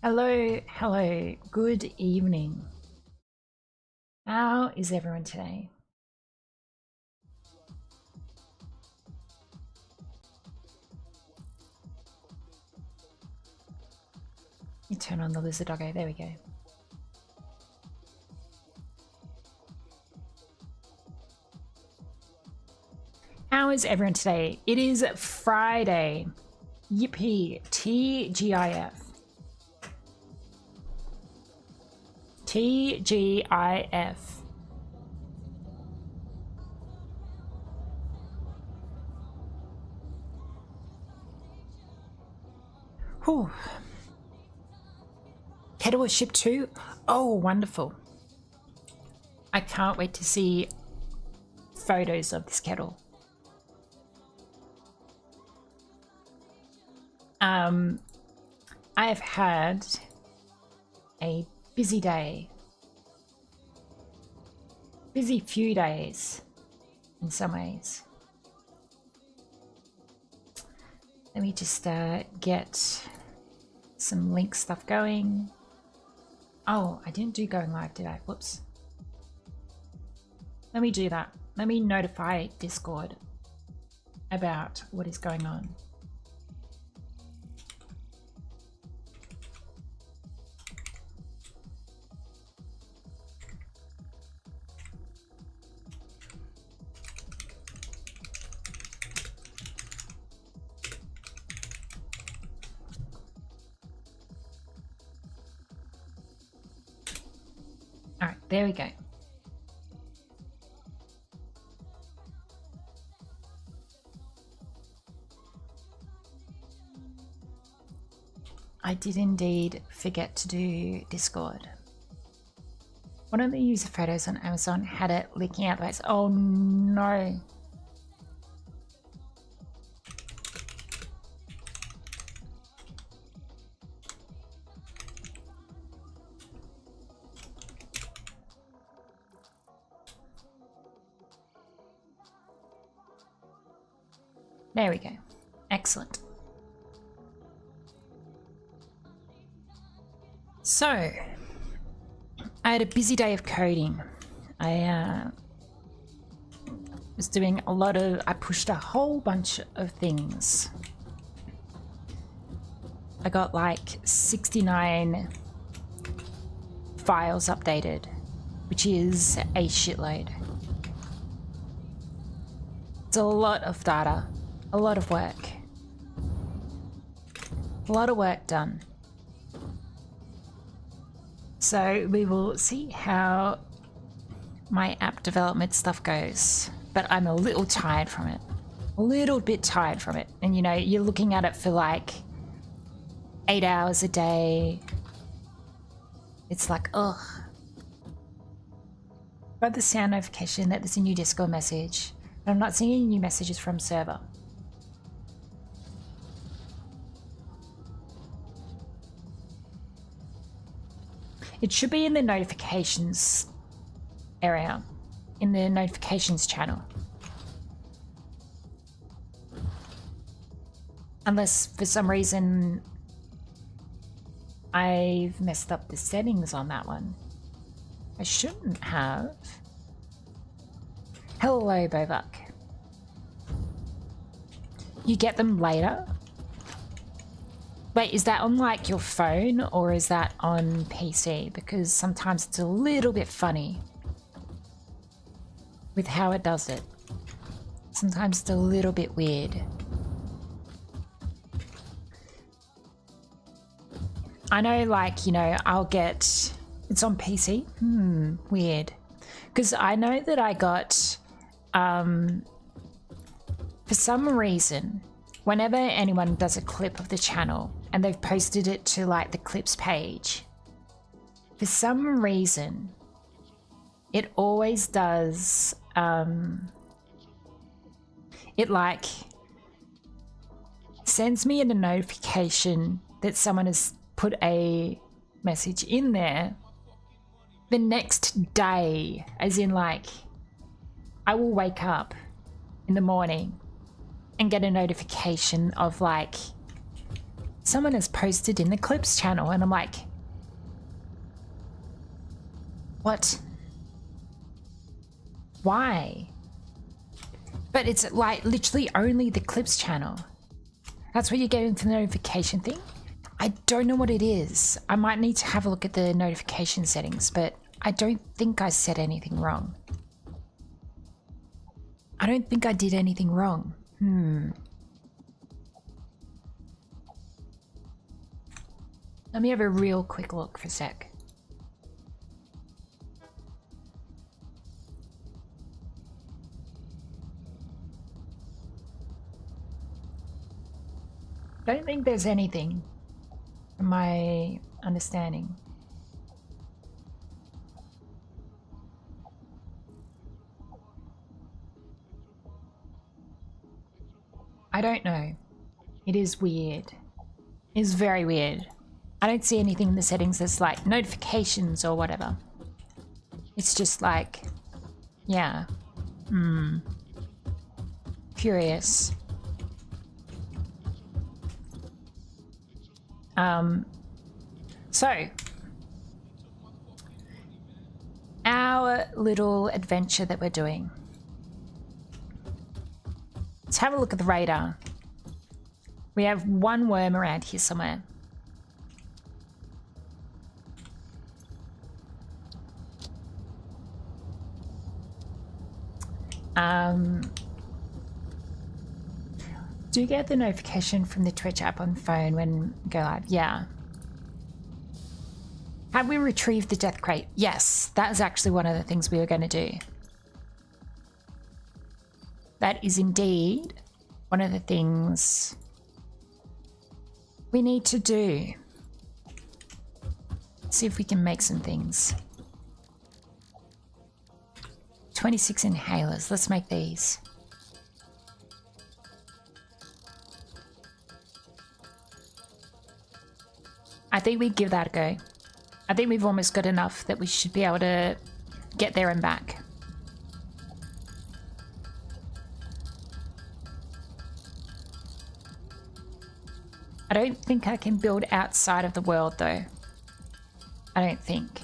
Hello, good evening. How is everyone today? You turn on the lizard doggo, there we go. How is everyone today? It is Friday. Yippee, TGIF. TGIF. Whew. Kettle was shipped too? Oh, wonderful. I can't wait to see photos of this kettle. I have had a busy day. Busy few days in some ways. Let me just get some link stuff going. Oh, I didn't do going live, did I? Whoops. Let me do that. Let me notify Discord about what is going on. All right, there we go. I did indeed forget to do Discord. One of the user photos on Amazon had it leaking out the ways. Oh no. There we go. Excellent. So, I had a busy day of coding. I was doing a lot of, I pushed a whole bunch of things. I got like 69 files updated, which is a shitload. It's a lot of data, a lot of work. A lot of work done. So we will see how my app development stuff goes, but I'm a little tired from it. A little bit tired from it. And you know, you're looking at it for like 8 hours a day. It's like, ugh. Got the sound notification that there's a new Discord message, but I'm not seeing any new messages from server. It should be in the notifications area, in the notifications channel. Unless for some reason I've messed up the settings on that one. I shouldn't have. Hello, Bovak. You get them later? Wait, is that on like your phone or is that on PC? Because sometimes it's a little bit funny with how it does it. Sometimes it's a little bit weird. I know, like, you know, I'll get... It's on PC? Weird. Because I know that I got... for some reason, whenever anyone does a clip of the channel and they've posted it to, like, the clips page, for some reason, it always does... it, like, sends me a notification that someone has put a message in there the next day, as in like I will wake up in the morning and get a notification of like someone has posted in the clips channel and I'm like, what? Why? But it's like literally only the clips channel. That's what you're getting for the notification thing. I don't know what it is. I might need to have a look at the notification settings, but I don't think I said anything wrong. I don't think I did anything wrong. Let me have a real quick look for a sec. I don't think there's anything, from my understanding. I don't know. It is weird. It is very weird. I don't see anything in the settings that's like notifications or whatever. It's just like, yeah. Curious. So our little adventure that we're doing. Let's have a look at the radar. We have one worm around here somewhere. Do you get the notification from the Twitch app on phone when you go live? Yeah. Have we retrieved the death crate? Yes, that is actually one of the things we were going to do. That is indeed one of the things we need to do. Let's see if we can make some things. 26 inhalers. Let's make these. I think we give that a go. I think we've almost got enough that we should be able to get there and back. I don't think I can build outside of the world though. I don't think.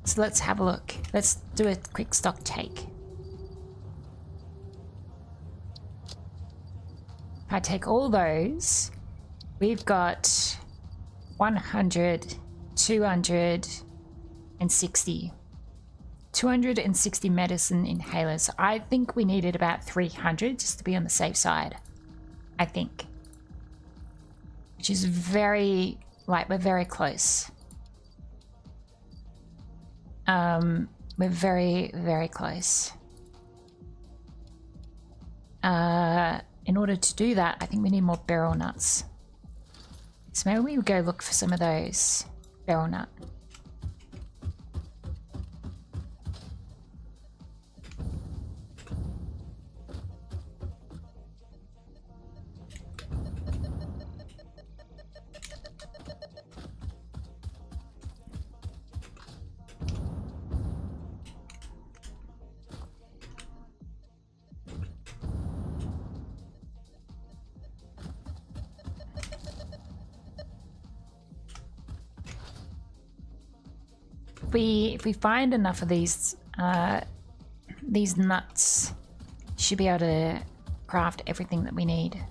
So let's have a look. Let's do a quick stock take. If I take all those, we've got 100, 260. 260 medicine inhalers. I think we needed about 300 just to be on the safe side. I think. Which is very, like, we're very close. We're very, very close. In order to do that, I think we need more beryl nuts. So maybe we would go look for some of those beryl nut. If we find enough of these nuts, should be able to craft everything that we need.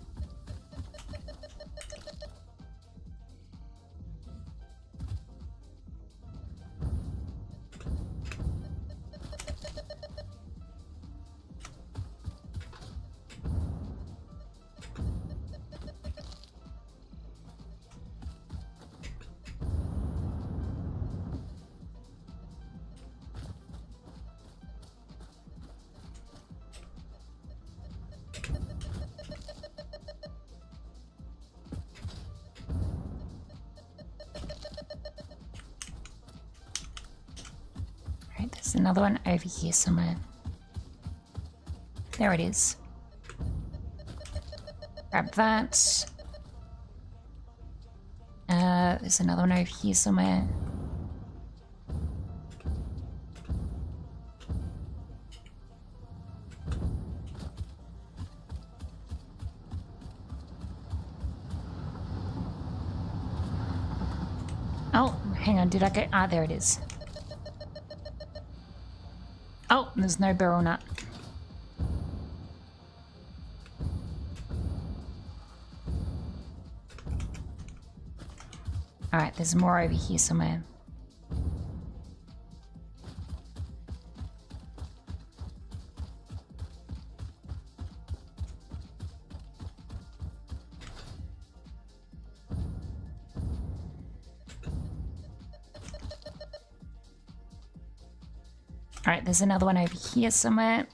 There's another one over here somewhere. There it is. Grab that. There's another one over here somewhere. Oh, hang on, did I go? Ah, there it is. Oh, there's no beryl nut. Alright, there's more over here somewhere. Alright, there's another one over here somewhere.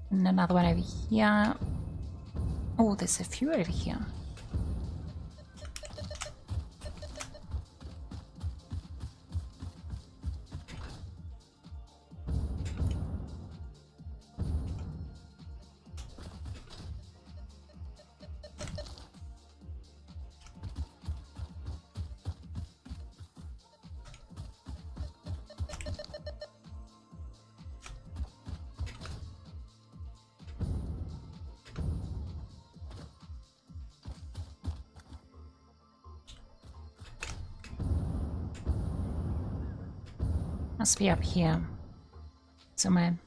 And another one over here. Oh, there's a few over here. Must be up here somewhere.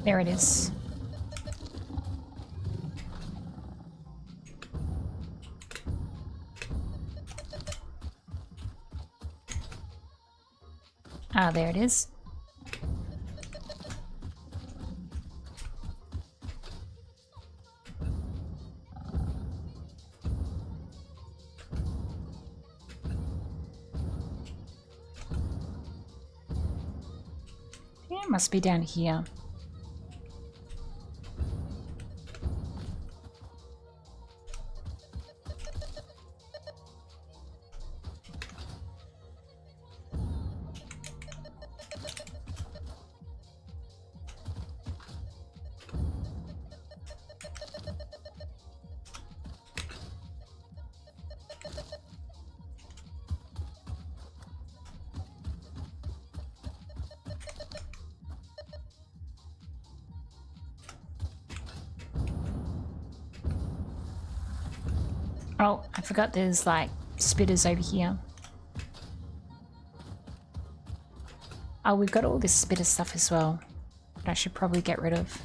There it is. Ah, there it is. Yeah, it must be down here. Oh, I forgot there's like spitters over here. Oh, we've got all this spitter stuff as well that I should probably get rid of.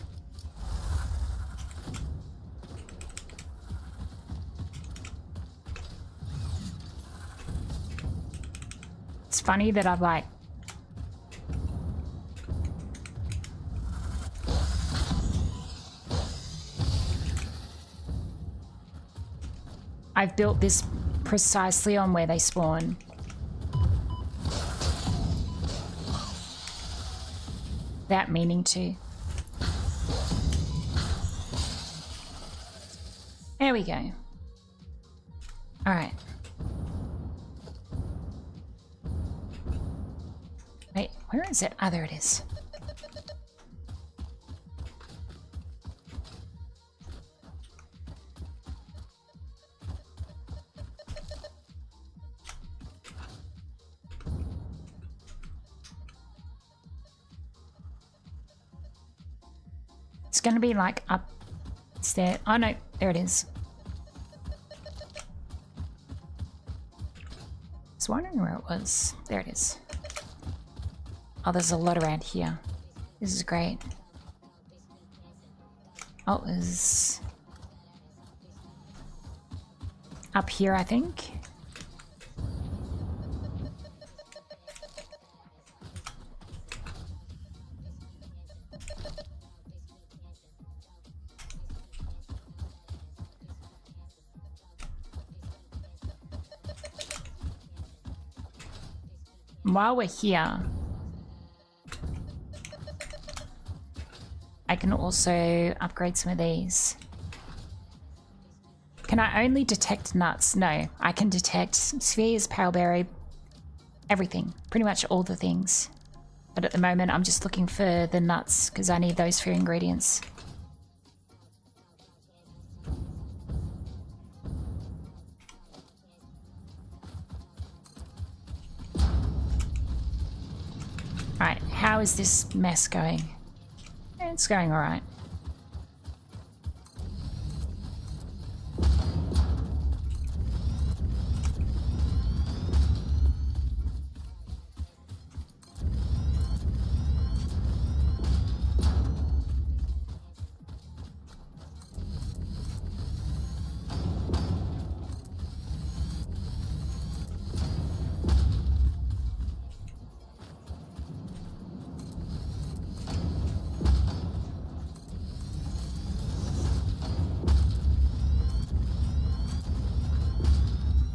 It's funny that I've built this precisely on where they spawn. Without meaning to. There we go. All right. Wait, where is it? Ah, there it is. It's going to be like upstairs. Oh no, there it is. I was wondering where it was. There it is. Oh, there's a lot around here. This is great. Oh, it was up here, I think. While we're here, I can also upgrade some of these. Can I only detect nuts? No, I can detect spheres, paleberry, everything. Pretty much all the things. But at the moment, I'm just looking for the nuts because I need those for ingredients. Alright, how is this mess going? It's going alright.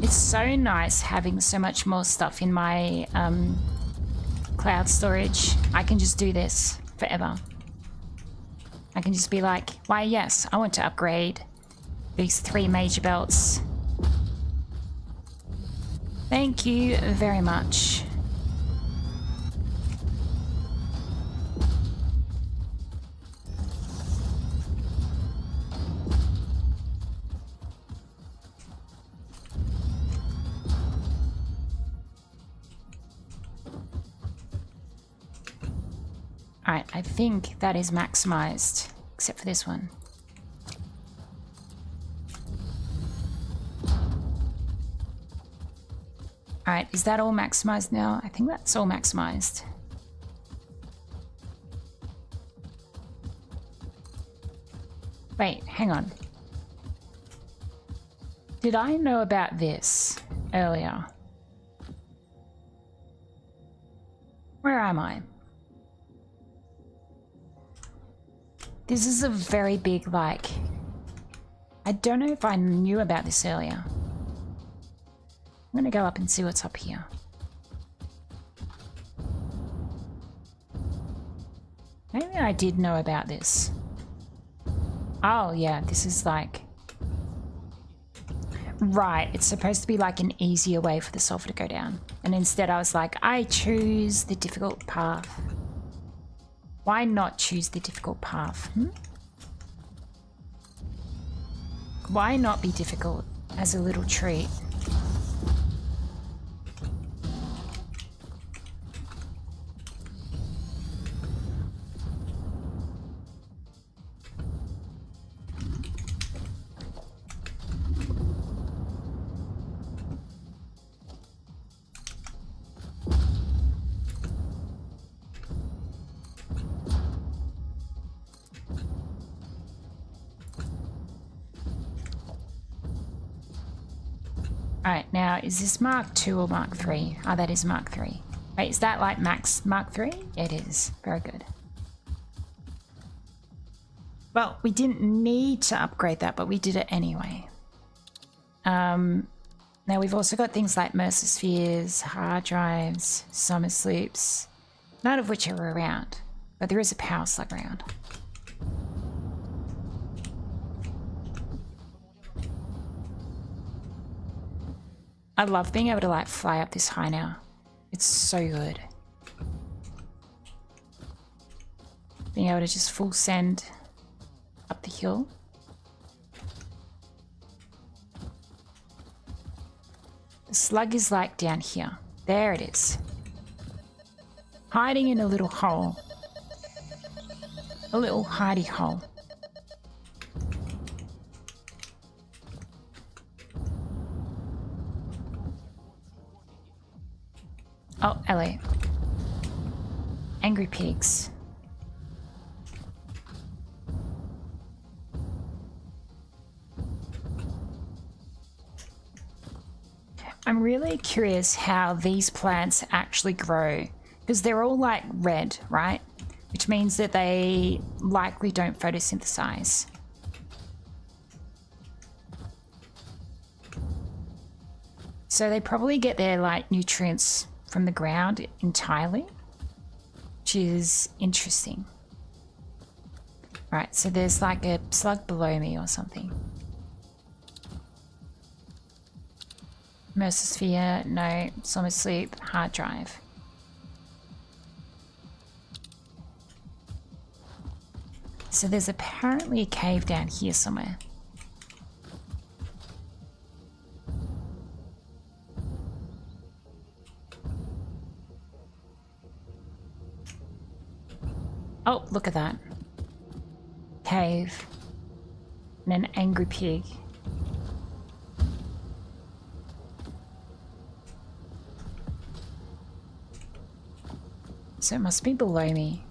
It's so nice having so much more stuff in my cloud storage. I can just do this forever. I can just be like, why yes, I want to upgrade these 3 major belts. Thank you very much. Alright, I think that is maximized, except for this one. Alright, is that all maximized now? I think that's all maximized. Wait, hang on. Did I know about this earlier? Where am I? This is a very big, like... I don't know if I knew about this earlier. I'm gonna go up and see what's up here. Maybe I did know about this. Oh yeah, this is like... Right, it's supposed to be like an easier way for the sulfur to go down. And instead I was like, I choose the difficult path. Why not choose the difficult path? Why not be difficult as a little treat? Alright, now is this Mark 2 or Mark 3? Oh, that is Mark 3. Wait, is that like max Mark 3? It is. Very good. Well, we didn't need to upgrade that, but we did it anyway. Now we've also got things like Mercer Spheres, hard drives, summer sloops, none of which are around, but there is a power slug around. I love being able to like fly up this high now. It's so good. Being able to just full send up the hill. The slug is like down here. There it is. Hiding in a little hole. A little hidey hole. Oh, LA. Angry pigs. I'm really curious how these plants actually grow, because they're all like red, right? Which means that they likely don't photosynthesize. So they probably get their like nutrients from the ground entirely, which is interesting. Right, so there's like a slug below me or something. Mercer Sphere, no. Summer Sleep, hard drive. So there's apparently a cave down here somewhere. Oh, look at that. Cave. And an angry pig. So it must be below me.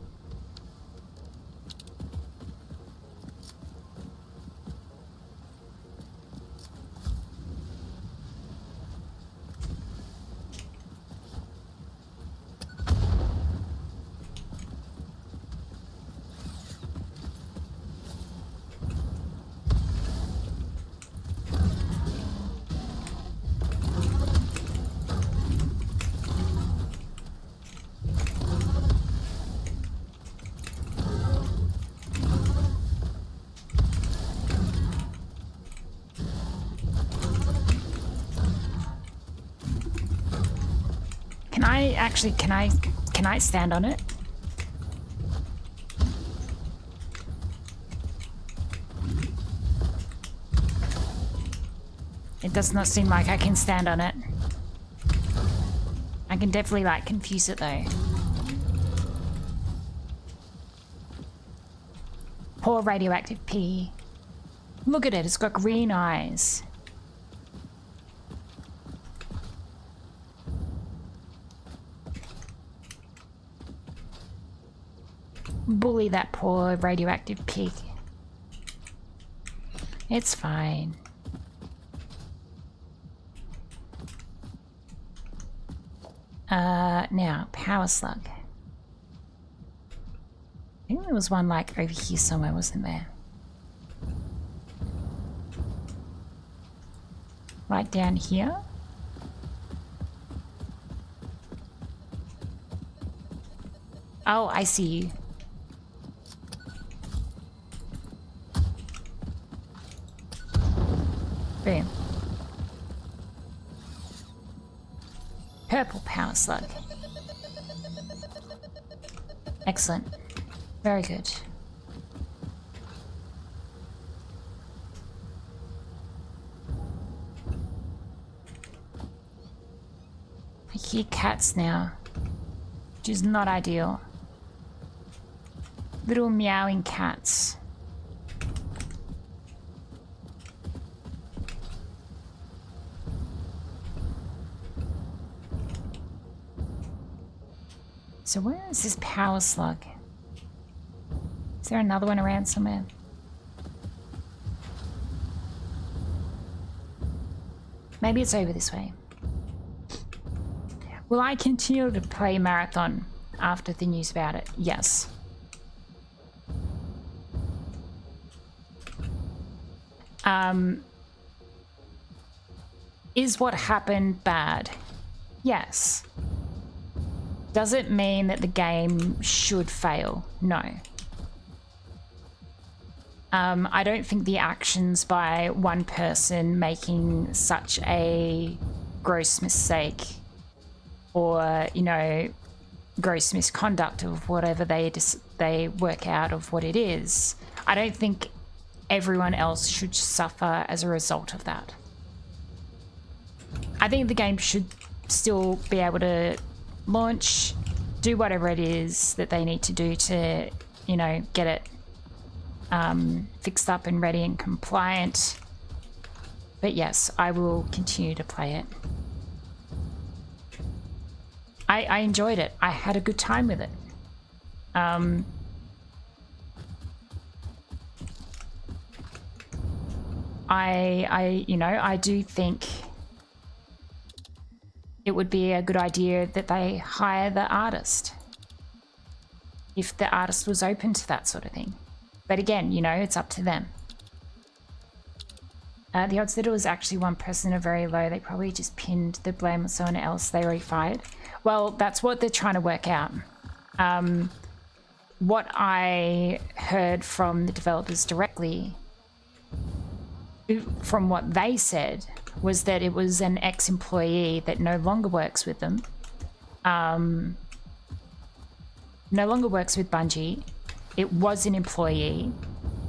Can I stand on it? It does not seem like I can stand on it. I can definitely like confuse it though. Poor radioactive pea. Look at it, it's got green eyes. Bully that poor radioactive pig. It's fine. Now, power slug. I think there was one like over here somewhere, wasn't there? Like down here? Oh, I see you. Boom. Purple power slug. Excellent. Very good. I hear cats now, which is not ideal. Little meowing cats. So where is this power slug? Is there another one around somewhere? Maybe it's over this way. Will I continue to play Marathon after the news about it? Yes. Is what happened bad? Yes. Does it mean that the game should fail? No. I don't think the actions by one person making such a gross mistake or, you know, gross misconduct of whatever they work out of what it is, I don't think everyone else should suffer as a result of that. I think the game should still be able to launch, do whatever it is that they need to do to, you know, get it fixed up and ready and compliant. But yes, I will continue to play it. I enjoyed it. I had a good time with it. I do think it would be a good idea that they hire the artist if the artist was open to that sort of thing. But again, you know, it's up to them. The odds that it was actually one person are very low. They probably just pinned the blame on someone else they already fired. Well, that's what they're trying to work out. What I heard from the developers directly, from what they said, was that it was an ex-employee that no longer works with them. No longer works with Bungie. It was an employee.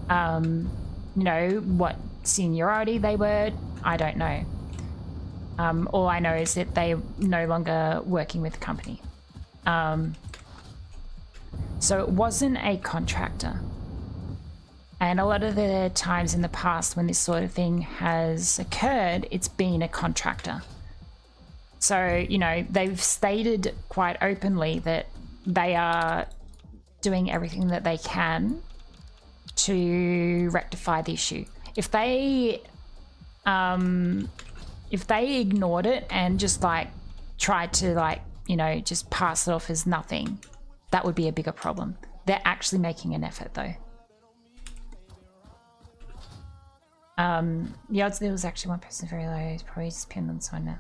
You know, what seniority they were, I don't know. All I know is that they're no longer working with the company. So it wasn't a contractor. And a lot of the times in the past when this sort of thing has occurred, it's been a contractor. So, you know, they've stated quite openly that they are doing everything that they can to rectify the issue. If they ignored it and just like tried to like, you know, just pass it off as nothing, that would be a bigger problem. They're actually making an effort though. The odds there was actually one person very low. It's probably just pinned on someone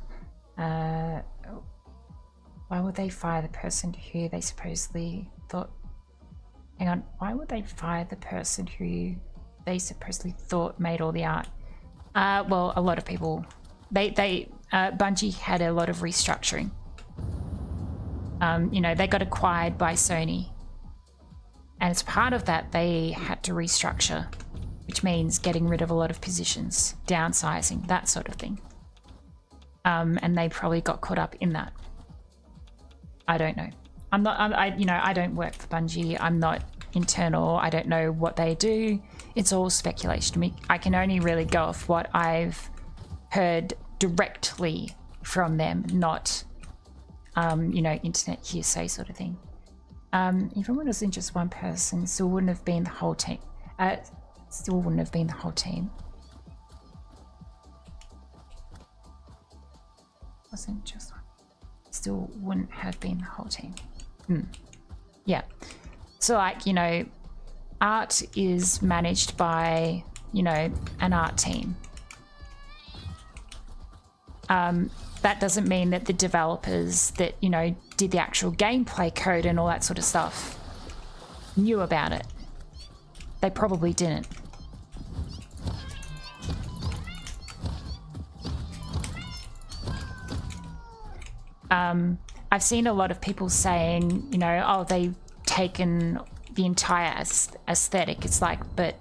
now. Why would they fire the person who they supposedly thought... Hang on. Why would they fire the person who they supposedly thought made all the art? Well, a lot of people... Bungie had a lot of restructuring. You know, they got acquired by Sony. And as part of that, they had to restructure, which means getting rid of a lot of positions, downsizing, that sort of thing. And they probably got caught up in that. I don't know. I don't work for Bungie. I'm not internal. I don't know what they do. It's all speculation to me. I can only really go off what I've heard directly from them, not, you know, internet hearsay sort of thing. Even when it wasn't just one person, still wouldn't have been the whole team. Still wouldn't have been the whole team. Wasn't just one. Still wouldn't have been the whole team. Yeah. So like, you know, art is managed by, you know, an art team. That doesn't mean that the developers that, you know, did the actual gameplay code and all that sort of stuff knew about it. They probably didn't. I've seen a lot of people saying, you know, oh, they've taken the entire aesthetic. It's like, but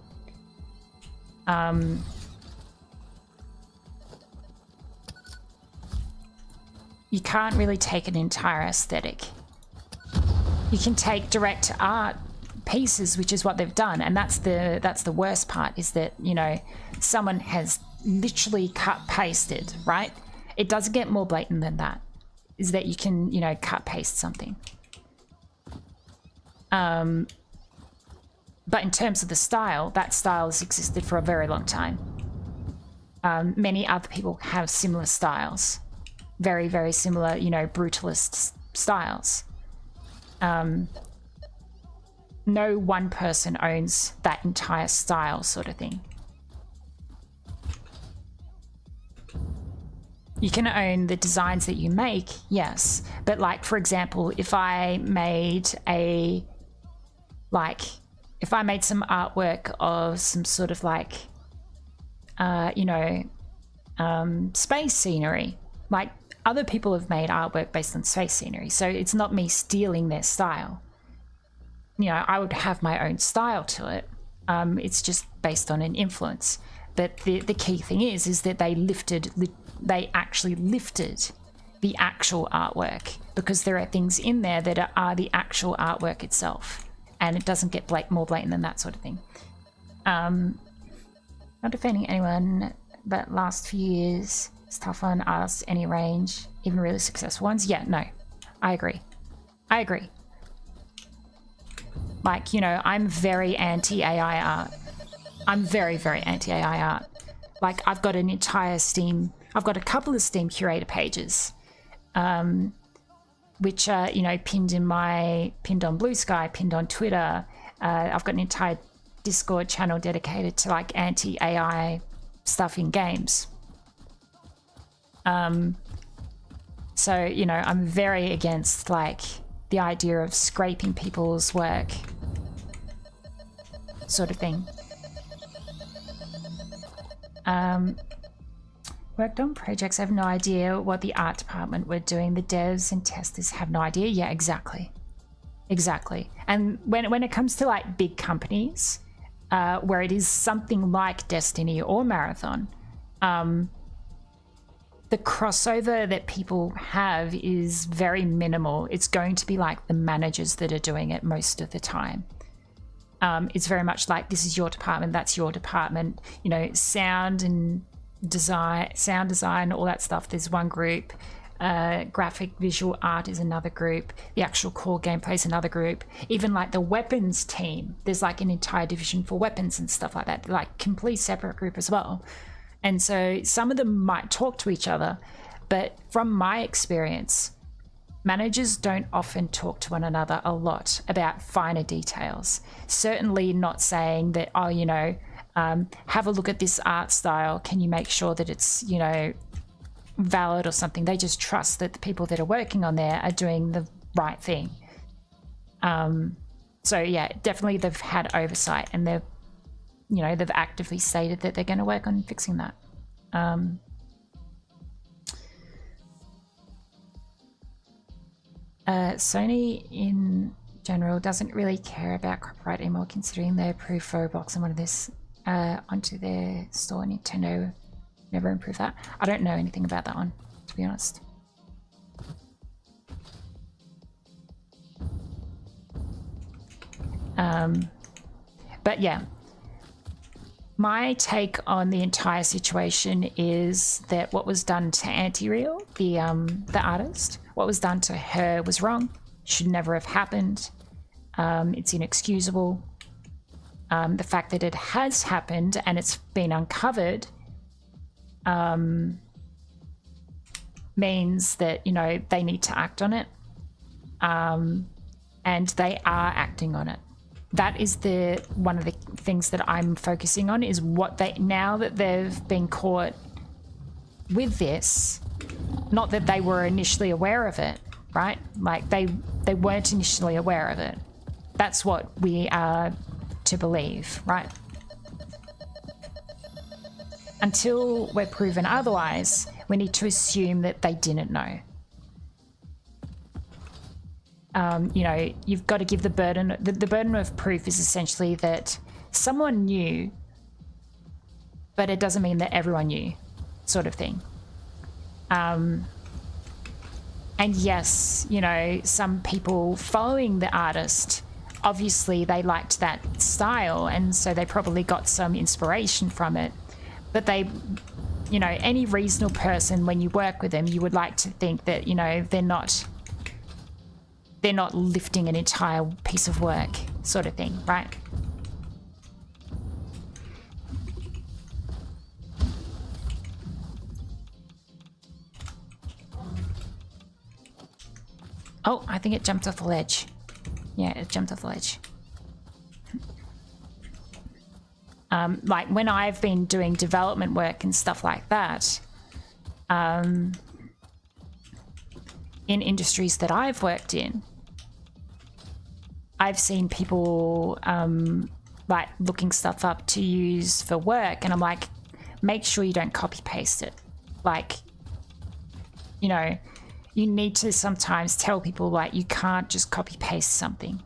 you can't really take an entire aesthetic. You can take direct art pieces, which is what they've done, and that's the worst part, is that, you know, someone has literally cut pasted, right? It doesn't get more blatant than that, is that you can, you know, cut paste something. But in terms of the style, that style has existed for a very long time. many other people have similar styles, very, very similar, you know, brutalist styles. No one person owns that entire style, sort of thing. You can own the designs that you make, yes, but like, for example, if I made some artwork of some sort of like, you know, space scenery, like other people have made artwork based on space scenery, so it's not me stealing their style. You know, I would have my own style to it. It's just based on an influence. But the key thing is that they actually lifted the actual artwork, because there are things in there that are the actual artwork itself, and it doesn't get more blatant than that sort of thing. Not defending anyone, but last few years it's tough on artists any range, even really successful ones. Yeah, no, I agree. Like, you know, I'm very anti-AI art. I'm very, very anti-AI art. Like, I've got a couple of Steam curator pages, which are, you know, pinned on Blue Sky, pinned on Twitter. I've got an entire Discord channel dedicated to like anti-AI stuff in games. So, you know, I'm very against like the idea of scraping people's work, sort of thing. Worked on projects, I have no idea what the art department were doing. The devs and testers have no idea. Yeah, exactly. And when it comes to like big companies, where it is something like Destiny or Marathon, the crossover that people have is very minimal. It's going to be like the managers that are doing it most of the time. It's very much like, this is your department, that's your department. You know, sound design, all that stuff, there's one group. Graphic visual art is another group. The actual core gameplay is another group. Even like the weapons team, there's like an entire division for weapons and stuff like that, like complete separate group as well. And so some of them might talk to each other, but from my experience, managers don't often talk to one another a lot about finer details. Certainly not saying that, oh, you know, have a look at this art style. Can you make sure that it's, you know, valid or something? They just trust that the people that are working on there are doing the right thing. So yeah, definitely they've had oversight, and they've actively stated that they're going to work on fixing that. Sony in general doesn't really care about copyright anymore, considering they approved Roblox and one of this onto their store. Nintendo never improved that. I don't know anything about that one, to be honest. But yeah, my take on the entire situation is that what was done to Anti-Real, the artist, what was done to her was wrong. Should never have happened. It's inexcusable. The fact that it has happened and it's been uncovered means that, you know, they need to act on it. And they are acting on it. That is one of the things that I'm focusing on, is what now that they've been caught with this, not that they were initially aware of it, right? Like they weren't initially aware of it. That's what we are to believe, right? Until we're proven otherwise, we need to assume that they didn't know. You know, you've got to give the burden. The burden of proof is essentially that someone knew, but it doesn't mean that everyone knew, sort of thing. And yes, you know, some people following the artist, obviously they liked that style, and so they probably got some inspiration from it. But they, you know, any reasonable person, when you work with them, you would like to think that, you know, they're not lifting an entire piece of work, sort of thing, right? Oh, I think it jumped off the ledge. Yeah, it jumped off the ledge. Like when I've been doing development work and stuff like that, in industries that I've worked in, I've seen people like looking stuff up to use for work, and I'm like, make sure you don't copy paste it. Like, you know, you need to sometimes tell people, like, you can't just copy paste something.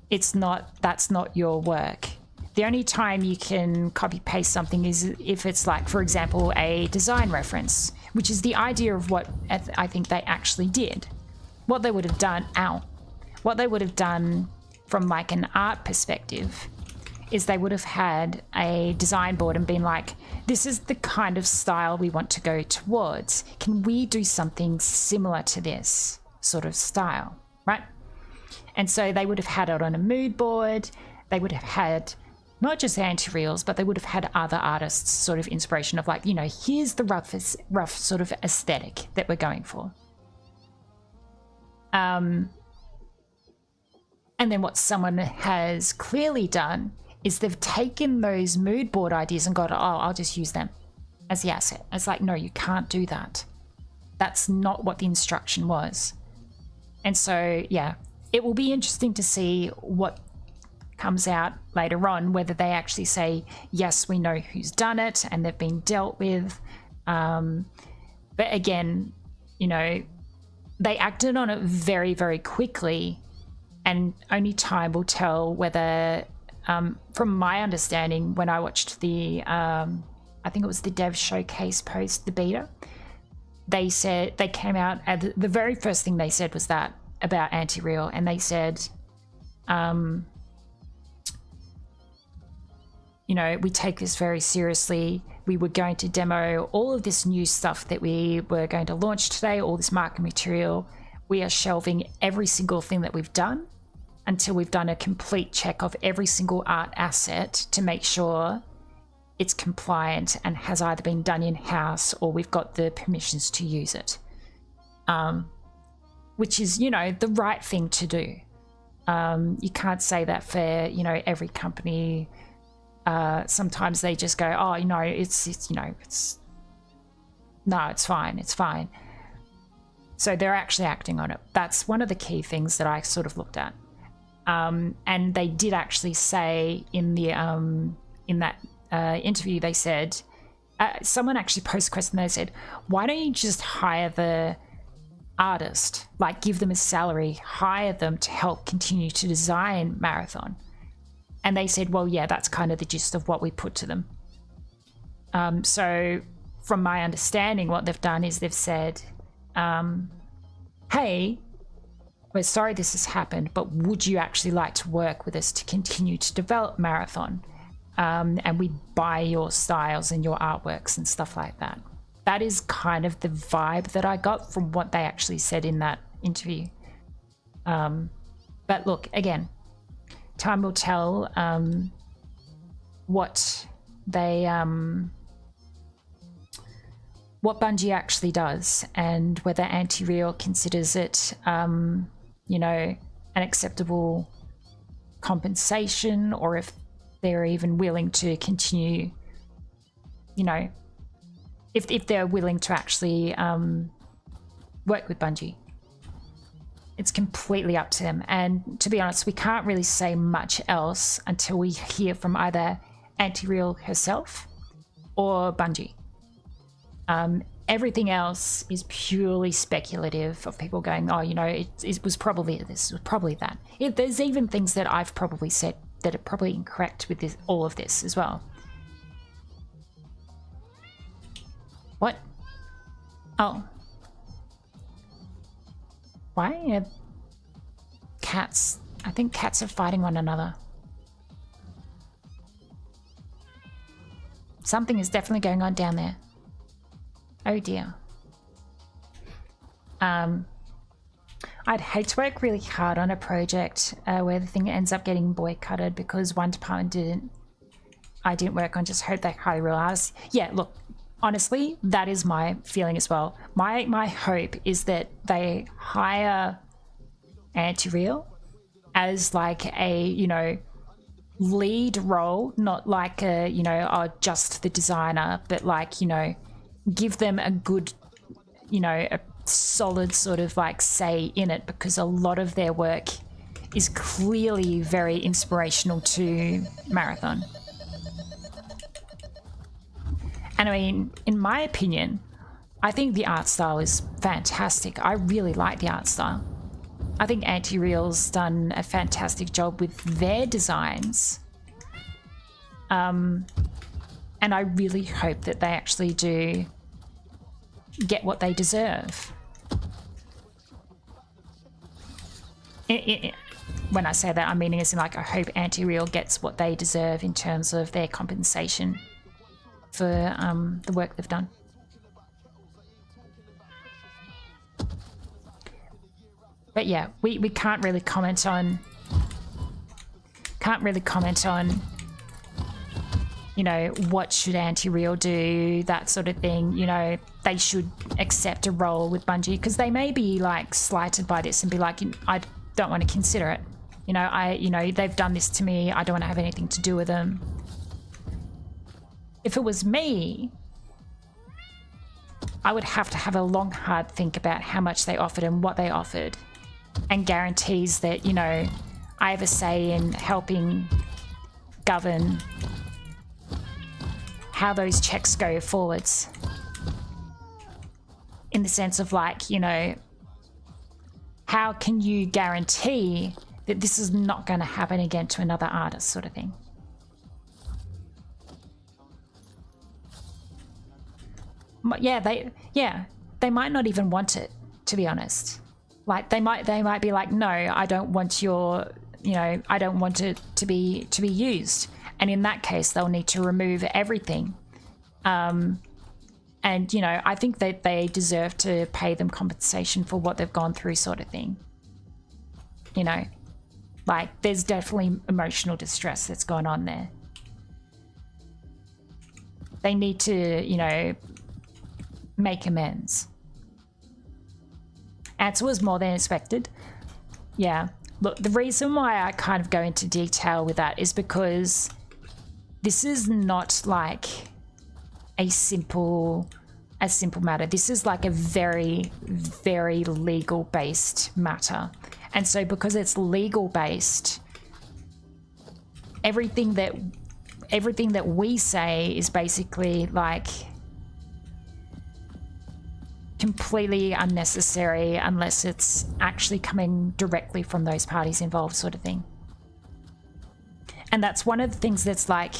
It's not, that's not your work. The only time you can copy paste something is if it's like, for example, a design reference, which is the idea of what I think they actually did. What they would have done, what they would have done from like an art perspective is they would have had a design board and been like, this is the kind of style we want to go towards. Can we do something similar to this sort of style, right? And so they would have had it on a mood board. They would have had not just anti-reals, but they would have had other artists' sort of inspiration of like, you know, here's the rough sort of aesthetic that we're going for. And then what someone has clearly done is they've taken those mood board ideas and got, oh, I'll just use them as the asset. It's like, no, you can't do that. That's not what the instruction was. And so, yeah, it will be interesting to see what comes out later on, whether they actually say, yes, we know who's done it and they've been dealt with. But again, you know, they acted on it very, very quickly, and only time will tell whether, from my understanding, when I watched the, I think it was the dev showcase post the beta, they said, they came out, and the very first thing they said was that about anti-real, and they said, you know, we take this very seriously. We were going to demo all of this new stuff that we were going to launch today, all this marketing material. We are shelving every single thing that we've done until we've done a complete check of every single art asset to make sure it's compliant and has either been done in-house or we've got the permissions to use it. Which is, you know, the right thing to do. You can't say that for, you know, every company. Sometimes they just go, oh, you know, it's, you know, no, it's fine. It's fine. So they're actually acting on it. That's one of the key things that I sort of looked at. And they did actually say in the, in that interview, they said, someone actually posed a question. They said, why don't you just hire the artist, like give them a salary, hire them to help continue to design Marathon? And they said, well, yeah, that's kind of the gist of what we put to them. So from my understanding, what they've done is they've said, hey, we're sorry this has happened, but would you actually like to work with us to continue to develop Marathon? And we buy your styles and your artworks and stuff like that. That is kind of the vibe that I got from what they actually said in that interview. But look, again, time will tell what they what Bungie actually does, and whether Anti-Real considers it you know, an acceptable compensation, or if they're even willing to continue, you know, if they're willing to actually work with Bungie. It's completely up to them. And to be honest, we can't really say much else until we hear from either Anti-Real herself or Bungie. Everything else is purely speculative of people going, oh, you know, it was probably this, it was probably that. There's even things that I've probably said that are probably incorrect with this, all of this as well. What? Oh. Why are cats? I think cats are fighting one another. Something is definitely going on down there. Oh dear. I'd hate to work really hard on a project where the thing ends up getting boycotted because one department I didn't work on. Just hope they highly realize. Yeah, look, honestly, that is my feeling as well. My hope is that they hire Anti-Real as like a, you know, lead role, not like a, you know, just the designer, but like, you know, give them a good, you know, a solid sort of like say in it, because a lot of their work is clearly very inspirational to Marathon. And I mean, in my opinion, I think the art style is fantastic. I really like the art style. I think Anti-Real's done a fantastic job with their designs. And I really hope that they actually do get what they deserve. When I say that, I'm meaning as in like, I hope Anti-Real gets what they deserve in terms of their compensation for the work they've done. But yeah, we can't really comment on, you know, what should Anti-Real do, that sort of thing. You know, they should accept a role with Bungie, because they may be like slighted by this and be like, I don't want to consider it. You know, they've done this to me. I don't want to have anything to do with them. If it was me, I would have to have a long, hard think about how much they offered and what they offered, and guarantees that, you know, I have a say in helping govern how those checks go forwards. In the sense of like, you know, how can you guarantee that this is not going to happen again to another artist, sort of thing. Yeah, they might not even want it, to be honest. Like they might be like, no, I don't want your, you know, I don't want it to be used. And in that case, they'll need to remove everything. And, you know, I think that they deserve to pay them compensation for what they've gone through, sort of thing. You know, like there's definitely emotional distress that's gone on there. They need to, you know, make amends. Answer was more than expected. Yeah. Look, the reason why I kind of go into detail with that is because this is not like a simple matter. This is like a very, very legal based matter. And so because it's legal based, everything that we say is basically like completely unnecessary unless it's actually coming directly from those parties involved, sort of thing. And that's one of the things that's like,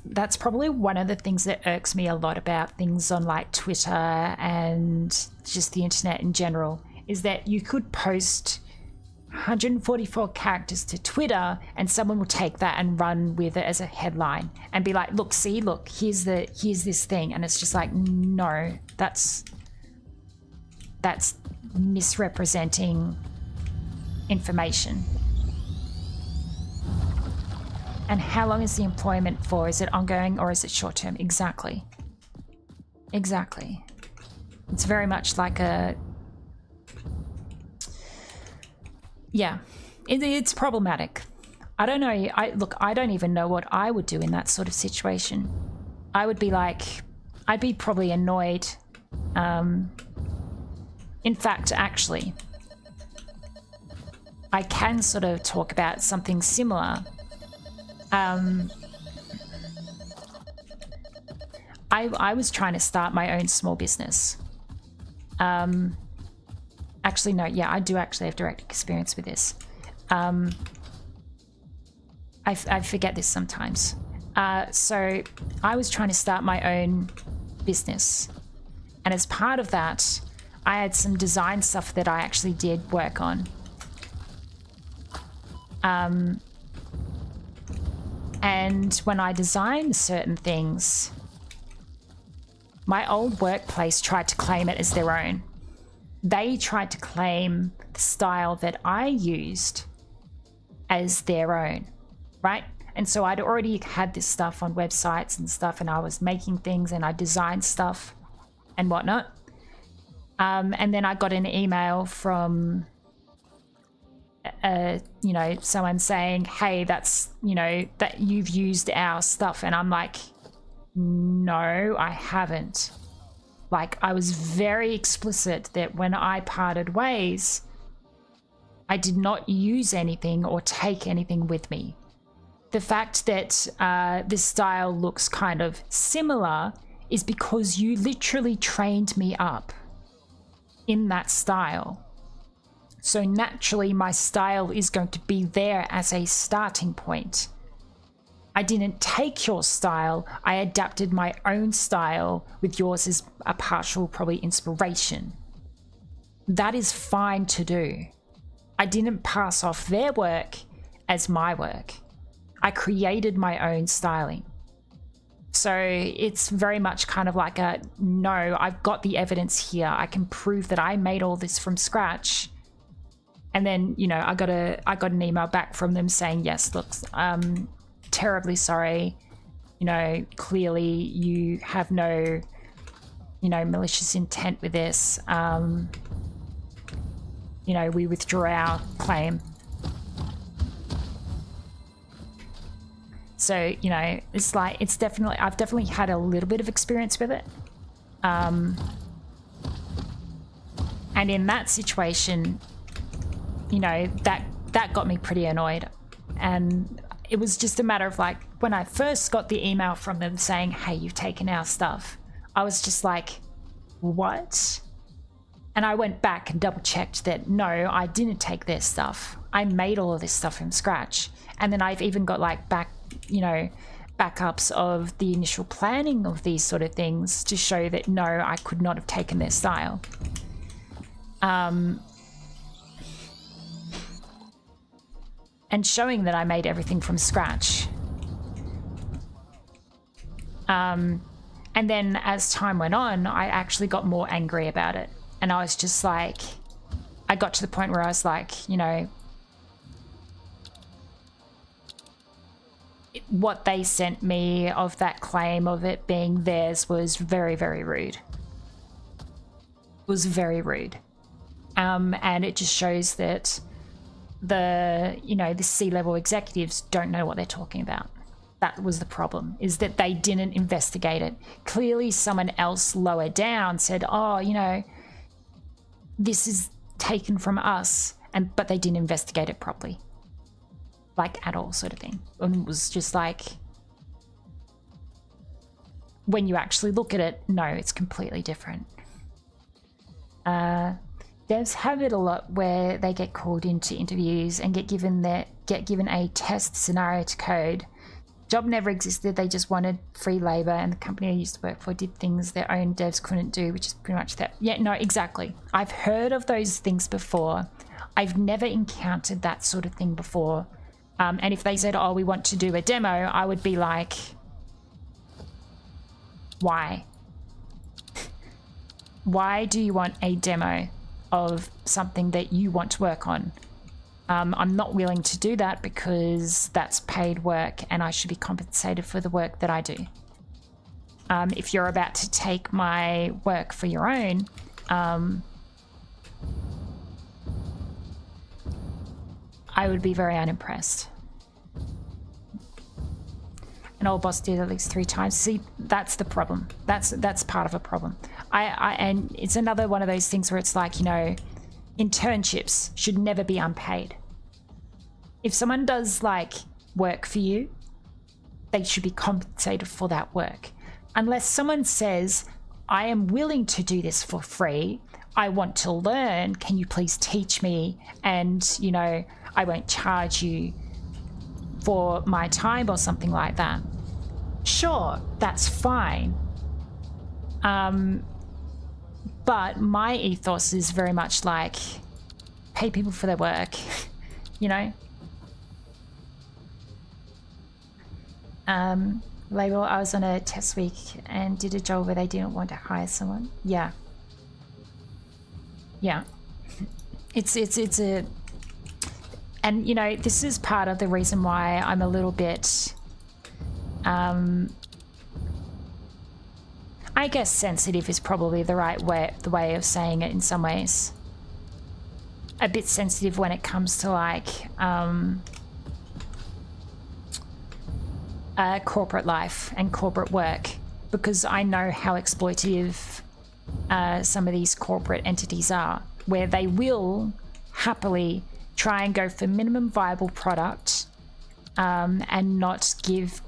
that's probably one of the things that irks me a lot about things on like Twitter and just the internet in general, is that you could post 144 characters to Twitter and someone will take that and run with it as a headline and be like, look, here's this thing. And it's just like, no, that's misrepresenting information. And how long is the employment for? Is it ongoing or is it short term? Exactly. It's very much like a, yeah, it's problematic. I don't know. I don't even know what I would do in that sort of situation. I would be like, I'd be probably annoyed. In fact, actually, I can sort of talk about something similar. I was trying to start my own small business. Actually, no, yeah, I do actually have direct experience with this. I forget this sometimes. So I was trying to start my own business. And as part of that, I had some design stuff that I actually did work on. And when I designed certain things, my old workplace tried to claim it as their own. They tried to claim the style that I used as their own, right? And so I'd already had this stuff on websites and stuff, and I was making things and I designed stuff and whatnot. And then I got an email from, you know, someone saying, hey, that's, you know, that you've used our stuff. And I'm like, no, I haven't. Like, I was very explicit that when I parted ways, I did not use anything or take anything with me. The fact that this style looks kind of similar is because you literally trained me up in that style. So naturally, my style is going to be there as a starting point. I didn't take your style, I adapted my own style with yours as a partial, probably, inspiration. That is fine to do. I didn't pass off their work as my work. I created my own styling. So it's very much kind of like a, no, I've got the evidence here. I can prove that I made all this from scratch. And then, you know, I got an email back from them saying, yes, look, terribly sorry. You know, clearly you have no, you know, malicious intent with this. You know, we withdraw our claim. So, you know, it's like, it's definitely, I've definitely had a little bit of experience with it. And in that situation, you know, that got me pretty annoyed. And it was just a matter of like, when I first got the email from them saying, hey, you've taken our stuff, I was just like, what? And I went back and double checked that no, I didn't take their stuff. I made all of this stuff from scratch. And then I've even got like backups of the initial planning of these sort of things to show that no, I could not have taken their style. And showing that I made everything from scratch. And then as time went on, I actually got more angry about it. And I was just like, I got to the point where I was like, you know, what they sent me of that claim of it being theirs was very, very rude. It was very rude. And it just shows that the C-level executives don't know what they're talking about. That was the problem, is that they didn't investigate it. Clearly someone else lower down said, oh, you know, this is taken from us, but they didn't investigate it properly. Like, at all, sort of thing. And it was just like, when you actually look at it, no, it's completely different. Devs have it a lot where they get called into interviews and get given a test scenario to code. Job never existed, they just wanted free labor, and the company I used to work for did things their own devs couldn't do, which is pretty much that. Yeah, no, exactly. I've heard of those things before. I've never encountered that sort of thing before. And if they said, oh, we want to do a demo, I would be like, why? Why do you want a demo of something that you want to work on? I'm not willing to do that because that's paid work and I should be compensated for the work that I do. If you're about to take my work for your own, I would be very unimpressed. An old boss did at least 3 times. See, that's the problem. That's part of a problem. And it's another one of those things where it's like, you know, internships should never be unpaid. If someone does like work for you, they should be compensated for that work. Unless someone says, I am willing to do this for free, I want to learn, can you please teach me? And, you know, I won't charge you for my time or something like that. Sure, that's fine. But my ethos is very much like, pay people for their work, you know? Label, I was on a test week and did a job where they didn't want to hire someone. Yeah. Yeah. It's a... And, you know, this is part of the reason why I'm a little bit, I guess sensitive is probably the way of saying it in some ways. A bit sensitive when it comes to like corporate life and corporate work, because I know how exploitative some of these corporate entities are, where they will happily try and go for minimum viable product and not give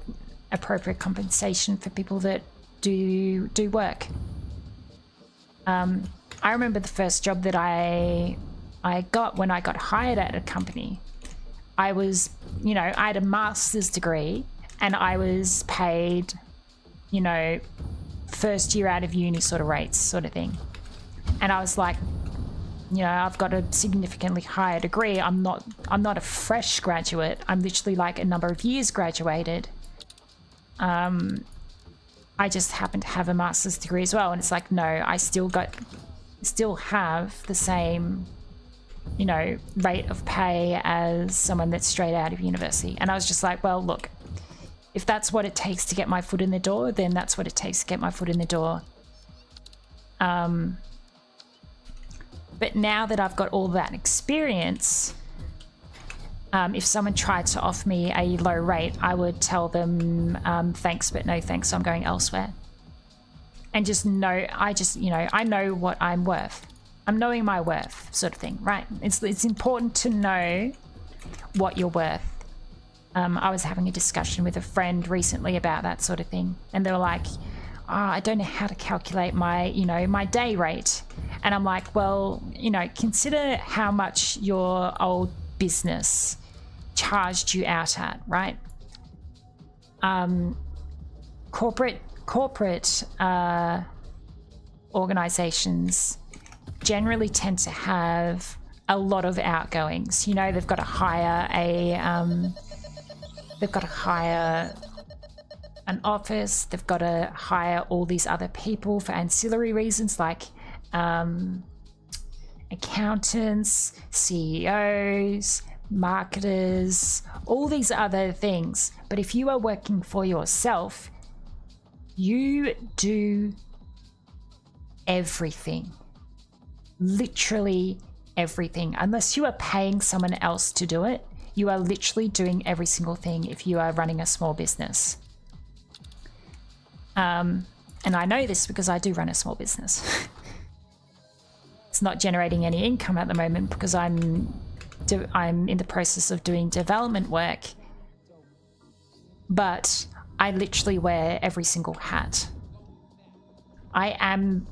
appropriate compensation for people that do work. I remember the first job that I got when I got hired at a company. I was, you know, I had a master's degree and I was paid, you know, first year out of uni sort of rates sort of thing. And I was like, you know, I've got a significantly higher degree. I'm not a fresh graduate. I'm literally like a number of years graduated. I just happen to have a master's degree as well. And it's like, no, I still have the same, you know, rate of pay as someone that's straight out of university. And I was just like, well, look, if that's what it takes to get my foot in the door, then that's what it takes to get my foot in the door. But now that I've got all that experience, if someone tried to offer me a low rate, I would tell them, thanks, but no thanks, I'm going elsewhere. And just know, I know what I'm worth. I'm knowing my worth, sort of thing, right? It's important to know what you're worth. I was having a discussion with a friend recently about that sort of thing, and they were like, I don't know how to calculate my day rate. And I'm like, well, you know, consider how much your old business charged you out at, right? Corporate organizations generally tend to have a lot of outgoings. You know, they've got to hire an office, they've got to hire all these other people for ancillary reasons like accountants, CEOs, marketers, all these other things. But if you are working for yourself, you do everything, literally everything. Unless you are paying someone else to do it, you are literally doing every single thing if you are running a small business. And I know this because I do run a small business. It's not generating any income at the moment because I'm in the process of doing development work, but I literally wear every single hat. I am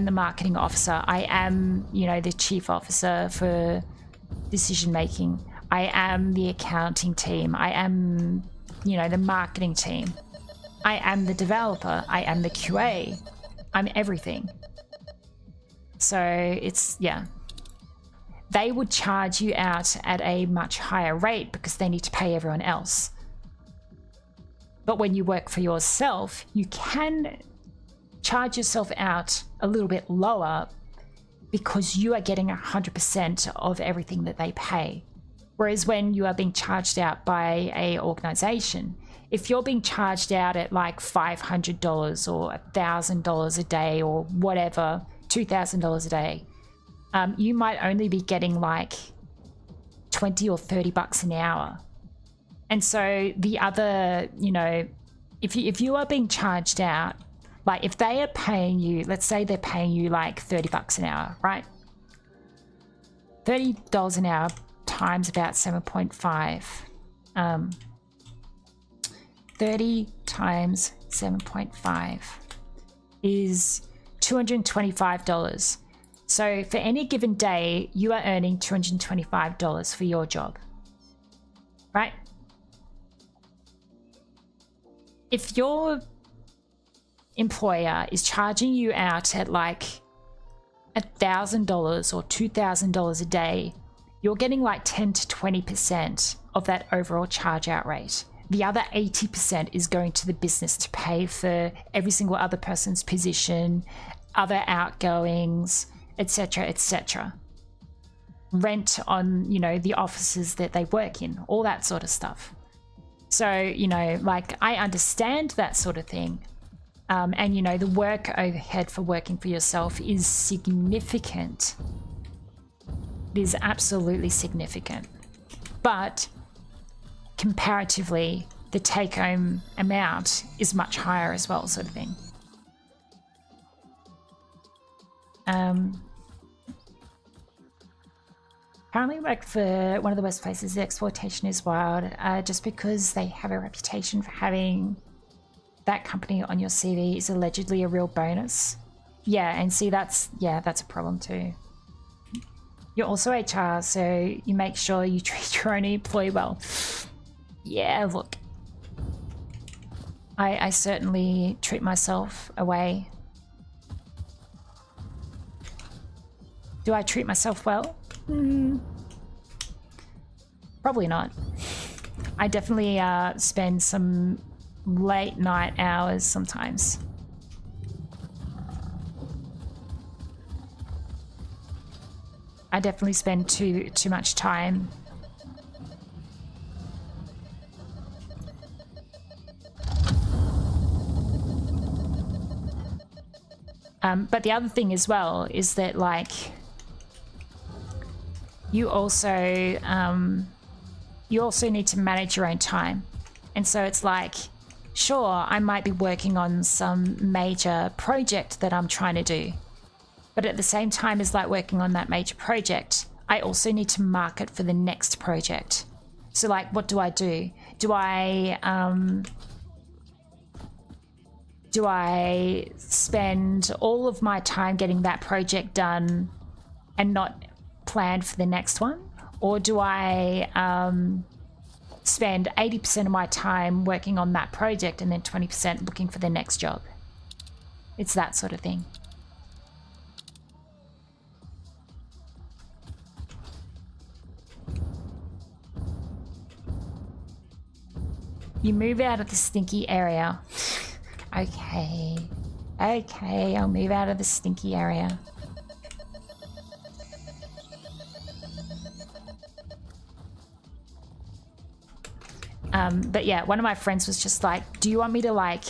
the marketing officer. I am, you know, the chief officer for decision making. I am the accounting team. I am, you know, the marketing team. I am the developer. I am the QA. I'm everything. So it's, yeah. They would charge you out at a much higher rate because they need to pay everyone else. But when you work for yourself, you can charge yourself out a little bit lower because you are getting 100% of everything that they pay. Whereas when you are being charged out by a organization, if you're being charged out at like $500 or $1,000 a day or whatever, $2,000 a day, you might only be getting like 20 or 30 bucks an hour. And so the other, you know, if you are being charged out, like if they are paying you, let's say they're paying you like 30 bucks an hour, right? $30 an hour times about 7.5. 30 times 7.5 is $225. So for any given day, you are earning $225 for your job, right? If your employer is charging you out at like $1,000 or $2,000 a day, you're getting like 10 to 20% of that overall charge out rate. The other 80% is going to the business to pay for every single other person's position, other outgoings, etc., etc. rent on, you know, the offices that they work in, all that sort of stuff. So, you know, like I understand that sort of thing. And, you know, the work overhead for working for yourself is significant. It is absolutely significant. But comparatively, the take-home amount is much higher as well, sort of thing. Apparently work for one of the worst places. The exploitation is wild, just because they have a reputation for having that company on your CV is allegedly a real bonus. Yeah, and see, that's a problem too. You're also HR, so you make sure you treat your own employee well. Yeah, look, I certainly treat myself away. Do I treat myself well? Probably not. I definitely spend some late night hours sometimes. I definitely spend too much time. But the other thing as well is that, like, you also need to manage your own time. And so it's like, sure, I might be working on some major project that I'm trying to do. But at the same time as like working on that major project, I also need to market for the next project. So like, what do? Do I spend all of my time getting that project done and not plan for the next one? Or do I spend 80% of my time working on that project and then 20% looking for the next job? It's that sort of thing. You move out of the stinky area. Okay, I'll move out of the stinky area. But yeah, one of my friends was just like, do you want me to like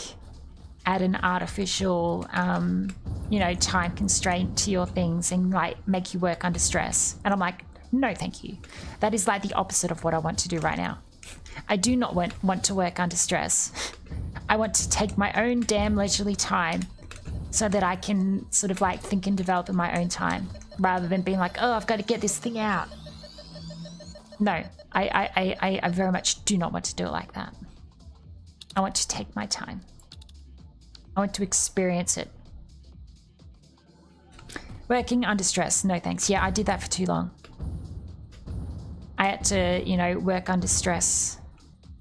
add an artificial, you know, time constraint to your things and like make you work under stress? And I'm like, no, thank you. That is like the opposite of what I want to do right now. I do not want to work under stress. I want to take my own damn leisurely time so that I can sort of like think and develop in my own time rather than being like, oh, I've got to get this thing out. No, I very much do not want to do it like that. I want to take my time. I want to experience it. Working under stress, no thanks. Yeah, I did that for too long. I had to, you know, work under stress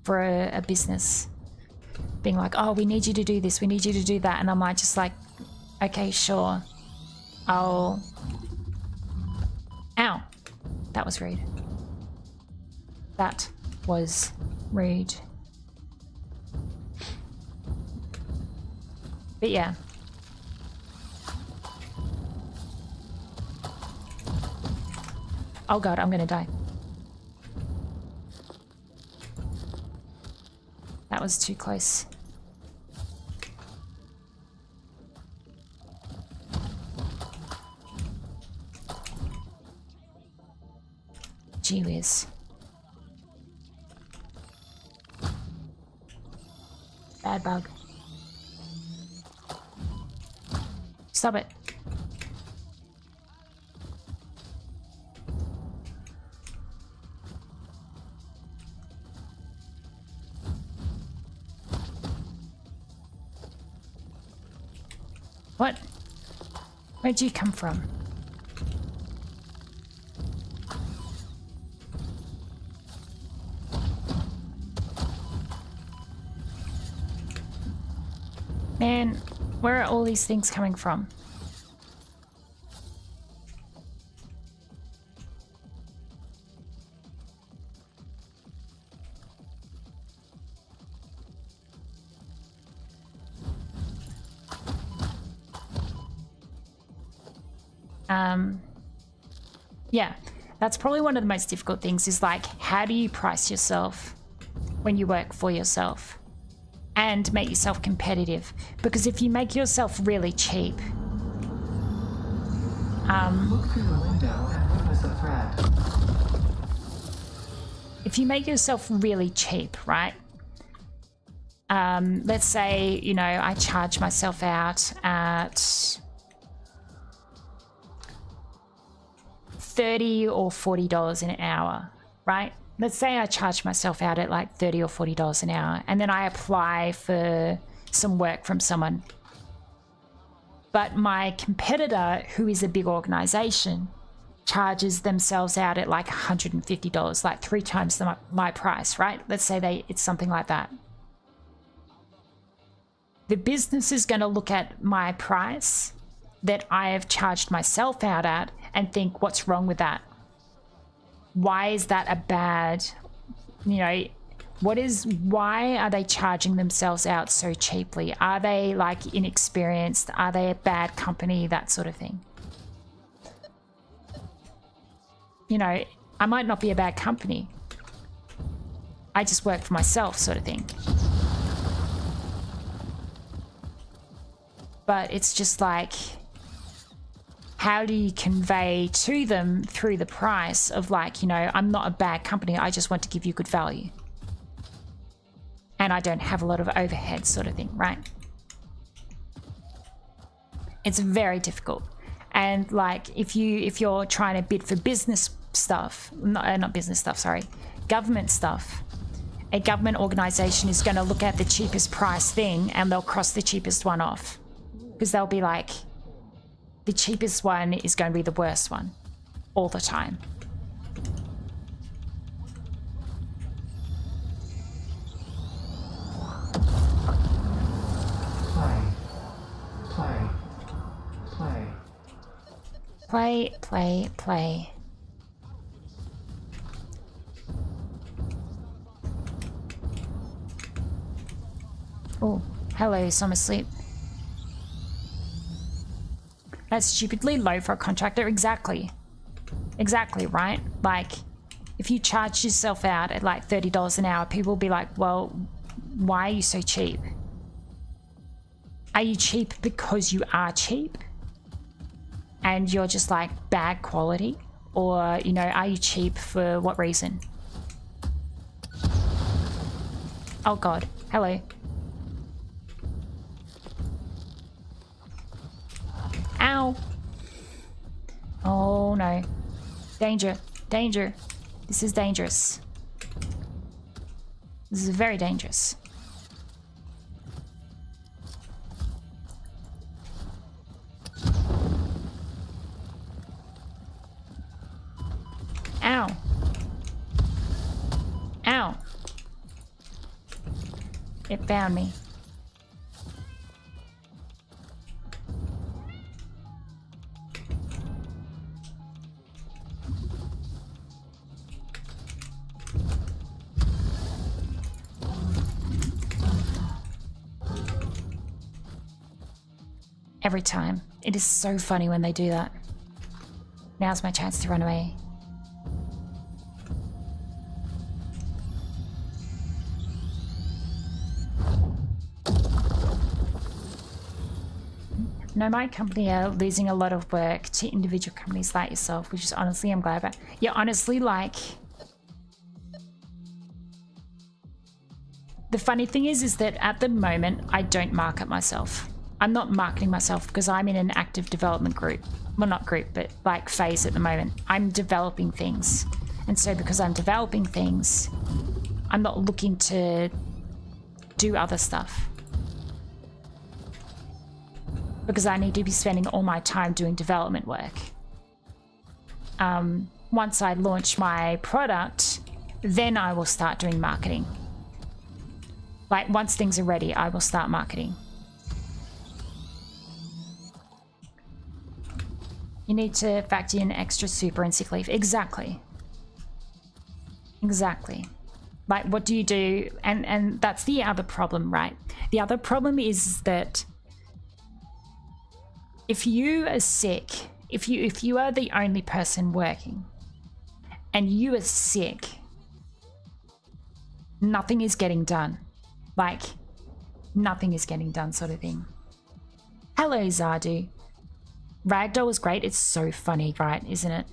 for a business. Being like, oh, we need you to do this, we need you to do that. And I'm like, just like, okay, sure. Ow. That was rude. That was rude. But yeah. Oh god, I'm gonna die. That was too close. Gee whiz. Bad bug. Stop it. What? Where'd you come from? Man, where are all these things coming from? Yeah, That's probably one of the most difficult things, is like, how do you price yourself when you work for yourself and make yourself competitive? Because if you make yourself really cheap, look through the window and witness a threat. if you make yourself really cheap, right? Let's say, you know, I charge myself out at $30 or $40 an hour, right? Let's say I charge myself out at like $30 or $40 an hour, and then I apply for some work from someone. But my competitor, who is a big organization, charges themselves out at like $150, like 3 times my price, right? Let's say it's something like that. The business is going to look at my price that I have charged myself out at and think, what's wrong with that? Why is that a bad, you know, why are they charging themselves out so cheaply? Are they like inexperienced? Are they a bad company? That sort of thing. You know, I might not be a bad company. I just work for myself, sort of thing. But it's just like, how do you convey to them through the price of like, you know, I'm not a bad company, I just want to give you good value. And I don't have a lot of overhead, sort of thing, right? It's very difficult. And like, if you're trying to bid for business stuff, not business stuff, sorry, government stuff, a government organization is going to look at the cheapest price thing and they'll cross the cheapest one off. Because they'll be like, the cheapest one is going to be the worst one all the time. Play. Oh, hello, some asleep. That's stupidly low for a contractor. Exactly, right? Like, if you charge yourself out at like $30 an hour, people will be like, well, why are you so cheap? Are you cheap because you are cheap and you're just like bad quality? Or, you know, are you cheap for what reason? Oh God, hello. Ow. Oh no. Danger. This is dangerous. This is very dangerous. Ow. It found me. Every time. It is so funny when they do that. Now's my chance to run away. No, my company are losing a lot of work to individual companies like yourself, which is honestly, I'm glad about. Yeah, honestly, like, the funny thing is that at the moment, I don't market myself. I'm not marketing myself because I'm in an active development group. Well, not group, but like phase at the moment. I'm developing things. And so because I'm developing things, I'm not looking to do other stuff. Because I need to be spending all my time doing development work. Once I launch my product, then I will start doing marketing. Like, once things are ready, I will start marketing. You need to factor in extra super and sick leave. Exactly. Like, what do you do? And that's the other problem, right? The other problem is that if you are sick, if you are the only person working, and you are sick, nothing is getting done. Like, nothing is getting done sort of thing. Hello, Zardu. Ragdoll was great. It's so funny, right? Isn't it?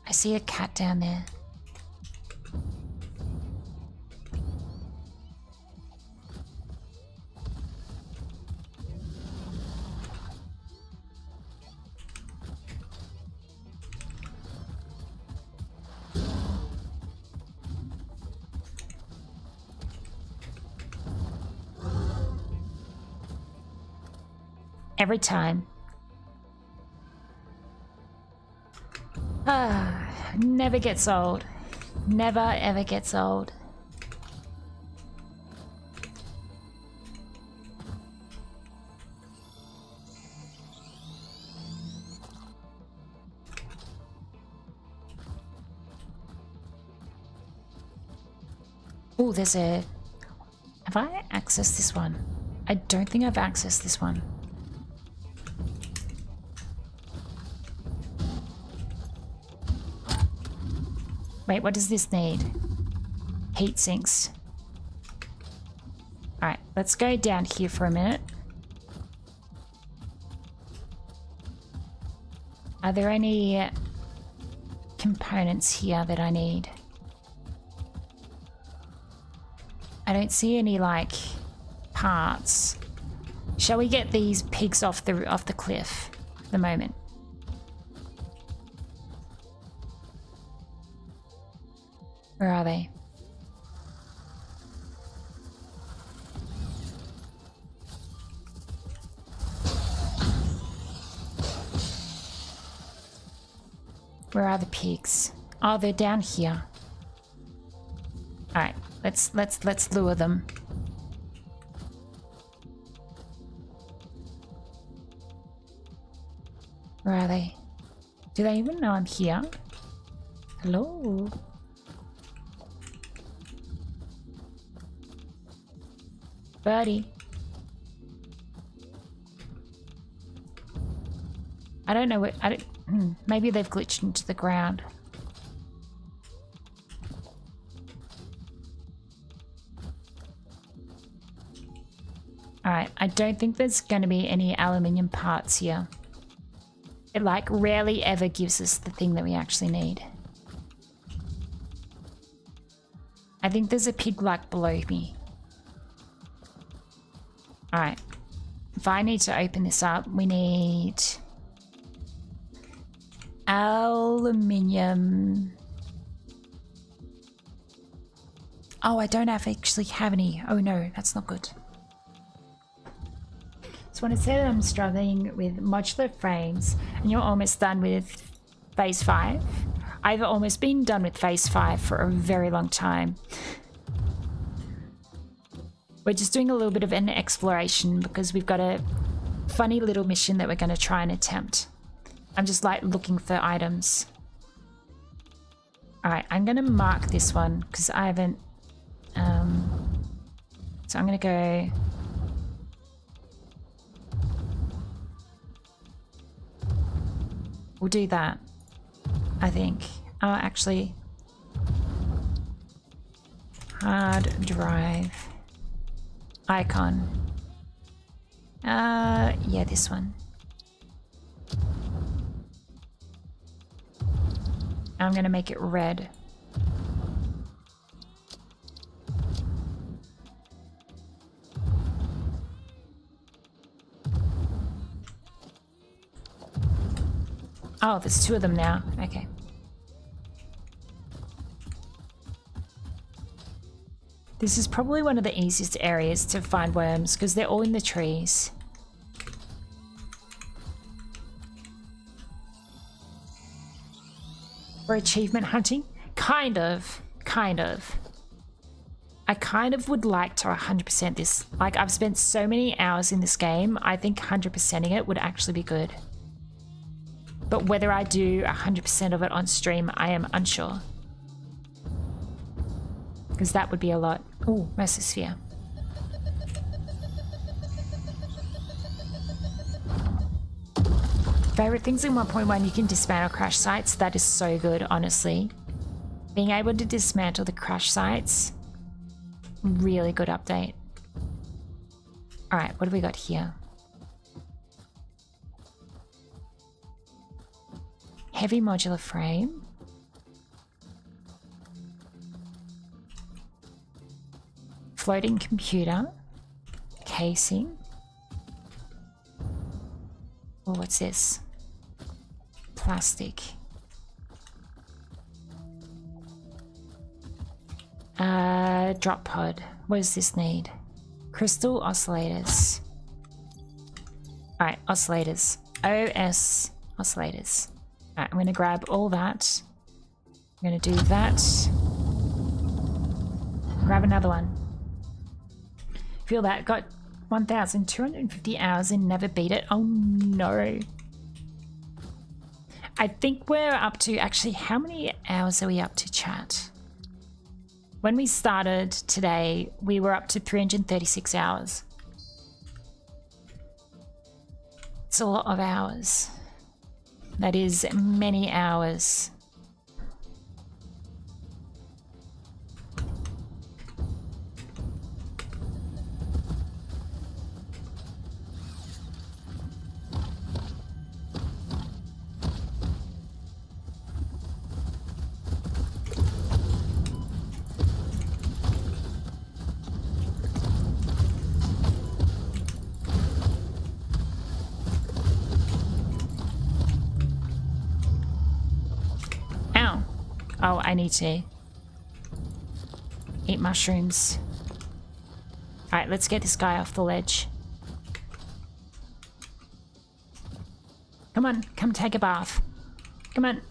I see a cat down there. Every time. Never gets old. Never ever gets old. Oh, there's a... Have I accessed this one? I don't think I've accessed this one. Wait, what does this need? Heat sinks. Alright, let's go down here for a minute. Are there any components here that I need? I don't see any, like, parts. Shall we get these pigs off the cliff at the moment? Where are they? Where are the pigs? Oh, they're down here. All right, let's lure them. Where are they? Do they even know I'm here? Hello? Birdie. I don't know what... maybe they've glitched into the ground. Alright, I don't think there's going to be any aluminium parts here. It, like, rarely ever gives us the thing that we actually need. I think there's a pig, like, below me. Alright. If I need to open this up, we need... aluminium. Oh, I don't actually have any. Oh no, that's not good. So when I say that I'm struggling with modular frames and you're almost done with phase 5, I've almost been done with phase 5 for a very long time. We're just doing a little bit of an exploration because we've got a funny little mission that we're going to try and attempt. I'm just like looking for items. Alright, I'm going to mark this one because I haven't... so I'm going to go... We'll do that, I think. Oh, actually... hard drive. Icon. Yeah, this one. I'm gonna make it red. Oh, there's 2 of them now. Okay. This is probably one of the easiest areas to find worms because they're all in the trees. For achievement hunting? Kind of. I kind of would like to 100% this. Like, I've spent so many hours in this game, I think 100%ing it would actually be good. But whether I do 100% of it on stream, I am unsure. Because that would be a lot. Oh, Mesosphere. Favorite things in 1.1, you can dismantle crash sites. That is so good, honestly. Being able to dismantle the crash sites, really good update. All right, what do we got here? Heavy modular frame. Floating computer. Casing. Oh, what's this? Plastic. Drop pod. What does this need? Crystal oscillators. Alright, oscillators. OS oscillators. Alright, I'm gonna grab all that. I'm gonna do that. Grab another one. Feel that. Got 1,250 hours and never beat it. Oh no. I think we're up to, actually, how many hours are we up to, chat? When we started today, we were up to 336 hours. It's a lot of hours. That is many hours. Oh, I need to eat mushrooms. Alright, let's get this guy off the ledge. Come on, come take a bath. Come on.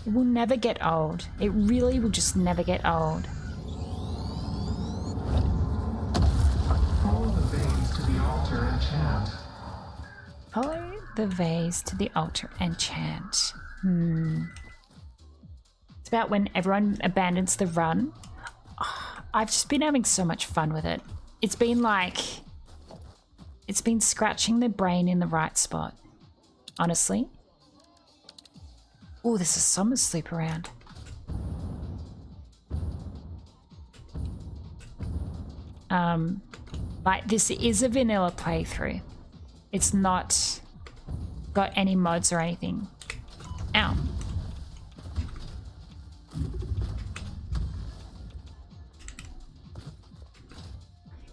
It will never get old. It really will just never get old. Follow the vase to the altar and chant. It's about when everyone abandons the run. Oh, I've just been having so much fun with it. It's been like... It's been scratching the brain in the right spot. Honestly. Oh, there's a summer sleep around. Like, this is a vanilla playthrough. It's not got any mods or anything. Ow.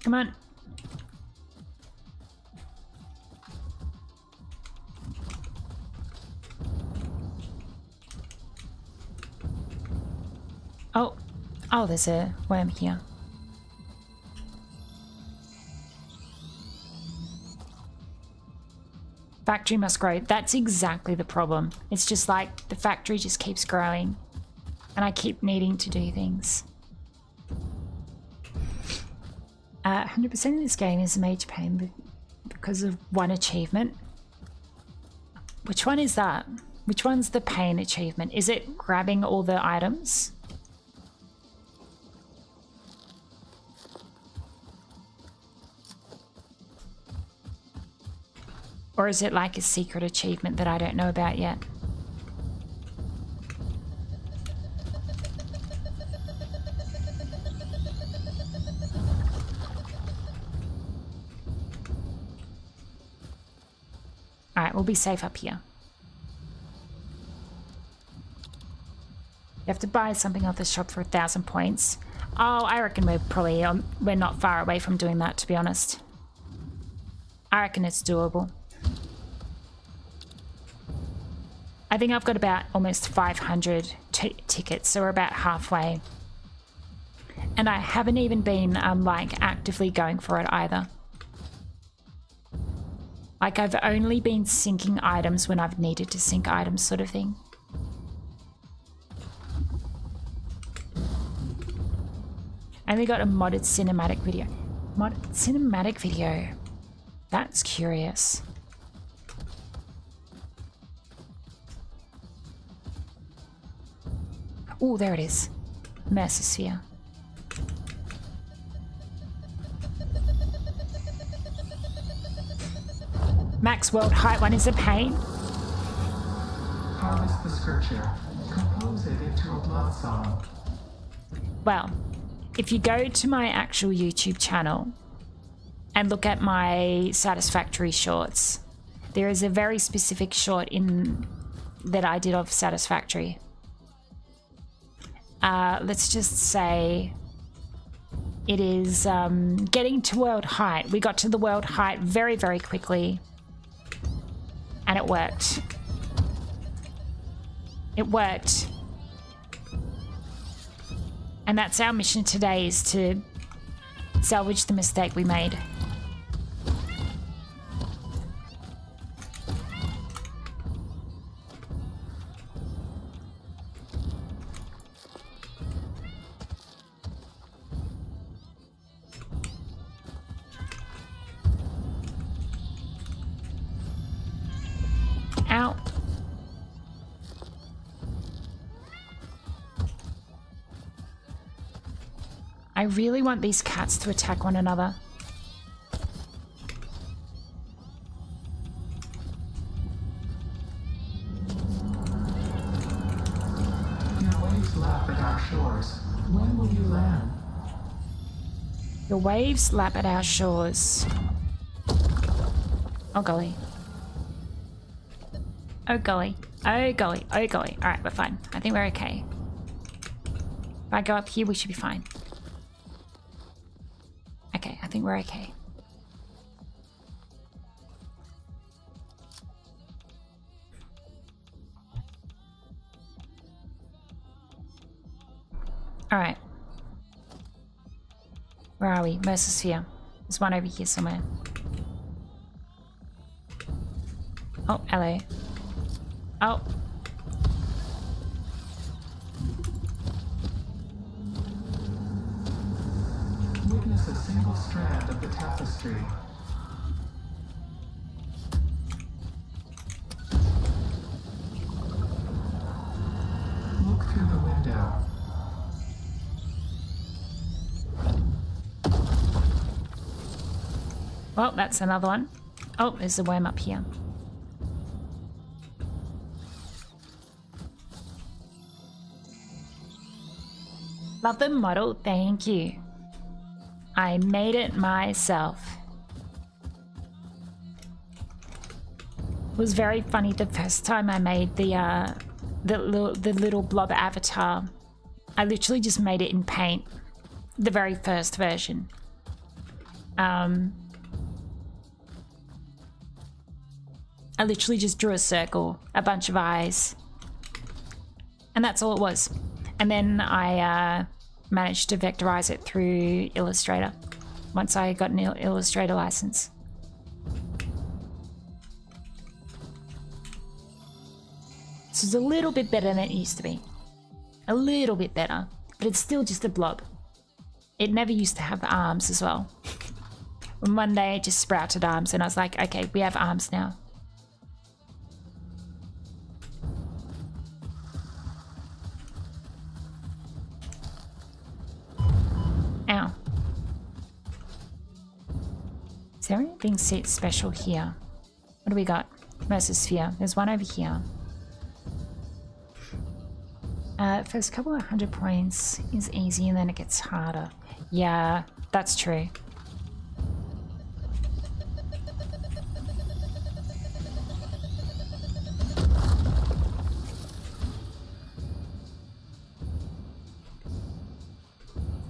Come on. Oh, there's a worm here. Factory must grow. That's exactly the problem. It's just like the factory just keeps growing and I keep needing to do things. 100% of this game is a major pain because of one achievement. Which one is that? Which one's the pain achievement? Is it grabbing all the items? Or is it like a secret achievement that I don't know about yet? Alright, we'll be safe up here. You have to buy something off the shop for 1,000 points. Oh, I reckon we're probably, we're not far away from doing that, to be honest. I reckon it's doable. I think I've got about almost 500 tickets, so we're about halfway. And I haven't even been like actively going for it either. Like, I've only been syncing items when I've needed to sync items, sort of thing. I only got a modded cinematic video. Modded cinematic video. That's curious. Oh, there it is. Mesosphere. Max world height one is a pain. Harvest the scripture. Compose it into a blood song. Well, if you go to my actual YouTube channel and look at my Satisfactory shorts, there is a very specific short in that I did of Satisfactory. Let's just say it is getting to world height. We got to the world height very, very quickly, and it worked. It worked. And that's our mission today, is to salvage the mistake we made. Ow. I really want these cats to attack one another. Your waves lap at our shores. When will you land? The waves lap at our shores. Oh golly. Oh golly. Oh golly. Oh golly. Alright, we're fine. I think we're okay. If I go up here, we should be fine. Okay, I think we're okay. Alright. Where are we? Mesosphere. There's one over here somewhere. Oh, hello. Oh. Witness a single strand of the tapestry. Look through the window. Well, that's another one. Oh, there's a worm up here. Love the model, thank you. I made it myself. It was very funny the first time I made the little blob avatar. I literally just made it in paint, the very first version. I literally just drew a circle, a bunch of eyes, and that's all it was. And then I managed to vectorize it through Illustrator once I got an Illustrator license. This is a little bit better than it used to be. A little bit better, but it's still just a blob. It never used to have arms as well. And one day it just sprouted arms and I was like, okay, we have arms now. Ow. Is there anything special here? What do we got? Mesosphere. There's one over here. First couple of 100 points is easy and then it gets harder. Yeah, that's true.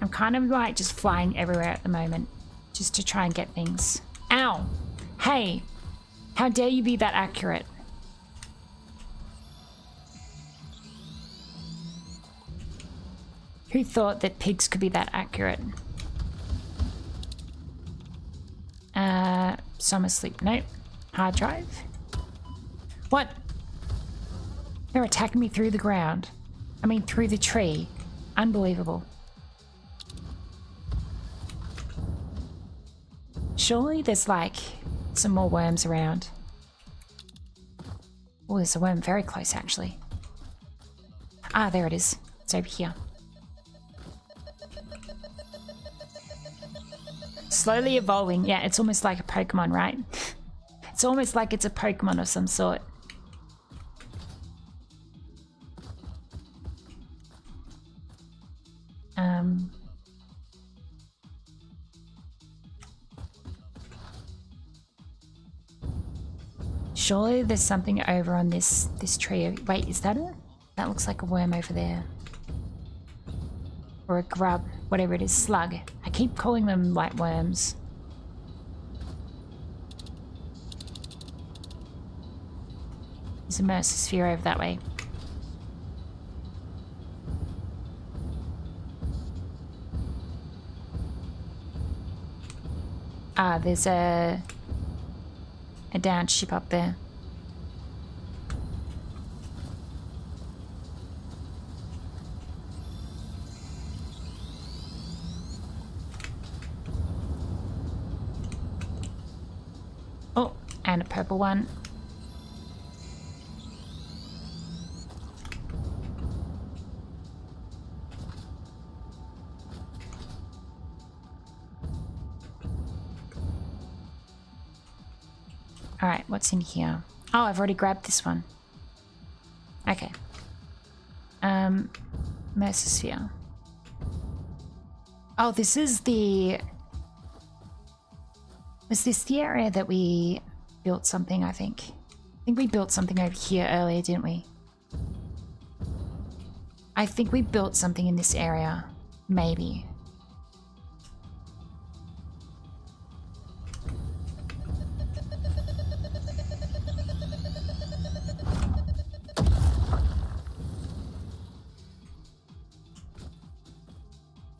I'm kind of like just flying everywhere at the moment, just to try and get things. Ow! Hey! How dare you be that accurate? Who thought that pigs could be that accurate? Some asleep. Nope. Hard drive. What? They're attacking me through the ground. I mean, through the tree. Unbelievable. Surely there's like some more worms around. Oh, there's a worm very close actually. Ah, there it is. It's over here. Slowly evolving. Yeah, it's almost like a Pokemon, right? It's almost like it's a Pokemon of some sort. Surely there's something over on this tree. Wait, is that it? That looks like a worm over there. Or a grub, whatever it is, slug. I keep calling them like worms. There's a Mercer over that way. Ah, there's a downed ship up there. Oh, and a purple one. Alright, what's in here? Oh, I've already grabbed this one. Okay. Mercer. Oh, this is the... Was this the area that we built something, I think? I think we built something over here earlier, didn't we? I think we built something in this area. Maybe.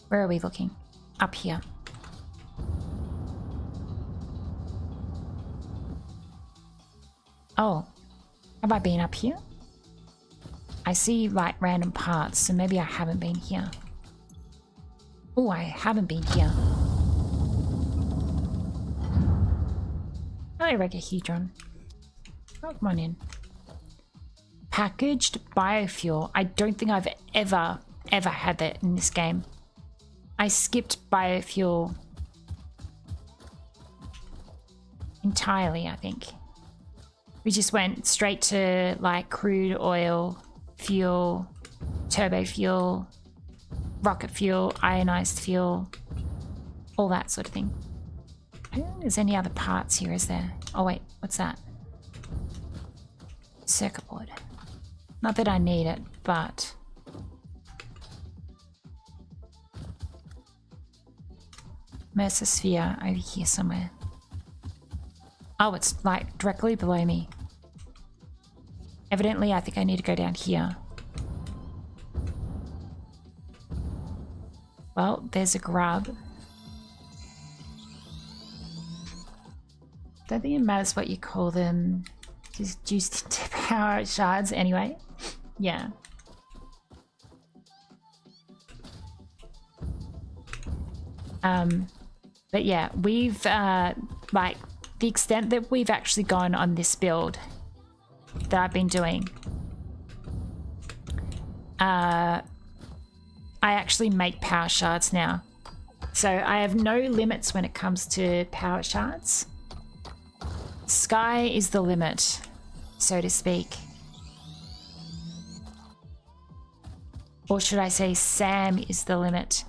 Where are we looking? Up here. Oh, have I been up here? I see like random parts, so maybe I haven't been here. Oh, I haven't been here. Hello, Regahedron. Oh, come on in. Packaged biofuel. I don't think I've ever had that in this game. I skipped biofuel entirely, I think. We just went straight to like crude oil, fuel, turbo fuel, rocket fuel, ionized fuel, all that sort of thing. I don't think there's any other parts here, is there? Oh wait, what's that? Circuit board. Not that I need it, but... Mercer sphere over here somewhere. Oh, it's like directly below me. Evidently, I think I need to go down here. Well, there's a grub. Don't think it matters what you call them. Just juiced into power shards anyway. Yeah. But yeah, we've, like, the extent that we've actually gone on this build that I've been doing, I actually make power shards now. So I have no limits when it comes to power shards. Sky is the limit, so to speak. Or should I say Sam is the limit.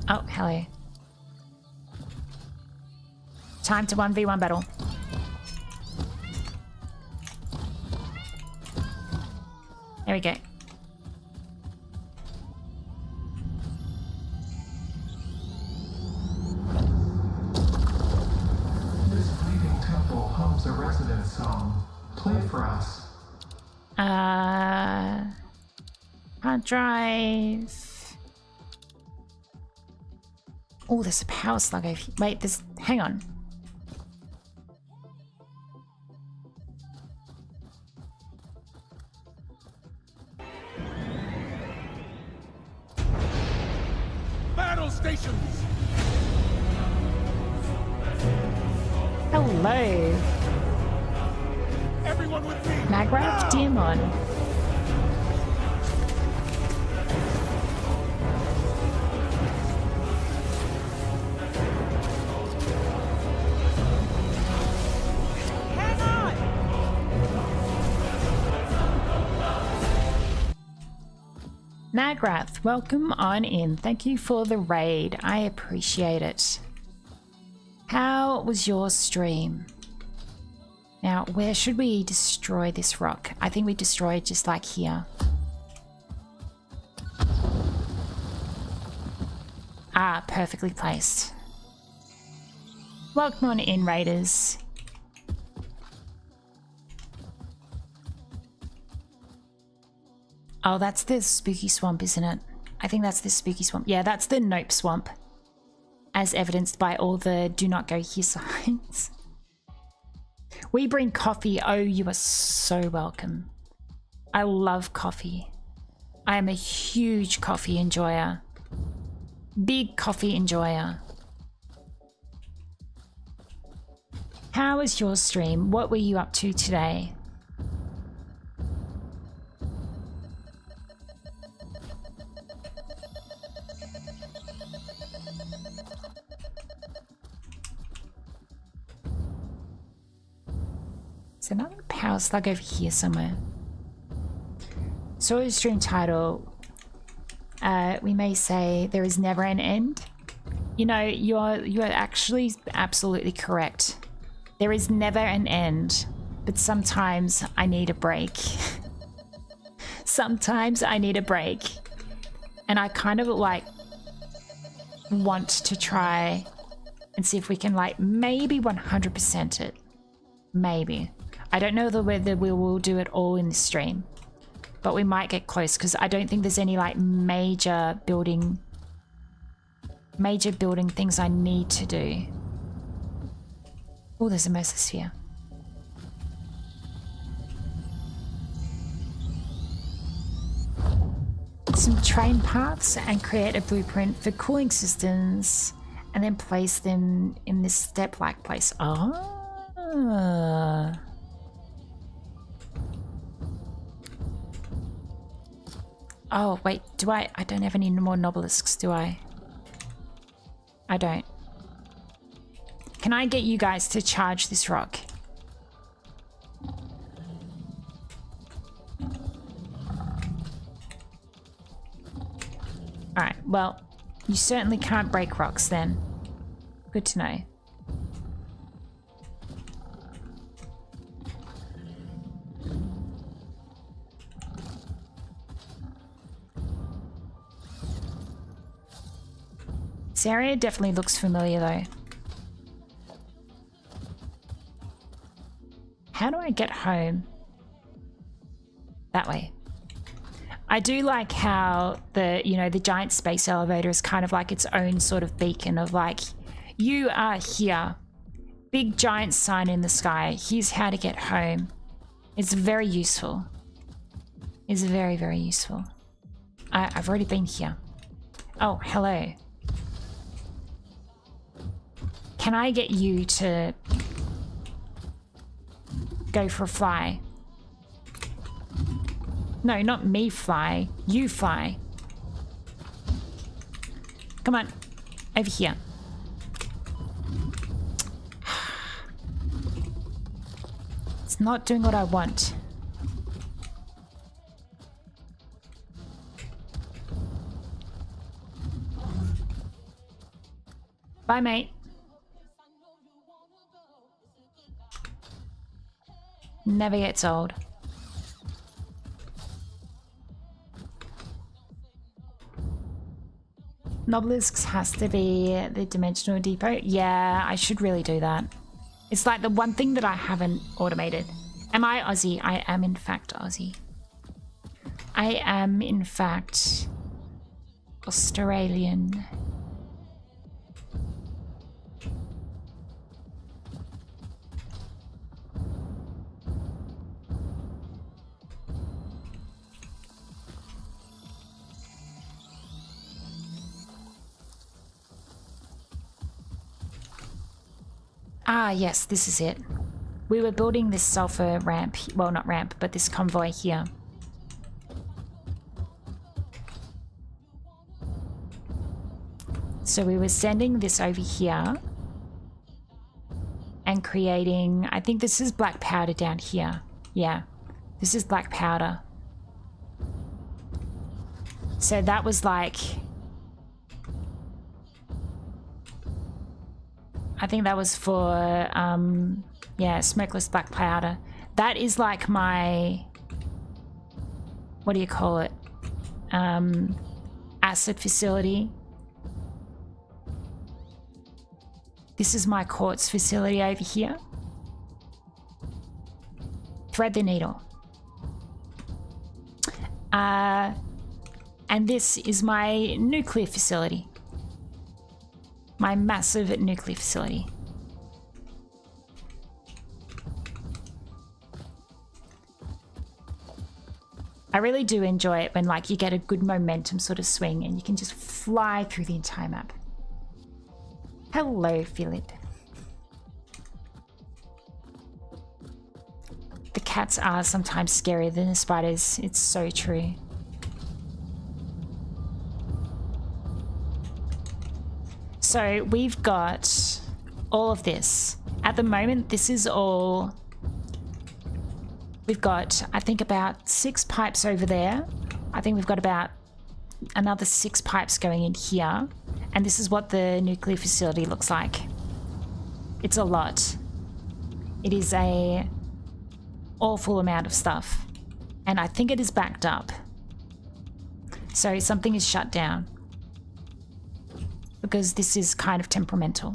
Oh, hello. Time to 1v1 battle. There we go. This fleeting temple hums a resident song. Play for us. Can't drive. Oh, there's a power slug over here. Wait, there's... Hang on. Battle stations! Hello. Everyone with me! Magrath Diamond. Hang on! Magrath, welcome on in. Thank you for the raid. I appreciate it. How was your stream? Now, where should we destroy this rock? I think we destroy it just like here. Ah, perfectly placed. Welcome on in, raiders. Oh, that's the spooky swamp, isn't it? I think that's the spooky swamp. Yeah, that's the nope swamp. As evidenced by all the do not go here signs. We bring coffee. Oh, you are so welcome. I love coffee. I am a huge coffee enjoyer. Big coffee enjoyer. How was your stream? What were you up to today? There's another power slug over here somewhere. So your stream title, we may say there is never an end. You know, you are actually absolutely correct. There is never an end, but sometimes I need a break. Sometimes I need a break. And I kind of like want to try and see if we can like maybe 100% it. Maybe. I don't know whether we will do it all in the stream, but we might get close because I don't think there's any like major building things I need to do. Oh, there's a mesosphere. Some train paths and create a blueprint for cooling systems and then place them in this step-like place. Oh, wait, do I don't have any more nobelisks, do I? I don't. Can I get you guys to charge this rock? Alright, well, you certainly can't break rocks then. Good to know. This area definitely looks familiar though. How do I get home? That way. I do like how the giant space elevator is kind of like its own sort of beacon of like, you are here. Big giant sign in the sky. Here's how to get home. It's very useful. It's very, very useful. I've already been here. Oh, hello. Can I get you to go for a fly? No, not me fly. You fly. Come on. Over here. It's not doing what I want. Bye, mate. Never gets old. Nobelisks has to be the dimensional depot. Yeah, I should really do that. It's like the one thing that I haven't automated. Am I Aussie? I am in fact Aussie. I am in fact Australian. Ah, yes, this is it. we were building this sulfur ramp, well, not ramp, but this convoy here. So we were sending this over here and creating, I think this is black powder down here. Yeah, this is black powder. So that was like, I think that was for, yeah, smokeless black powder. That is like my, what do you call it? Acid facility. This is my quartz facility over here. Thread the needle. And this is my nuclear facility. My massive nuclear facility. I really do enjoy it when like you get a good momentum sort of swing and you can just fly through the entire map. Hello, Philip. The cats are sometimes scarier than the spiders. It's so true. So we've got all of this. At the moment, this is all... We've got, I think, about 6 pipes over there. I think we've got about another 6 pipes going in here. And this is what the nuclear facility looks like. It's a lot. It is a awful amount of stuff. And I think it is backed up. So something is shut down. Because this is kind of temperamental.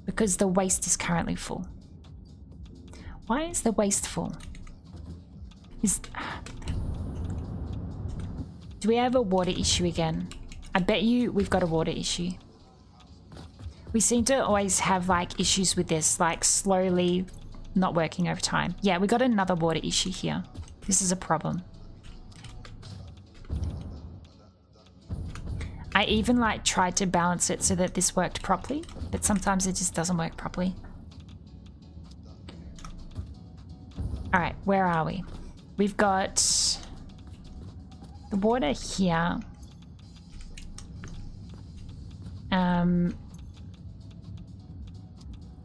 Because the waste is currently full. Why is the waste full? Do we have a water issue again? I bet you we've got a water issue. We seem to always have like issues with this, like slowly not working over time. Yeah, we got another water issue here. This is a problem. I even like tried to balance it so that this worked properly, but sometimes it just doesn't work properly. All right, where are we? We've got the water here.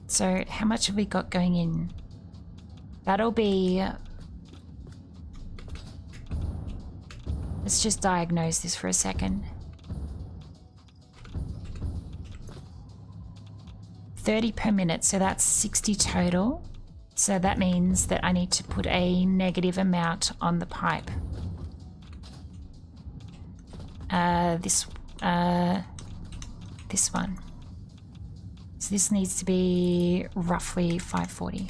So how much have we got going in? That'll be... Let's just diagnose this for a second. 30 per minute, so that's 60 total. So that means that I need to put a negative amount on the pipe. This one. So this needs to be roughly 540.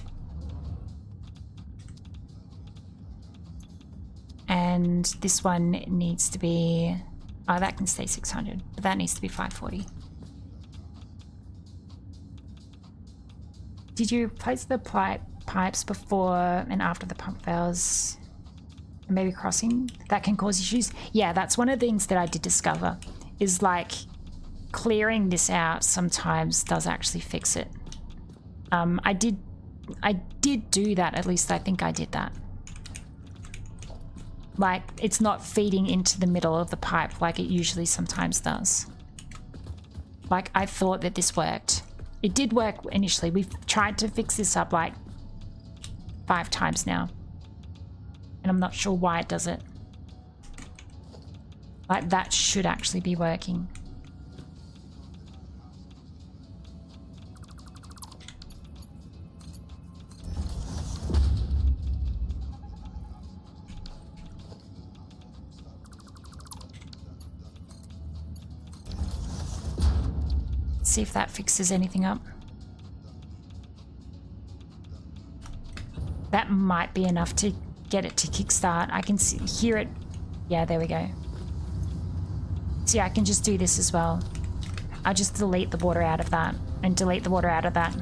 And this one needs to be, oh, that can stay 600, but that needs to be 540. Did you replace the pipes before and after the pump fails? And maybe crossing? That can cause issues? Yeah, that's one of the things that I did discover, is like clearing this out sometimes does actually fix it. I did do that, at least I think I did that. Like, it's not feeding into the middle of the pipe like it usually sometimes does. Like, I thought that this worked. It did work initially. We've tried to fix this up like 5 times now. And I'm not sure why it does it. Like, that should actually be working. See if that fixes anything up. That might be enough to get it to kickstart. I can hear it. Yeah, there we go. See, I can just do this as well. I'll just delete the water out of that and delete the water out of that.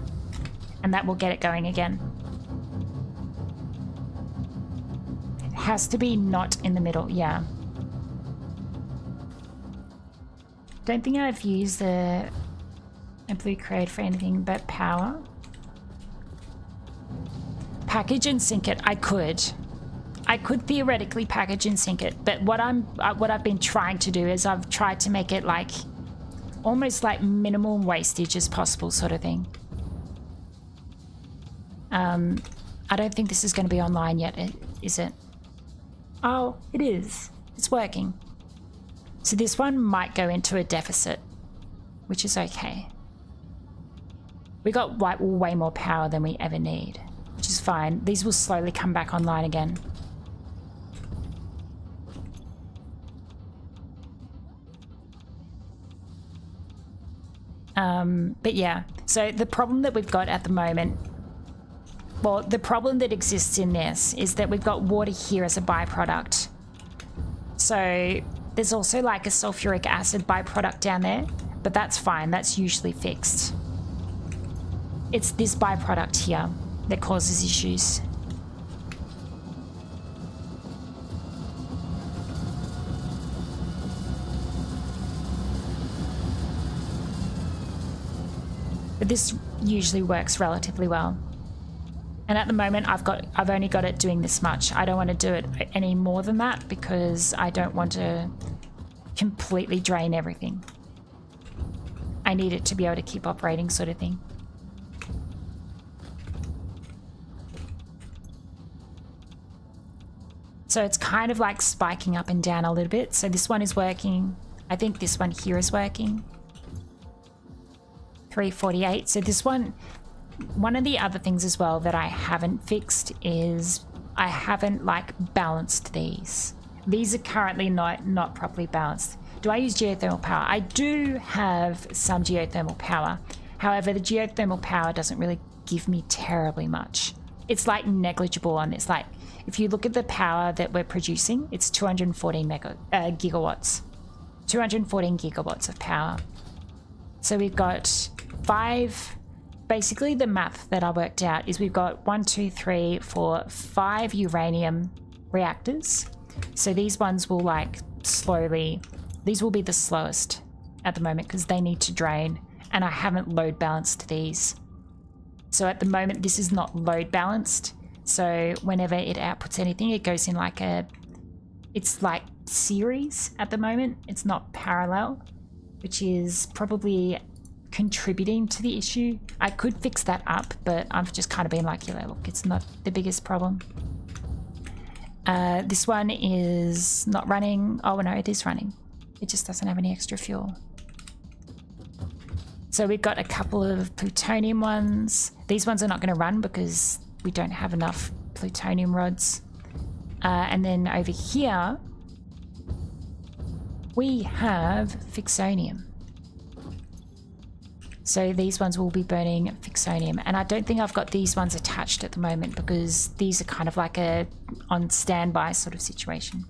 And that will get it going again. It has to be not in the middle, yeah. Don't think I've used a blue crate for anything but power. Package and sink it. I could theoretically package and sink it, but what I've been trying to do is I've tried to make it like almost like minimal wastage as possible, sort of thing. I don't think this is going to be online yet, is it? Oh, it is. It's working. So this one might go into a deficit, which is okay. We got way more power than we ever need, which is fine. These will slowly come back online again. But yeah, so the problem that we've got at the moment, well, the problem that exists in this is that we've got water here as a byproduct. So there's also like a sulfuric acid byproduct down there, but that's fine. That's usually fixed. It's this byproduct here that causes issues. But this usually works relatively well. And at the moment I've only got it doing this much. I don't want to do it any more than that because I don't want to completely drain everything. I need it to be able to keep operating, sort of thing. So it's kind of like spiking up and down a little bit. So this one is working. I think this one here is working. 348. So this one of the other things as well that I haven't fixed is I haven't like balanced these. These are currently not properly balanced. Do I use geothermal power? I do have some geothermal power. However, the geothermal power doesn't really give me terribly much. It's like negligible on this. Like if you look at the power that we're producing, it's 214 gigawatts. 214 gigawatts of power. So we've got 5, basically the math that I worked out is we've got 1, 2, 3, 4, 5 uranium reactors. So these ones will like slowly, these will be the slowest at the moment because they need to drain, and I haven't load balanced these. So at the moment this is not load balanced. So whenever it outputs anything, it goes in like it's like series at the moment. It's not parallel, which is probably contributing to the issue. I could fix that up, but I've just kind of been like, yeah, look, it's not the biggest problem. This one is not running. Oh no, it is running. It just doesn't have any extra fuel. So we've got a couple of plutonium ones. These ones are not going to run because we don't have enough plutonium rods. And then over here, we have fixonium. So these ones will be burning fixonium, and I don't think I've got these ones attached at the moment because these are kind of like a on standby sort of situation.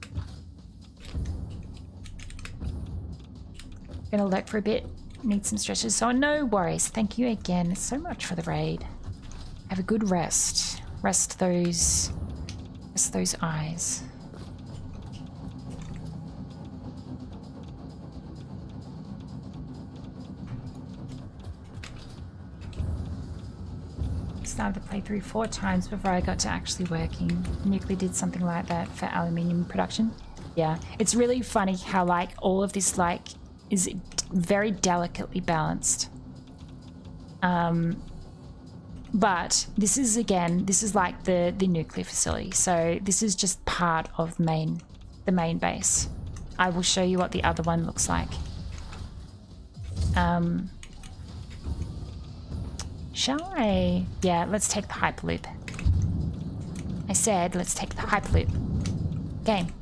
Gonna lurk for a bit, need some stretches, so no worries. Thank you again so much for the raid. Have a good rest. Rest those eyes. Started the playthrough 4 times before I got to actually working. Nuclear did something like that for aluminium production. Yeah, it's really funny how like all of this like is very delicately balanced. But this is like the nuclear facility. So this is just part of the main base. I will show you what the other one looks like. Shall I? Yeah, let's take the Hyperloop. I said, let's take the Hyperloop. Game.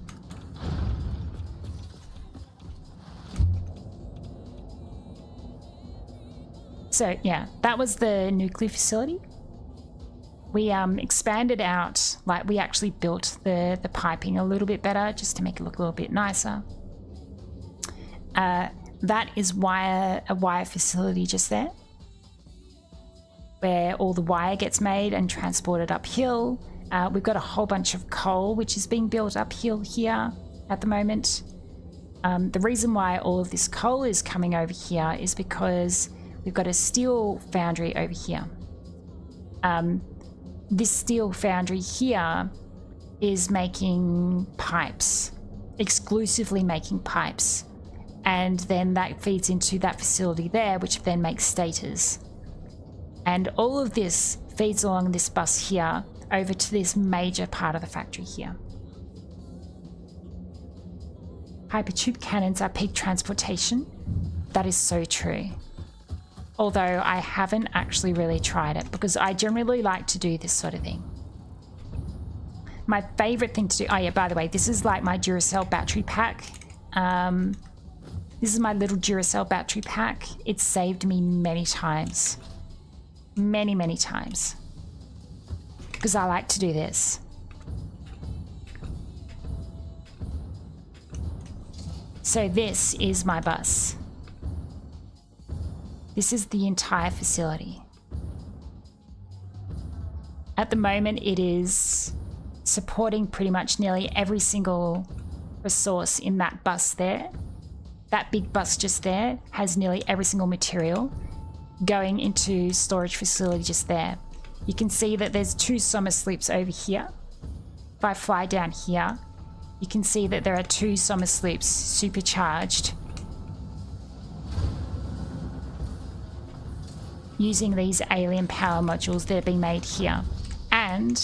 So, yeah, that was the nuclear facility. We expanded out, like we actually built the piping a little bit better just to make it look a little bit nicer. That is a wire facility just there, where all the wire gets made and transported uphill. We've got a whole bunch of coal which is being built uphill here at the moment. The reason why all of this coal is coming over here is because we've got a steel foundry over here. this steel foundry here is making pipes, exclusively making pipes. And then that feeds into that facility there, which then makes stators. And all of this feeds along this bus here over to this major part of the factory here. Hypertube cannons are peak transportation. That is so true. Although I haven't actually really tried it because I generally like to do this sort of thing. My favorite thing to do, oh yeah, by the way, this is like my Duracell battery pack. This is my little Duracell battery pack. It's saved me many times. Many times. Because I like to do this. So this is my bus. This is the entire facility. At the moment, it is supporting pretty much nearly every single resource in that bus there. That big bus just there has nearly every single material going into storage facility just there. You can see that there's 2 summer sleeps over here. If I fly down here, you can see that there are 2 summer sleeps supercharged using these alien power modules that are being made here. And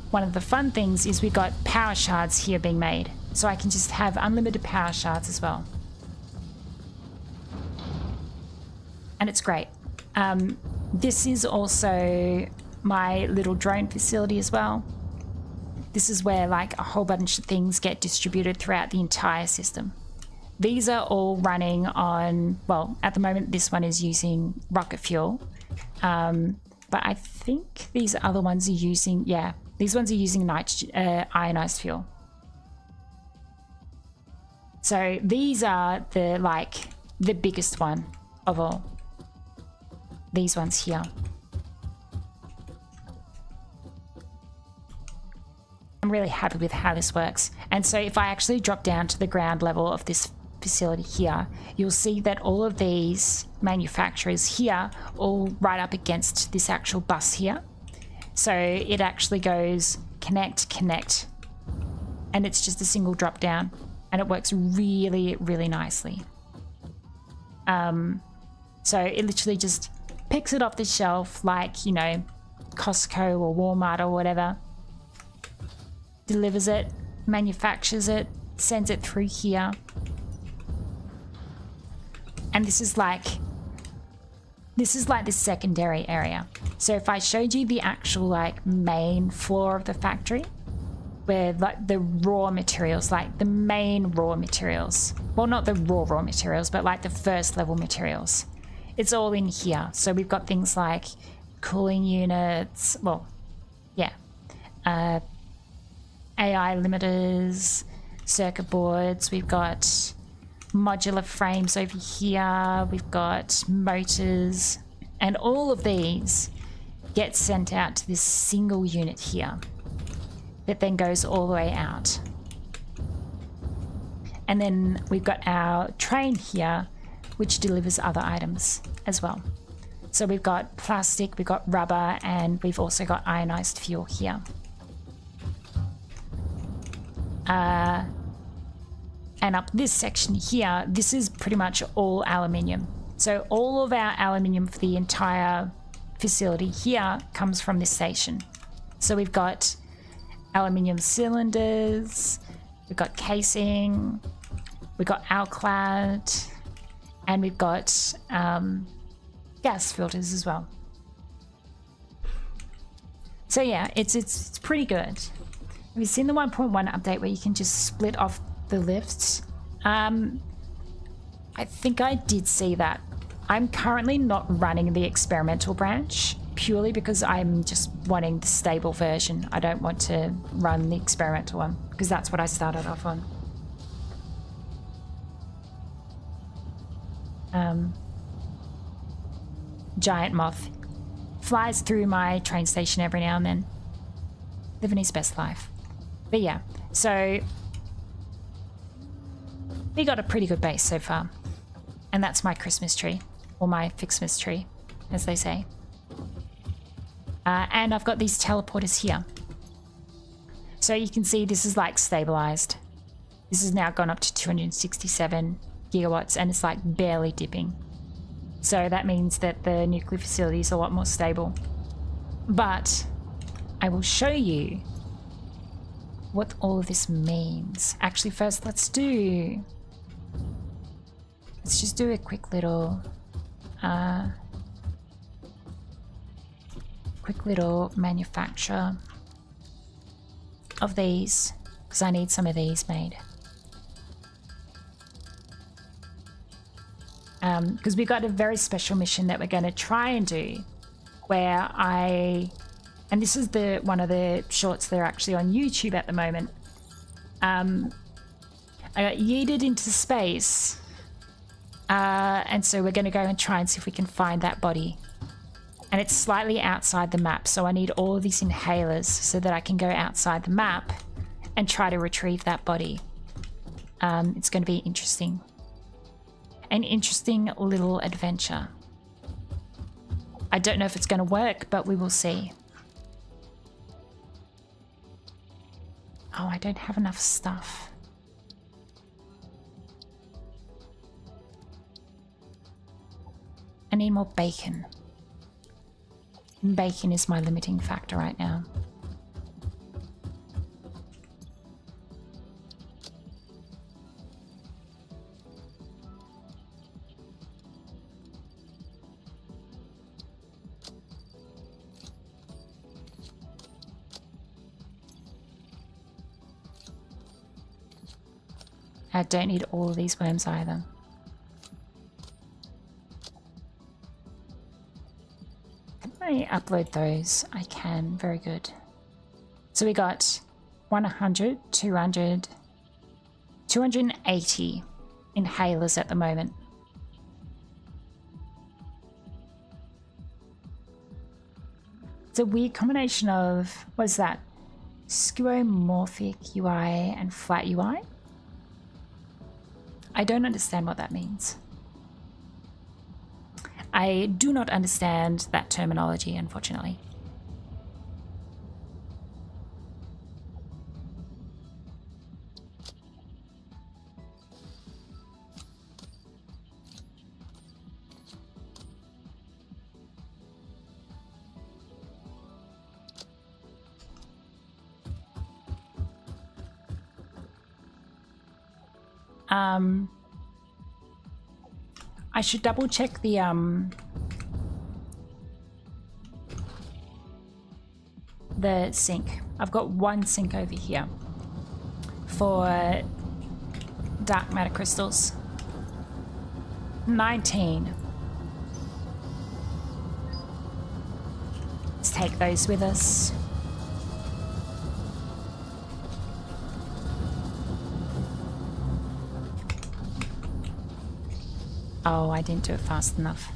one of the fun things is we've got power shards here being made. So I can just have unlimited power shards as well. And it's great. This is also my little drone facility as well. This is where like a whole bunch of things get distributed throughout the entire system. These are all running on, well, at the moment this one is using rocket fuel. But I think these other ones are using, yeah, these ones are using ionized fuel. So these are the biggest one of all. These ones here. I'm really happy with how this works. And so if I actually drop down to the ground level of this facility here, you'll see that all of these manufacturers here all right up against this actual bus here. So it actually goes connect, and it's just a single drop down, and it works really, really nicely. So it literally just picks it off the shelf like, you know, Costco or Walmart or whatever, delivers it, manufactures it, sends it through here. And this is like the secondary area. So if I showed you the actual like main floor of the factory, where like the raw materials, like the main raw materials, well, not the raw materials, but like the first level materials, it's all in here. So we've got things like cooling units, well, yeah, AI limiters, circuit boards, we've got modular frames over here, we've got motors, and all of these get sent out to this single unit here that then goes all the way out. And then we've got our train here, which delivers other items as well. So we've got plastic, we've got rubber, and we've also got ionized fuel here. And up this section here, this is pretty much all aluminium. So all of our aluminium for the entire facility here comes from this station. So we've got aluminium cylinders, we've got casing, we've got alclad, and we've got gas filters as well. So yeah, it's pretty good. Have you seen the 1.1 update where you can just split off the lifts? I think I did see that. I'm currently not running the experimental branch purely because I'm just wanting the stable version. I don't want to run the experimental one because that's what I started off on. Giant moth flies through my train station every now and then, living his best life. But yeah, so we got a pretty good base so far, and that's my Christmas tree, or my Fixmas tree, as they say. And I've got these teleporters here. So you can see this is like stabilized. This has now gone up to 267 gigawatts and it's like barely dipping. So that means that the nuclear facility is a lot more stable. But I will show you what all of this means. Actually, first let's just do a quick little manufacture of these, because I need some of these made. Because we got a very special mission that we're going to try and do, where and this is one of the shorts that are actually on YouTube at the moment. I got yeeted into space, and so we're going to go and try and see if we can find that body. And it's slightly outside the map, so I need all of these inhalers so that I can go outside the map and try to retrieve that body. It's going to be interesting. An interesting little adventure. I don't know if it's going to work, but we will see. Oh, I don't have enough stuff. I need more bacon. Bacon is my limiting factor right now. I don't need all of these worms either. Can I upload those? I can. Very good. So we got 100, 200, 280 inhalers at the moment. It's a weird combination of, what is that? Skeuomorphic UI and flat UI? I don't understand what that means. I do not understand that terminology, unfortunately. I should double check the sink. I've got one sink over here for dark matter crystals. 19. Let's take those with us. Oh, I didn't do it fast enough.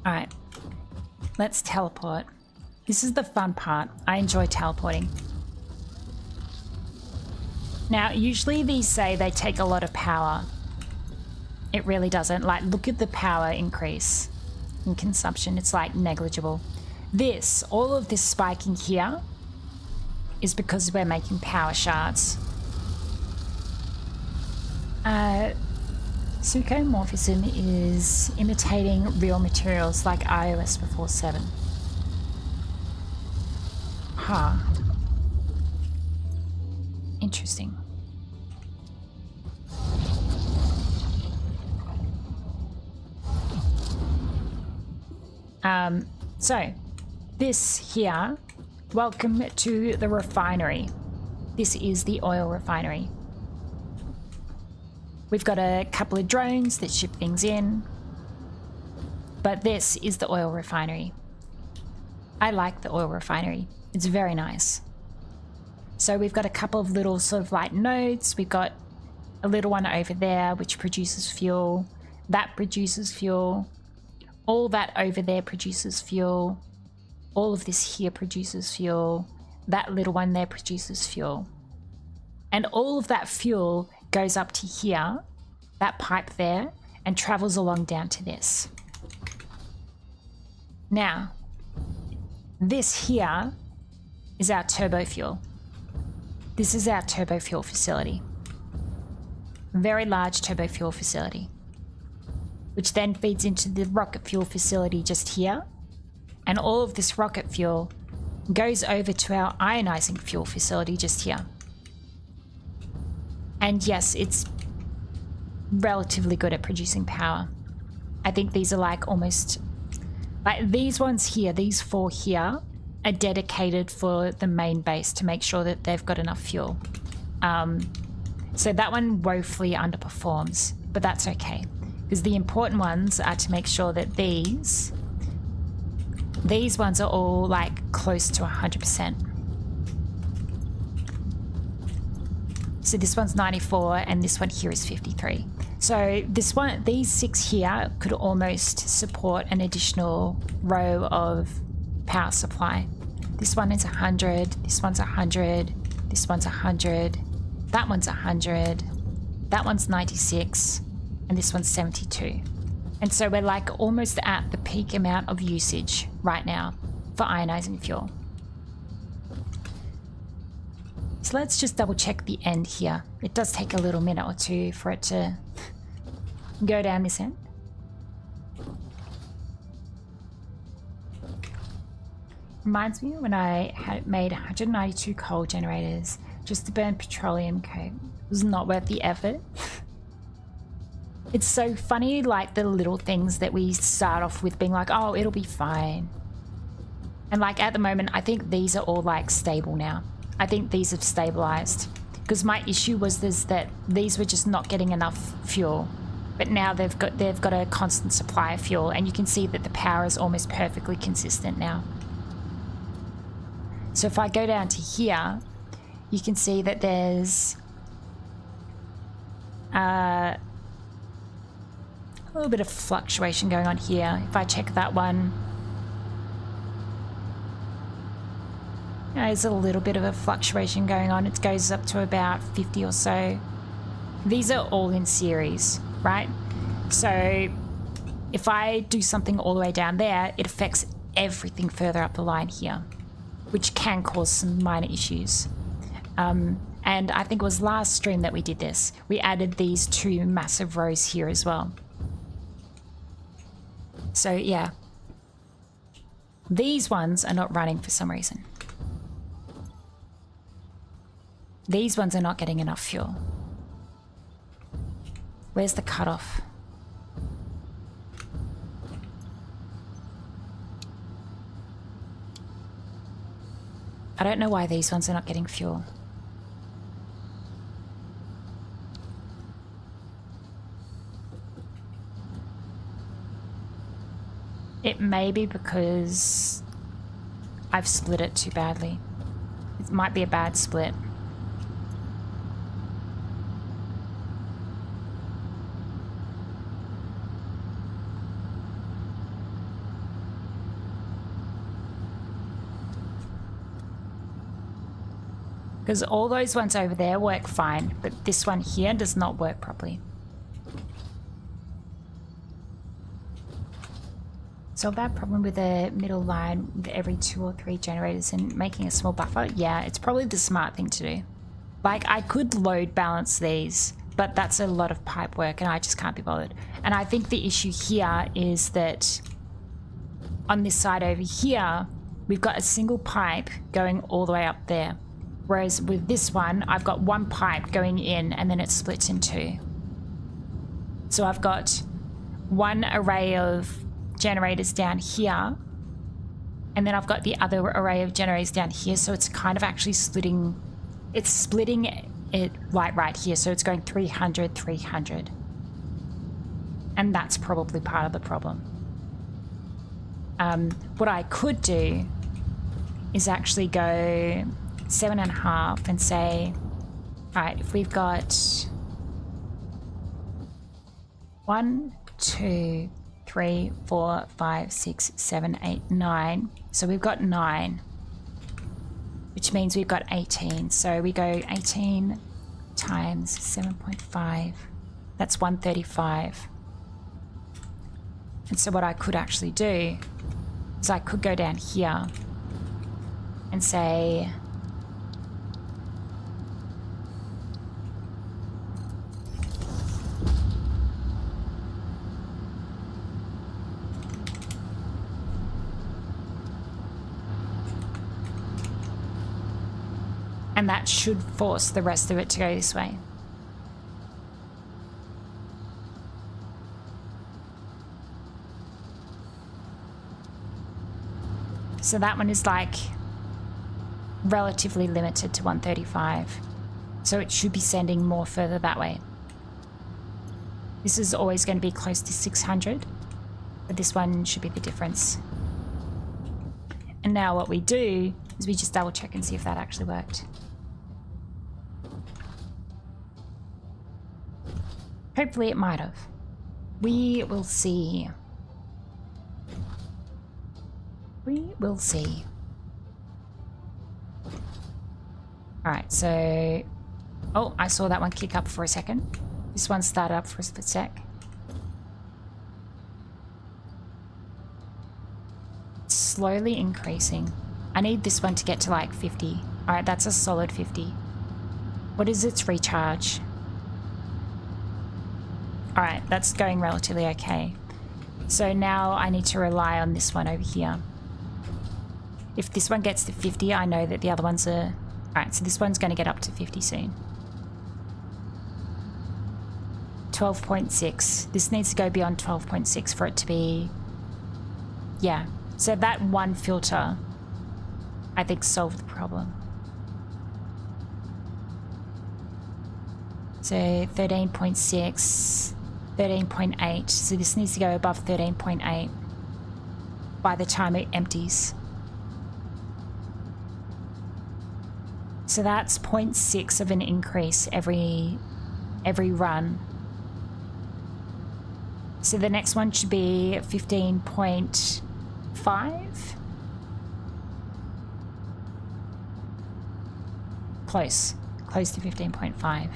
Alright, let's teleport. This is the fun part. I enjoy teleporting. Now, usually these say they take a lot of power. It really doesn't. Like, look at the power increase in consumption. It's like negligible. All of this spiking here is because we're making power shards. Skeuomorphism is imitating real materials like iOS before 7. Huh. Interesting. So this here, welcome to the refinery. This is the oil refinery. We've got a couple of drones that ship things in, but this is the oil refinery. I like the oil refinery. It's very nice. So we've got a couple of little sort of like nodes. We've got a little one over there which produces fuel. That produces fuel. All that over there produces fuel. All of this here produces fuel. That little one there produces fuel. And all of that fuel goes up to here, that pipe there, and travels along down to this. Now, this here is our turbo fuel. This is our turbo fuel facility. Very large turbo fuel facility, which then feeds into the rocket fuel facility just here. And all of this rocket fuel goes over to our ionizing fuel facility just here. And yes, it's relatively good at producing power. I think these are like almost, like these ones here, these 4 here are dedicated for the main base to make sure that they've got enough fuel. So that one woefully underperforms, but that's okay. Because the important ones are to make sure that these ones are all like close to 100%. So this one's 94 and this one here is 53. So this one, these 6 here could almost support an additional row of power supply. This one is 100, this one's 100, this one's 100, that one's 100, that one's 96, and this one's 72. And so we're like almost at the peak amount of usage right now for ionizing fuel. So let's just double check the end here. It does take a little minute or two for it to go down this end. Reminds me when I had made 192 coal generators just to burn petroleum coke. It was not worth the effort. It's so funny, like the little things that we start off with being like, oh, it'll be fine. And like at the moment, I think these are all like stable now. I think these have stabilized because my issue was this, that these were just not getting enough fuel, but now they've got a constant supply of fuel, and you can see that the power is almost perfectly consistent now. So if I go down to here, you can see that there's a little bit of fluctuation going on here. If I check that one, there's a little bit of a fluctuation going on. It goes up to about 50 or so. These are all in series, right? So if I do something all the way down there, it affects everything further up the line here, which can cause some minor issues. And I think it was last stream that we did this. We added these 2 massive rows here as well. So yeah, these ones are not running for some reason. These ones are not getting enough fuel. Where's the cutoff? I don't know why these ones are not getting fuel. It may be because I've split it too badly. It might be a bad split. Because all those ones over there work fine, but this one here does not work properly. Solve that problem with a middle line with every 2 or 3 generators and making a small buffer? Yeah, it's probably the smart thing to do. Like, I could load balance these, but that's a lot of pipe work and I just can't be bothered. And I think the issue here is that on this side over here, we've got a single pipe going all the way up there. Whereas with this one, I've got 1 pipe going in and then it splits in 2. So I've got 1 array of generators down here, and then I've got the other array of generators down here. So it's kind of actually splitting, it's splitting it like right here. So it's going 300, 300. And that's probably part of the problem. What I could do is actually go 7.5 and say, all right, if we've got 1, 2, 3, 4, 5, 6, 7, 8, 9. So we've got 9, which means we've got 18. So we go 18, times 7.5. That's 135. And so what I could actually do is I could go down here and say, and that should force the rest of it to go this way. So that one is like relatively limited to 135. So it should be sending more further that way. This is always going to be close to 600, but this one should be the difference. And now what we do is we just double check and see if that actually worked. Hopefully it might have. We will see. We will see. Alright, so... Oh, I saw that one kick up for a second. This one started up for a split sec. It's slowly increasing. I need this one to get to like 50. Alright, that's a solid 50. What is its recharge? Alright, that's going relatively okay. So now I need to rely on this one over here. If this one gets to 50, I know that the other ones are... Alright, so this one's going to get up to 50 soon. 12.6. This needs to go beyond 12.6 for it to be... Yeah. So that one filter, I think, solved the problem. So 13.6... 13.8, so this needs to go above 13.8 by the time it empties. So that's 0.6 of an increase every run. So the next one should be 15.5. Close to 15.5.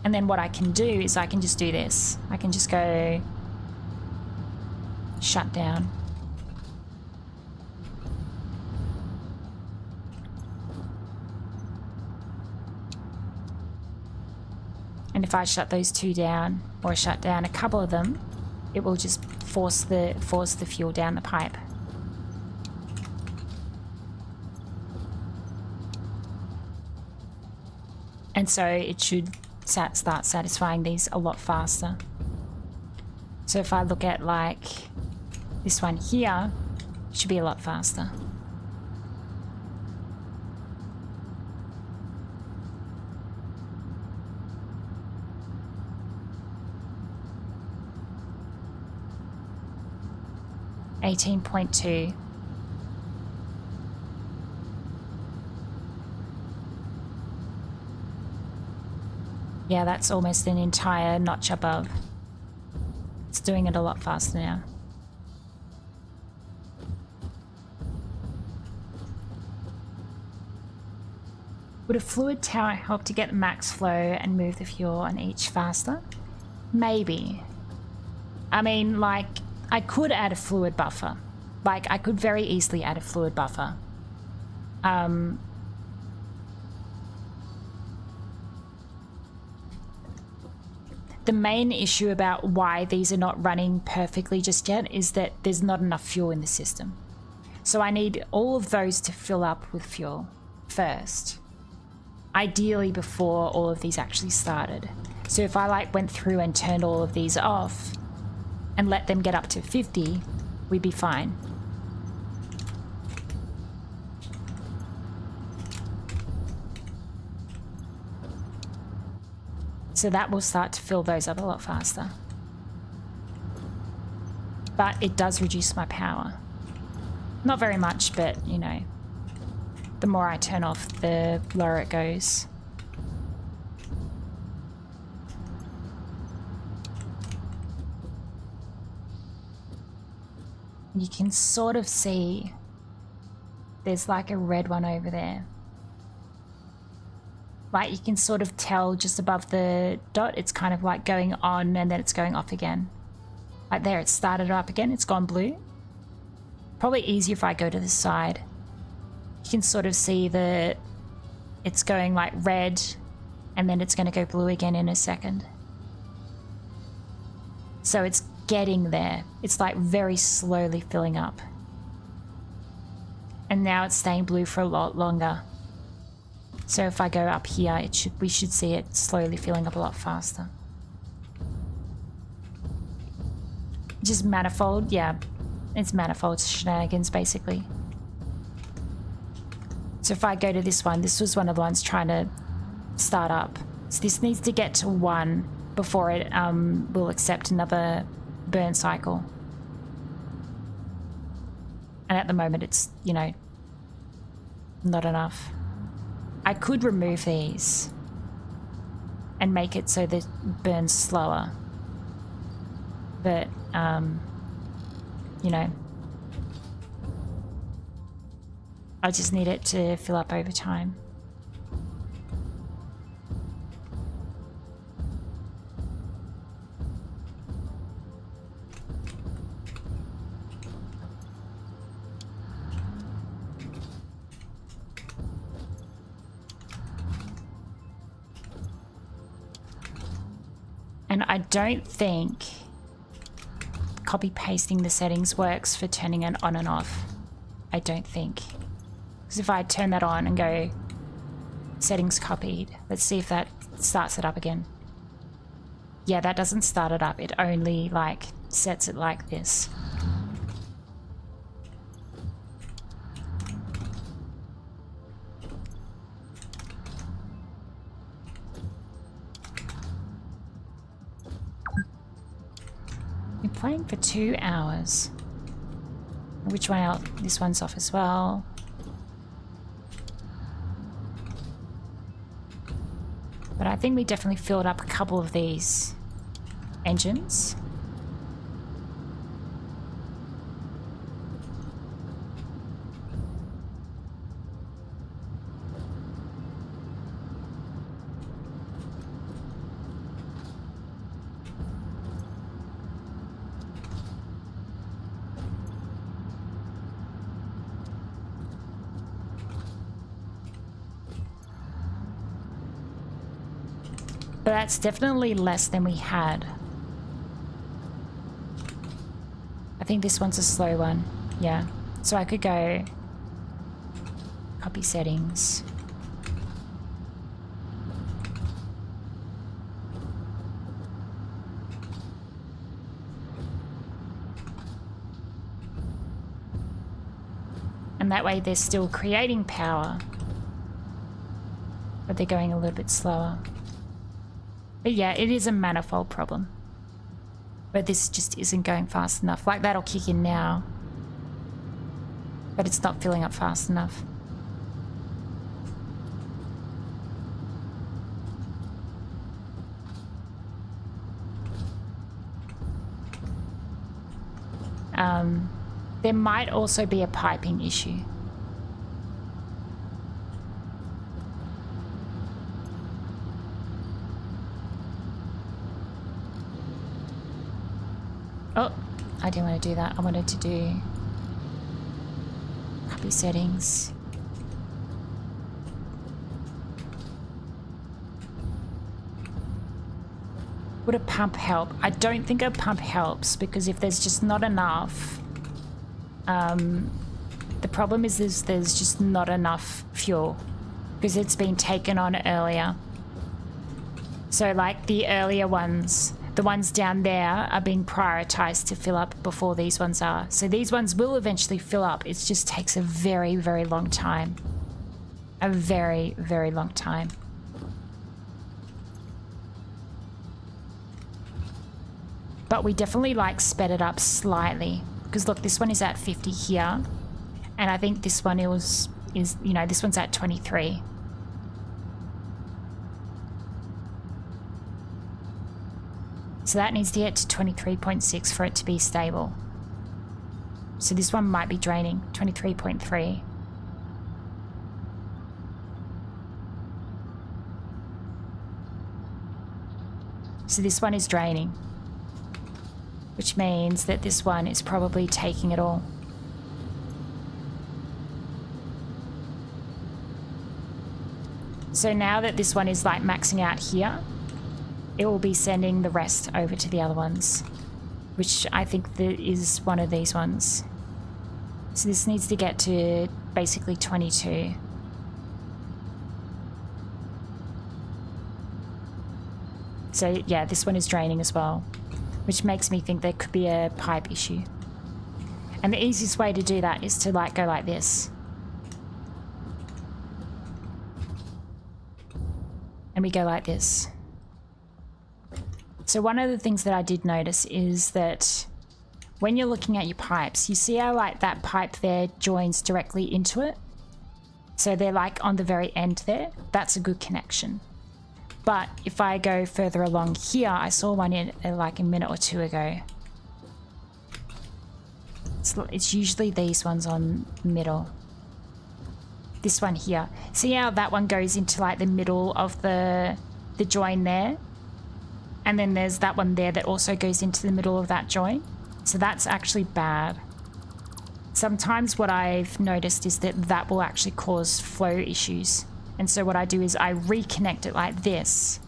And then what I can do is I can just do this. I can just go shut down. And if I shut those two down, or shut down a couple of them, it will just force the fuel down the pipe. And so it should start satisfying these a lot faster. So if I look at like this one here, it should be a lot faster. $18.2. Yeah, that's almost an entire notch above. It's doing it a lot faster now. Would a fluid tower help to get max flow and move the fuel on each faster? Maybe. I mean, like, I could add a fluid buffer. Like, I could very easily add a fluid buffer. The main issue about why these are not running perfectly just yet is that there's not enough fuel in the system. So I need all of those to fill up with fuel first. Ideally before all of these actually started. So if I like went through and turned all of these off and let them get up to 50, we'd be fine. So that will start to fill those up a lot faster. But it does reduce my power. Not very much, but you know, the more I turn off, the lower it goes. You can sort of see there's like a red one over there. Like you can sort of tell just above the dot, it's kind of like going on and then it's going off again. Like there, it started up again, it's gone blue. Probably easier if I go to the side. You can sort of see the, it's going like red and then it's going to go blue again in a second. So it's getting there. It's like very slowly filling up. And now it's staying blue for a lot longer. So if I go up here, we should see it slowly filling up a lot faster. Just manifold, yeah. It's manifold shenanigans, basically. So if I go to this one, this was one of the ones trying to start up. So this needs to get to 1 before it will accept another burn cycle. And at the moment it's, you know, not enough. I could remove these and make it so that it burns slower. But, you know, I just need it to fill up over time. And I don't think copy pasting the settings works for turning it on and off. I don't think. Because if I turn that on and go settings copied, let's see if that starts it up again. Yeah, that doesn't start it up. It only like sets it like this. Been playing for 2 hours. Which one else? This one's off as well. But I think we definitely filled up a couple of these engines. But that's definitely less than we had. I think this one's a slow one. Yeah. So I could go copy settings. And that way they're still creating power, but they're going a little bit slower. But yeah, it is a manifold problem. But this just isn't going fast enough. Like that'll kick in now. But it's not filling up fast enough. There might also be a piping issue. Oh, I didn't want to do that. I wanted to do copy settings. Would a pump help? I don't think a pump helps because if there's just not enough, the problem is there's just not enough fuel because it's been taken on earlier. So like the earlier ones, the ones down there are being prioritized to fill up before these ones are. So these ones will eventually fill up. It just takes a very, very long time. A very, very long time. But we definitely like sped it up slightly. Because look, this one is at 50 here. And I think this one is, you know, this one's at 23. So that needs to get to 23.6 for it to be stable. So this one might be draining, 23.3. So this one is draining, which means that this one is probably taking it all. So now that this one is like maxing out here, it will be sending the rest over to the other ones, which I think that is one of these ones. So this needs to get to basically 22. So yeah, this one is draining as well, which makes me think there could be a pipe issue. And the easiest way to do that is to like go like this. And we go like this. So one of the things that I did notice is that when you're looking at your pipes, you see how like that pipe there joins directly into it? So they're like on the very end there. That's a good connection. But if I go further along here, I saw one in like a minute or two ago. It's usually these ones on middle. This one here. See how that one goes into like the middle of the join there? And then there's that one there that also goes into the middle of that join. So that's actually bad. Sometimes what I've noticed is that that will actually cause flow issues. And so what I do is I reconnect it like this.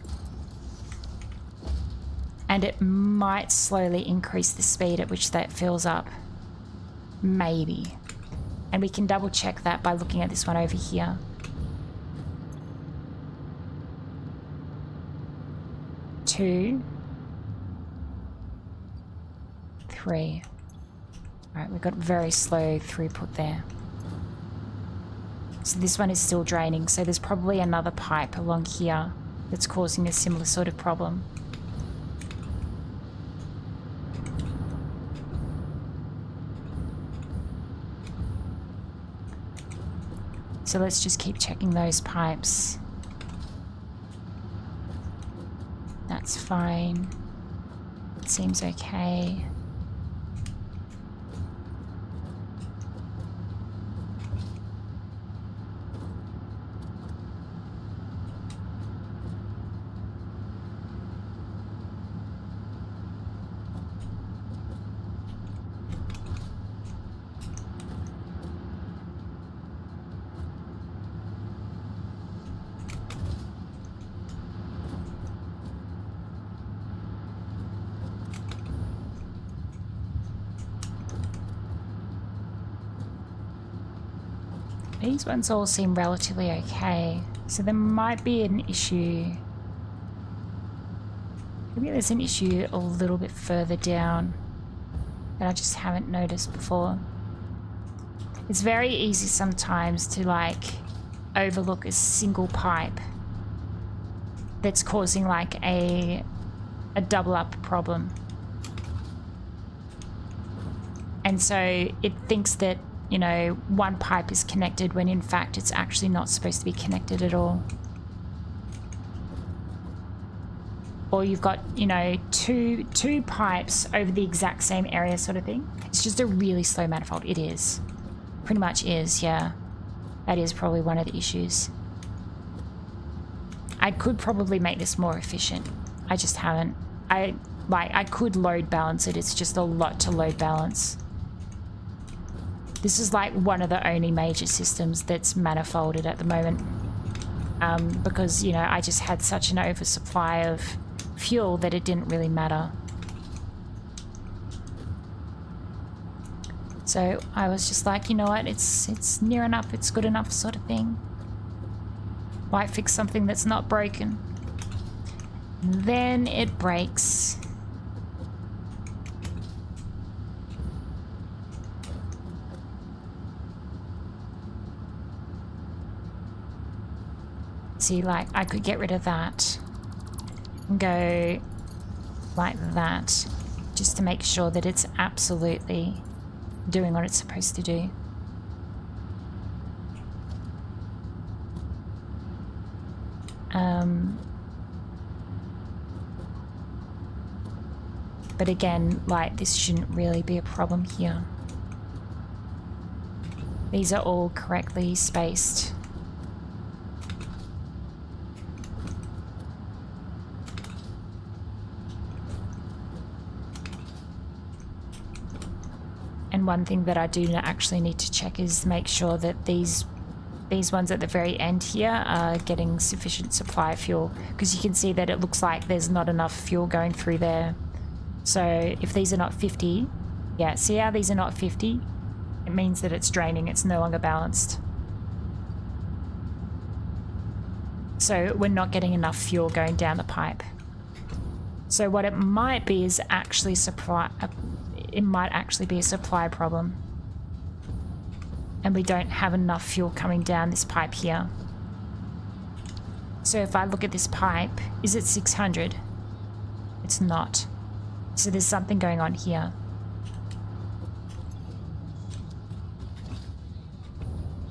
And it might slowly increase the speed at which that fills up. Maybe. And we can double check that by looking at this one over here. Two. 3. Alright, we've got very slow throughput there. So this one is still draining, so there's probably another pipe along here that's causing a similar sort of problem. So let's just keep checking those pipes. That's fine. It seems okay. These ones all seem relatively okay, so there might be an issue. Maybe there's an issue a little bit further down that I just haven't noticed before. It's very easy sometimes to like overlook a single pipe that's causing like a double up problem. And so it thinks that, you know, one pipe is connected when in fact it's actually not supposed to be connected at all. Or you've got, you know, two pipes over the exact same area sort of thing. It's just a really slow manifold. It is. Pretty much is, yeah. That is probably one of the issues. I could probably make this more efficient. I just haven't. I could load balance it. It's just a lot to load balance. This is like one of the only major systems that's manifolded at the moment. Because, you know, I just had such an oversupply of fuel that it didn't really matter. So I was just like, you know what, it's near enough, it's good enough sort of thing. Why fix something that's not broken? Then it breaks. See, like, I could get rid of that and go like that, just to make sure that it's absolutely doing what it's supposed to do. But again, like, this shouldn't really be a problem here. These are all correctly spaced. And one thing that I do actually need to check is make sure that these ones at the very end here are getting sufficient supply of fuel, because you can see that it looks like there's not enough fuel going through there. So if these are not 50, yeah, see how these are not 50? It means that it's draining, it's no longer balanced. So we're not getting enough fuel going down the pipe. So what it might be is actually it might actually be a supply problem. And we don't have enough fuel coming down this pipe here. So if I look at this pipe, is it 600? It's not. So there's something going on here.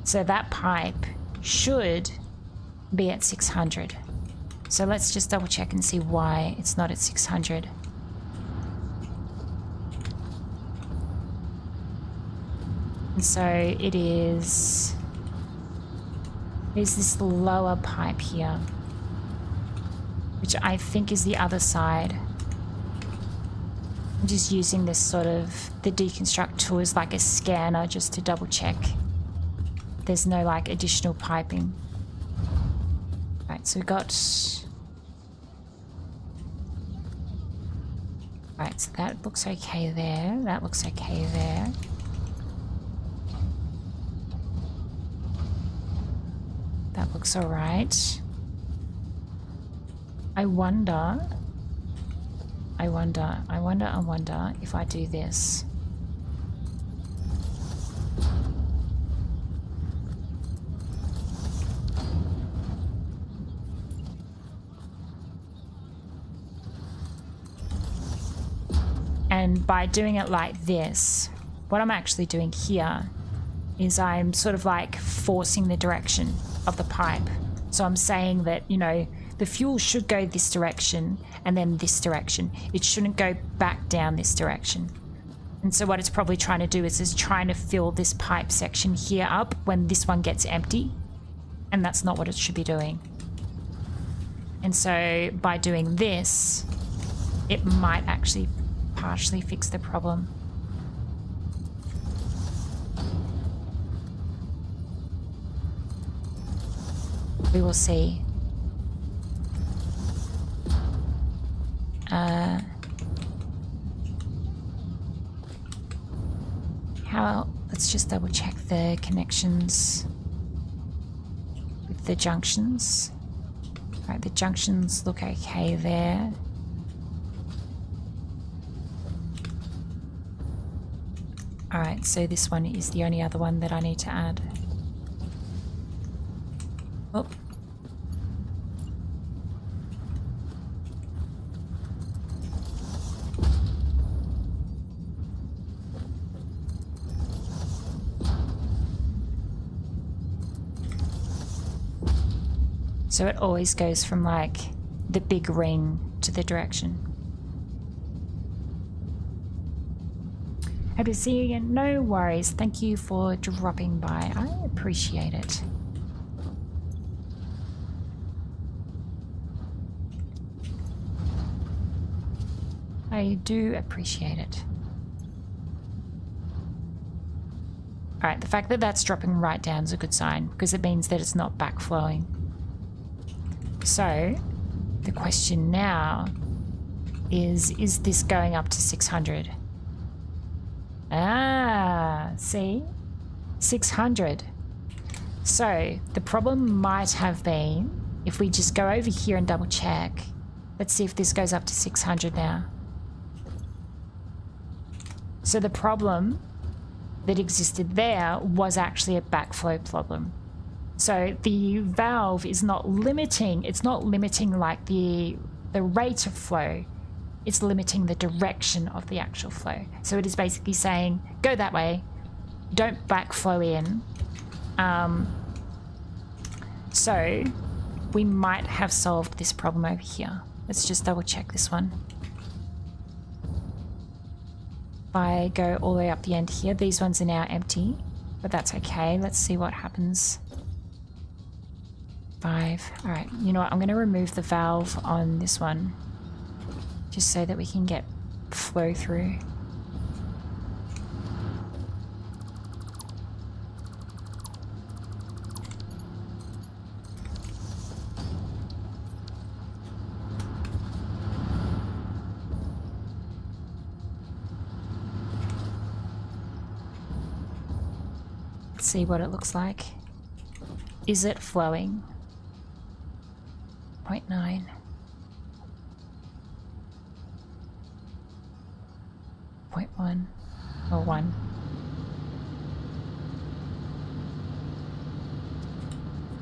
So that pipe should be at 600. So let's just double check and see why it's not at 600. And so it is... There's this lower pipe here, which I think is the other side. I'm just using this sort of... The deconstruct tool is like a scanner just to double check there's no like additional piping. Right, so we got... Right, so that looks okay there. That looks okay there. That looks alright. I wonder if I do this. And by doing it like this, what I'm actually doing here is I'm sort of like forcing the direction of the pipe. So I'm saying that, you know, the fuel should go this direction and then this direction. It shouldn't go back down this direction. And so what it's probably trying to do is it's trying to fill this pipe section here up when this one gets empty. And that's not what it should be doing. And so by doing this, it might actually partially fix the problem. We will see. Let's just double check the connections with the junctions. Right, the junctions look okay there. Alright, so this one is the only other one that I need to add. Oh. So it always goes from like the big ring to the direction. Happy to see you again. No worries. Thank you for dropping by. I appreciate it. I do appreciate it. Alright, the fact that that's dropping right down is a good sign because it means that it's not backflowing. So, the question now is this going up to 600? Ah, see? 600. So, the problem might have been, if we just go over here and double check, let's see if this goes up to 600 now. So the problem that existed there was actually a backflow problem. So the valve is not limiting, it's not limiting like the rate of flow, it's limiting the direction of the actual flow. So it is basically saying, go that way, don't backflow in. So we might have solved this problem over here. Let's just double check this one. If I go all the way up the end here, these ones are now empty, but that's okay. Let's see what happens. 5. All right, you know what? I'm going to remove the valve on this one just so that we can get flow through. see what it looks like. Is it flowing? 0.9. 0.1 or 1.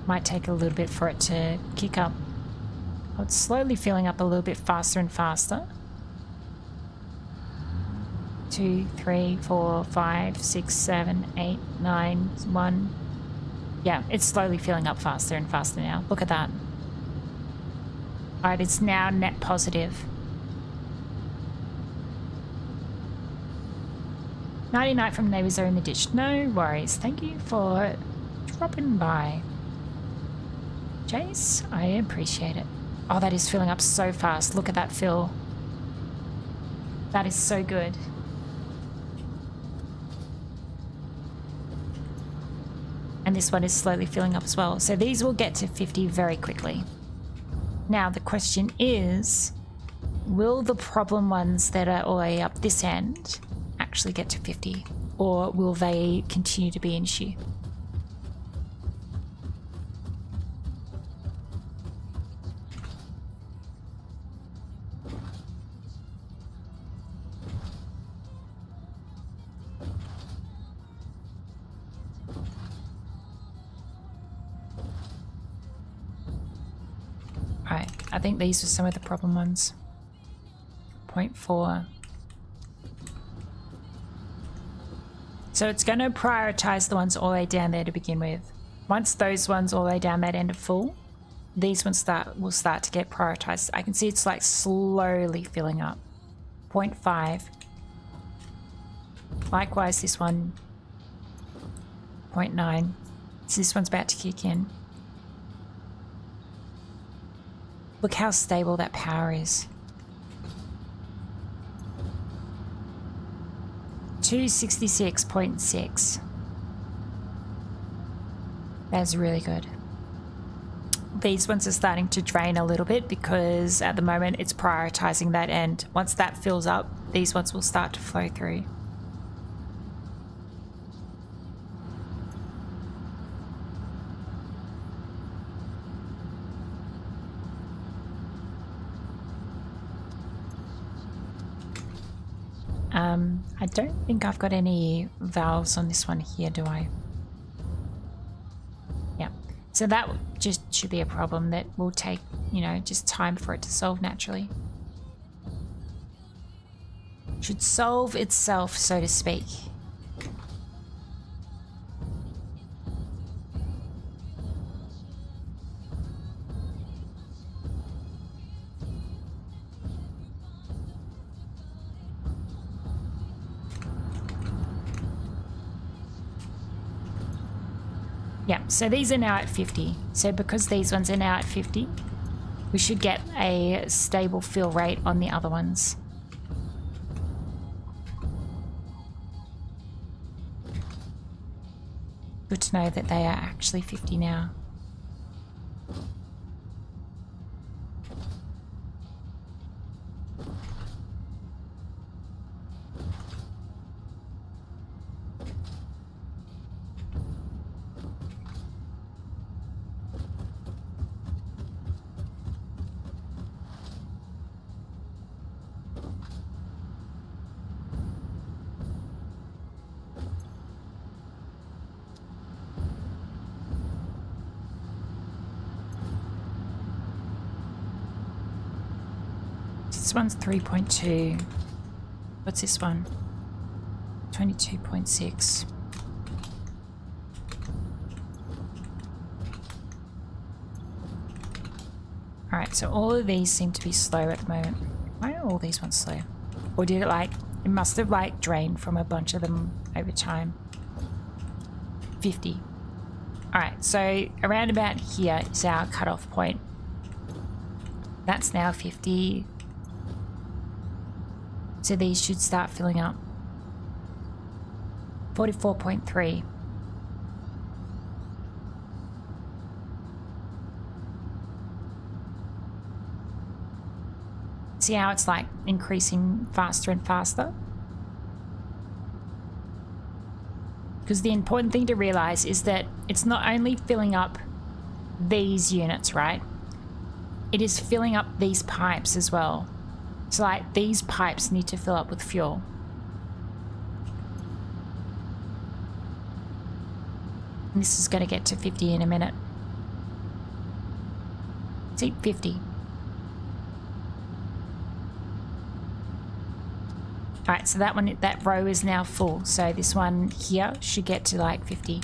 Might take a little bit for it to kick up. Oh, it's slowly filling up a little bit faster and faster. 2, 3, 4, 5, 6, 7, 8, 9, 1. Yeah, it's slowly filling up faster and faster now. Look at that. Alright, it's now net positive. 99 from neighbours are in the ditch. No worries. Thank you for dropping by. Jace, I appreciate it. Oh, that is filling up so fast. Look at that fill. That is so good. And this one is slowly filling up as well. So these will get to 50 very quickly. Now the question is, will the problem ones that are all the way up this end actually get to 50? Or will they continue to be an issue? Alright, I think these are some of the problem ones. 0.4. So it's going to prioritize the ones all the way down there to begin with. Once those ones all the way down that end are full, these ones will start to get prioritized. I can see it's like slowly filling up. 0.5. Likewise, this one. 0.9. So this one's about to kick in. Look how stable that power is. 266.6. That's really good. These ones are starting to drain a little bit because at the moment it's prioritizing that end. Once that fills up, these ones will start to flow through. I don't think I've got any valves on this one here, do I? Yeah. So that just should be a problem that will take, you know, just time for it to solve naturally. Should solve itself, so to speak. Yeah, so these are now at 50. So because these ones are now at 50, we should get a stable fill rate on the other ones. Good to know that they are actually 50 now. This one's 3.2. What's this one? 22.6. Alright, so all of these seem to be slow at the moment. Why are all these ones slow? Or did it like, it must have like drained from a bunch of them over time. 50. Alright, so around about here is our cutoff point. That's now 50. So these should start filling up. 44.3. See how it's like increasing faster and faster? because the important thing to realize is that it's not only filling up these units, right? It is filling up these pipes as well. So like these pipes need to fill up with fuel. And this is going to get to 50 in a minute. See, 50. Alright, so that row is now full. So this one here should get to like 50.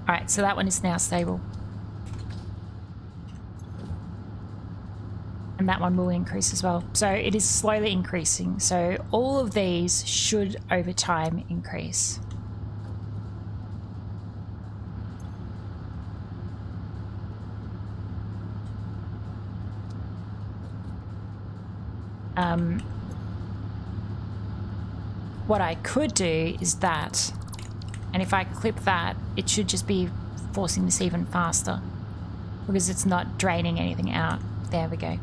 Alright, so that one is now stable. And that one will increase as well. So it is slowly increasing. So all of these should over time increase. What I could do is that, and if I clip that, it should just be forcing this even faster because it's not draining anything out. There we go.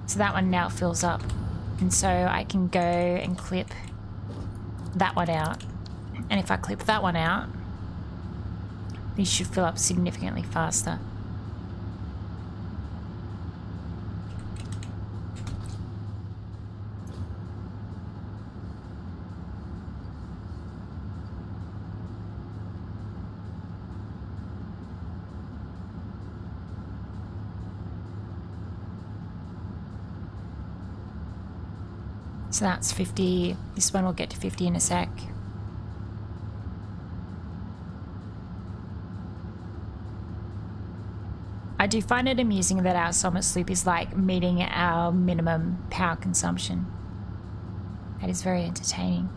So that one now fills up. And so I can go and clip that one out. And if I clip that one out, these should fill up significantly faster. So that's 50. This one will get to 50 in a sec. I do find it amusing that our summit loop is like meeting our minimum power consumption. That is very entertaining.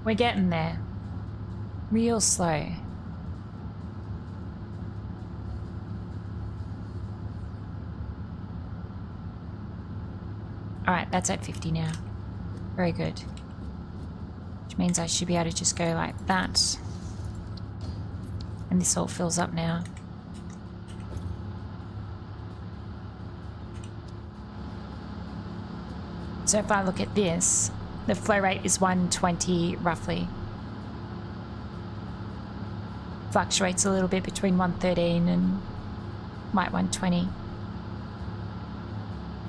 We're getting there. Real slow. Alright, that's at 50 now. Very good. Which means I should be able to just go like that. And this all fills up now. So if I look at this, the flow rate is 120 roughly. Fluctuates a little bit between 113 and might 120.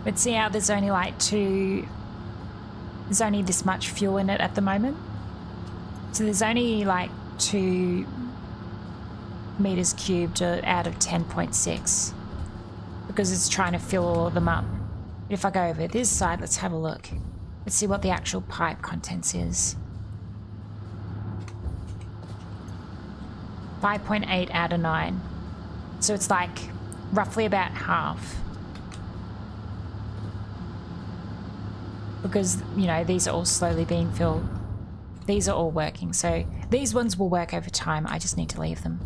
But see how there's only like there's only this much fuel in it at the moment. So there's only like 2 meters cubed out of 10.6 because it's trying to fill all of them up. But if I go over this side, let's have a look. Let's see what the actual pipe contents is. 5.8 out of 9. So it's like roughly about half. Because, you know, these are all slowly being filled. These are all working. So these ones will work over time. I just need to leave them.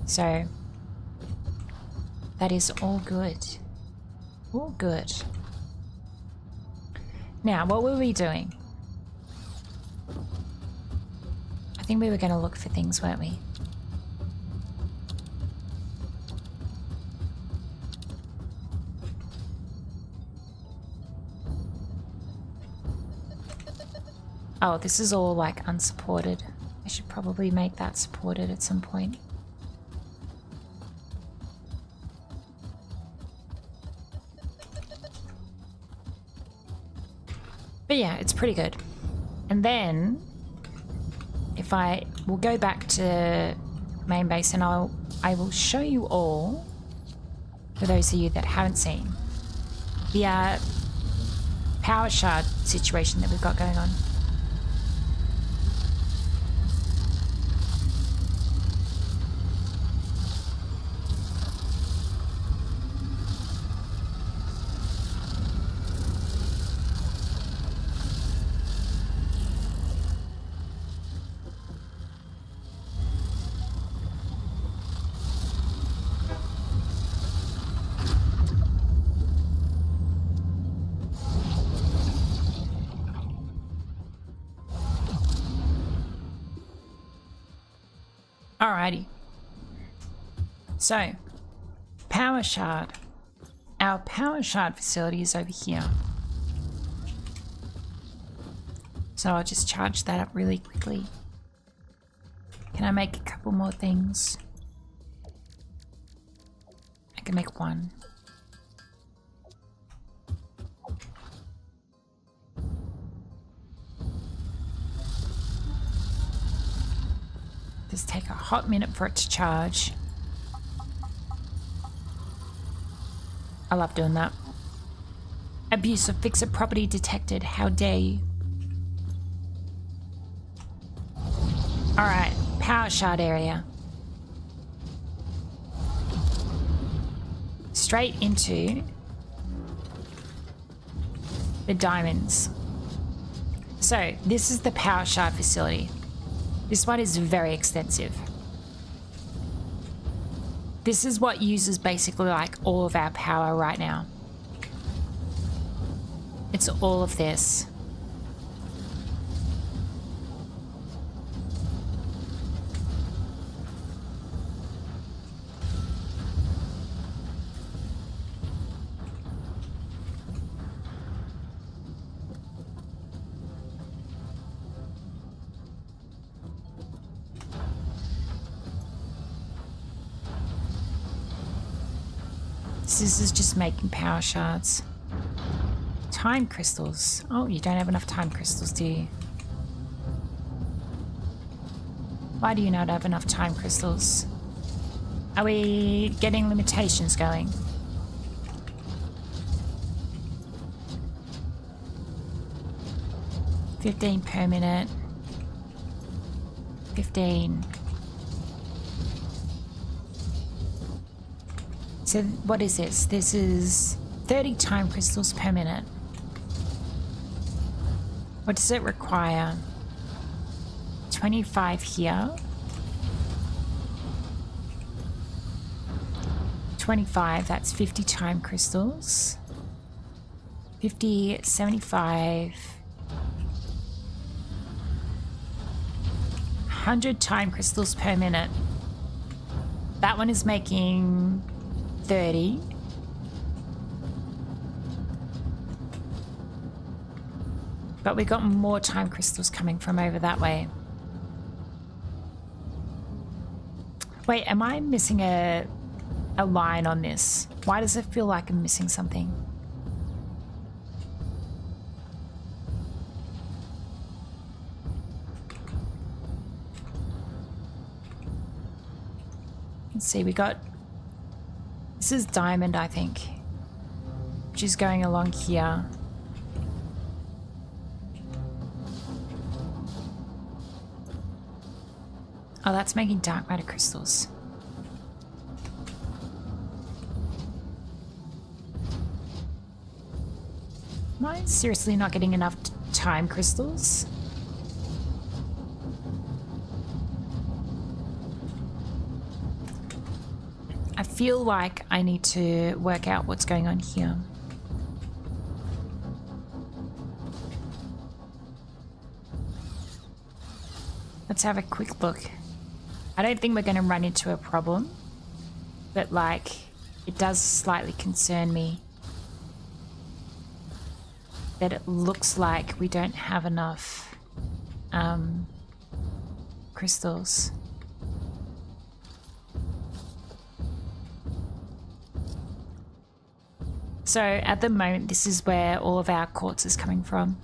So that is all good. All good. Now, what were we doing? I think we were going to look for things, weren't we? Oh, this is all like unsupported. I should probably make that supported at some point. But yeah, it's pretty good. And then if I will go back to main base and I will show you all, for those of you that haven't seen, the power shard situation that we've got going on. Alrighty. So, power shard. Our power shard facility is over here. So I'll just charge that up really quickly. Can I make a couple more things? I can make one. Just take a hot minute for it to charge. I love doing that. Abuse of fixer property detected. How dare you? Alright, power shard area. Straight into the diamonds. So, this is the power shard facility. This one is very extensive. This is what uses basically like all of our power right now. It's all of this. This is just making power shards. Time crystals. Oh, you don't have enough time crystals, do you? Why do you not have enough time crystals? Are we getting limitations going? $15 per minute. 15. So what is this? This is 30 time crystals per minute. What does it require? 25 here. 25, that's 50 time crystals. 50, 75. 100 time crystals per minute. That one is making 30. But we got more time crystals coming from over that way. Wait, am I missing a line on this? Why does it feel like I'm missing something? Let's see, we got... This is diamond, I think. Which is going along here. Oh, that's making dark matter crystals. Am I seriously not getting enough time crystals? I feel like I need to work out what's going on here. Let's have a quick look. I don't think we're going to run into a problem, but like, it does slightly concern me that it looks like we don't have enough crystals. So at the moment, this is where all of our quartz is coming from.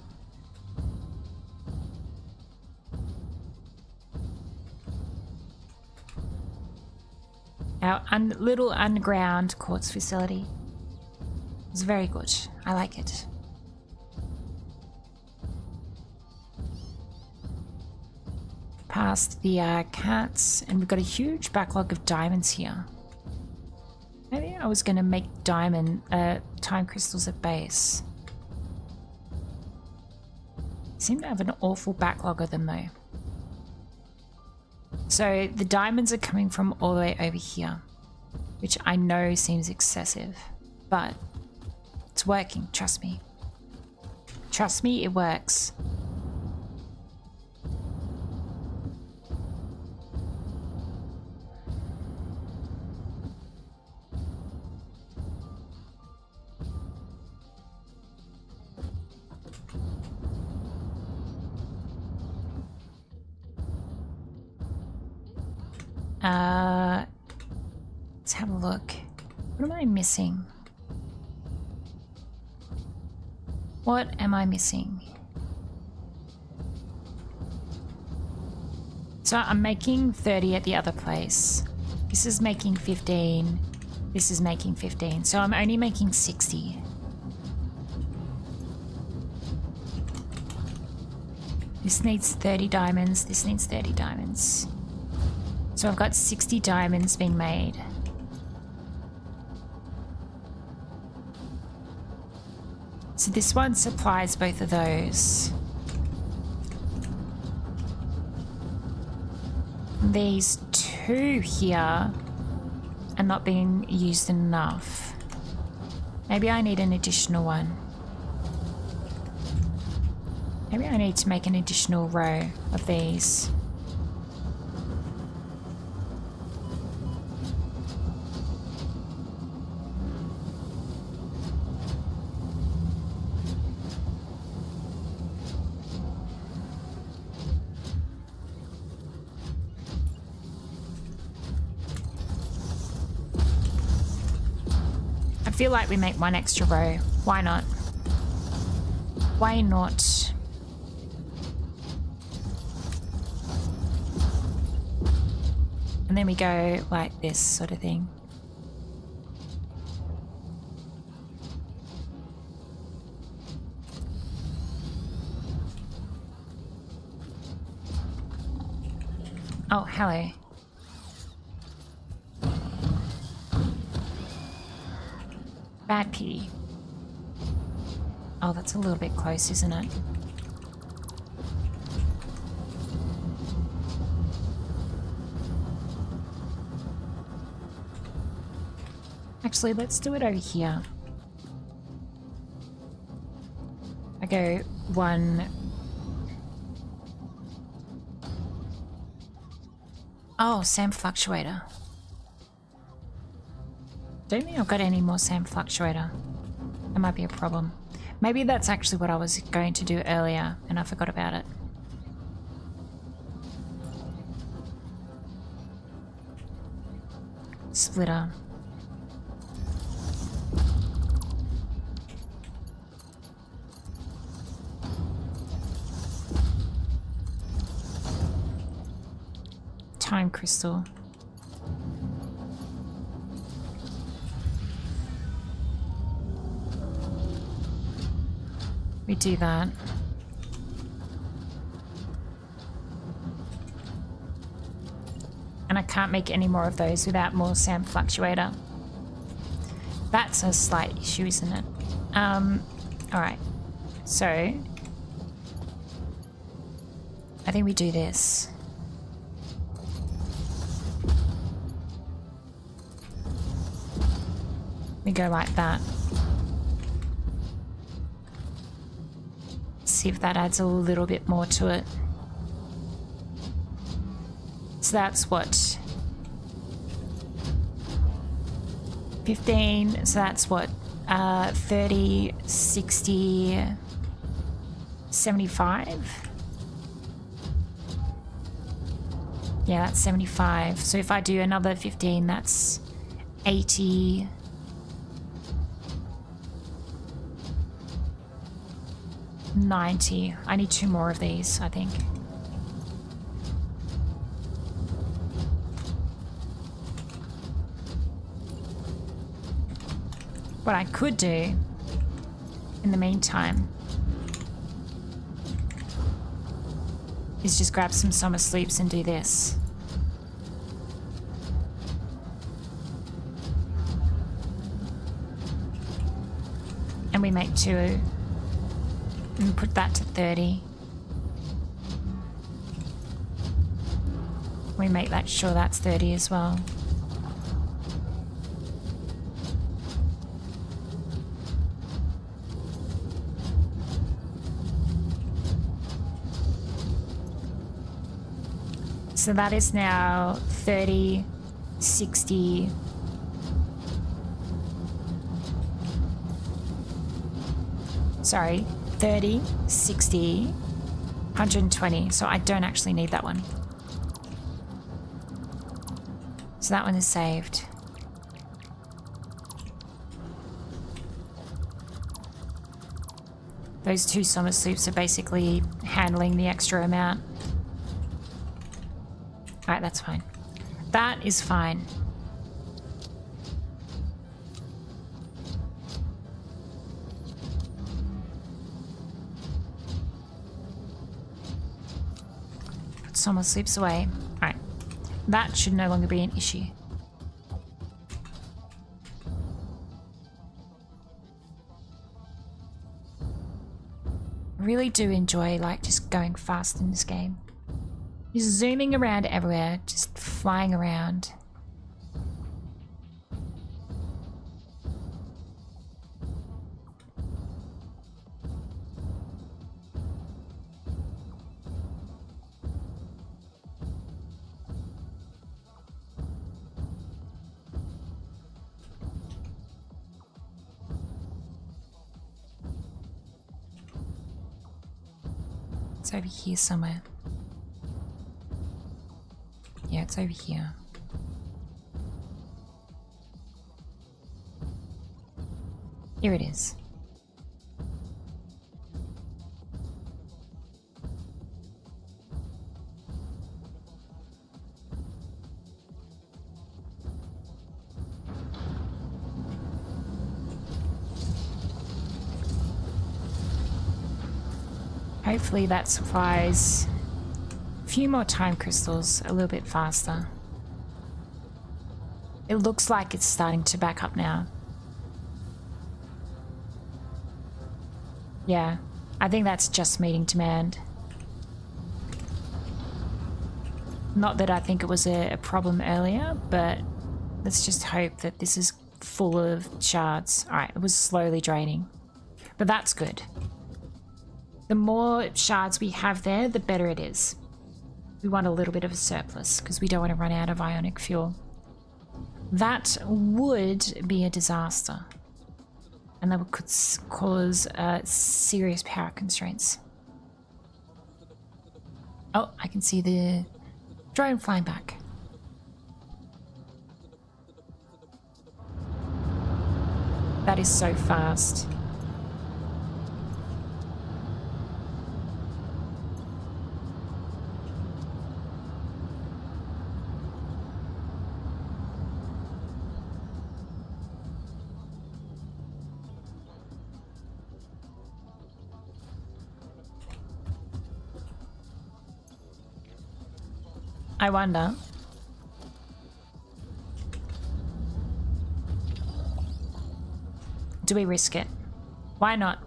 Our little underground quartz facility is very good. I like it. Past the cats, and we've got a huge backlog of diamonds here. Maybe I was going to make diamond time crystals at base. Seem to have an awful backlog of them though. So the diamonds are coming from all the way over here, which I know seems excessive, but it's working, trust me. Trust me, it works. Let's have a look. What am I missing? What am I missing? So I'm making 30 at the other place. This is making 15. This is making 15. So I'm only making 60. This needs 30 diamonds. This needs 30 diamonds. So I've got 60 diamonds being made. So this one supplies both of those. These two here are not being used enough. Maybe I need an additional one. Maybe I need to make an additional row of these. I feel like we make one extra row. Why not? Why not? And then we go like this sort of thing. Oh, hello. Bad pity. Oh, that's a little bit close, isn't it? Actually, let's do it over here. I go 1. Oh, SAM fluctuator. Don't think I've got any more SAM fluctuator. That might be a problem. Maybe that's actually what I was going to do earlier and I forgot about it. Splitter. Time crystal. We do that. And I can't make any more of those without more SAM fluctuator. That's a slight issue, isn't it? Alright. So I think we do this. We go like that. See if that adds a little bit more to it. So that's what? 15. So that's what? 30, 60, 75? Yeah, that's 75. So if I do another 15, that's 80. 90. I need 2 more of these, I think. What I could do in the meantime is just grab some summer sleeps and do this. And we make 2. And put that to 30. We make that sure that's 30 as well. So that is now 30, 60. Sorry. 30, 60, 120. So I don't actually need that one. So that one is saved. Those two summer soups are basically handling the extra amount. Alright, that's fine. That is fine. Put summer soups away. Alright. That should no longer be an issue. I really do enjoy like just going fast in this game. Just zooming around everywhere, just flying around. It's over here somewhere. Yeah, it's over here. Here it is. Hopefully that supplies a few more time crystals a little bit faster. It looks like it's starting to back up now. Yeah, I think that's just meeting demand. Not that I think it was a problem earlier, but let's just hope that this is full of shards. Alright, it was slowly draining. But that's good. The more shards we have there, the better it is. We want a little bit of a surplus because we don't want to run out of ionic fuel. That would be a disaster. And that could cause serious power constraints. Oh, I can see the drone flying back. That is so fast. I wonder. Do we risk it? Why not?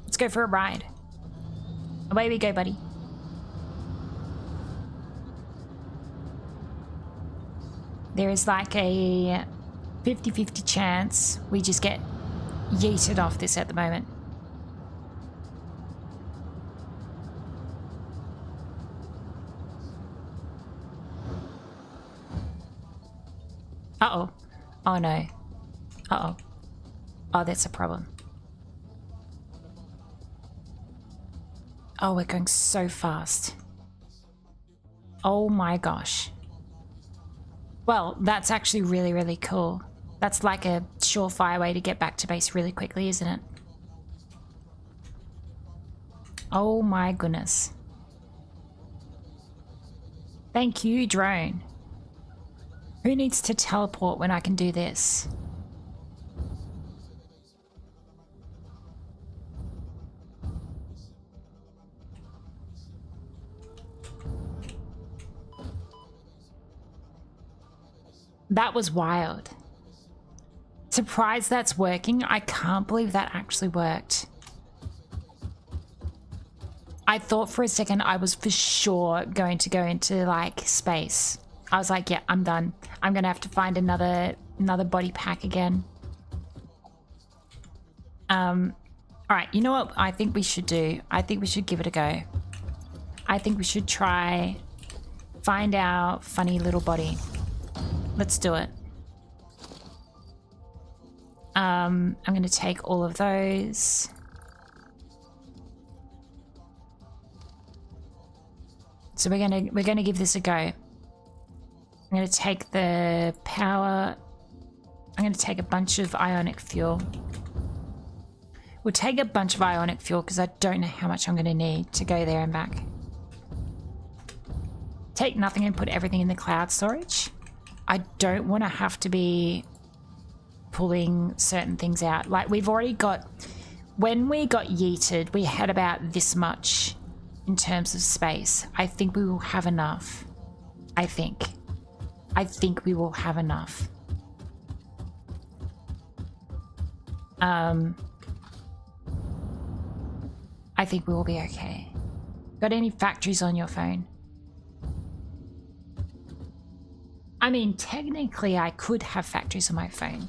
Let's go for a ride. Away we go, buddy. There is like a 50-50 chance we just get yeeted off this at the moment. Uh-oh. Oh no. Uh-oh. Oh, that's a problem. Oh, we're going so fast. Oh my gosh. Well, that's actually really, really cool. That's like a surefire way to get back to base really quickly, isn't it? Oh my goodness. Thank you, drone. Who needs to teleport when I can do this? That was wild. Surprised that's working. I can't believe that actually worked. I thought for a second I was for sure going to go into like space. I was like, yeah, I'm done. I'm gonna have to find another body pack again. All right, you know what I think we should do? I think we should give it a go. I think we should try find our funny little body. Let's do it. I'm gonna take all of those. So we're gonna give this a go. I'm going to take the power. I'm going to take a bunch of ionic fuel. We'll take a bunch of ionic fuel because I don't know how much I'm going to need to go there and back. Take nothing and put everything in the cloud storage. I don't want to have to be pulling certain things out. Like we've already got, when we got yeeted, we had about this much in terms of space. I think we will have enough. I think we will have enough. I think we will be okay. Got any factories on your phone? I mean, technically I could have factories on my phone.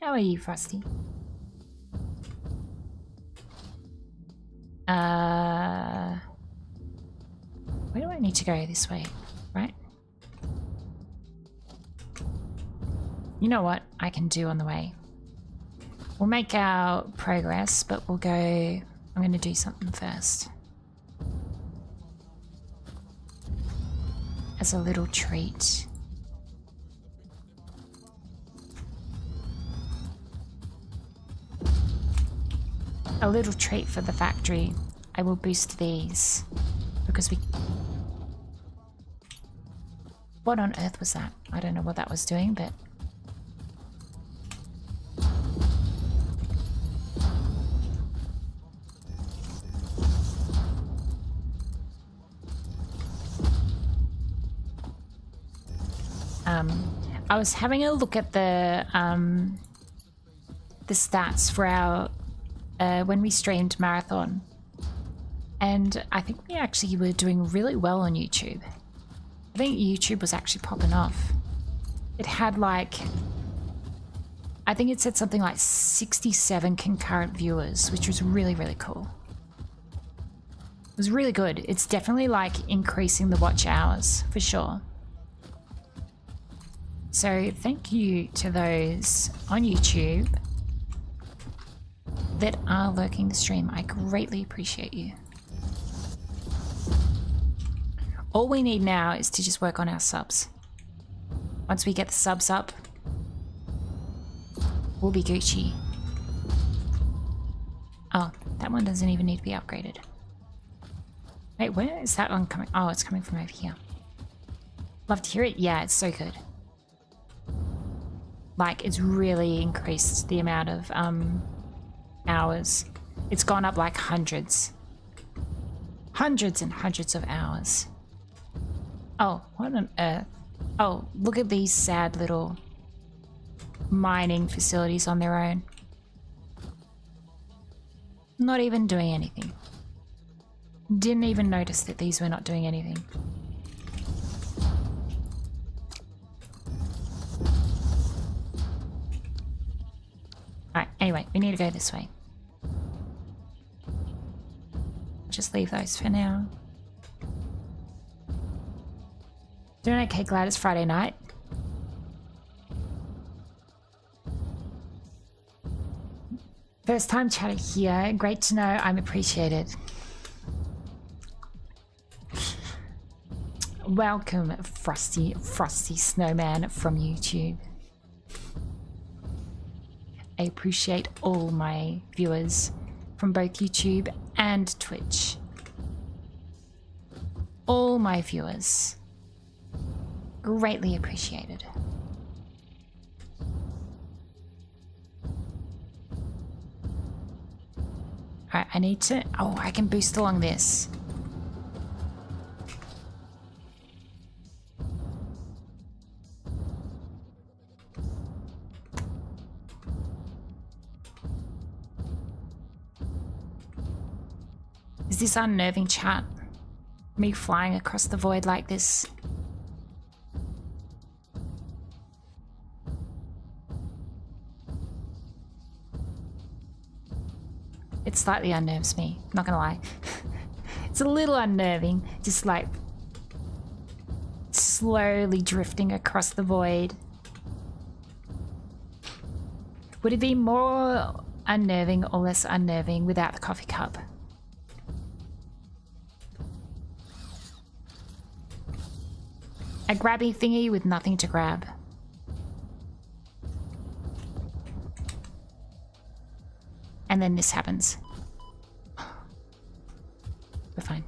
How are you, Frosty? Where do I need to go? This way, right? You know what I can do on the way? We'll make our progress, but we'll go... I'm going to do something first. As a little treat. A little treat for the factory. I will boost these. Because we... What on earth was that? I don't know what that was doing, but... I was having a look at the stats for our when we streamed Marathon, and I think we actually were doing really well on YouTube. I think YouTube was actually popping off. It had like, I think it said something like 67 concurrent viewers, which was really, really cool. It was really good. It's definitely like increasing the watch hours for sure. So thank you to those on YouTube that are lurking the stream. I greatly appreciate you. All we need now is to just work on our subs. Once we get the subs up, we'll be Gucci. Oh, that one doesn't even need to be upgraded. Wait, where is that one coming? Oh, it's coming from over here. Love to hear it. Yeah, it's so good. Like, it's really increased the amount of hours. It's gone up like hundreds. Hundreds and hundreds of hours. Oh, what on earth? Oh, look at these sad little mining facilities on their own. Not even doing anything. Didn't even notice that these were not doing anything. Alright, anyway, we need to go this way. Just leave those for now. Doing okay, glad it's Friday night. First time chatter here. Great to know. I'm appreciated. Welcome, Frosty Snowman from YouTube. I appreciate all my viewers from both YouTube and Twitch. All my viewers. Greatly appreciated. Alright, I need to... Oh, I can boost along this. Is this unnerving, chat? Me flying across the void like this? It slightly unnerves me, not gonna lie. It's a little unnerving, just like slowly drifting across the void. Would it be more unnerving or less unnerving without the coffee cup? A grabby thingy with nothing to grab. And then this happens. We're fine.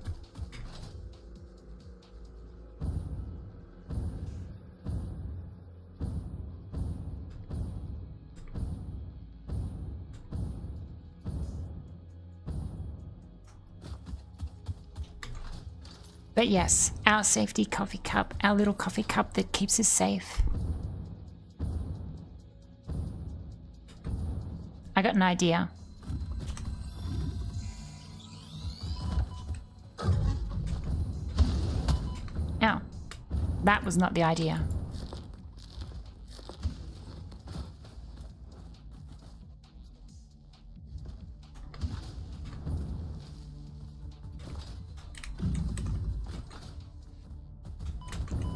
But yes, our safety coffee cup, our little coffee cup that keeps us safe. I got an idea. Ow. That was not the idea.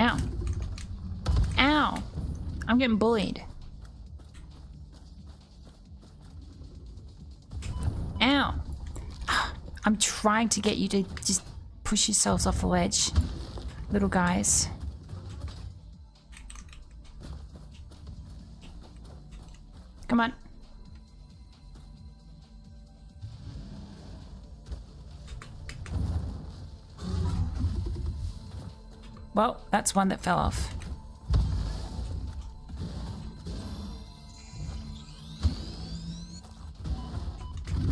Ow. Ow. I'm getting bullied. Ow. I'm trying to get you to just push yourselves off the ledge, little guys. Come on. Well, that's one that fell off.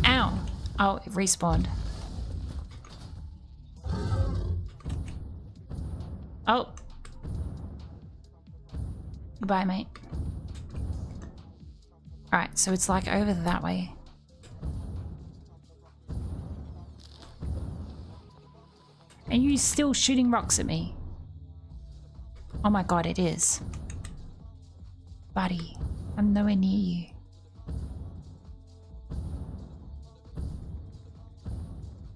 Ow. Oh, it respawned. Oh. Goodbye, mate. Alright, so it's like over that way. And you still shooting rocks at me? Oh my god, it is. Buddy, I'm nowhere near you.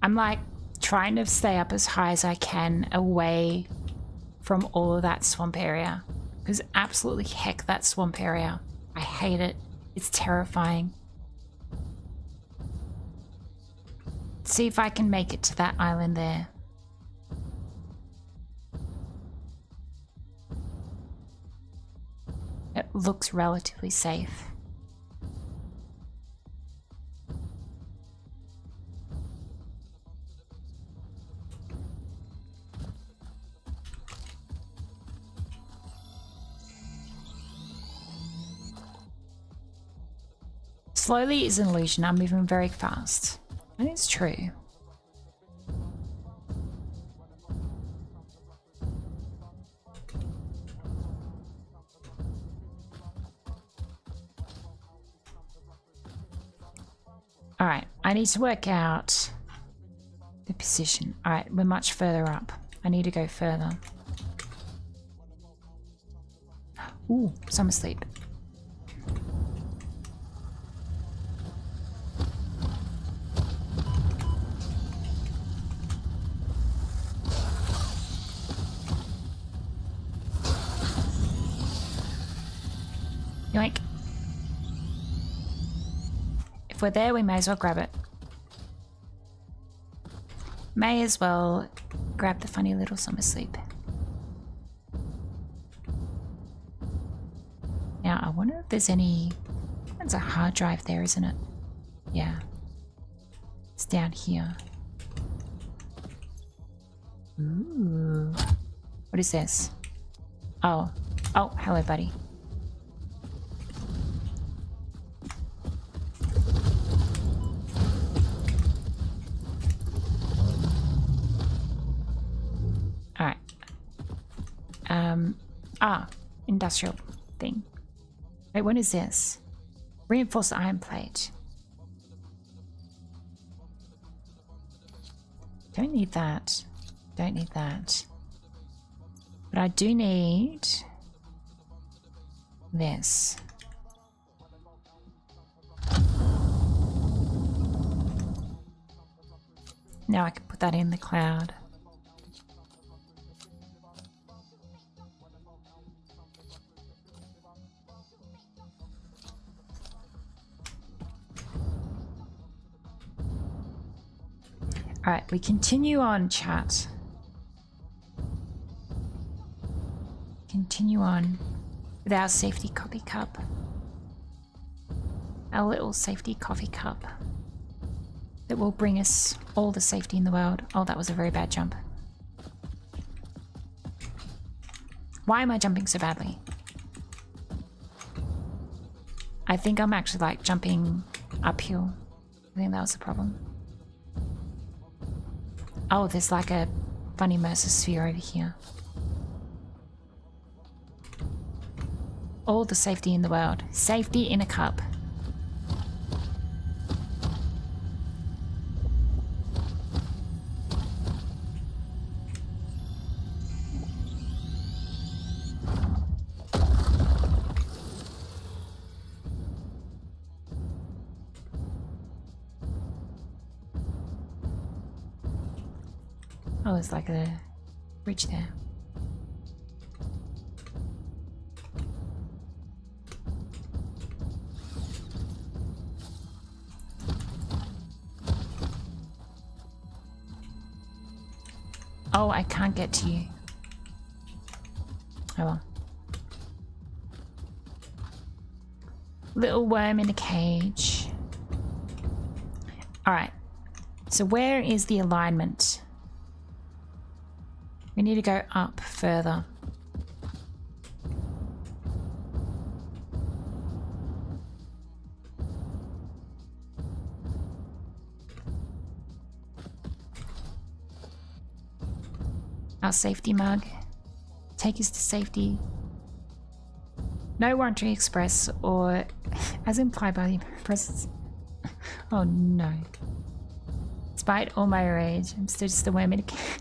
I'm like trying to stay up as high as I can away from all of that swamp area. Because absolutely heck that swamp area. I hate it. It's terrifying. See if I can make it to that island there. It looks relatively safe. Slowly is an illusion. I'm moving very fast. And it's true. Alright, I need to work out the position. Alright, we're much further up. I need to go further. Ooh, some asleep. Yoink. If we're there, we may as well grab it. May as well grab the funny little summer sleep. Now, I wonder if there's any... That's a hard drive there, isn't it? Yeah. It's down here. Ooh. What is this? Oh. Oh, hello, buddy. Industrial thing. Wait, what is this? Reinforced iron plate. Don't need that. Don't need that. But I do need this. Now I can put that in the cloud. Alright, we continue on, chat. continue on with our safety coffee cup. Our little safety coffee cup that will bring us all the safety in the world. Oh, that was a very bad jump. Why am I jumping so badly? I think I'm actually like jumping uphill. I think that was the problem. Oh, there's like a funny immersive sphere over here. All the safety in the world. Safety in a cup. Oh, it's like a bridge there. Oh, I can't get to you. Oh well. Little worm in a cage. Alright. So where is the alignment? We need to go up further. Our safety mug. Take us to safety. No Warranty Express or as implied by the presence. Oh no. Despite all my rage, I'm still just a worm in a cage.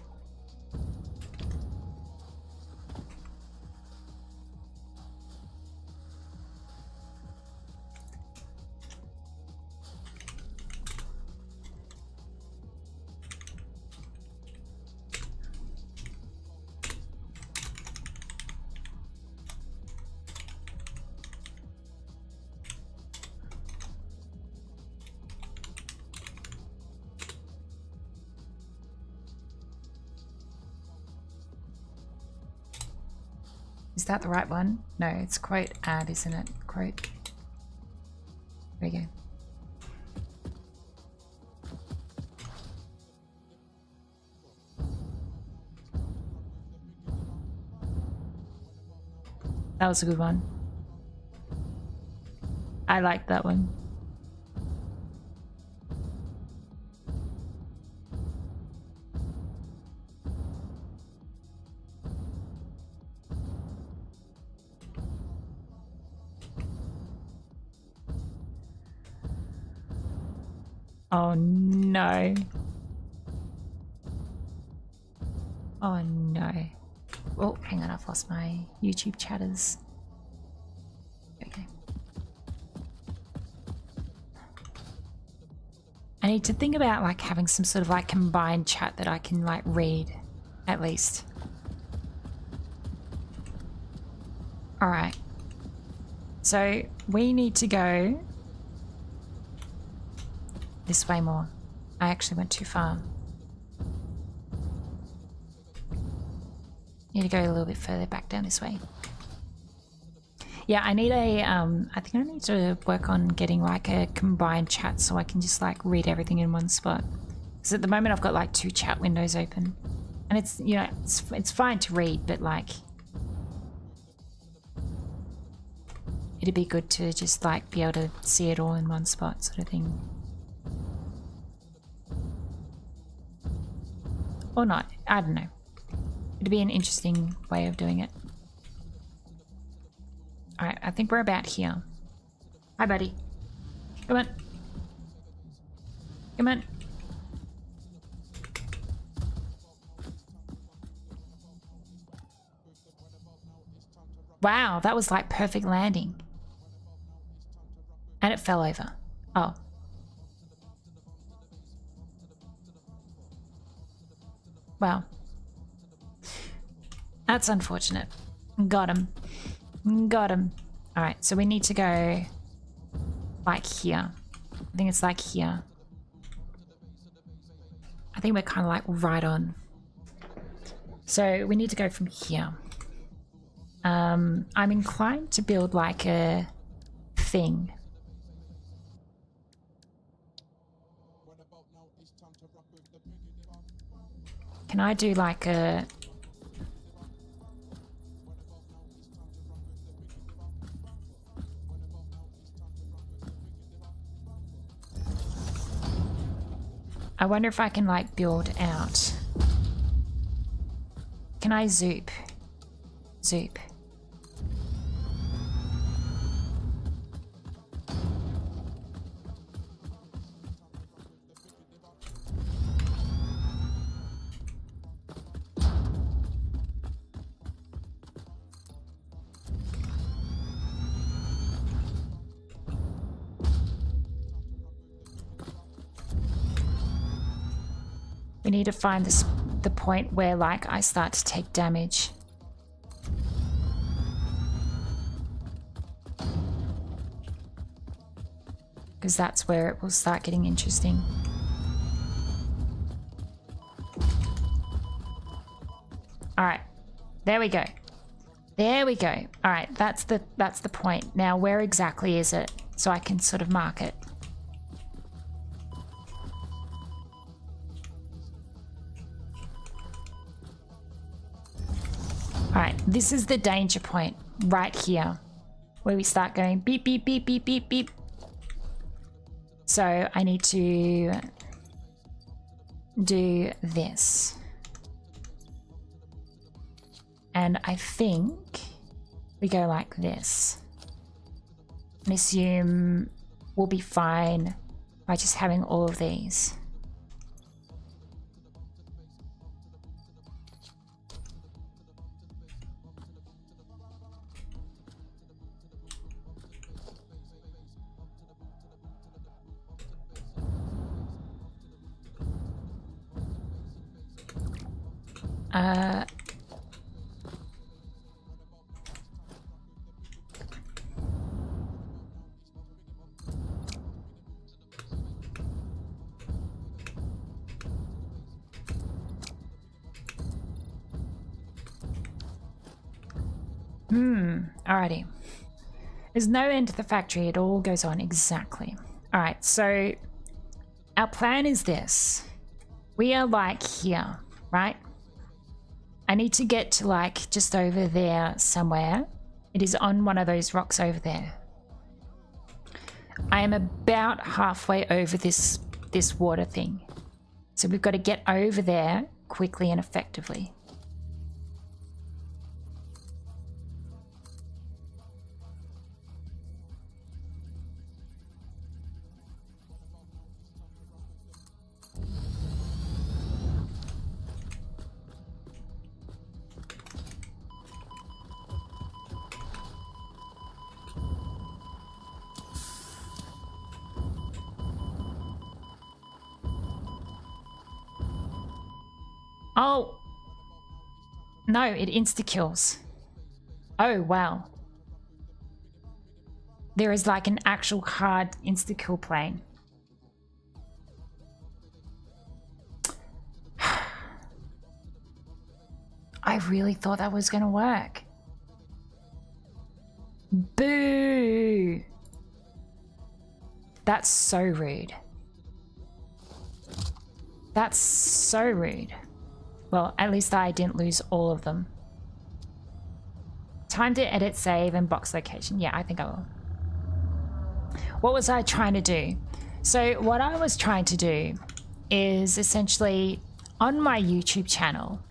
Is that the right one? No, it's quote ad, isn't it? Quote. There we go. That was a good one. I liked that one. Oh no. Oh no. Oh, hang on, I've lost my YouTube chatters. Okay. I need to think about like having some sort of like combined chat that I can like read, at least. Alright. So we need to go this way more. I actually went too far. Need to go a little bit further back down this way. Yeah, I need a, I think I need to work on getting like a combined chat so I can just like read everything in one spot. Because at the moment I've got like 2 chat windows open. And it's, you know, it's fine to read, but like, it'd be good to just like be able to see it all in one spot sort of thing. Or not, I don't know. It'd be an interesting way of doing it. Alright, I think we're about here. Hi, buddy. Come on. Come on. Wow, that was like perfect landing. And it fell over. Oh. Wow. That's unfortunate. Got him. Got him. Alright, so we need to go like here. I think it's like here. I think we're kind of like right on. So we need to go from here. I'm inclined to build like a thing. Can I do like a... I wonder if I can like build out. Can I zoop? Zoop. We need to find the point where like I start to take damage. Because that's where it will start getting interesting. All right, there we go. There we go. All right, that's the point. Now, where exactly is it? So I can sort of mark it. All right, this is the danger point right here where we start going beep, beep, beep, beep, beep, beep. So I need to do this. And I think we go like this. And assume we'll be fine by just having all of these. Alrighty. There's no end to the factory. It all goes on exactly. All right, so our plan is this. We are like here, right? I need to get to like just over there somewhere. It is on one of those rocks over there. I am about halfway over this water thing. So we've got to get over there quickly and effectively. Oh, no, it insta-kills. Oh, wow. There is like an actual hard insta-kill plane. I really thought that was going to work. Boo! That's so rude. That's so rude. Well, at least I didn't lose all of them. Time to edit, save, and box location. Yeah, I think I will. What was I trying to do? So what I was trying to do is essentially on my YouTube channel,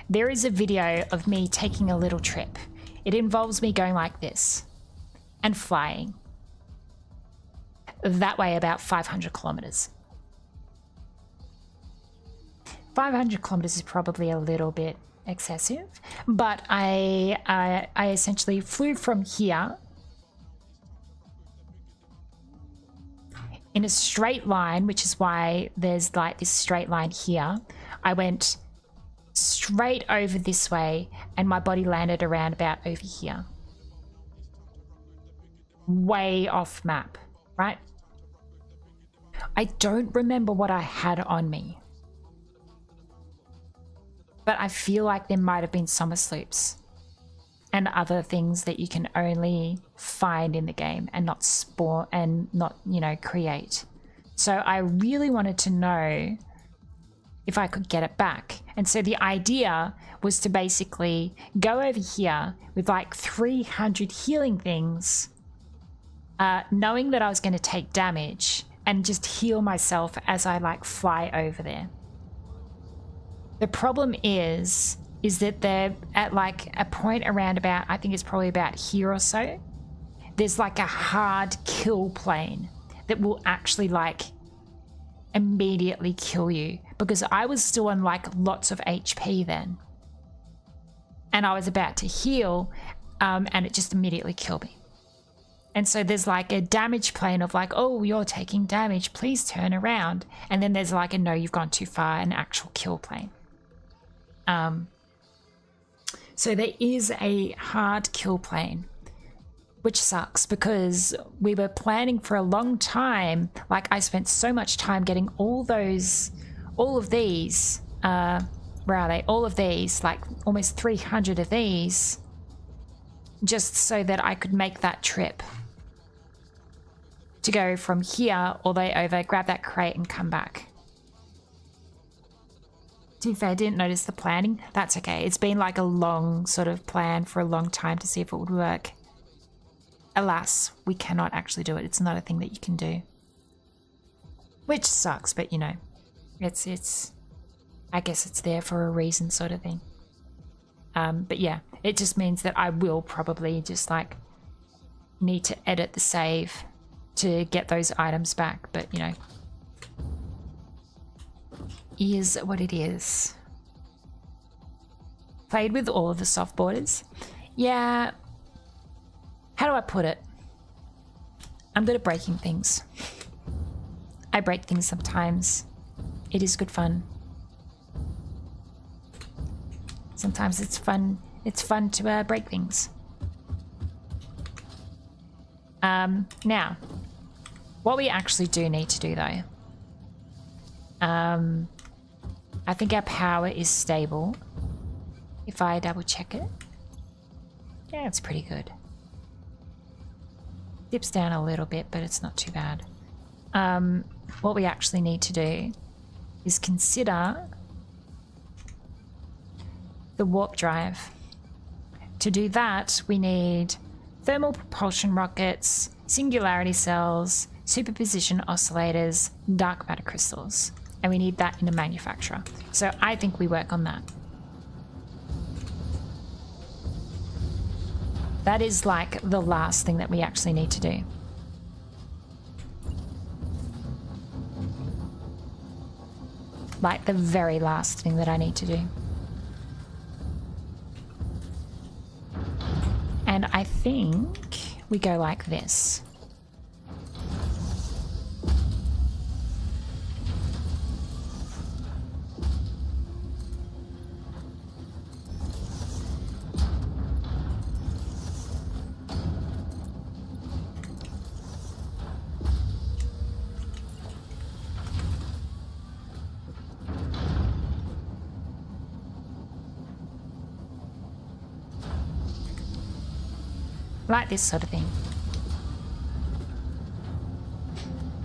there is a video of me taking a little trip. It involves me going like this and flying. That way about 500 kilometers. 500 kilometers is probably a little bit excessive, but I essentially flew from here in a straight line, which is why there's like this straight line here. I went straight over this way and my body landed around about over here. Way off map, right? I don't remember what I had on me. But I feel like there might have been summer sloops. and other things that you can only find in the game and not spawn and not, create. So I really wanted to know if I could get it back. And so the idea was to basically go over here with like 300 healing things, knowing that I was going to take damage, and just heal myself as I like fly over there. The problem is that they're at like a point around about, I think it's probably about here or so, there's like a hard kill plane that will actually like immediately kill you, because I was still on like lots of HP then, and I was about to heal, and it just immediately killed me. And so there's like a damage plane of like, oh, you're taking damage, please turn around. And then there's like a no, you've gone too far, an actual kill plane. So there is a hard kill plane, which sucks because we were planning for a long time. Like I spent so much time getting all of these, where are they? All of these, like almost 300 of these, just so that I could make that trip to go from here all the way over, grab that crate and come back. To be fair, I didn't notice the planning. That's okay. It's been like a long sort of plan for a long time to see if it would work. Alas, we cannot actually do it. It's not a thing that you can do. Which sucks, but it's I guess it's there for a reason sort of thing. But yeah, it just means that I will probably just like need to edit the save to get those items back, but is what it is. Played with all of the soft borders. Yeah. How do I put it? I'm good at breaking things. I break things sometimes. It is good fun. Sometimes it's fun. It's fun to break things. Now, what we actually do need to do though, I think our power is stable. If I double check it, yeah, it's pretty good. Dips down a little bit, but it's not too bad. What we actually need to do is consider the warp drive. To do that, we need thermal propulsion rockets, singularity cells, superposition oscillators, dark matter crystals. And we need that in a manufacturer. So I think we work on that. That is like the last thing that we actually need to do. Like the very last thing that I need to do. And I think we go like this. Like this sort of thing.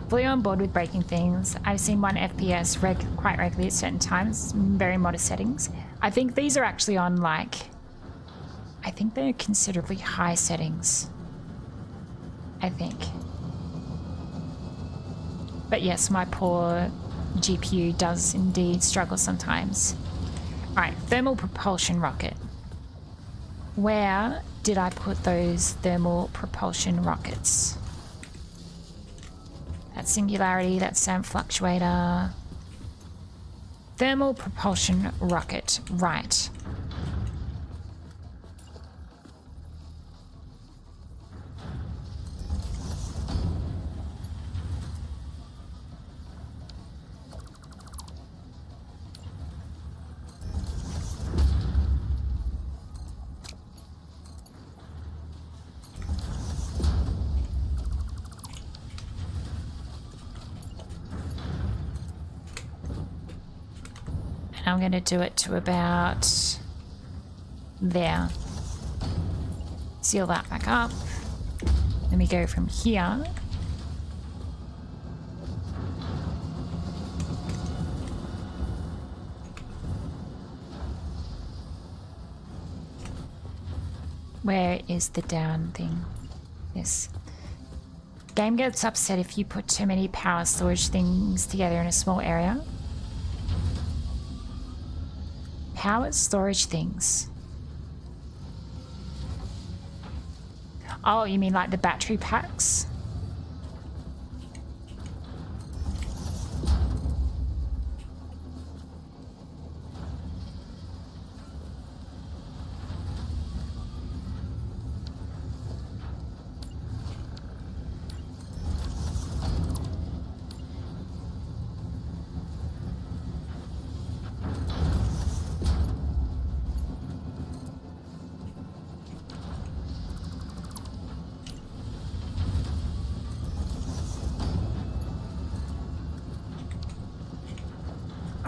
Fully on board with breaking things. I've seen 1 FPS quite regularly at certain times, very modest settings. I think these are actually on like, I think they're considerably high settings. I think. But yes, my poor GPU does indeed struggle sometimes. Alright, thermal propulsion rocket. Where did I put those thermal propulsion rockets? That singularity, that SAM fluctuator. Thermal propulsion rocket, right. I'm going to do it to about there. Seal that back up. Then we go from here. Where is the down thing? Yes. Game gets upset if you put too many power storage things together in a small area. Power storage things. Oh, you mean like the battery packs?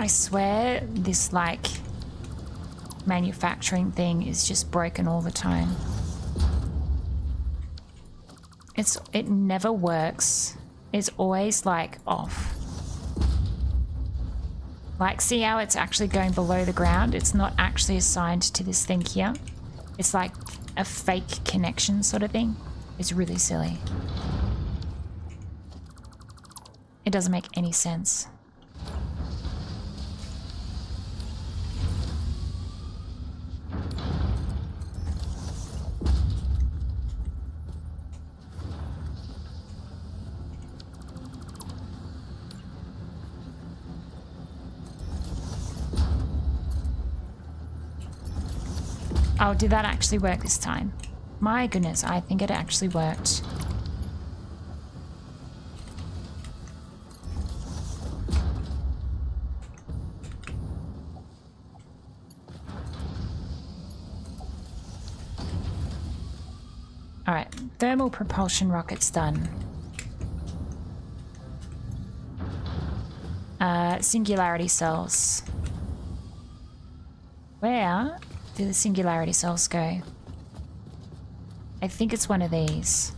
I swear this like manufacturing thing is just broken all the time. It never works. It's always like off. Like, see how it's actually going below the ground? It's not actually assigned to this thing here. It's like a fake connection sort of thing. It's really silly. It doesn't make any sense. Oh, did that actually work this time? My goodness, I think it actually worked. Alright, thermal propulsion rockets done. Singularity cells. Where do the singularity cells go? I think it's one of these.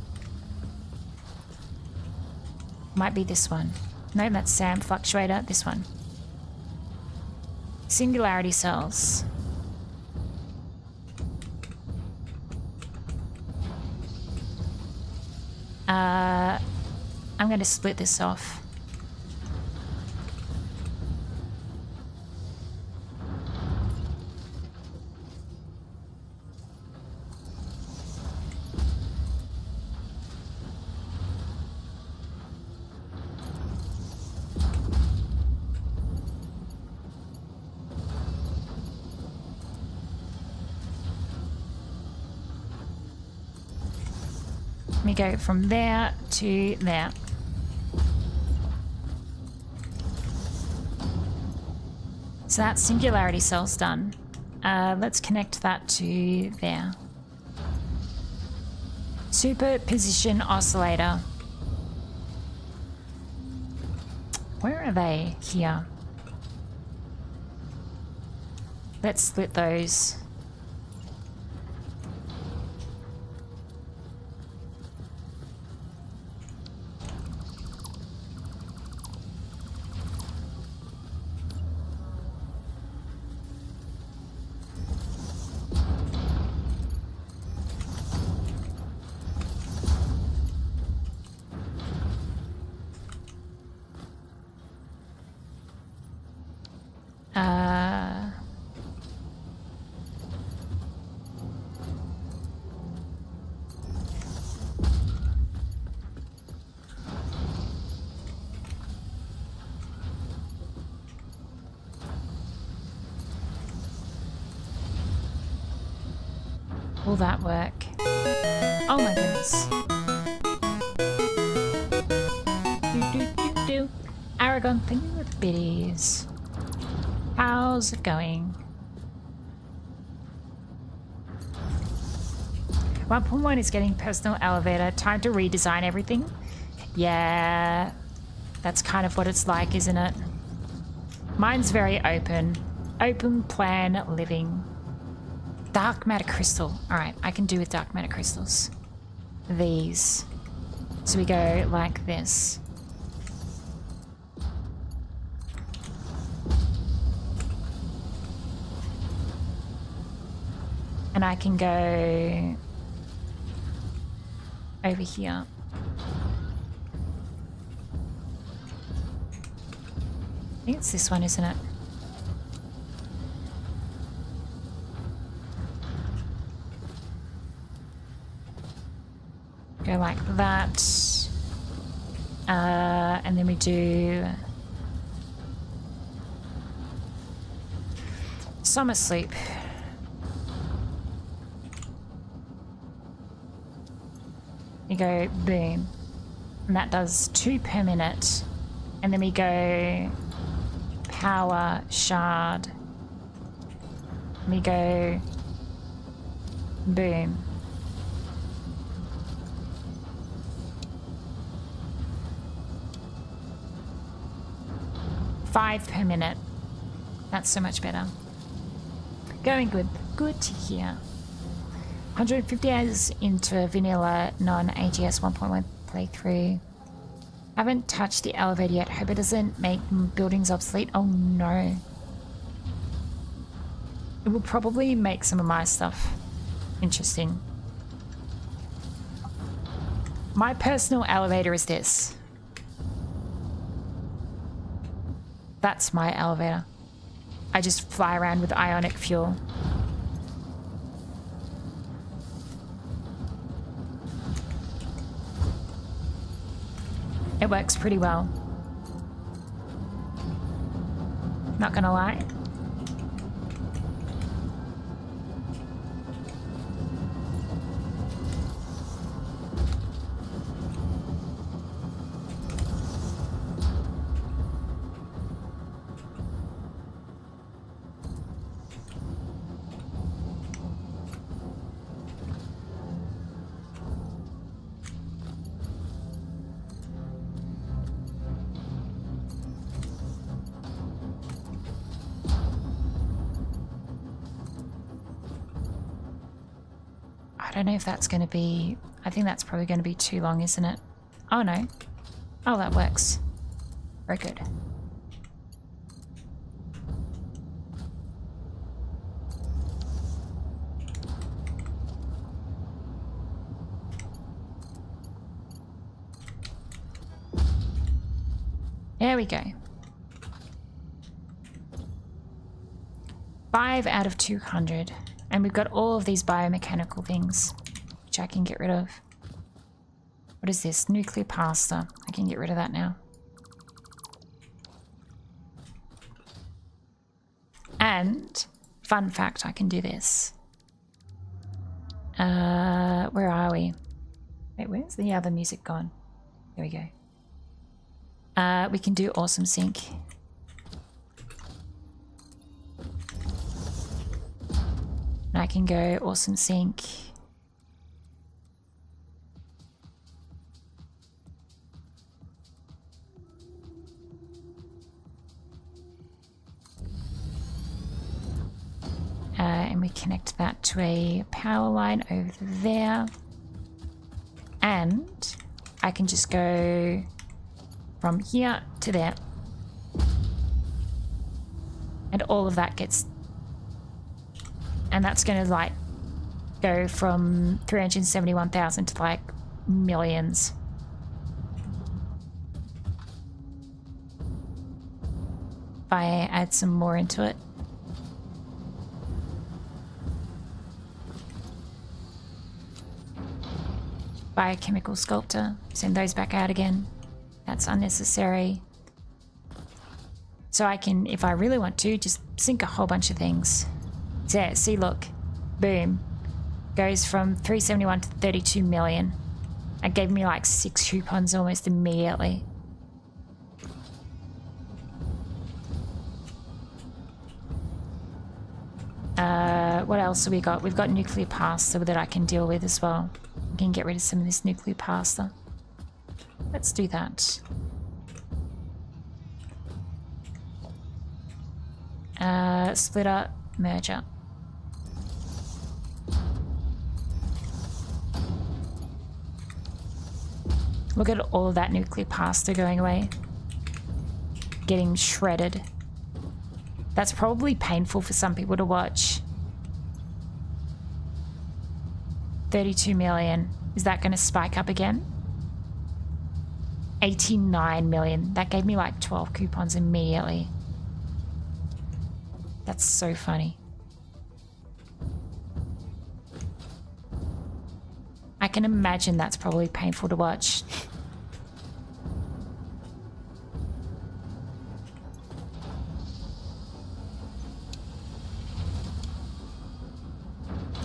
Might be this one. No, that's SAM fluctuator. This one. Singularity cells. I'm going to split this off. Let me go from there to there. So that singularity cell's done. Let's connect that to there. Superposition oscillator. Where are they? Here. Let's split those. Will that work? Oh my goodness. Do. Aragon thingy with biddies. How's it going? 1.1 is getting personal elevator. Time to redesign everything. Yeah, that's kind of what it's like, isn't it? Mine's very open. Open plan living. Dark matter crystal. Alright, I can do with dark matter crystals. These. So we go like this. And I can go over here. I think it's this one, isn't it? Go like that. And then we do summer sleep. You go boom. And that does 2 per minute. And then we go power shard. And we go boom. $5 per minute. That's so much better. Going good. Good to hear. 150 hours into a vanilla non-AGS 1.1 playthrough. Haven't touched the elevator yet. Hope it doesn't make buildings obsolete. Oh no. It will probably make some of my stuff interesting. My personal elevator is this. That's my elevator. I just fly around with ionic fuel. It works pretty well. Not gonna lie. I don't know if that's going to be... I think that's probably going to be too long, isn't it? Oh, no. Oh, that works. Very good. There we go. 5 out of 200. And we've got all of these biomechanical things, which I can get rid of. What is this? Nuclear pasta. I can get rid of that now. And, fun fact, I can do this. Where are we? Wait, where's the other music gone? There we go. We can do awesome sync. And I can go awesome sync. And we connect that to a power line over there. And I can just go from here to there. And all of that gets... And that's going to like go from 371,000 to like millions. If I add some more into it. Biochemical sculptor. Send those back out again. That's unnecessary. So I can, if I really want to, just sync a whole bunch of things. Yeah, see, look. Boom. Goes from 371 to 32 million. That gave me like 6 coupons almost immediately. What else have we got? We've got nuclear pasta that I can deal with as well. I can get rid of some of this nuclear pasta. Let's do that. Splitter, merger. Look at all of that nuclear pasta going away. Getting shredded. That's probably painful for some people to watch. 32 million. Is that going to spike up again? 89 million. That gave me like 12 coupons immediately. That's so funny. I can imagine that's probably painful to watch.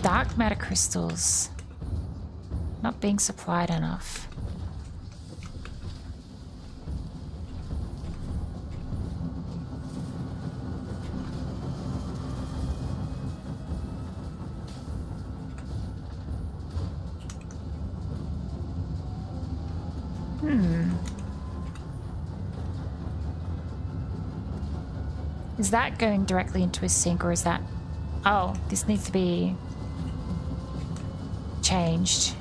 Dark matter crystals. Not being supplied enough. Is that going directly into a sink, or is that... Oh, this needs to be changed.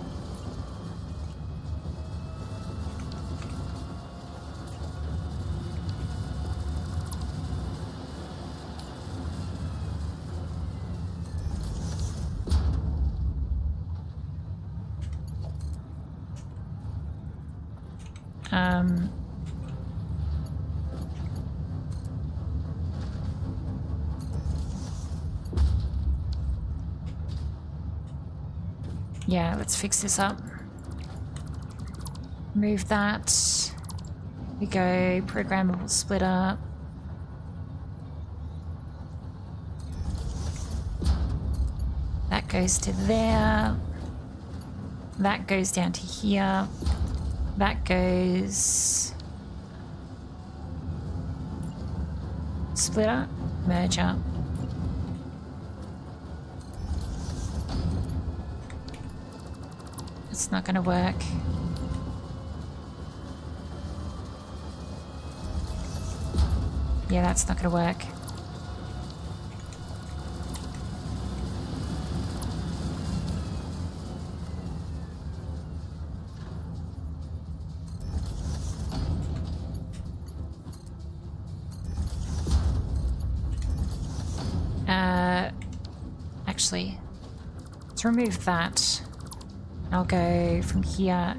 Yeah, let's fix this up. Move that. We go programmable splitter. That goes to there. That goes down to here. That goes... Splitter, merger. It's not going to work. Yeah, that's not going to work. Actually, let's remove that. I'll go from here.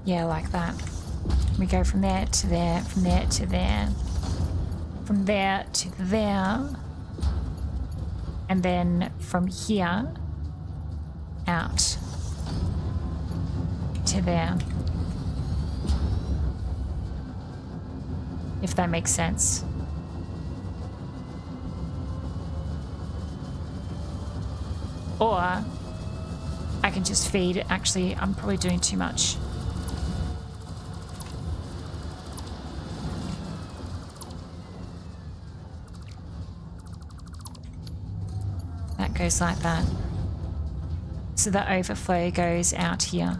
Yeah, like that. We go from there to there, from there to there, from there to there, and then from here out to there. If that makes sense. Or I can just feed. Actually, I'm probably doing too much. That goes like that. So the overflow goes out here.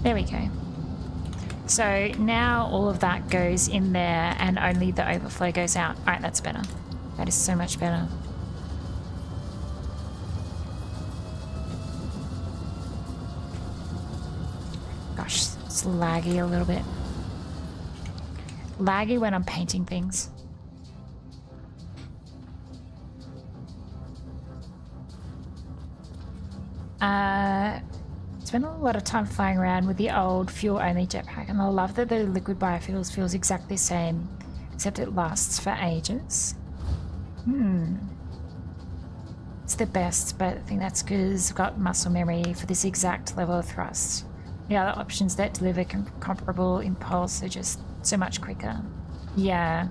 There we go. So now all of that goes in there and only the overflow goes out. All right, that's better. That is so much better. Gosh, it's laggy a little bit. Laggy when I'm painting things. Spent a lot of time flying around with the old fuel-only jetpack, and I love that the liquid biofuels feels exactly the same, except it lasts for ages. It's the best, but I think that's because I've got muscle memory for this exact level of thrust. The other options that deliver comparable impulse are just so much quicker. Yeah.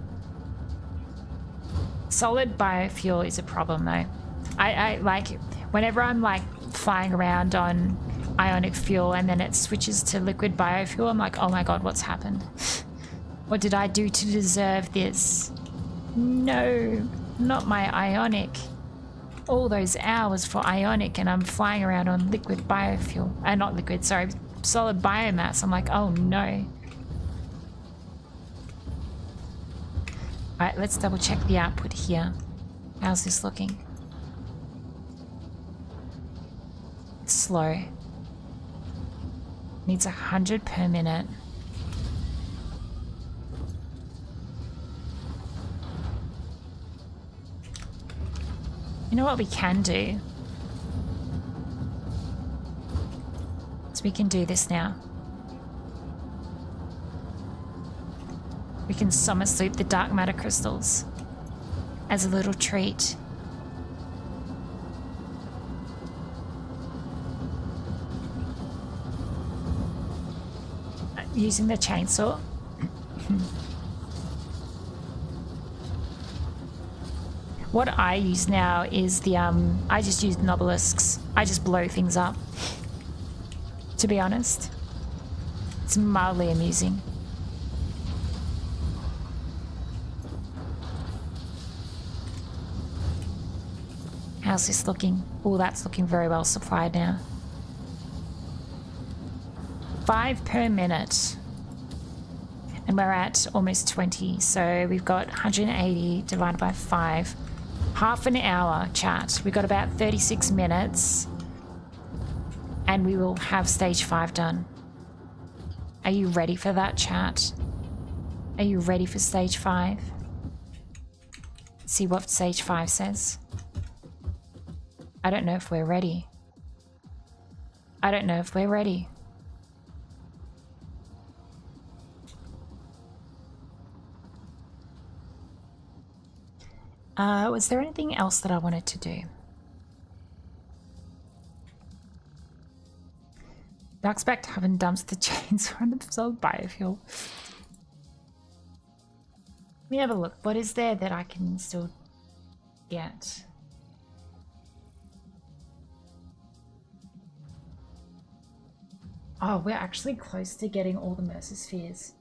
Solid biofuel is a problem though. I like whenever I'm like flying around on ionic fuel and then it switches to liquid biofuel, I'm like, oh my god, what's happened? What did I do to deserve this? No, not my ionic. All those hours for ionic and I'm flying around on liquid biofuel. Not liquid, sorry, solid biomass. I'm like, oh no. Alright, let's double check the output here. How's this looking? It's slow. Needs 100 per minute. You know what we can do? So we can do this now. We can summer sleep the dark matter crystals as a little treat. Using the chainsaw. What I use now is the I just use nobelisks. I just blow things up. To be honest, it's mildly amusing. How's this looking? Oh, that's looking very well supplied now. 5 per minute. And we're at almost 20. So we've got 180 divided by 5. Half an hour, chat. We've got about 36 minutes. And we will have stage 5 done. Are you ready for that, chat? Are you ready for stage 5? See what stage 5 says. I don't know if we're ready. I don't know if we're ready. Was there anything else that I wanted to do? Ducks back to having dumps the chainsaw on the solid biofuel. Let me have a look. What is there that I can still get? Oh, we're actually close to getting all the Mercer spheres.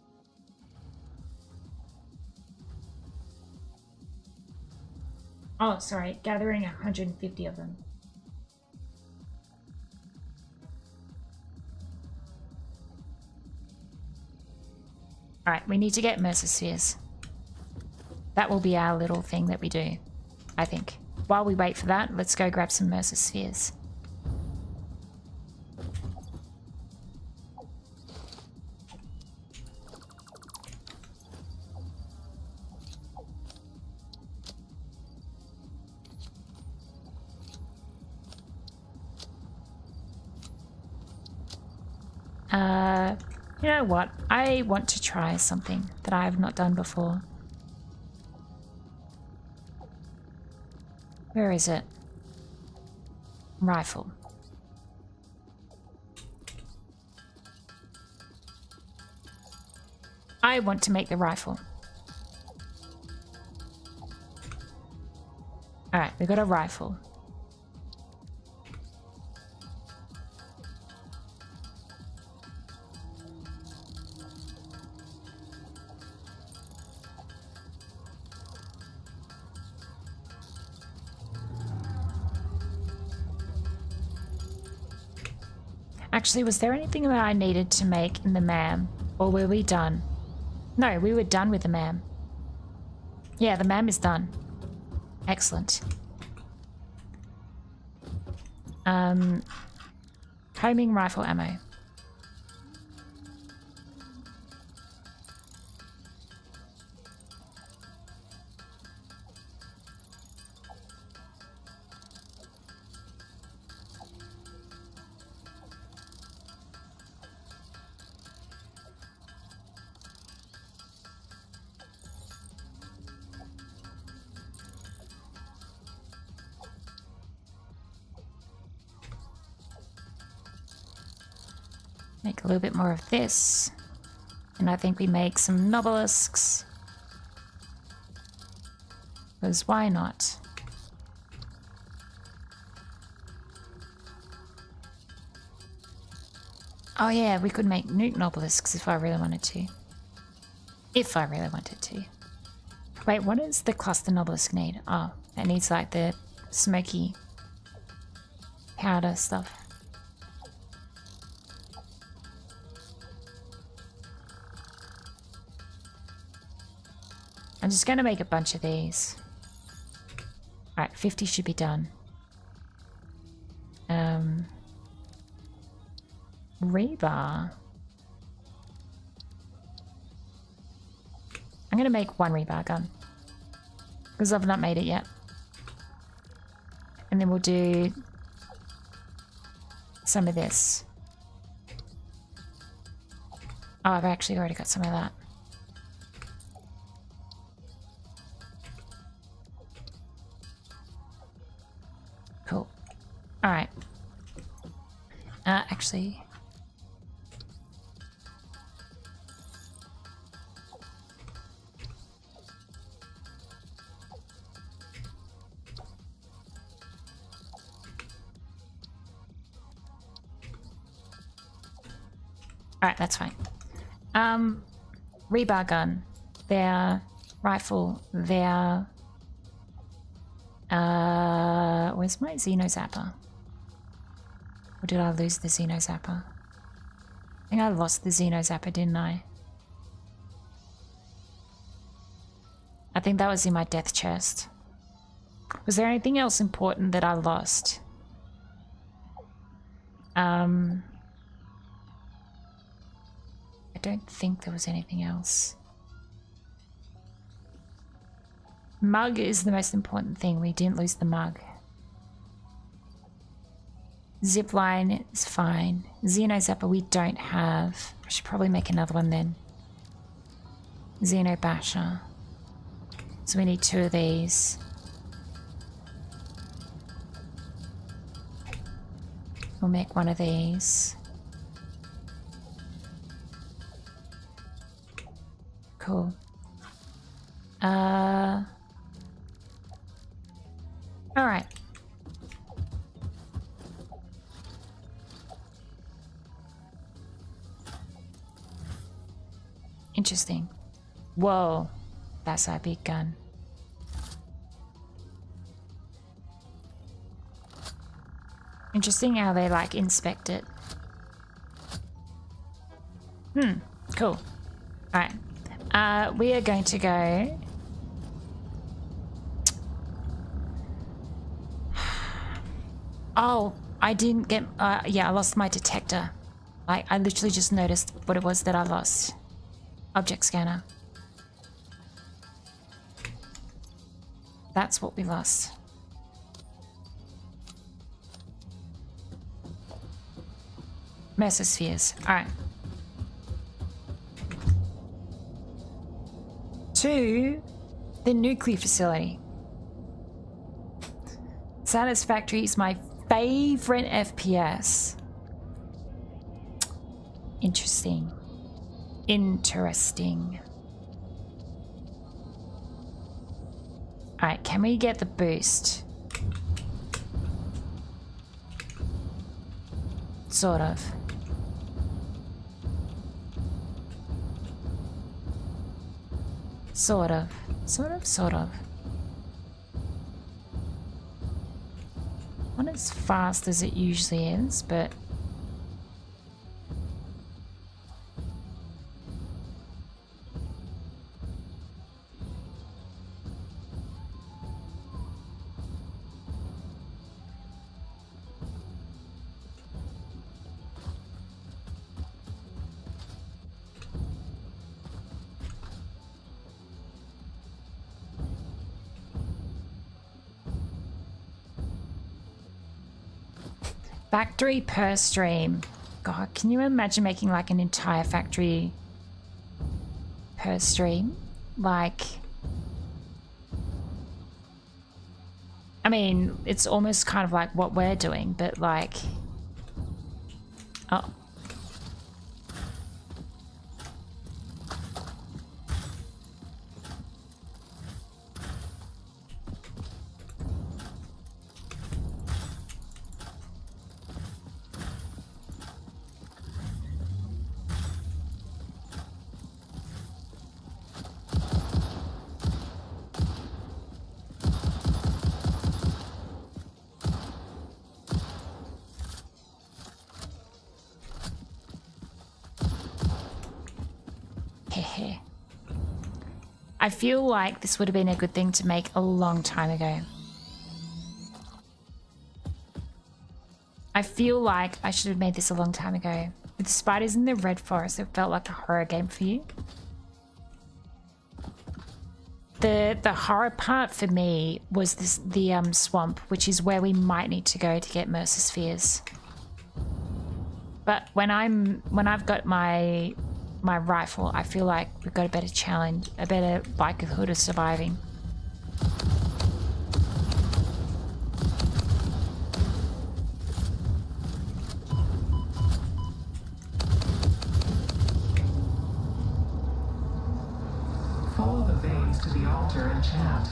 Oh, sorry, gathering 150 of them. Alright, we need to get Mercer spheres. That will be our little thing that we do, I think. While we wait for that, let's go grab some Mercer spheres. You know what? I want to try something that I have not done before. Where is it? Rifle. I want to make the rifle. Alright, we got a rifle. Actually, was there anything that I needed to make in the MAM? Or were we done? No, we were done with the MAM. Yeah, the MAM is done. Excellent. Homing rifle ammo. Make a little bit more of this. And I think we make some nobelisks. Because why not? Oh yeah, we could make nuke obelisks if I really wanted to. If I really wanted to. Wait, what does the cluster obelisk need? Oh, it needs like the smoky powder stuff. I'm just gonna make a bunch of these. Alright, 50 should be done. Rebar. I'm gonna make one rebar gun. Because I've not made it yet. And then we'll do some of this. Oh, I've actually already got some of that. Cool. Alright. Actually... Alright, that's fine. Rebar gun. There. Rifle. There. Where's my Xeno Zapper? Or did I lose the Xeno Zapper? I think I lost the Xeno Zapper, didn't I? I think that was in my death chest. Was there anything else important that I lost? I don't think there was anything else. Mug is the most important thing. We didn't lose the mug. Zipline is fine. Xeno Zapper we don't have. I should probably make another one then. Xeno Basher. So we need 2 of these. We'll make 1 of these. Cool. Alright. Interesting. Whoa. That's our big gun. Interesting how they like inspect it. Cool. Alright. We are going to go... Oh, I didn't get... yeah, I lost my detector. Like, I literally just noticed what it was that I lost. Object scanner. That's what we lost. Mesospheres. Alright. To the nuclear facility. Satisfactory is my favorite FPS. Interesting. Interesting. Alright, can we get the boost? Sort of. Sort of. Sort of, sort of. Not as fast as it usually is, but... Factory per stream. God, can you imagine making like an entire factory per stream? Like, I mean, it's almost kind of like what we're doing, but like, oh. I feel like this would have been a good thing to make a long time ago. I feel like I should have made this a long time ago. With the spiders in the red forest, it felt like a horror game for you. The horror part for me was the swamp, which is where we might need to go to get Mercer spheres. But when I've got my rifle, I feel like we've got a better challenge, a better likelihood of surviving. Follow the veins to the altar and chant.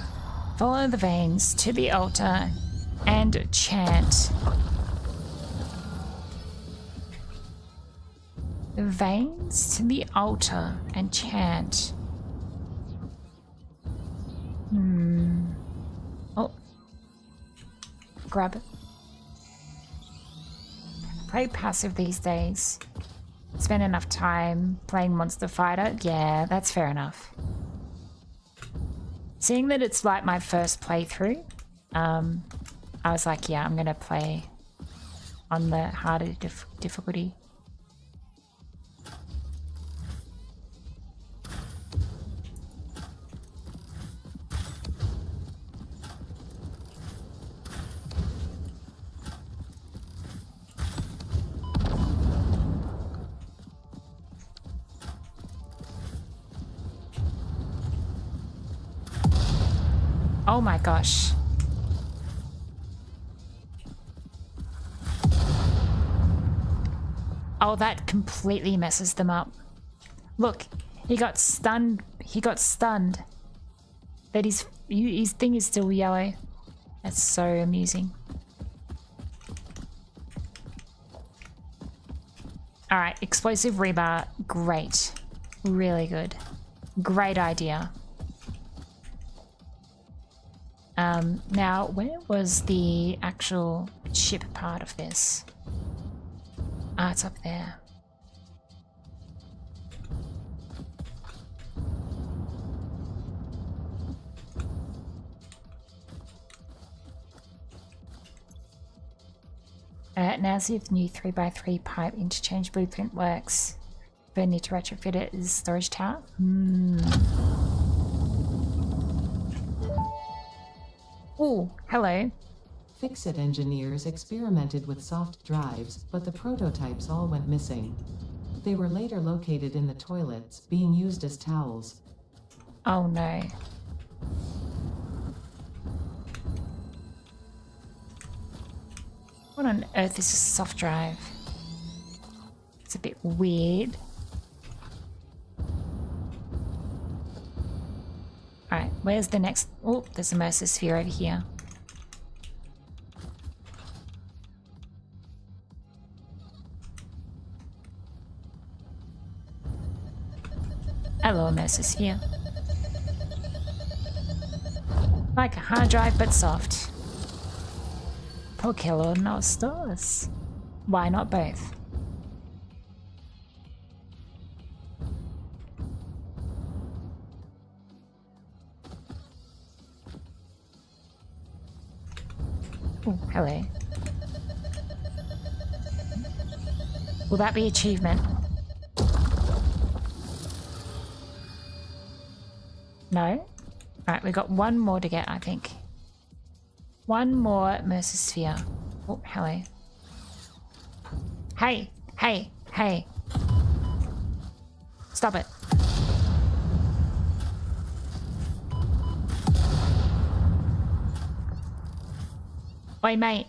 Follow the veins to the altar and chant. The veins to the altar and chant. Oh. Grab it. Play passive these days. Spend enough time playing Monster Fighter. Yeah, that's fair enough. Seeing that it's like my first playthrough, I was like, yeah, I'm gonna play on the harder difficulty. Oh my gosh. Oh, that completely messes them up. Look, he got stunned. He got stunned. That his thing is still yellow. That's so amusing. All right, explosive rebar. Great. Really good. Great idea. Now, where was the actual ship part of this? Ah, it's up there. Now see if the new 3x3 pipe interchange blueprint works. But I need to retrofit it as a storage tower. Oh, hello. Fix-It engineers experimented with soft drives, but the prototypes all went missing. They were later located in the toilets, being used as towels. Oh no. What on earth is a soft drive? It's a bit weird. Alright, where's the next... Oh, there's a Mercer sphere over here. Hello, Mercer sphere. Like a hard drive, but soft. ¿Por qué los dos? Why not both? Oh, hello. Will that be achievement? No? Alright, we got one more to get, I think. One more Mercer sphere. Oh, hello. Hey! Hey! Hey! Stop it. Oi, mate.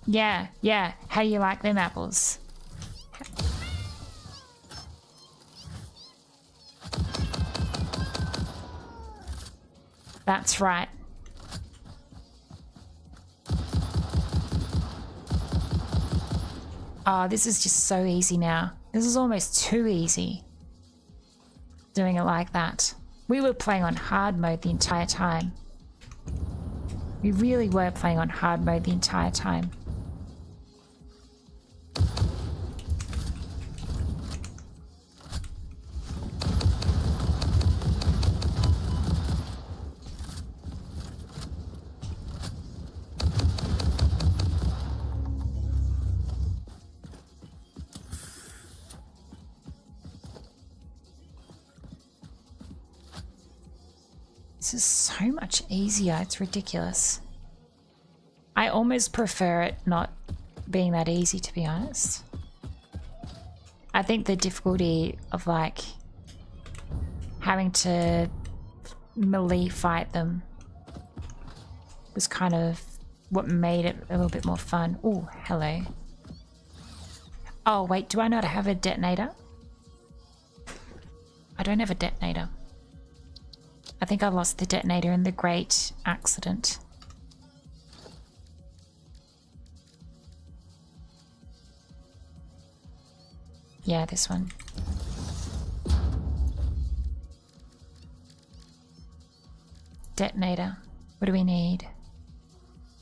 Yeah, yeah. How you like them apples? That's right. Oh, this is just so easy now. This is almost too easy. Doing it like that. We were playing on hard mode the entire time. We really were playing on hard mode the entire time. This is so much easier. It's ridiculous. I almost prefer it not being that easy, to be honest. I think the difficulty of like having to melee fight them was kind of what made it a little bit more fun. Oh, hello. Oh, wait, do I not have a detonator? I don't have a detonator. I think I lost the detonator in the great accident. Yeah, this one. Detonator. What do we need?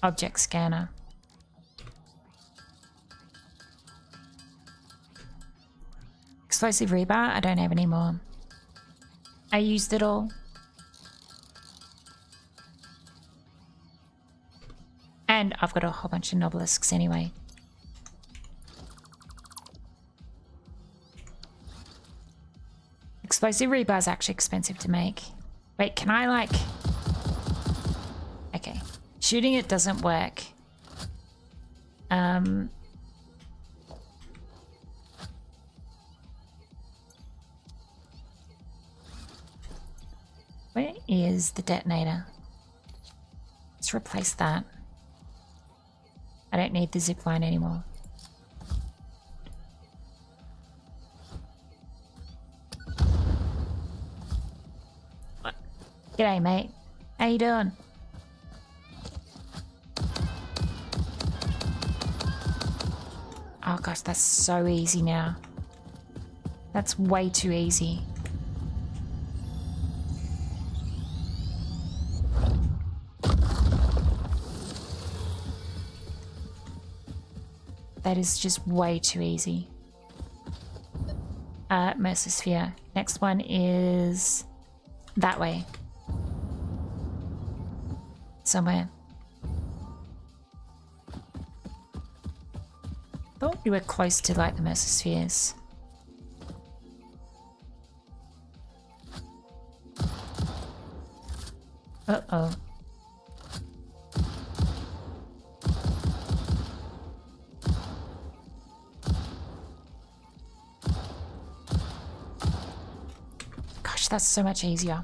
Object scanner. Explosive rebar? I don't have any more. I used it all. And I've got a whole bunch of nobelisks anyway. Explosive rebar is actually expensive to make. Wait, can I like... Okay. Shooting it doesn't work. Where is the detonator? Let's replace that. I don't need the zip line anymore. What? G'day, mate. How you doing? Oh gosh, that's so easy now. That's way too easy. That is just way too easy. Mercer Sphere. Next one is that way. Somewhere. Thought we were close to like the Mercer Spheres. Uh-oh. That's so much easier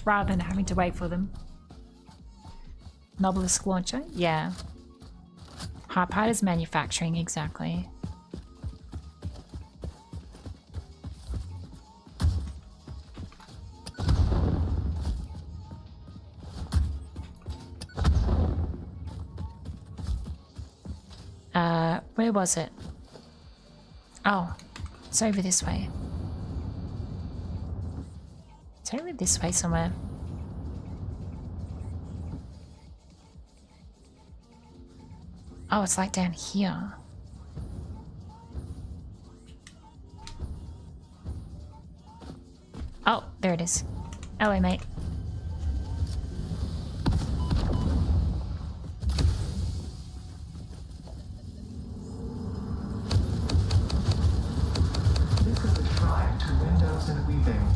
rather than having to wait for them. Nobelisk launcher? Yeah. Hard part is manufacturing, exactly. Where was it? Oh, it's over this way. It's over this way somewhere. Oh, it's like down here. Oh, there it is. Hello, mate. This is the shrine to windows and weaving.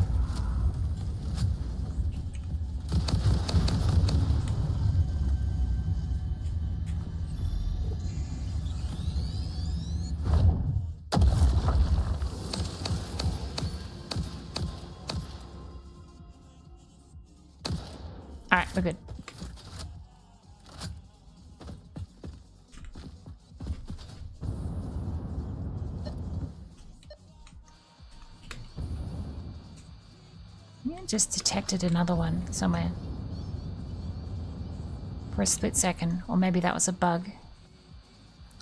Alright, we're good. Yeah, just detected another one somewhere. For a split second. Or maybe that was a bug.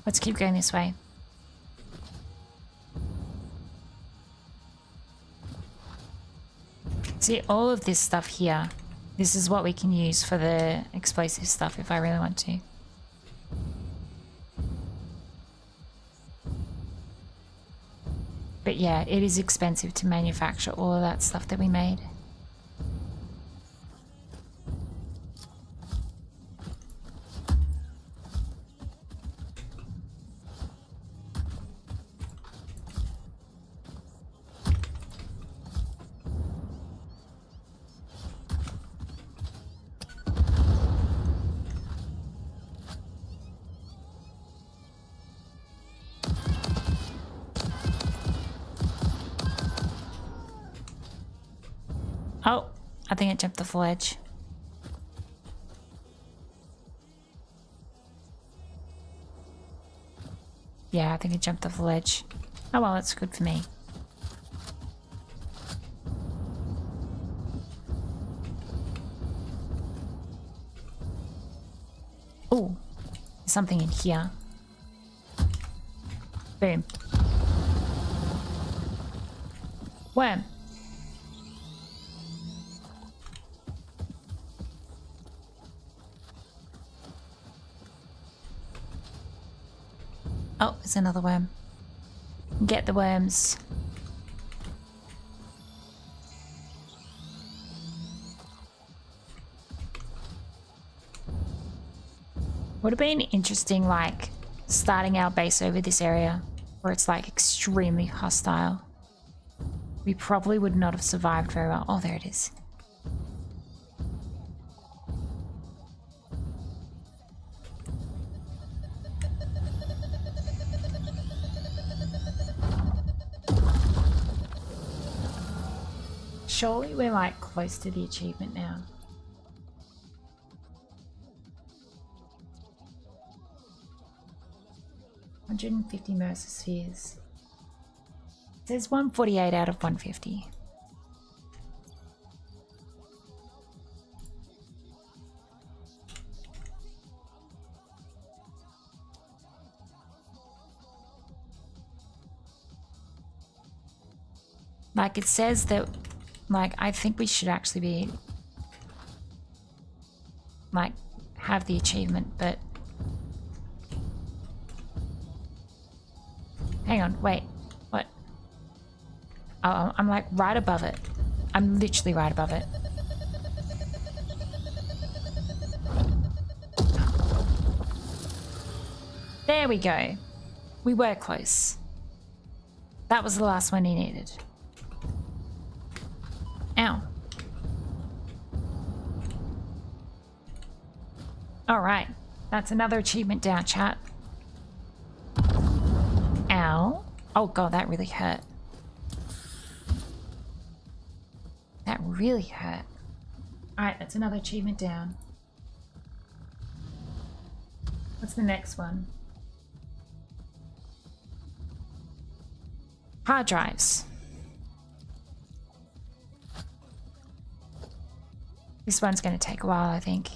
Let's keep going this way. See, all of this stuff here, this is what we can use for the explosive stuff if I really want to. But yeah, it is expensive to manufacture all of that stuff that we made. Oh, I think it jumped off the ledge. Yeah, I think it jumped off the ledge. Oh well, that's good for me. Oh, there's something in here. Boom. Worm. Oh, there's another worm. Get the worms. Would have been interesting, like, starting our base over this area where it's, like, extremely hostile. We probably would not have survived very well. Oh, there it is. Surely we're like close to the achievement now. $150 Mercer spheres. It says 148 out of 150. Like it says that, like, I think we should actually be, like, have the achievement, but... Hang on, wait, what? Oh, I'm like right above it. I'm literally right above it. There we go. We were close. That was the last one he needed. Ow. Alright, that's another achievement down, chat. Ow. Oh god, that really hurt. That really hurt. Alright, that's another achievement down. What's the next one? Hard drives. This one's going to take a while, I think.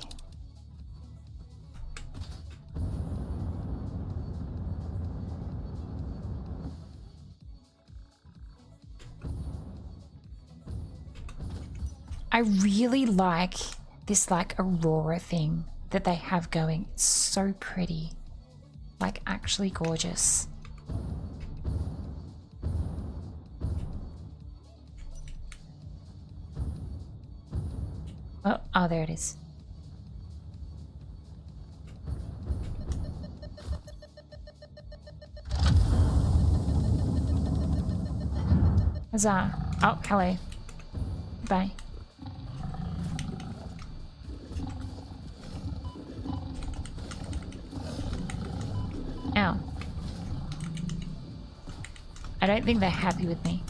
I really like this like aurora thing that they have going. It's so pretty. Like actually gorgeous. Oh, there it is. Huzzah. Oh, hello. Bye. Ow. I don't think they're happy with me.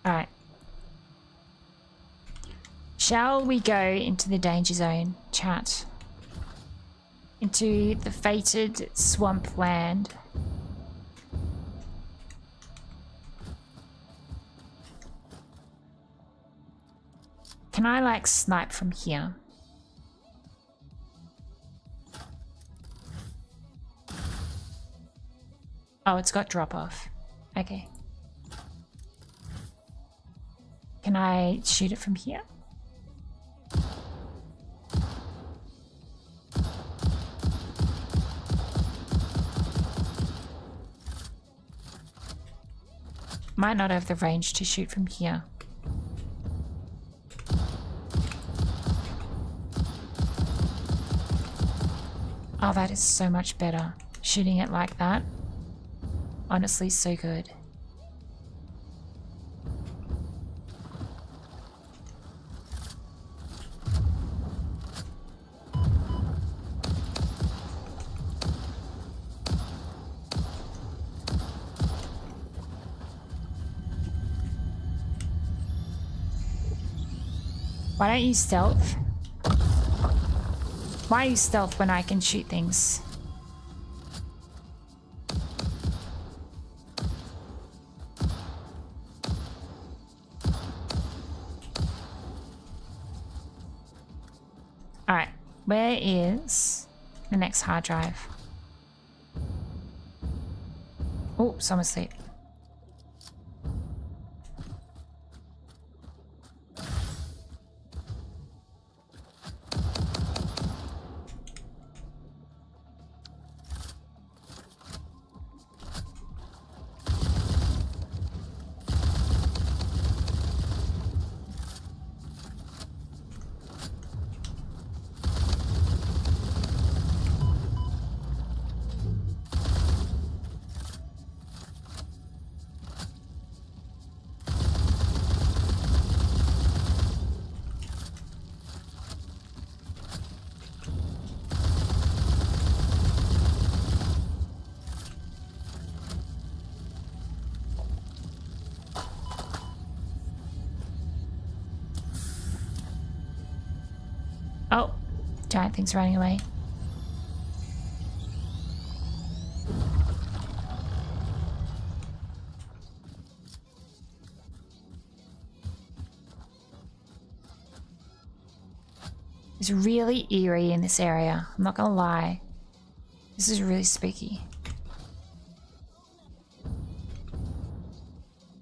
Alright. Shall we go into the danger zone, chat? Into the fated swamp land. Can I like snipe from here? Oh, it's got drop off. Okay. Can I shoot it from here? Might not have the range to shoot from here. Oh, that is so much better. Shooting it like that. Honestly, so good. Why don't you stealth? Why you stealth when I can shoot things? Alright, where is the next hard drive? Oh, someone's asleep. Oh, giant thing's running away. It's really eerie in this area. I'm not gonna lie. This is really spooky.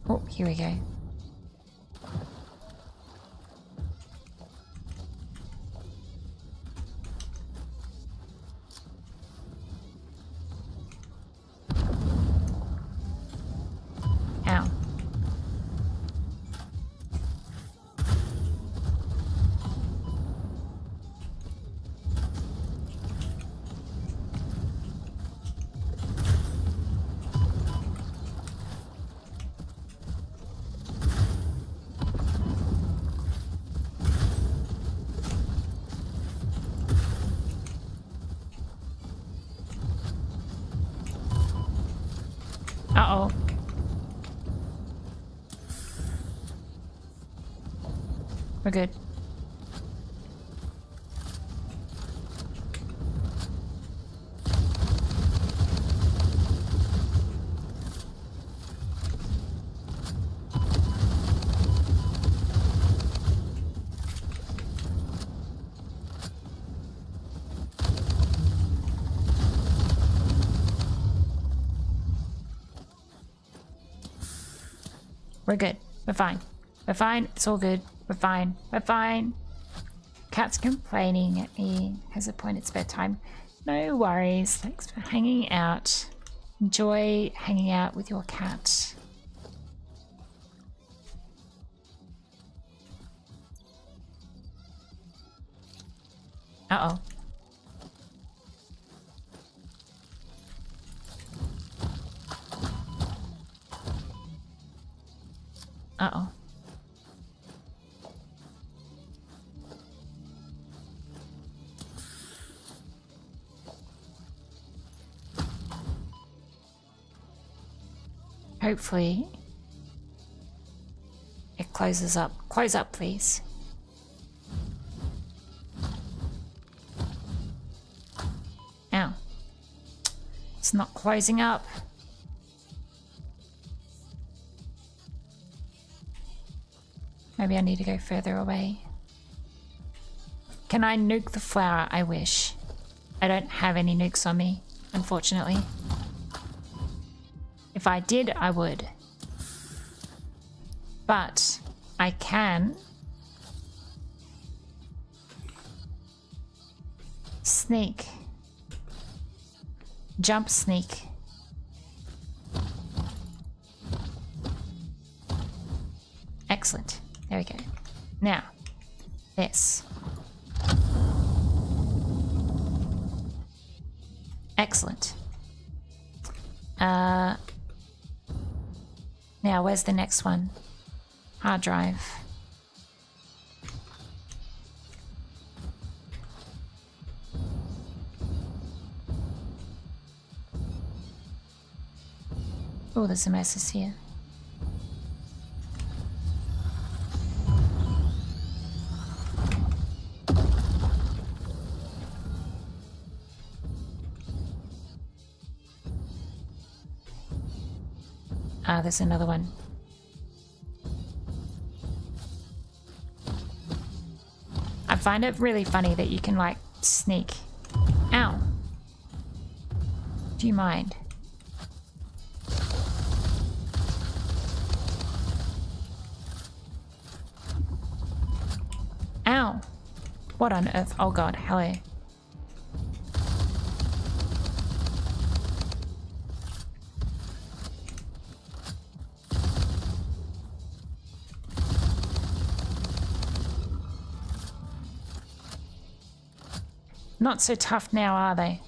Oh, here we go. Ow. Uh-oh. We're good. We're good. We're fine. We're fine. It's all good. We're fine. We're fine. Cat's complaining at me. Has a point. It's bedtime. No worries. Thanks for hanging out. Enjoy hanging out with your cat. Uh-oh. Uh-oh. Hopefully it closes up. Close up, please. Ow. It's not closing up. Maybe I need to go further away. Can I nuke the flower? I wish. I don't have any nukes on me, unfortunately. If I did, I would. But I can sneak. Jump sneak. Excellent. There we go. Now, this. Excellent. Now, where's the next one? Hard drive. Oh, there's some S's here. Ah, there's another one. I find it really funny that you can like sneak. Ow. Do you mind? Ow. What on earth? Oh god, hello. Not so tough now, are they?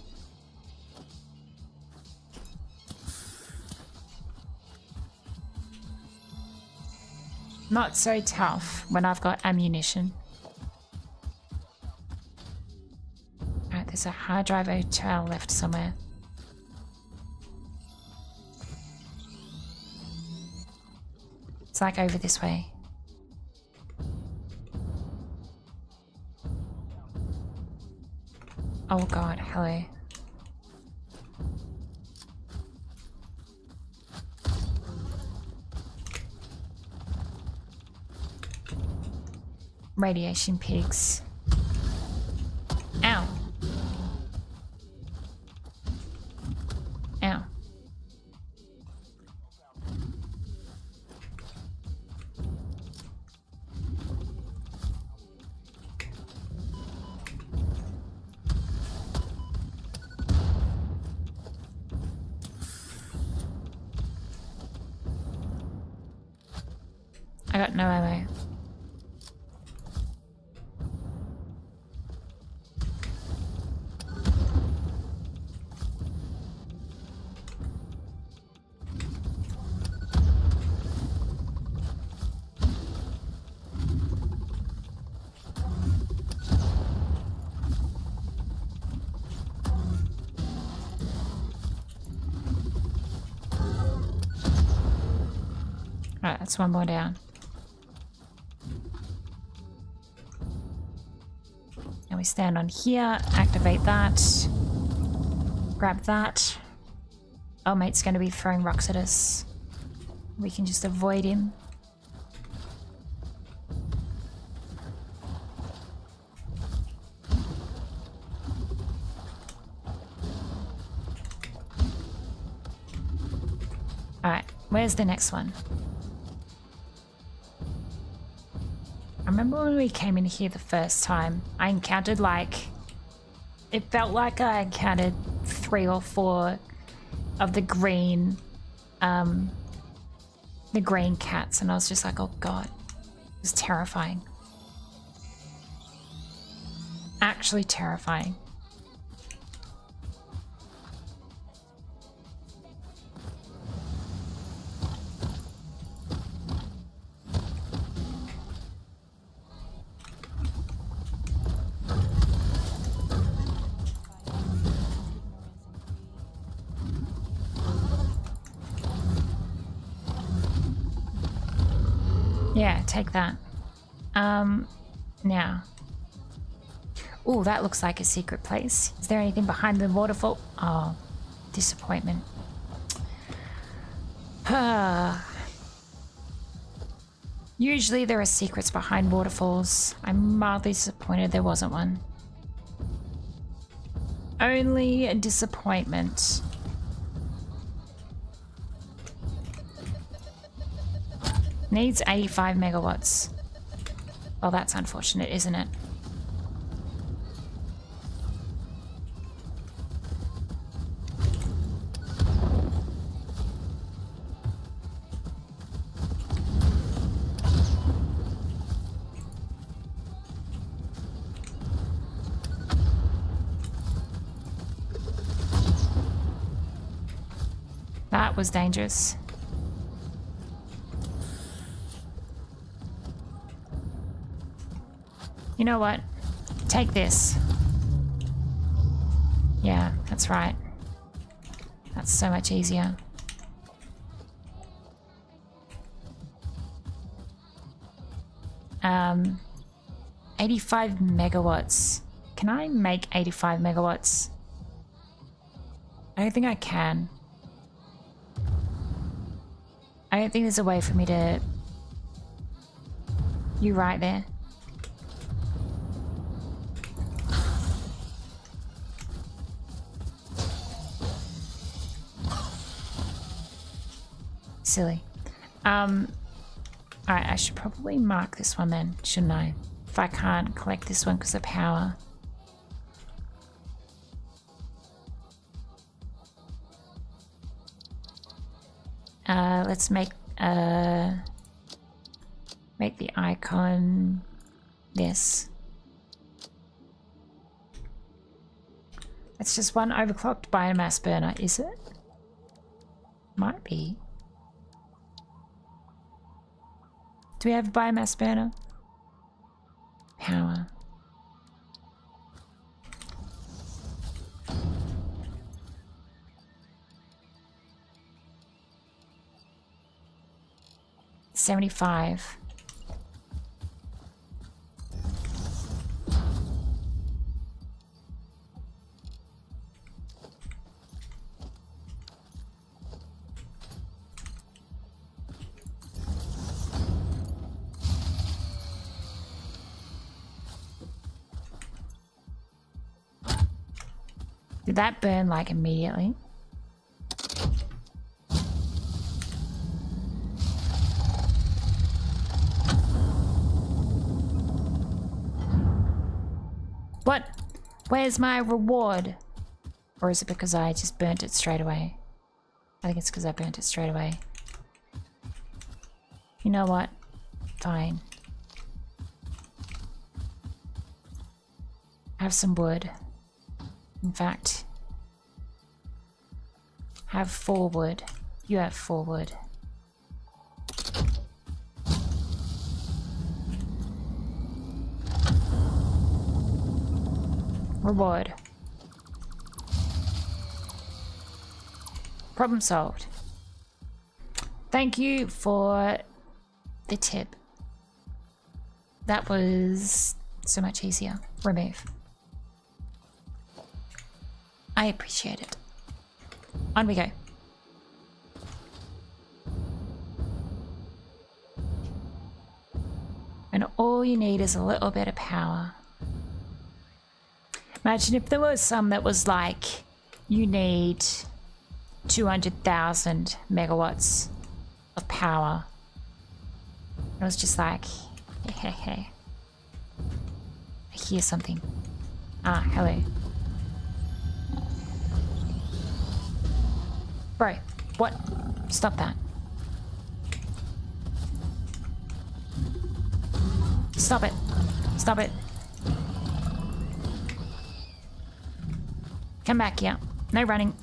Not so tough when I've got ammunition. Alright, there's a hard drive hotel left somewhere. It's like over this way. Oh god, hello. Radiation pigs. Ow. Ow. I got no ammo. Right, that's one more down. Now we stand on here, activate that, grab that. Oh, mate's going to be throwing rocks at us. We can just avoid him. Alright, where's the next one? I remember when we came in here the first time, I encountered it felt like I encountered 3 or 4 of the green cats, and I was just like, oh god, it was terrifying. Actually terrifying. Yeah, take that. Now. Oh, that looks like a secret place. Is there anything behind the waterfall? Oh, disappointment. Usually there are secrets behind waterfalls. I'm mildly disappointed there wasn't one. Only a disappointment. Needs 85 megawatts. Well, that's unfortunate, isn't it? That was dangerous. You know what? Take this. Yeah, that's right. That's so much easier. Um, 85 megawatts. Can I make 85 megawatts? I don't think I can. I don't think there's a way for me to... You right there. Silly. Alright, I should probably mark this one then, shouldn't I? If I can't collect this one because of power. Let's make the icon this. It's just one overclocked biomass burner, is it? Might be. Do we have a biomass burner? Power. $75. Did that burn like immediately? What? Where's my reward? Or is it because I just burnt it straight away? I think it's because I burnt it straight away. You know what? Fine. Have some wood. In fact, have 4 wood. You have 4 wood. Reward. Problem solved. Thank you for the tip. That was so much easier. Remove. I appreciate it. On we go. And all you need is a little bit of power. Imagine if there was some that was like, you need 200,000 megawatts of power. It was just like, hey. I hear something. Ah, hello. Bro, what? Stop that. Stop it. Stop it. Come back here. No running.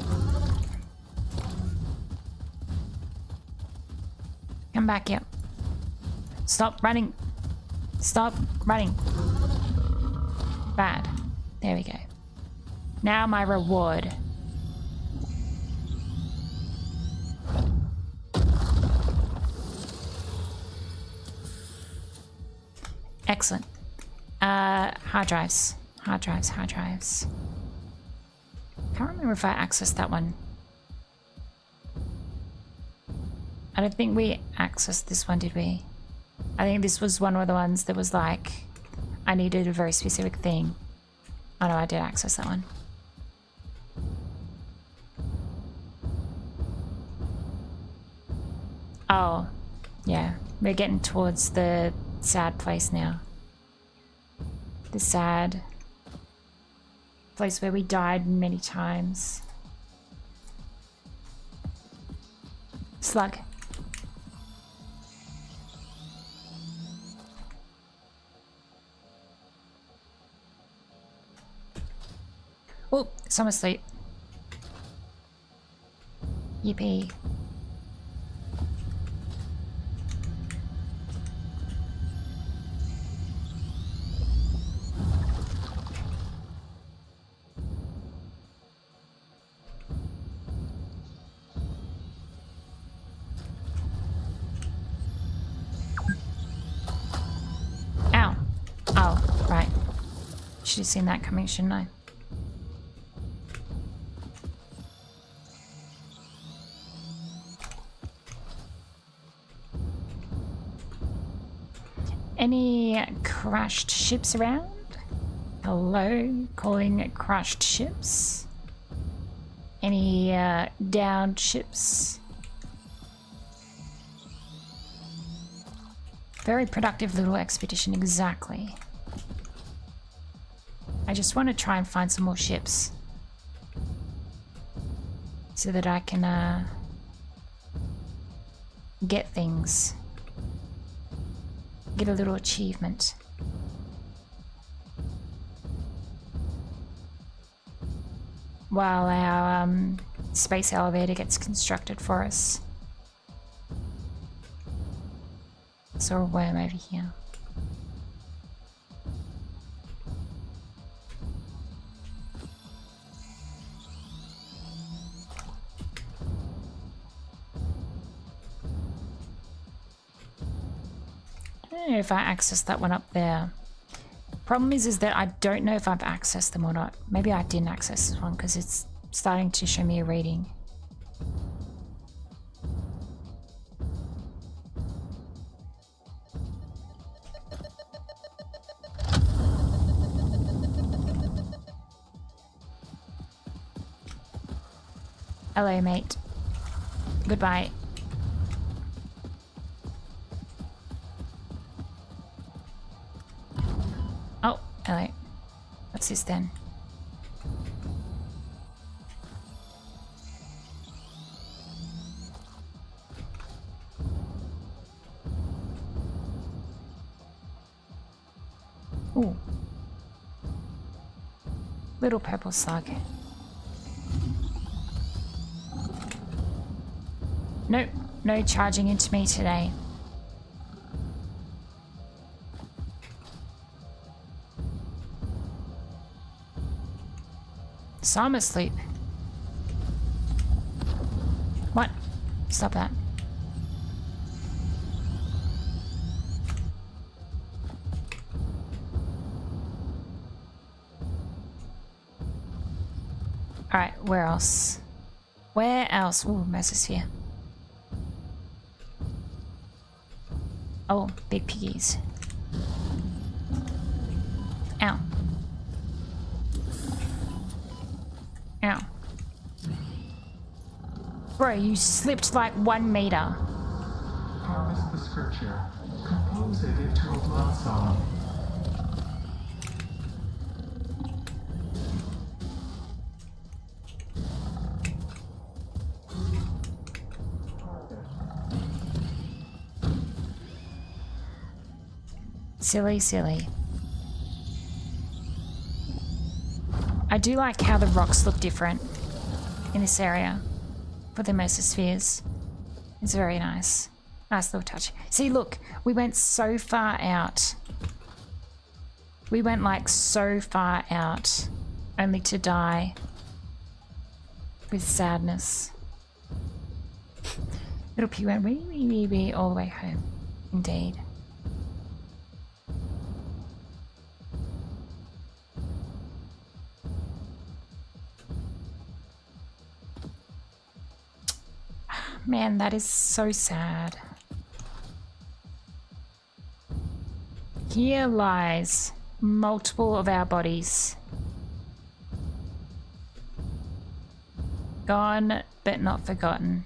Come back here. Stop running. Stop running. Bad. There we go. Now my reward. Excellent. Hard drives. Hard drives. Can't remember if I accessed that one. I don't think we accessed this one, did we? I think this was one of the ones that was like, I needed a very specific thing. Oh no, I did access that one. Oh, yeah. We're getting towards the sad place now. The sad place where we died many times. Slug. Oh, someone's asleep. Yippee. Ow. Oh, right. Should have seen that coming, shouldn't I? Any crashed ships around? Hello, calling crashed ships. Any downed ships? Very productive little expedition, exactly. I just want to try and find some more ships so that I can get things. Get a little achievement. While our space elevator gets constructed for us. Saw a worm over here. I don't know if I accessed that one up there. Problem is that I don't know if I've accessed them or not. Maybe I didn't access this one because it's starting to show me a reading. Hello, mate. Goodbye. Oh, hello. What's this then? Ooh. Little purple slug. Nope, no charging into me today. So I'm asleep. What? Stop that. Alright, where else? Where else? Ooh, Mesosphere. Oh, big piggies. Ow. Ow. Bro, you slipped like 1 meter. Harvest the scripture. Compose it into a blood song. Silly, silly. I do like how the rocks look different in this area for the mesospheres. It's very nice. Nice little touch. See, look, we went so far out. We went like so far out only to die with sadness. Little pea went wee all the way home. Indeed. Man, that is so sad. Here lies multiple of our bodies. Gone, but not forgotten.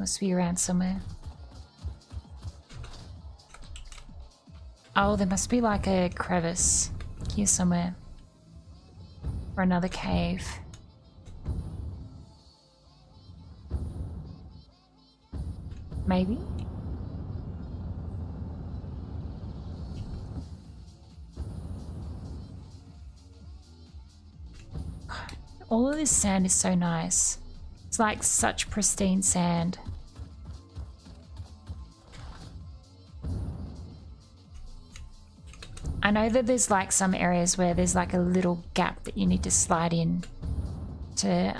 Must be around somewhere. Oh, there must be like a crevice here somewhere. Or another cave. Maybe? All of this sand is so nice. It's like such pristine sand. I know that there's like some areas where there's like a little gap that you need to slide in to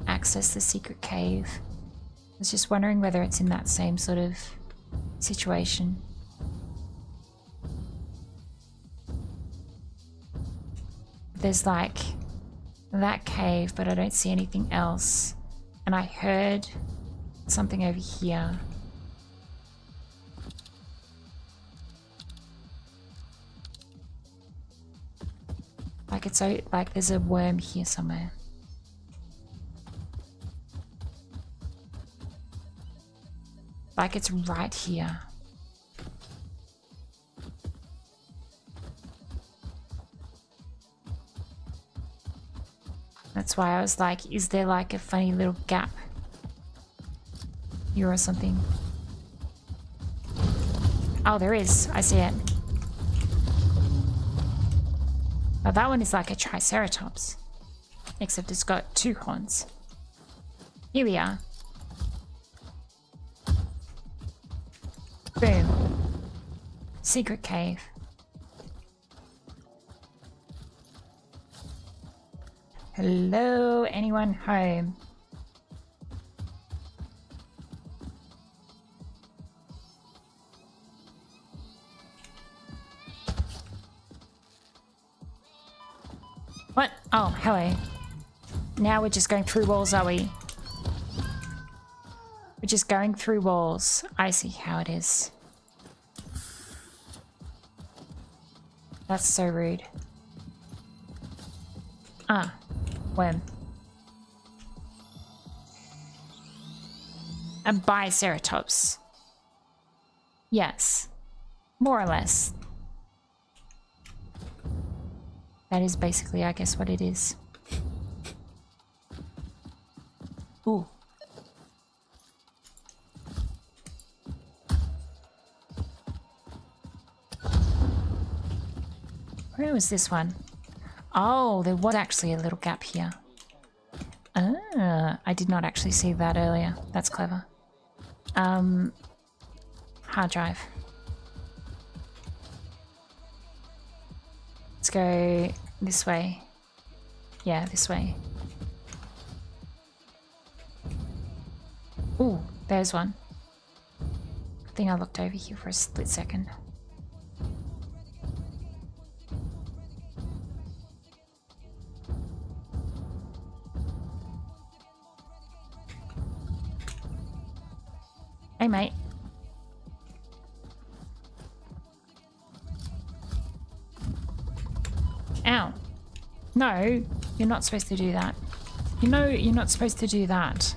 access the secret cave. I was just wondering whether it's in that same sort of situation. There's like that cave, but I don't see anything else. And I heard something over here. Like it's so, like there's a worm here somewhere. Like it's right here. That's why I was like, is there like a funny little gap here or something? Oh, there is. I see it. Now that one is like a triceratops, except it's got two horns. Here we are. Boom. Secret cave. Hello, anyone home? What? Oh, hello. Now we're just going through walls, are we? We're just going through walls. I see how it is. That's so rude. Ah, worm. A biceratops. Yes, more or less. That is basically, I guess, what it is. Ooh. Where was this one? Oh, there was actually a little gap here. Ah, I did not actually see that earlier. That's clever. Hard drive. Let's go this way. Yeah, this way. Ooh, there's one. I think I looked over here for a split second. Hey, mate. Ow. No, you're not supposed to do that. You know you're not supposed to do that.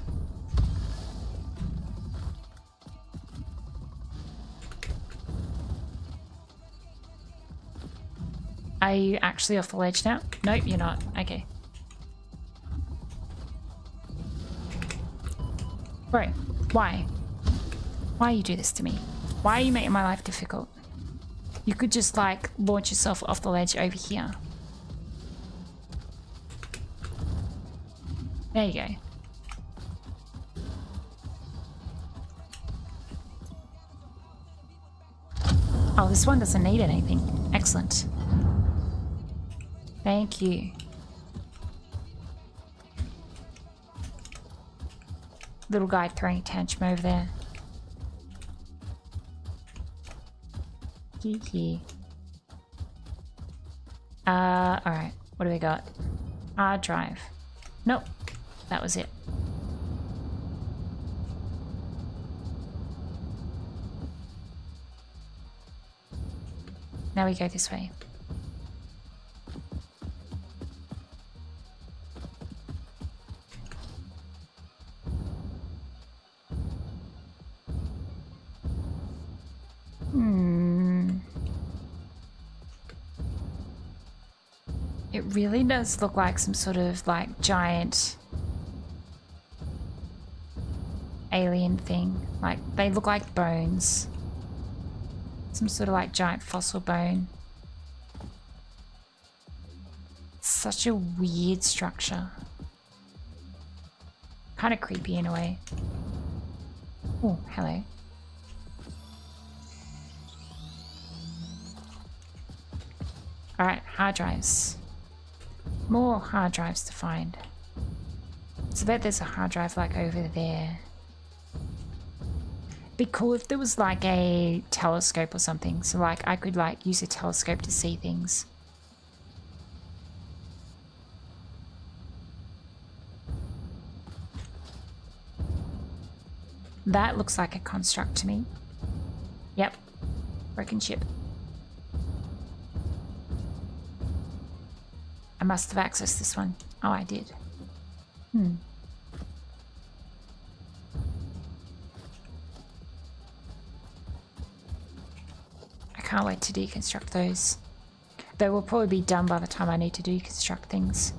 Are you actually off the ledge now? Nope, you're not. Okay. Bro, why? Why you do this to me? Why are you making my life difficult? You could just like launch yourself off the ledge over here. There you go. Oh, this one doesn't need anything. Excellent. Thank you. Little guy throwing a tantrum over there. Hee. Alright. What do we got? Hard drive. Nope. That was it. Now we go this way. It really does look like some sort of like giant alien thing. Like they look like bones. Some sort of like giant fossil bone. Such a weird structure. Kind of creepy in a way. Oh, hello. Alright, hard drives. More hard drives to find. So I bet there's a hard drive like over there. Be cool if there was like a telescope or something. So like I could like use a telescope to see things. That looks like a construct to me. Yep. Broken ship. I must have accessed this one. Oh, I did. I can't wait to deconstruct those. They will probably be done by the time I need to deconstruct things.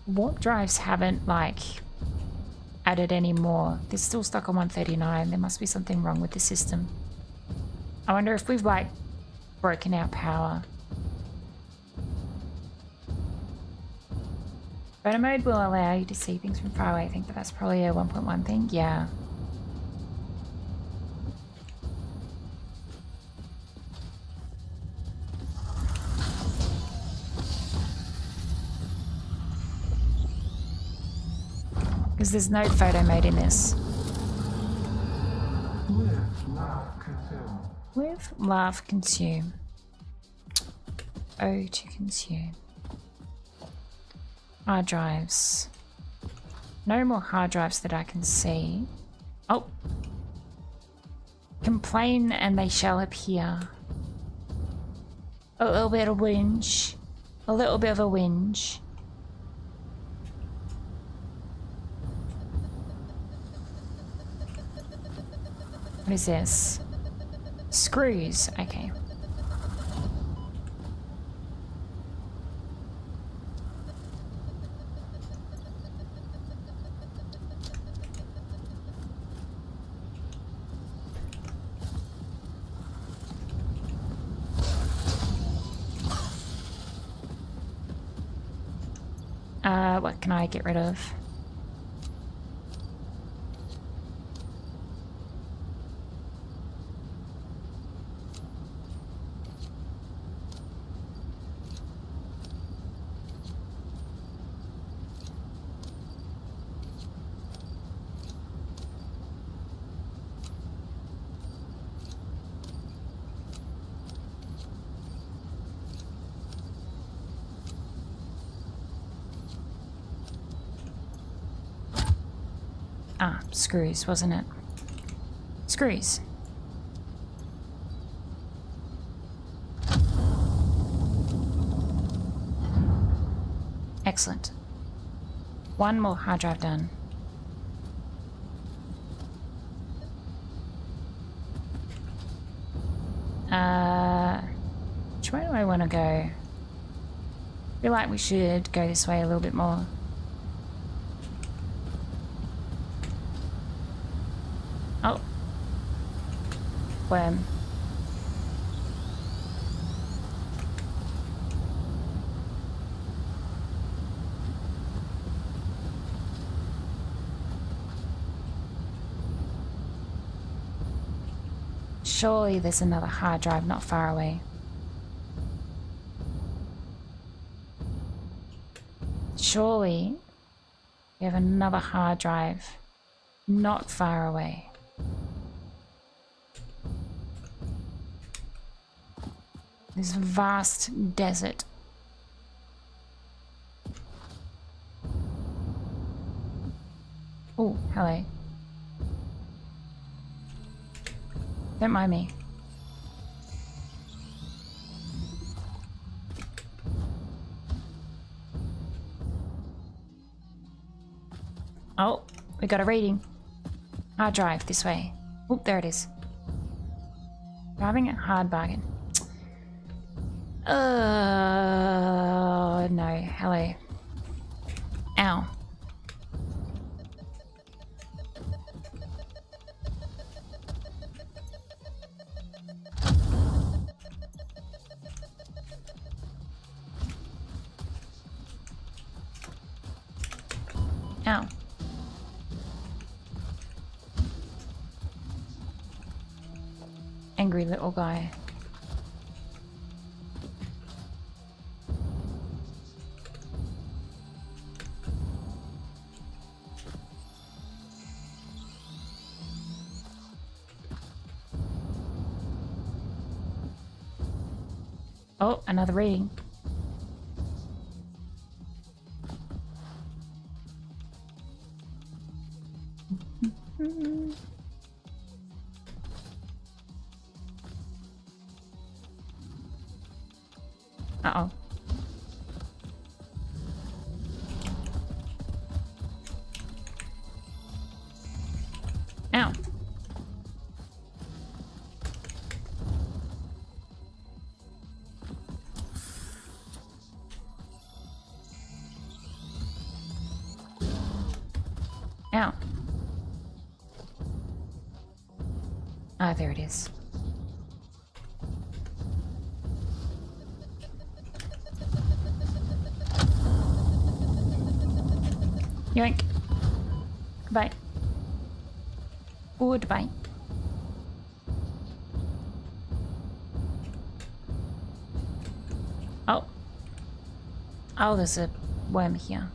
Warp drives haven't like added any more. They're still stuck on 139. There must be something wrong with the system. I wonder if we've like broken our power. Photo mode will allow you to see things from far away. I think that's probably a 1.1 thing. Yeah. Because there's no photo mode in this. Live, laugh, consume. Live, laugh, consume. O to consume. Hard drives. No more hard drives that I can see. Oh. Complain and they shall appear. A little bit of whinge. A little bit of a whinge. What is this? Screws. Okay. What can I get rid of? Ah, screws, wasn't it? Screws. Excellent. One more hard drive done. Which way do I want to go? I feel like we should go this way a little bit more. Oh. Worm. Surely there's another hard drive not far away. Surely we have another hard drive not far away. This vast desert. Oh, hello. Don't mind me. Oh, we got a reading. Hard drive, this way. Oh, there it is. Driving a hard bargain. No. Hello. Ow. Ow. Angry little guy. Oh, another reading. Uh-oh. Ow. Ow. Ah, there it is. Yoink. Goodbye. Goodbye. Oh. Oh, there's a worm here.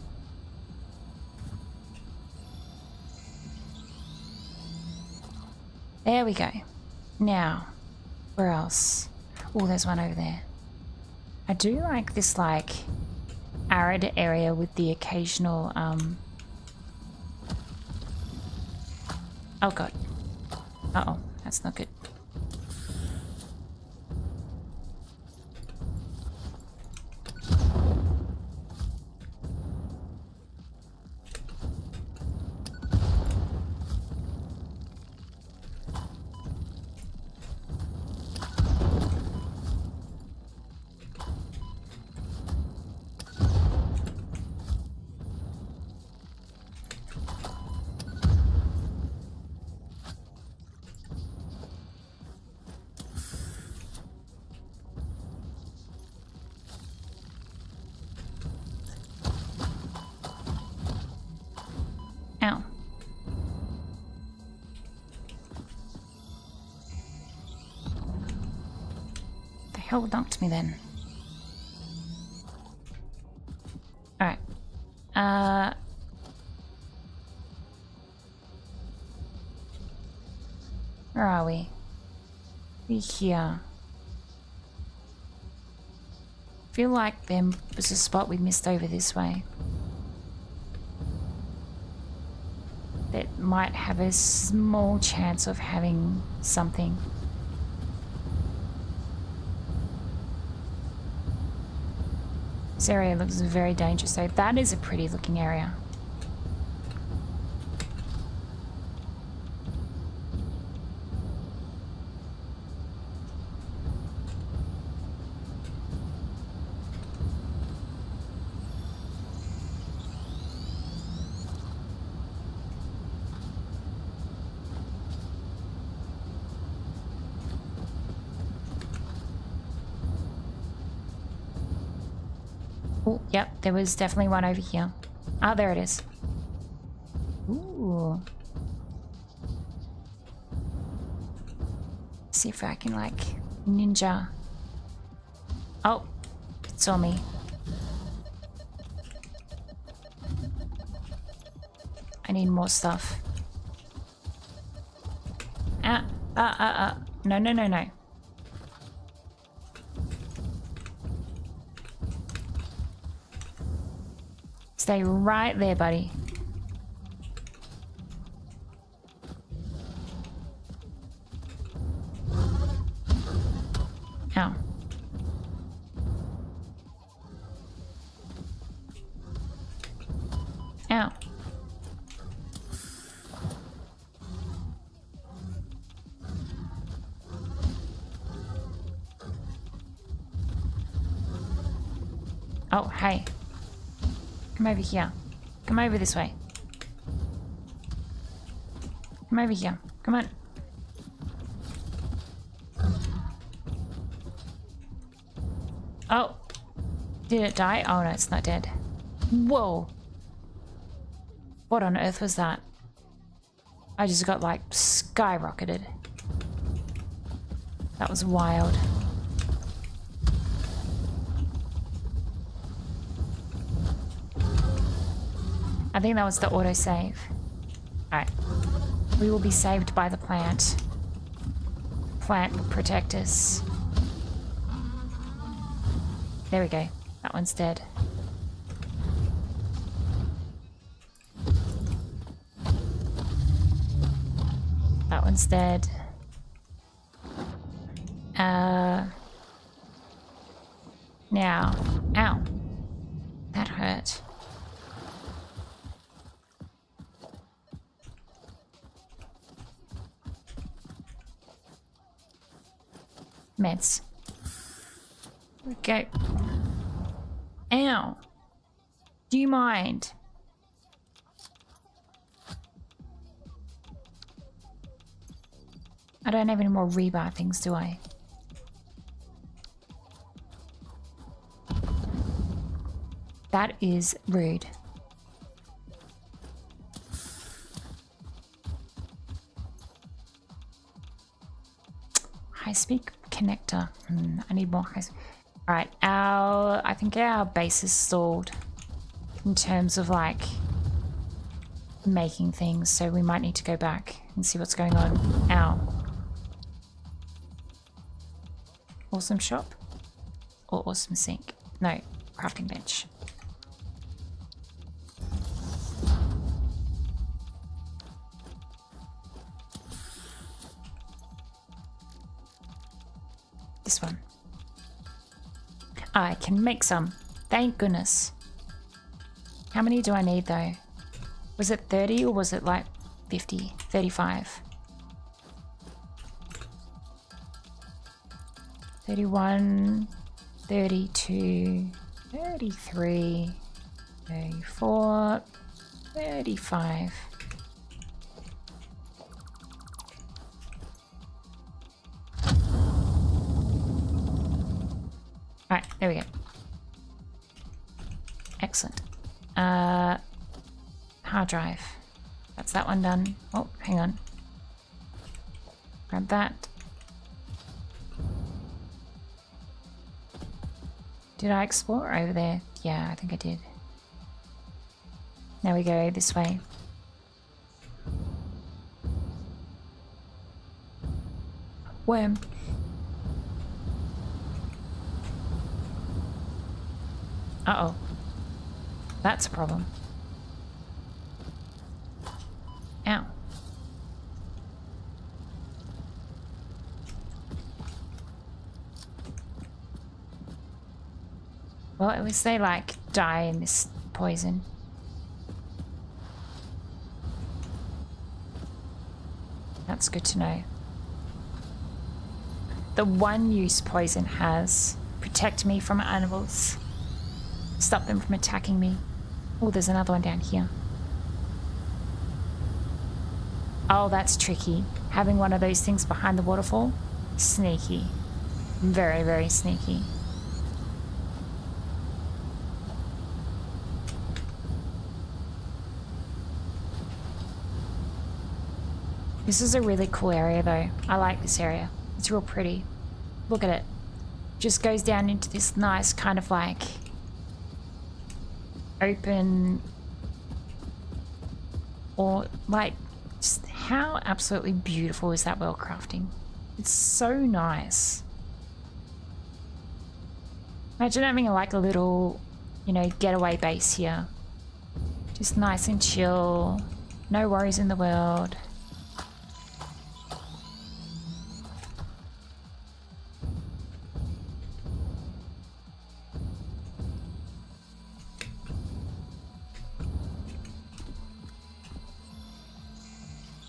There we go. Now, where else? Oh, there's one over there. I do like this, like, arid area with the occasional, Oh god. Uh-oh, that's not good. Ow. The hell knocked me then? Alright. Where are we? We here. Feel like there was a spot we missed over this way. That might have a small chance of having something. This area looks very dangerous, so that is a pretty looking area. Oh, yep, there was definitely one over here. Ah, there it is. Ooh. See if I can, like, ninja. Oh, it saw me. I need more stuff. No, no, no, no. Stay right there, buddy. Ow. Ow. Oh, hey. Come over here. Come over this way. Come over here. Come on. Oh. Did it die? Oh no, it's not dead. Whoa. What on earth was that? I just got like skyrocketed. That was wild. I think that was the autosave. Alright. We will be saved by the plant. Plant will protect us. There we go. That one's dead. That one's dead. Now. Ow. That hurt. Meds. Okay. Ow. Do you mind? I don't have any more rebar things, do I? That is rude. High-speed connector. I need more high. Alright, I think our base is stalled in terms of like making things, so we might need to go back and see what's going on. Ow. Awesome shop or awesome sink? No, crafting bench. This one. I can make some. Thank goodness. How many do I need though? Was it 30 or was it like 50? 35. 31, 32, 33, 34, 35. Alright, there we go. Excellent. Hard drive. That's that one done. Oh, hang on. Grab that. Did I explore over there? Yeah, I think I did. Now we go this way. Worm. Uh-oh. That's a problem. Ow. Well, at least they like die in this poison. That's good to know. The one use poison has protect me from animals. Stop them from attacking me. Oh, there's another one down here. Oh, that's tricky. Having one of those things behind the waterfall. Sneaky. Very, very sneaky. This is a really cool area though. I like this area. It's real pretty. Look at it. Just goes down into this nice kind of like open, or like, just how absolutely beautiful is that well crafting? It's so nice. Imagine having like a little, you know, getaway base here. Just nice and chill. No worries in the world.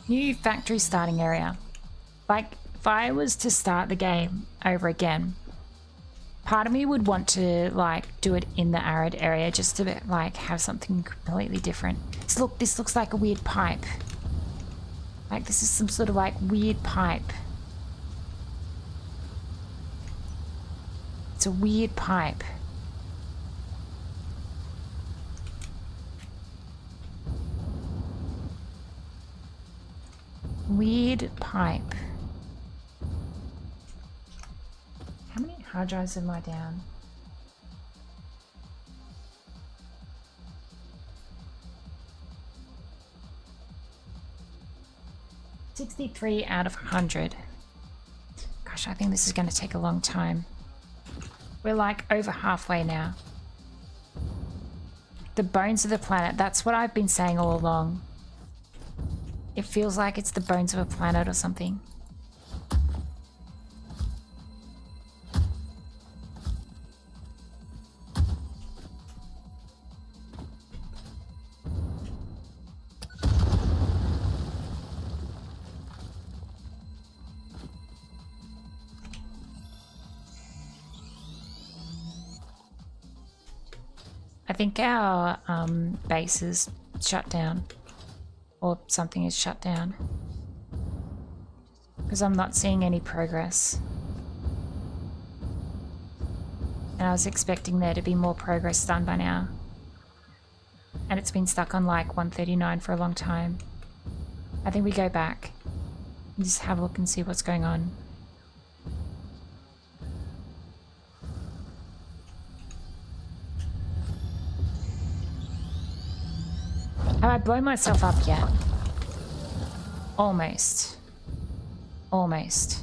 New factory starting area. Like, if I was to start the game over again, Part of me would want to like do it in the arid area just to like have something completely different. So look, this looks like a weird pipe. Like this is some sort of like weird pipe. It's a weird pipe. Weird pipe. How many hard drives am I down? $63 out of 100. Gosh, I think this is going to take a long time. We're like over halfway now. The bones of the planet. That's what I've been saying all along. It feels like it's the bones of a planet or something. I think our base is shut down, or something is shut down, because I'm not seeing any progress. And I was expecting there to be more progress done by now. And it's been stuck on like 139 for a long time. I think we go back and just have a look and see what's going on. Have I blown myself up yet? Almost. Almost.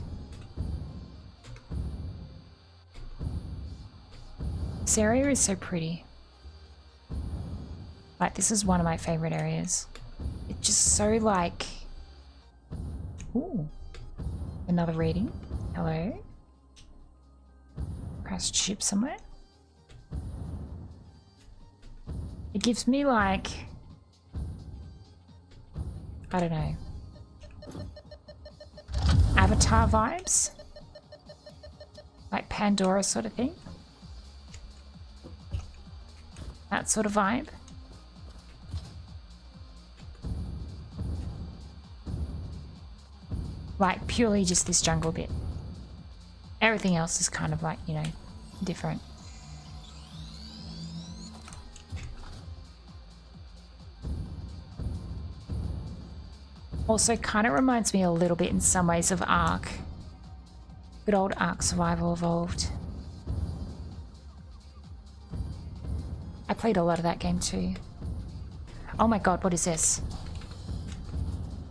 This area is so pretty. Like, this is one of my favorite areas. It's just so like... Ooh. Another reading. Hello. Crashed ship somewhere. It gives me like... I don't know. Avatar vibes? Like Pandora sort of thing? That sort of vibe? Like purely just this jungle bit. Everything else is kind of like, you know, different. Also kind of reminds me a little bit in some ways of Ark. Good old Ark Survival Evolved. I played a lot of that game too. Oh my god, what is this?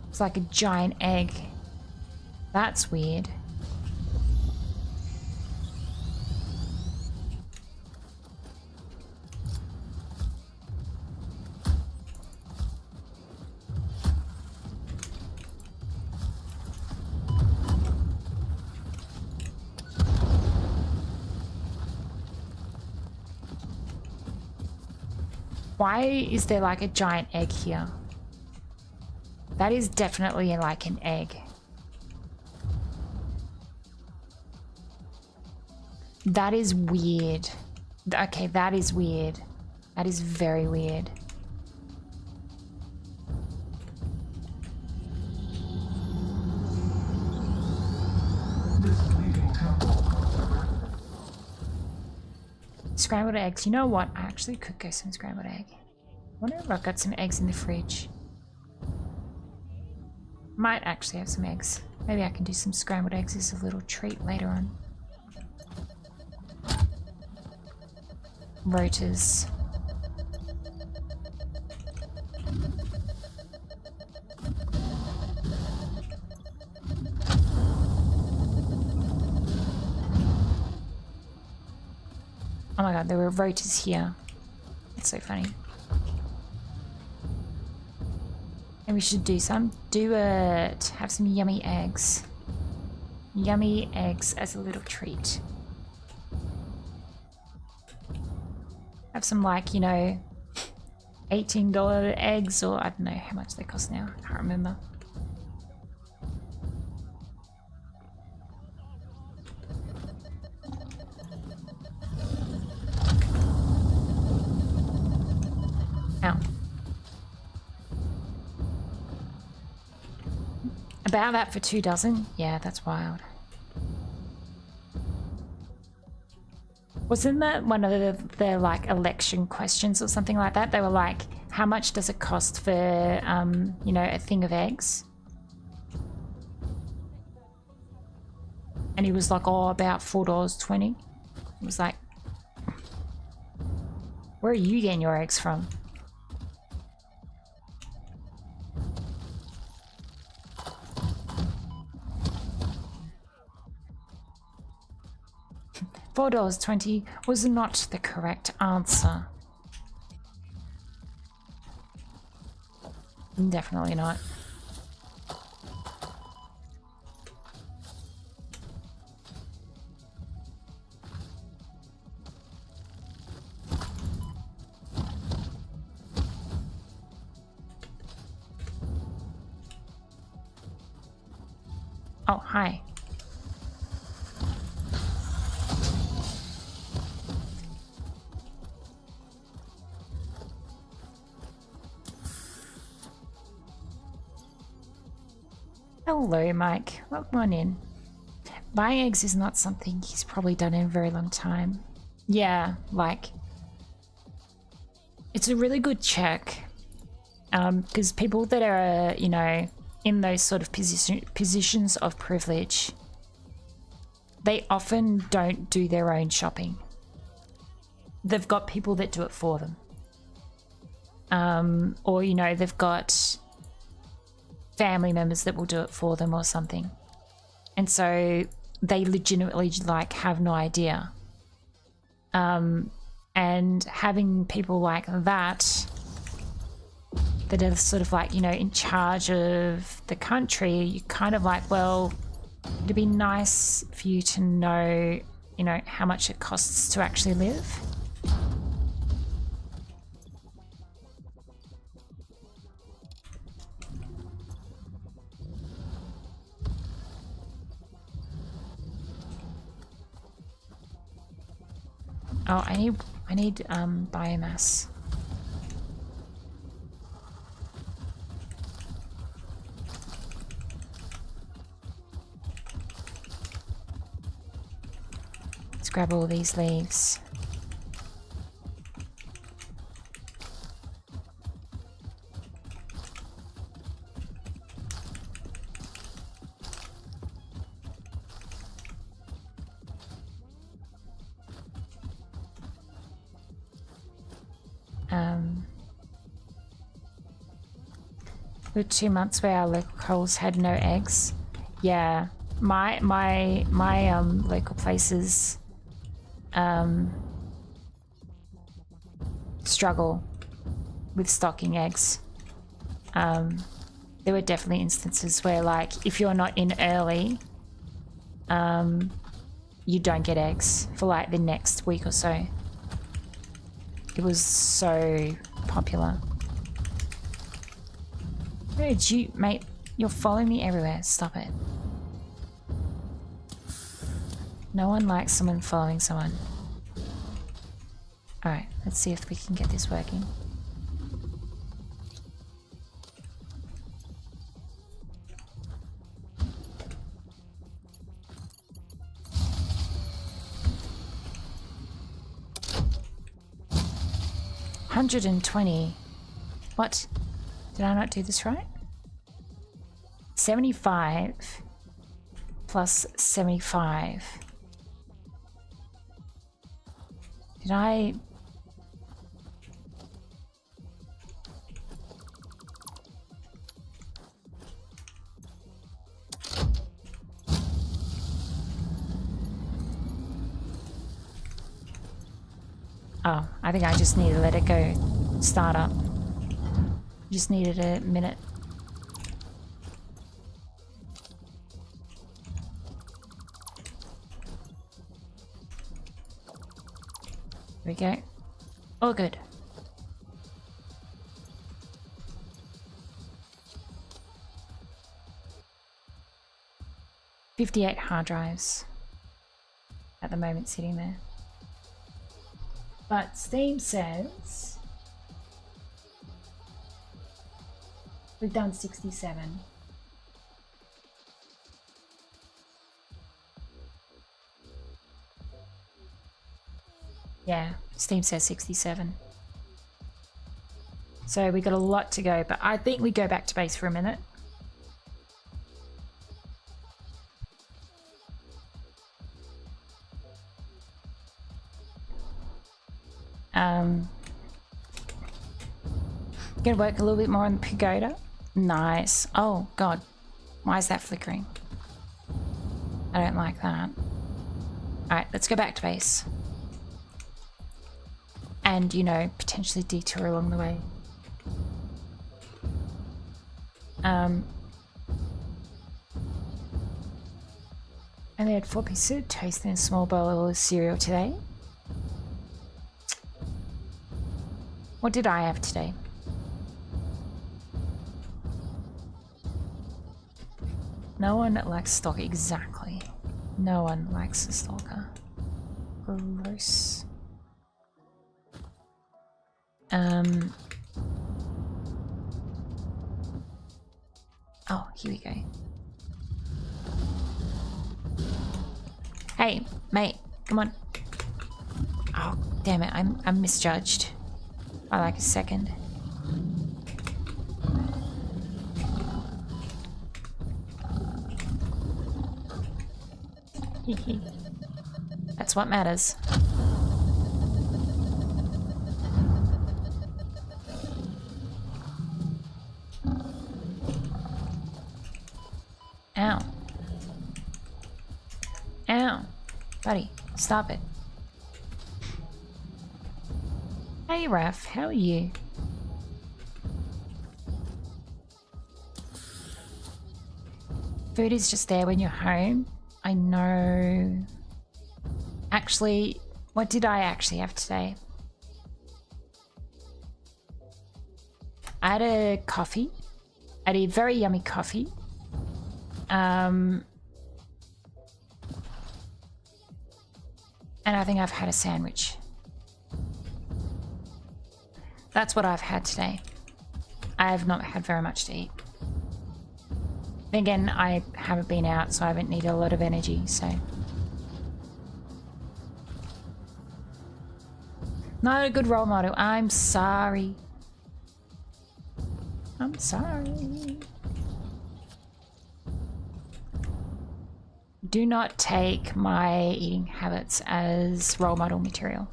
It's like a giant egg. That's weird. Why is there like a giant egg here? That is definitely like an egg. That is weird. Okay, that is weird. That is very weird. This leading temple. Scrambled eggs. You know what? I actually could go some scrambled egg. I wonder if I've got some eggs in the fridge. Might actually have some eggs. Maybe I can do some scrambled eggs as a little treat later on. Rotors. Oh my god, there were rotors here. It's so funny. And we should do some. Do it. Have some yummy eggs. Yummy eggs as a little treat. Have some like, you know, $18 eggs, or I don't know how much they cost now. I can't remember. About that for 2 dozen? Yeah, that's wild. Wasn't that one of the like election questions or something like that? They were like, how much does it cost for, you know, a thing of eggs? And he was like, oh, about $4.20. It was like, where are you getting your eggs from? $4.20 was not the correct answer. Definitely not. Oh, hi. Hello, Mike. Welcome on in. Buying eggs is not something he's probably done in a very long time. Yeah, like, it's a really good check. Because people that are, you know, in those sort of positions of privilege, they often don't do their own shopping. They've got people that do it for them. Or, you know, they've got family members that will do it for them or something. And so they legitimately like have no idea. And having people like that are sort of like, you know, in charge of the country, you kind of like, well, it'd be nice for you to know, you know, how much it costs to actually live. Oh, I need biomass. Let's grab all these leaves. The 2 months where our locals had no eggs. Yeah, my local places struggle with stocking eggs. There were definitely instances where, like, if you're not in early, you don't get eggs for like the next week or so. It was so popular. Where did you, mate? You're following me everywhere. Stop it. No one likes someone following someone. Alright, let's see if we can get this working. $120. What? Did I not do this right? 75 plus 75. Did I? Oh, I think I just need to let it go. Start up. Just needed a minute. There we go. All good. $58 hard drives at the moment sitting there. But Steam says we've done 67. Yeah, Steam says 67. So we got a lot to go, but I think we go back to base for a minute. Gonna work a little bit more on the pagoda. Nice. Oh god, why is that flickering? I don't like that. Alright, let's go back to base. And, you know, potentially detour along the way. And they had 4 pieces of toast and a small bowl of cereal today. What did I have today? No one likes stalker. Exactly. No one likes a stalker. Gross. Oh, here we go. Hey, mate, come on. Oh, damn it, I'm misjudged by like a second. That's what matters. Ow. Ow. Buddy, stop it. Hey, Raph, how are you? Food is just there when you're home. I know. Actually, what did I actually have today? I had a coffee. I had a very yummy coffee. And I think I've had a sandwich. That's what I've had today. I have not had very much to eat. Then again, I haven't been out, so I haven't needed a lot of energy, so. Not a good role model. I'm sorry. I'm sorry. Do not take my eating habits as role model material.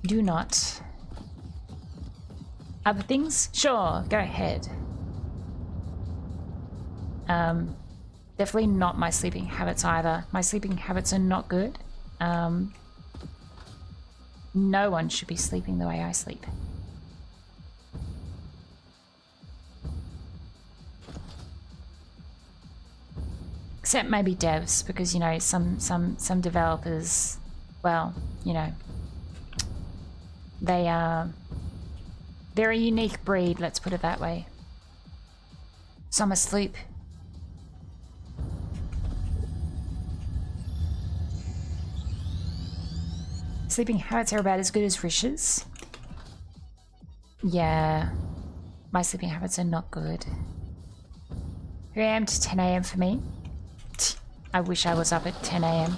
Do not. Other things? Sure, go ahead. Definitely not my sleeping habits either. My sleeping habits are not good. No one should be sleeping the way I sleep. Except maybe devs, because, you know, some developers, well, you know, they are... they're a unique breed, let's put it that way. So I'm asleep. Sleeping habits are about as good as Rish's. Yeah, my sleeping habits are not good. 3 AM to 10 AM for me. I wish I was up at 10 AM.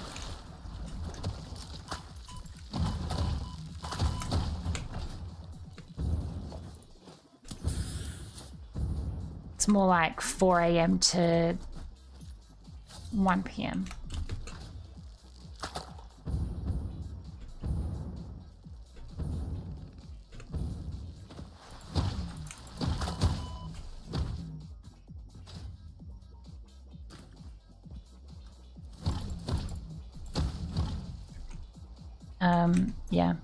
It's more like 4 AM to 1 PM. Yeah.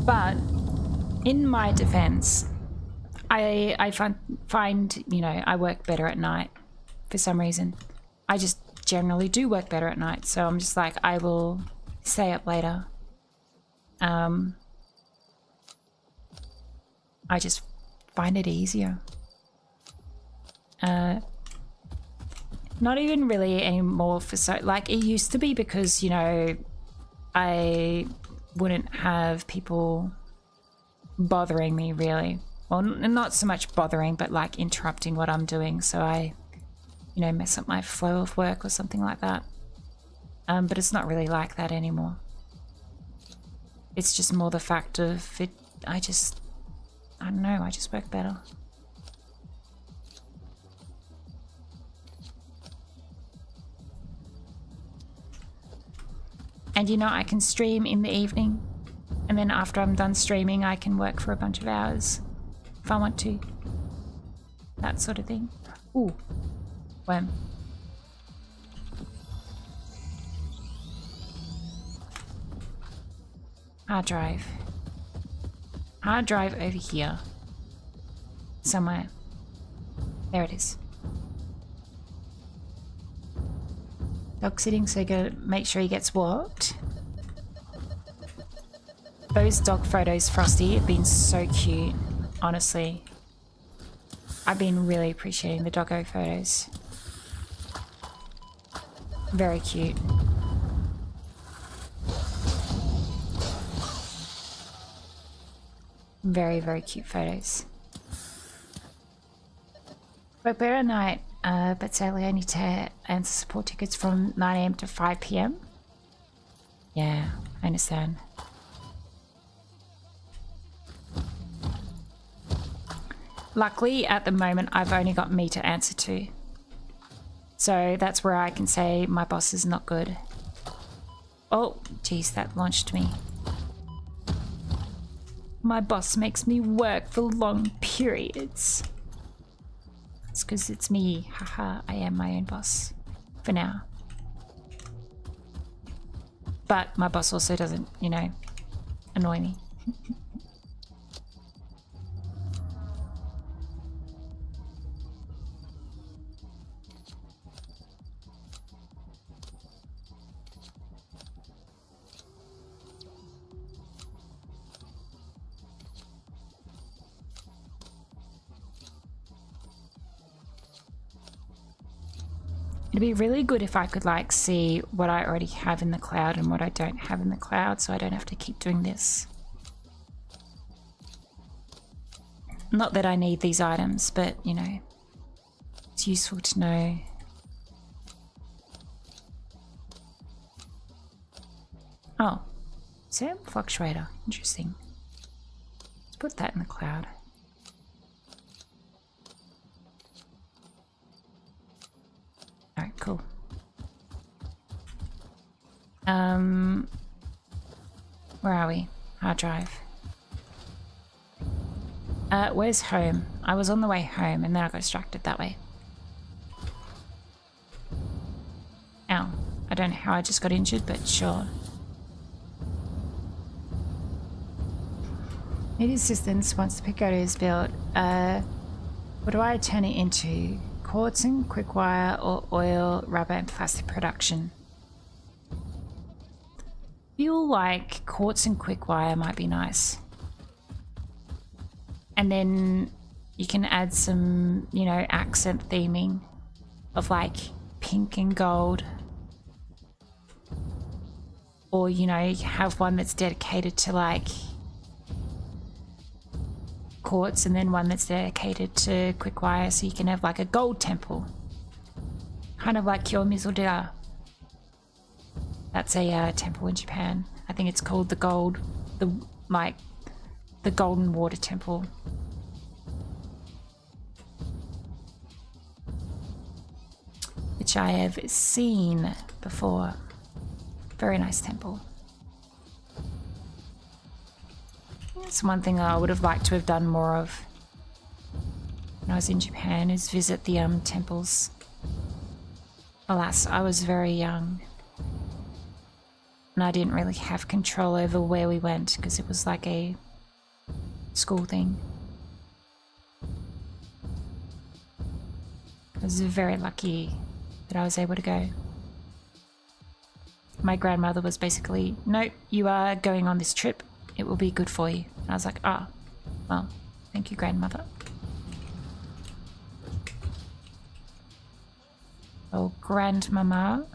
But in my defense, I find, you know, I work better at night for some reason. I just generally do work better at night, so I'm just like, I will stay up later. I just find it easier. Not even really anymore for so, like, it used to be because, you know, I wouldn't have people bothering me really. Well, not so much bothering, but like interrupting what I'm doing, so I, you know, mess up my flow of work or something like that. But it's not really like that anymore. It's just more the fact of it. I don't know, I just work better. And you know, I can stream in the evening, and then after I'm done streaming, I can work for a bunch of hours if I want to. That sort of thing. Ooh, worm. Hard drive. Hard drive over here. Somewhere. There it is. Dog sitting, so you gotta make sure he gets walked. Those dog photos, Frosty, have been so cute, honestly. I've been really appreciating the doggo photos. Very cute. Very, very cute photos. But better night, but sadly I need to answer support tickets from 9 AM to 5 PM. Yeah, I understand. Luckily, at the moment, I've only got me to answer to. So that's where I can say my boss is not good. Oh, geez, that launched me. My boss makes me work for long periods. It's because it's me. Haha, I am my own boss. For now. But my boss also doesn't, you know, annoy me. It'd be really good if I could like see what I already have in the cloud and what I don't have in the cloud, so I don't have to keep doing this. Not that I need these items, but you know, it's useful to know. Oh, Sam fluctuator, interesting. Let's put that in the cloud. Alright, cool. Where are we? Hard drive. Where's home? I was on the way home and then I got distracted that way. Ow. I don't know how I just got injured, but sure. Need assistance once the picoto is built. What do I turn it into? Quartz and quick wire or oil, rubber and plastic production? Feel like quartz and quick wire might be nice. And then you can add some, you know, accent theming of like pink and gold. Or, you know, you have one that's dedicated to like quartz and then one that's dedicated to quick wire, so you can have like a gold temple, kind of like your Mizudera. That's a temple in Japan. I think it's called the golden water temple. Which I have seen before. Very nice temple. That's one thing I would have liked to have done more of when I was in Japan, is visit the temples. Alas, I was very young and I didn't really have control over where we went because it was like a school thing. I was very lucky that I was able to go. My grandmother was basically, nope, you are going on this trip. It will be good for you. And I was like, ah, well, thank you, grandmother. Oh, grandmama.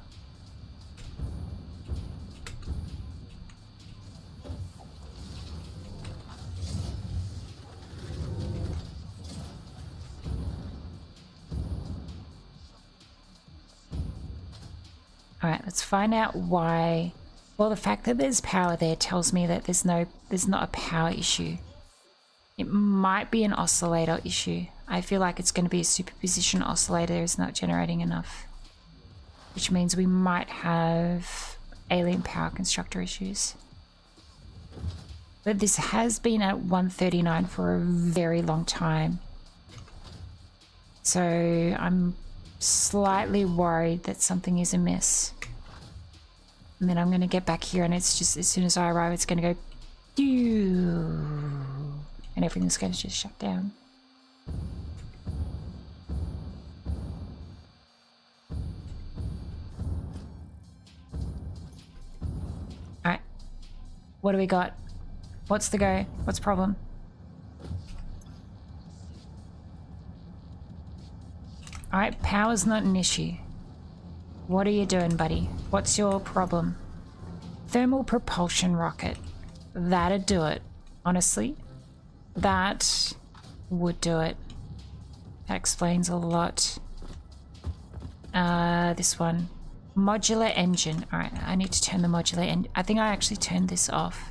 All Alright, let's find out why. Well, the fact that there's power there tells me that there's not a power issue. It might be an oscillator issue. I feel like it's going to be a superposition oscillator is not generating enough. Which means we might have alien power constructor issues. But this has been at 139 for a very long time. So I'm slightly worried that something is amiss. And then I'm going to get back here and it's just, as soon as I arrive, it's going to go... and everything's going to just shut down. Alright. What do we got? What's the go? What's the problem? Alright, power's not an issue. What are you doing, buddy? What's your problem? Thermal propulsion rocket. That'd do it. Honestly. That would do it. That explains a lot. This one. Modular engine. Alright, I need to turn the modular engine. I think I actually turned this off.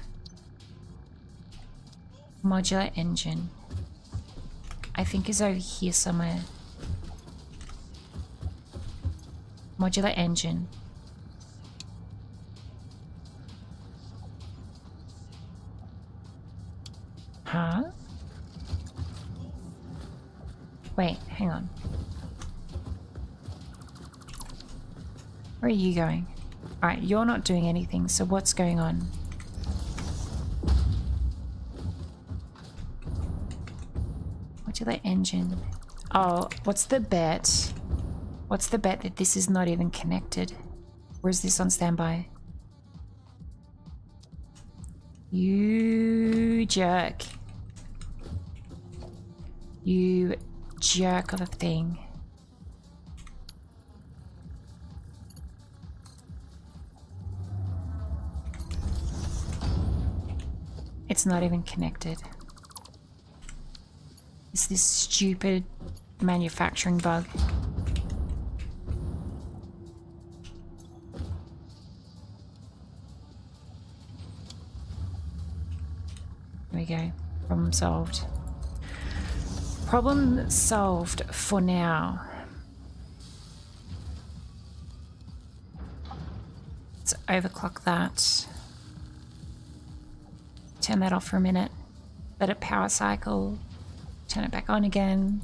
Modular engine. I think is over here somewhere. Modular engine. Huh? Wait, hang on. Where are you going? Alright, you're not doing anything, so what's going on? Modular engine. Oh, what's the bet? What's the bet that this is not even connected? Or is this on standby? You jerk. You jerk of a thing. It's not even connected. It's this stupid manufacturing bug. There we go. Problem solved. Problem solved for now. Let's overclock that. Turn that off for a minute. Let it power cycle. Turn it back on again.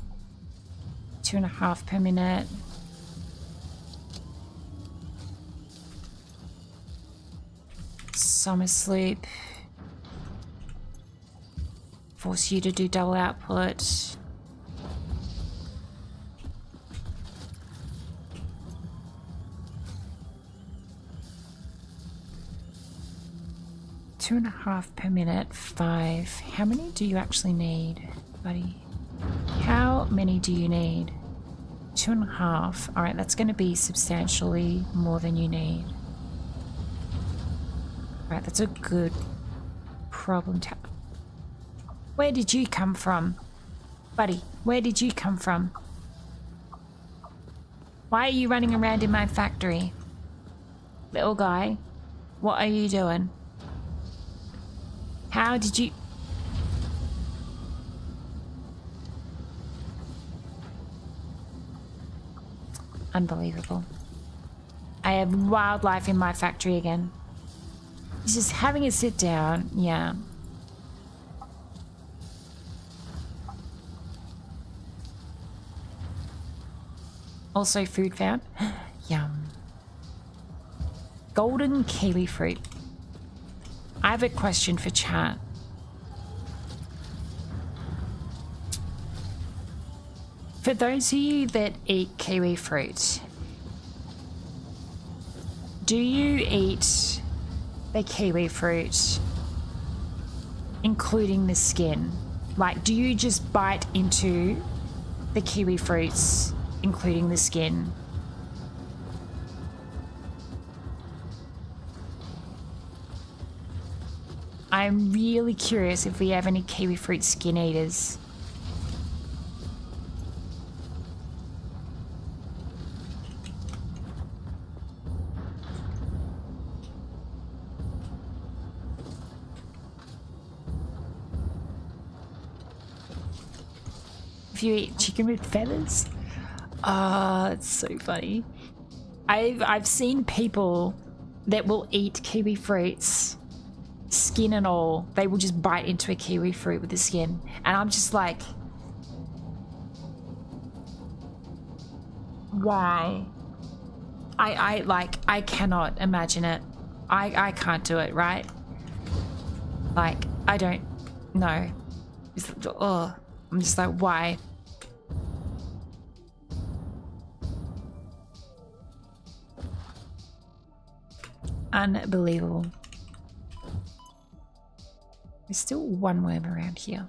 2.5 per minute. Summer sleep. Force you to do double output. Two and a half per minute, 5. How many do you actually need, buddy? How many do you need? 2.5. Alright, that's going to be substantially more than you need. Alright, that's a good problem to... Where did you come from? Buddy, where did you come from? Why are you running around in my factory? Little guy, what are you doing? How did you... Unbelievable. I have wildlife in my factory again. He's just having a sit down, yeah. Also food found. Yum. Golden kiwi fruit. I have a question for chat. For those of you that eat kiwi fruit, do you eat the kiwi fruit including the skin? Like, do you just bite into the kiwi fruits including the skin? I'm really curious if we have any kiwi fruit skin eaters. if you eat chicken with feathers. Ah, it's so funny. I've seen people that will eat kiwi fruits, skin and all. They will just bite into a kiwi fruit with the skin, and I'm just like, why? I cannot imagine it. I can't do it, right? Like, I don't know. Oh, I'm just like, why? Unbelievable. There's still one worm around here.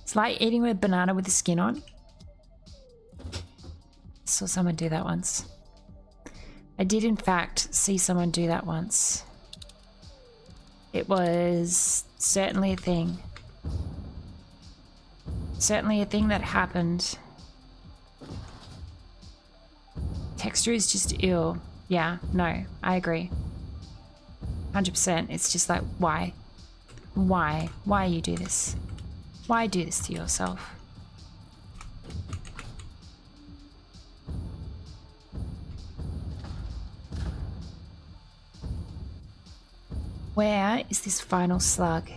It's like eating a banana with the skin on. Saw someone do that once. I did in fact see someone do that once. It was certainly a thing. Certainly a thing that happened. Texture is just ill. Yeah, no, I agree. 100%. It's just like, why? Why? Why you do this? Why do this to yourself? Where is this final slug?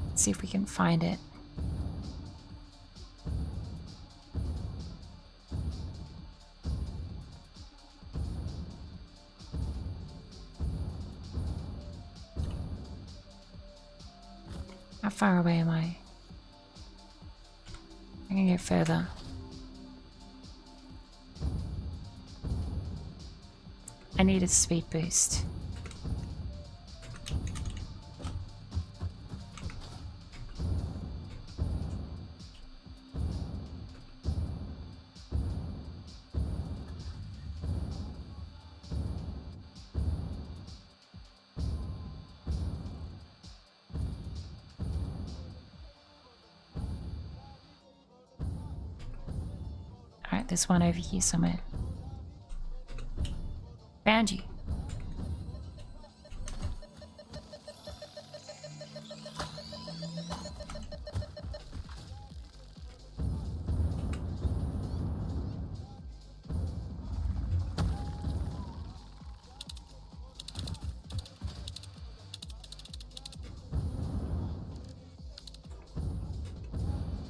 Let's see if we can find it. How far away am I? I'm gonna go further. I need a speed boost. Alright, there's one over here somewhere. Found you.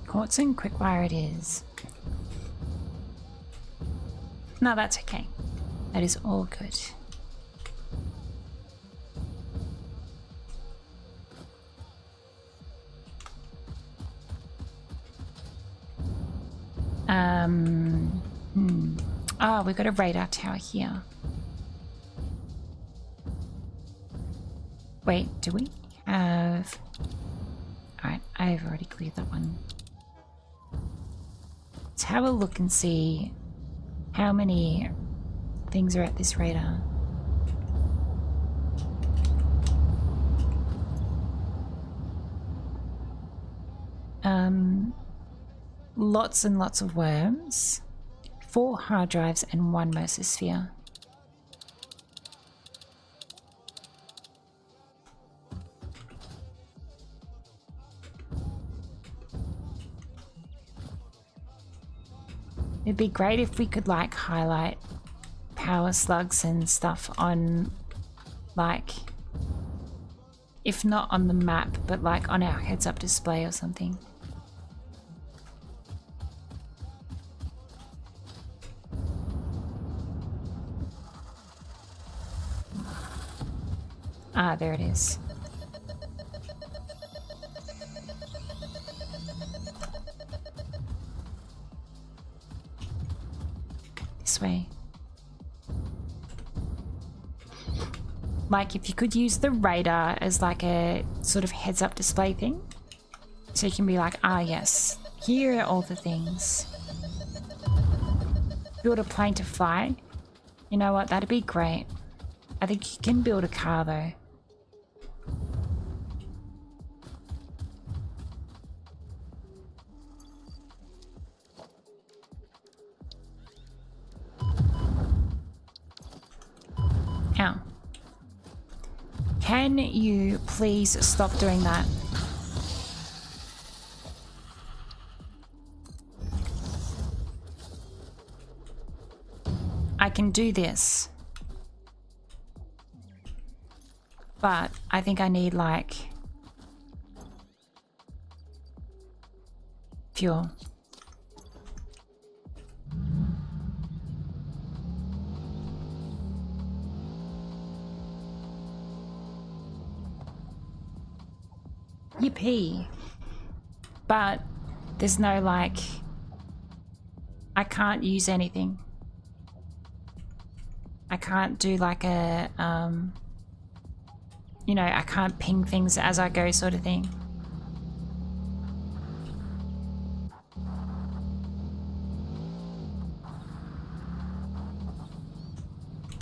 Quartz and quickfire it is. No, that's okay. That is all good. Oh, we've got a radar tower here. Wait, do we have... Alright, I've already cleared that one. Let's have a look and see how many things are at this radar. Lots and lots of worms, 4 hard drives and 1 mesosphere. It'd be great if we could like highlight power slugs and stuff on, like, if not on the map, but like on our heads up display or something. Ah, there it is. This way. Like if you could use the radar as like a sort of heads up display thing. So you can be like, ah yes, here are all the things. Build a plane to fly. You know what, that'd be great. I think you can build a car though. Ow. Can you please stop doing that? can do this. But I think I need like fuel. Yippee. But there's no like, I can't use anything. I can't do like a, you know, I can't ping things as I go sort of thing.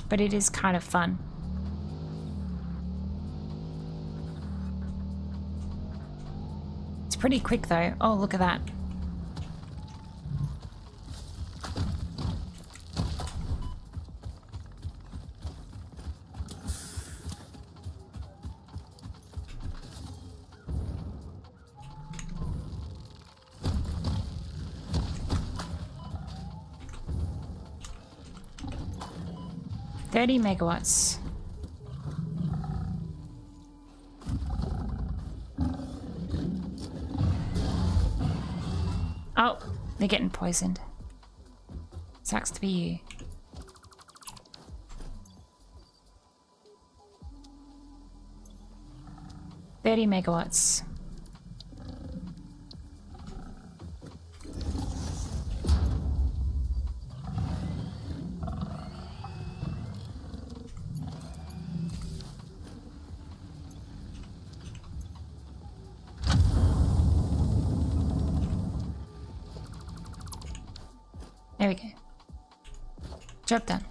But it is kind of fun. It's pretty quick though. Oh, look at that. $30 megawatts. Oh, they're getting poisoned. Sucks to be you. $30 megawatts. There we go. Job done.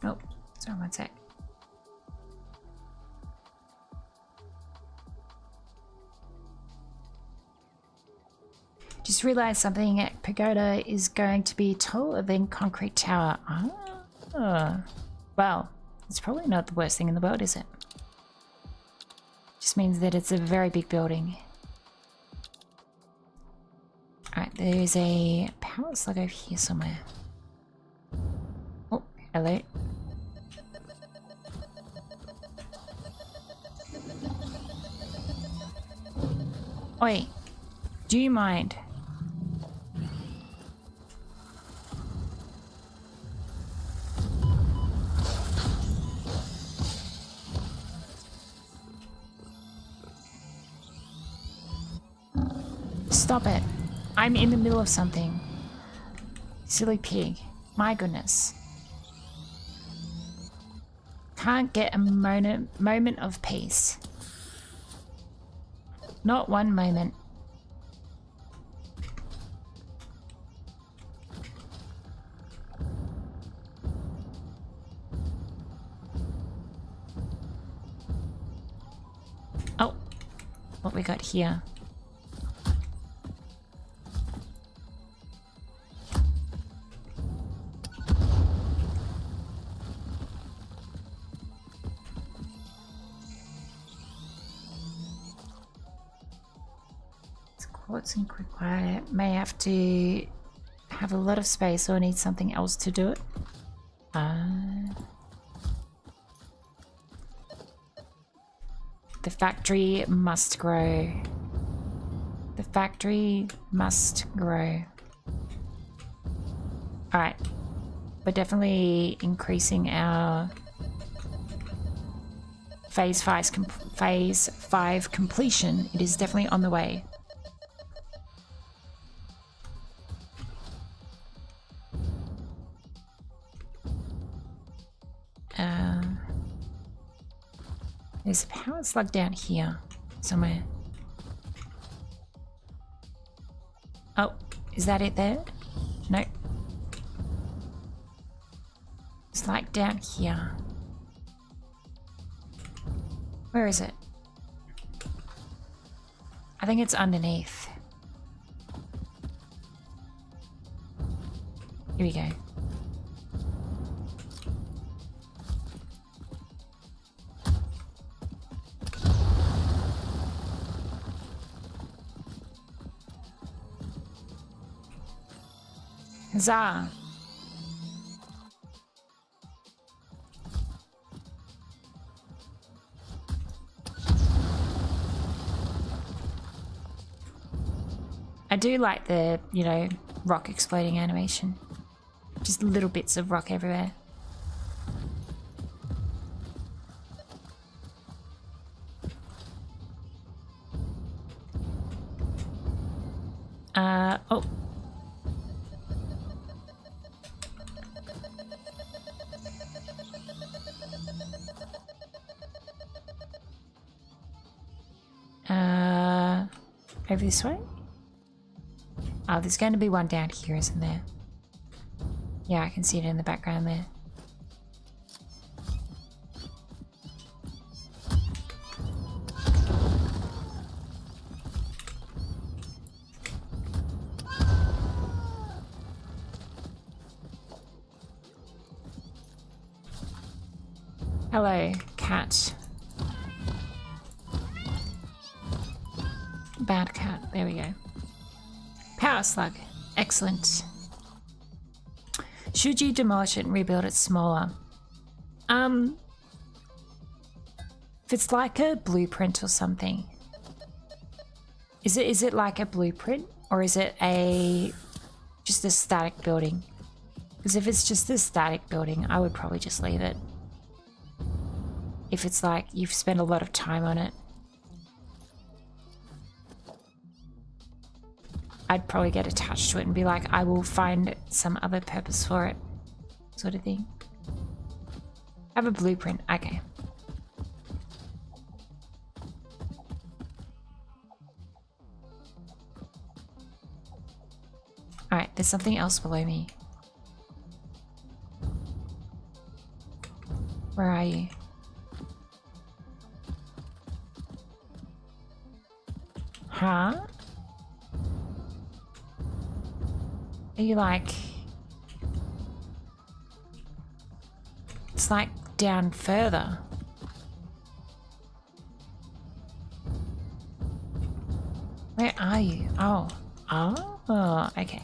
Oh, sorry, one sec. Just realized something at Pagoda is going to be taller than Concrete Tower. Ah. Well, it's probably not the worst thing in the world, is it? Just means that it's a very big building. Alright, there's a power slug over here somewhere. Oh, hello. Oi, do you mind? Stop it. I'm in the middle of something. Silly pig. My goodness. Can't get a moment of peace. Not one moment. Oh, what we got here? Quartz and quickfire. May have to have a lot of space or need something else to do it. The factory must grow. The factory must grow. Alright. We're definitely increasing our phase 5 completion. It is definitely on the way. There's a power slug down here somewhere. Oh, is that it there? No. It's like down here. Where is it? I think it's underneath. Here we go. Huzzah. I do like the, rock exploding animation. Just little bits of rock everywhere. Oh. Over this way? Oh, there's going to be one down here, isn't there? Yeah, I can see it in the background there. Hello, cat. Bad cat. There we go. Power slug. Excellent. Should you demolish it and rebuild it smaller? If it's like a blueprint or something. Is it like a blueprint or is it just a static building? Because if it's just a static building, I would probably just leave it. If it's like you've spent a lot of time on it. I'd probably get attached to it and be like, I will find some other purpose for it, sort of thing. Have a blueprint, okay. Alright, there's something else below me. Where are you? Huh? Are you like... It's like down further. Where are you? Oh. Oh, okay.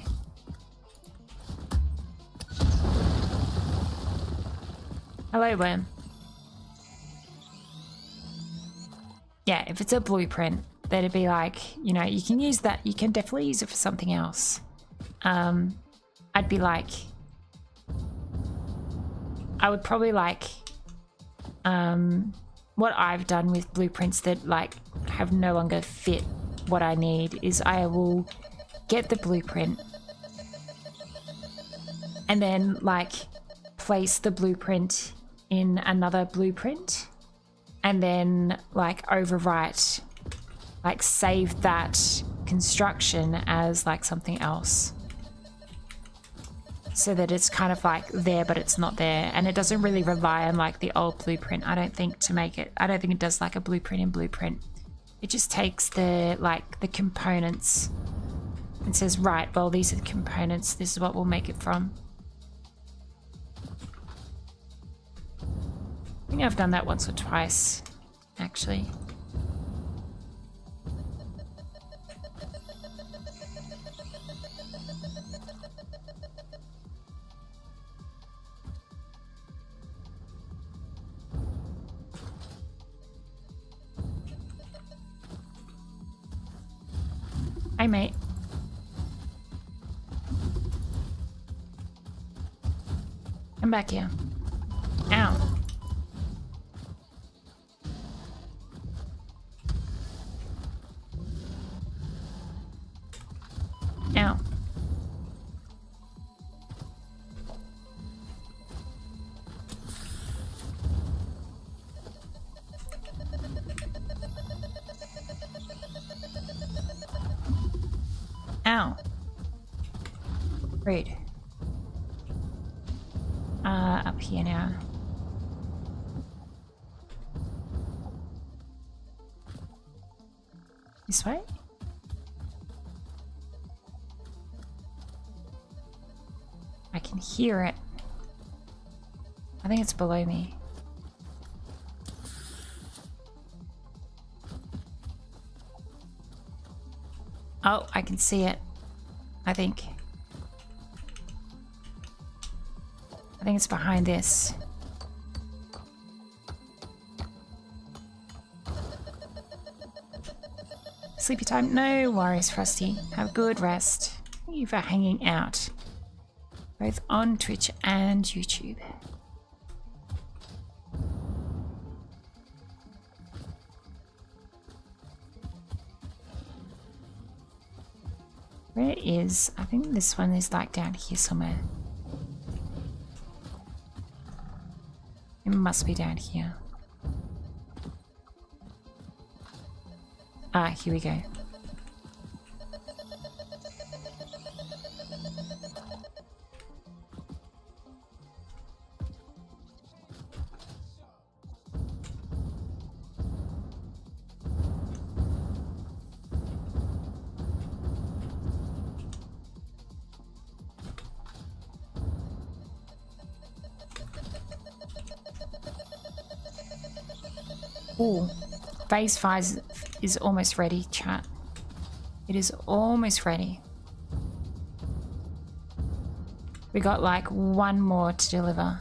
Hello, worm. Yeah, if it's a blueprint, that'd be like, you can use that. You can definitely use it for something else. I'd be like, I would probably like, what I've done with blueprints that like have no longer fit what I need is I will get the blueprint and then like place the blueprint in another blueprint and then like overwrite, like save that construction as like something else. So that it's kind of like there, but it's not there. And it doesn't really rely on like the old blueprint, I don't think, to make it. I don't think it does like a blueprint in blueprint. It just takes the components and says, right, well, these are the components. This is what we'll make it from. I think I've done that once or twice, actually. Hey, mate. Come back here. Ow. Ow. Ow. Rude. Up here now. This way? I can hear it. I think it's below me. Oh, I can see it. I think. I think it's behind this. Sleepy time? No worries, Frosty. Have a good rest. Thank you for hanging out. Both on Twitch and YouTube. Where is... I think this one is like down here somewhere. It must be down here. Ah, here we go. Ooh, phase 5 is almost ready, chat. It is almost ready. We got like one more to deliver.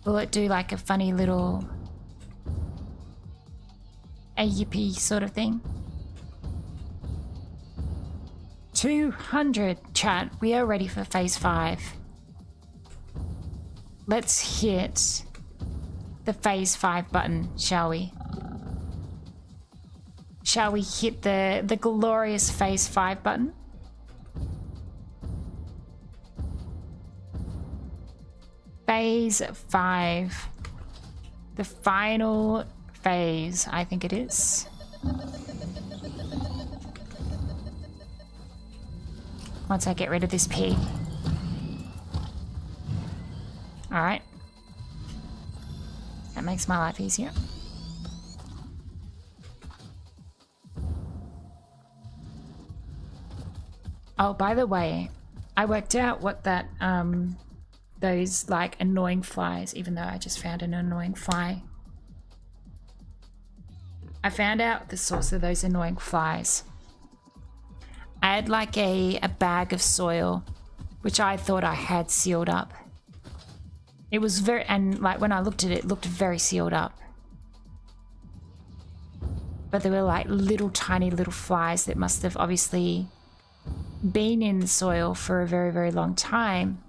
Will it do like a funny little AUP sort of thing? 200, chat. We are ready for phase 5. Let's hit the phase 5 button, shall we? Shall we hit the glorious phase 5 button? Phase 5. The final phase, I think it is. Once I get rid of this pig. Alright. That makes my life easier. Oh, by the way, I worked out what that, those, like, annoying flies, even though I just found an annoying fly. I found out the source of those annoying flies. I had like a bag of soil, which I thought I had sealed up. It was very, and like when I looked at it, it looked very sealed up. But there were like little tiny little flies that must have obviously been in the soil for a very, very long time.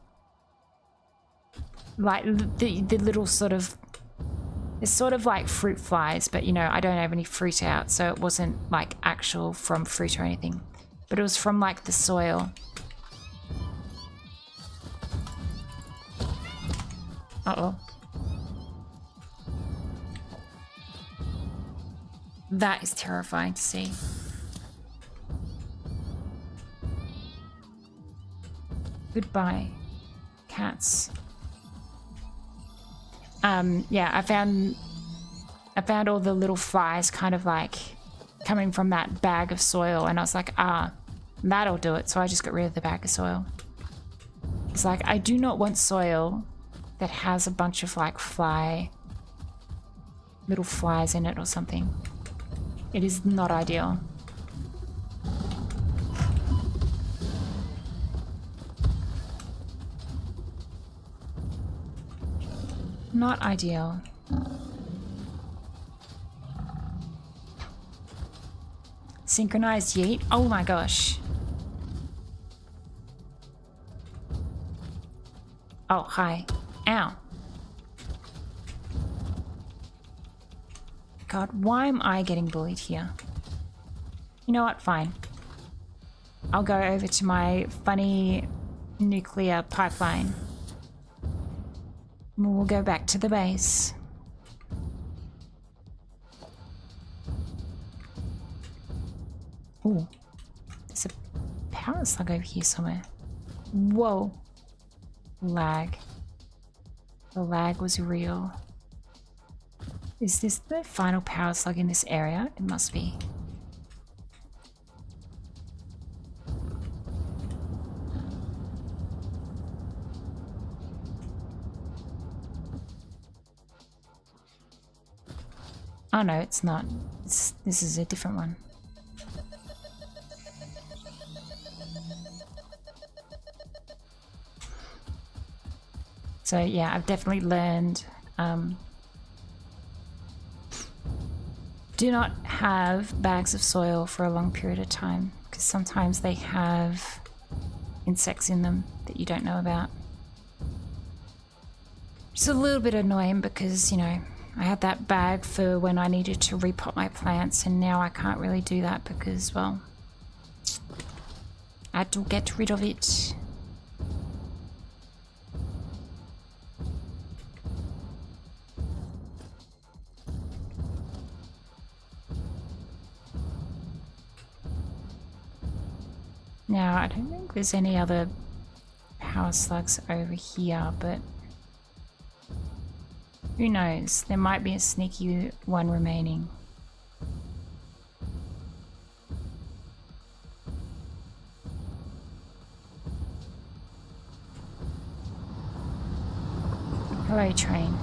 Like the little sort of, it's sort of like fruit flies, but you know, I don't have any fruit out, so it wasn't like actual from fruit or anything. But it was from like the soil. Uh-oh. That is terrifying to see. Goodbye, cats. Yeah, I found all the little flies kind of like coming from that bag of soil, and I was like, ah, that'll do it. So I just got rid of the bag of soil. It's like, I do not want soil that has a bunch of like little flies in it or something. It is not ideal. Not ideal. Synchronized yeet? Oh my gosh. Oh, hi. Ow. God, why am I getting bullied here? You know what? Fine. I'll go over to my funny nuclear pipeline. We'll go back to the base. Ooh. There's a power slug over here somewhere. Whoa. Lag. The lag was real. Is this the final power slug in this area? It must be. Oh no, it's not. This is a different one. So yeah, I've definitely learned do not have bags of soil for a long period of time, because sometimes they have insects in them that you don't know about. It's a little bit annoying because, you know, I had that bag for when I needed to repot my plants, and now I can't really do that because, well, I had to get rid of it. Now, I don't think there's any other power slugs over here, but who knows? There might be a sneaky one remaining. Hello, train.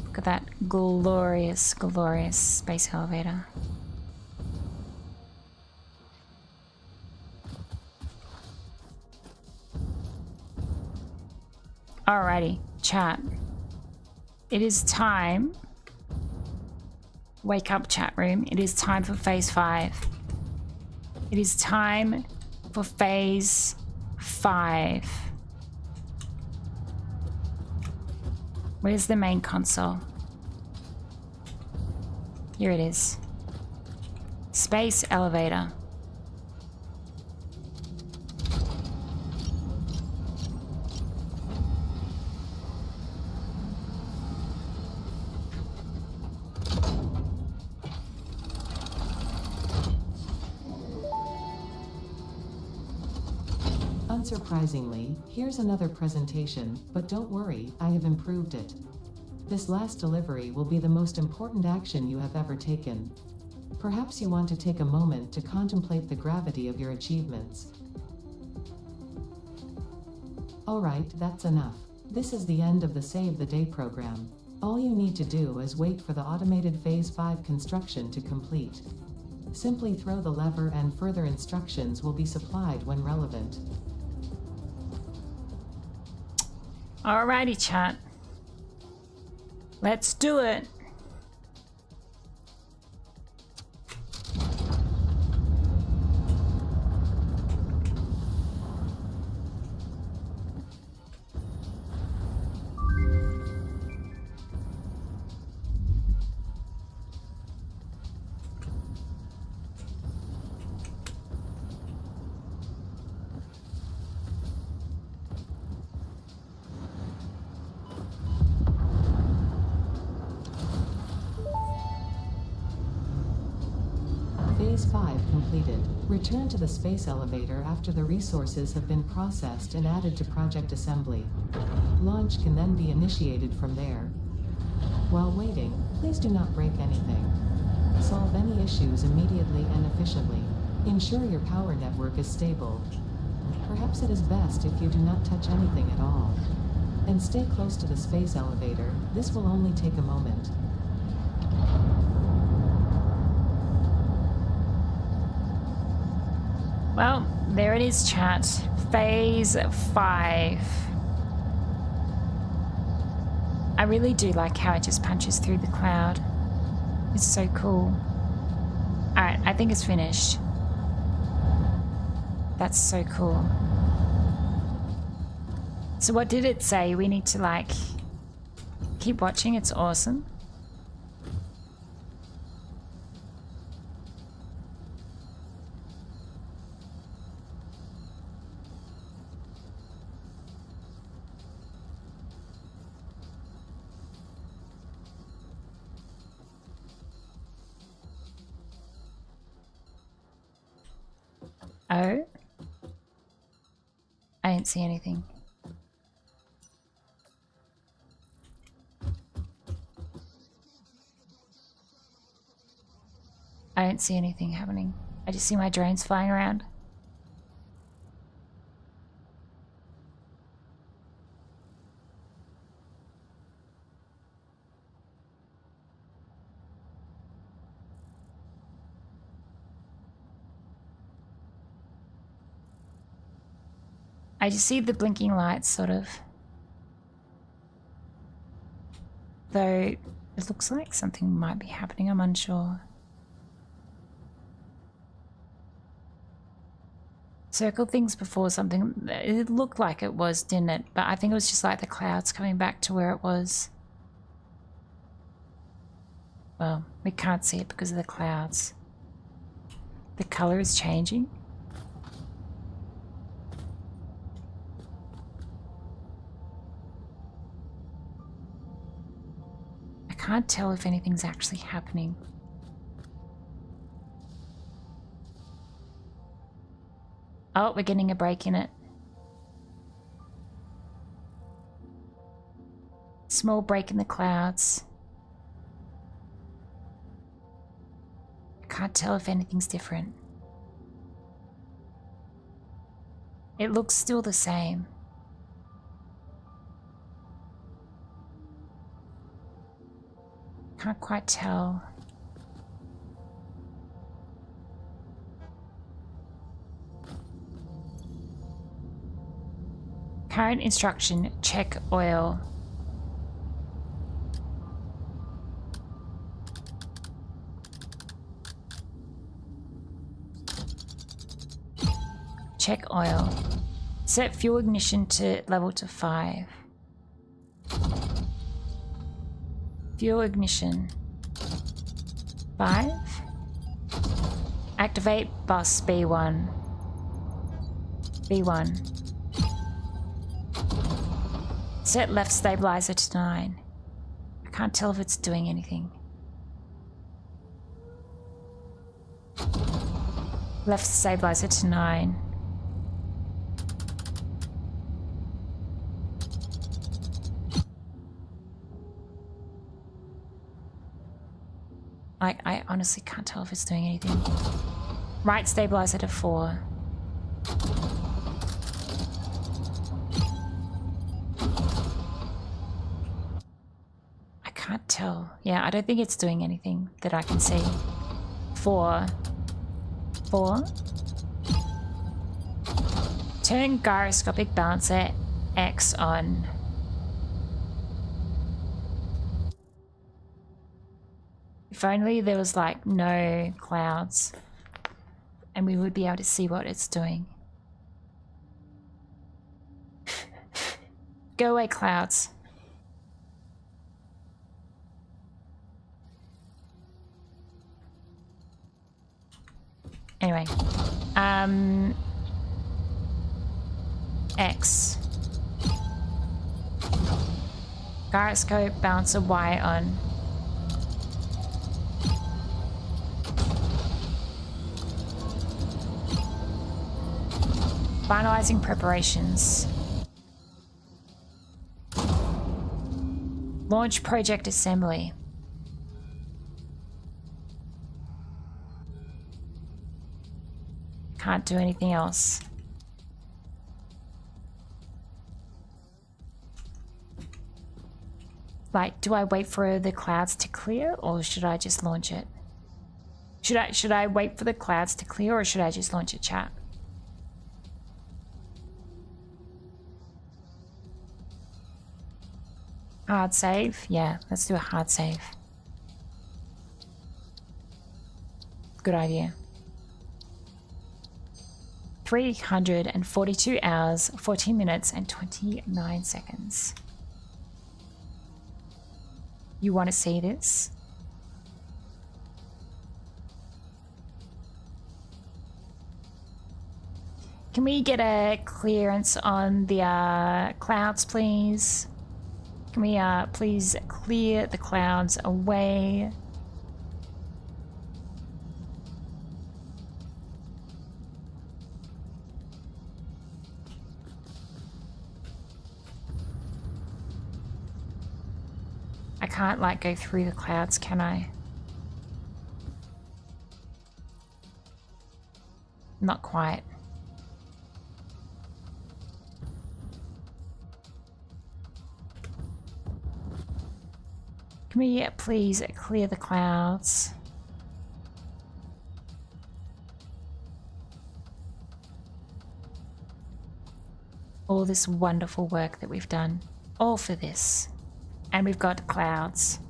Look at that glorious, glorious space elevator. Alrighty, chat. It is time. Wake up, chat room. It is time for phase 5. It is time for phase 5. Where's the main console? Here it is. Space elevator. Unsurprisingly, here's another presentation, but don't worry, I have improved it. This last delivery will be the most important action you have ever taken. Perhaps you want to take a moment to contemplate the gravity of your achievements. Alright, that's enough. This is the end of the Save the Day program. All you need to do is wait for the automated Phase 5 construction to complete. Simply throw the lever and further instructions will be supplied when relevant. Alrighty, chat. Let's do it. Phase 5 completed. Return to the space elevator after the resources have been processed and added to project assembly. Launch can then be initiated from there. While waiting, please do not break anything. Solve any issues immediately and efficiently. Ensure your power network is stable. Perhaps it is best if you do not touch anything at all. And stay close to the space elevator. This will only take a moment. Well, there it is, chat. Phase 5. I really do like how it just punches through the cloud. It's so cool. Alright, I think it's finished. That's so cool. So what did it say? We need to, like, keep watching. It's awesome. Oh? I didn't see anything. I don't see anything happening. I just see my drones flying around. I just see the blinking lights, sort of. Though it looks like something might be happening, I'm unsure. Circle things before something. It looked like it was, didn't it? But I think it was just like the clouds coming back to where it was. Well, we can't see it because of the clouds. The color is changing. I can't tell if anything's actually happening. Oh, we're getting a break in it. Small break in the clouds. I can't tell if anything's different. It looks still the same. Can't quite tell. Current instruction, check oil. Check oil. Set fuel ignition to level to 5. Fuel ignition. 5. Activate bus B1. B1. Set left stabilizer to 9. I can't tell if it's doing anything. Left stabilizer to 9. I honestly can't tell if it's doing anything. Right stabilizer to 4. I can't tell. Yeah, I don't think it's doing anything that I can see. 4. 4. Turn gyroscopic balancer X on. If only there was like no clouds and we would be able to see what it's doing. Go away, clouds. Anyway, X. Gyroscope bouncer Y on. Finalizing preparations. Launch project assembly. Can't do anything else. Like, do I wait for the clouds to clear or should I just launch it? Should I wait for the clouds to clear or should I just launch it, chat? Hard save? Yeah, let's do a hard save. Good idea. 342 hours, 14 minutes and 29 seconds. You want to see this? Can we get a clearance on the clouds, please? Can we please clear the clouds away? I can't like go through the clouds, can I? Not quite. Can we please clear the clouds? all this wonderful work that we've done. All for this. And we've got clouds.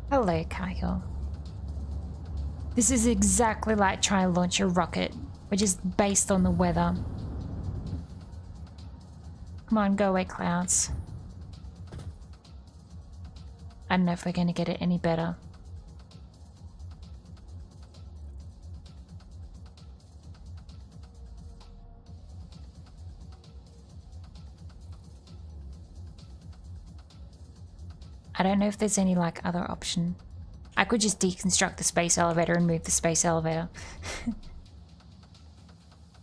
Hello, Kyle. This is exactly like trying to launch a rocket, which is based on the weather. Come on, go away, clouds. I don't know if we're going to get it any better. I don't know if there's any like other option. I could just deconstruct the space elevator and move the space elevator.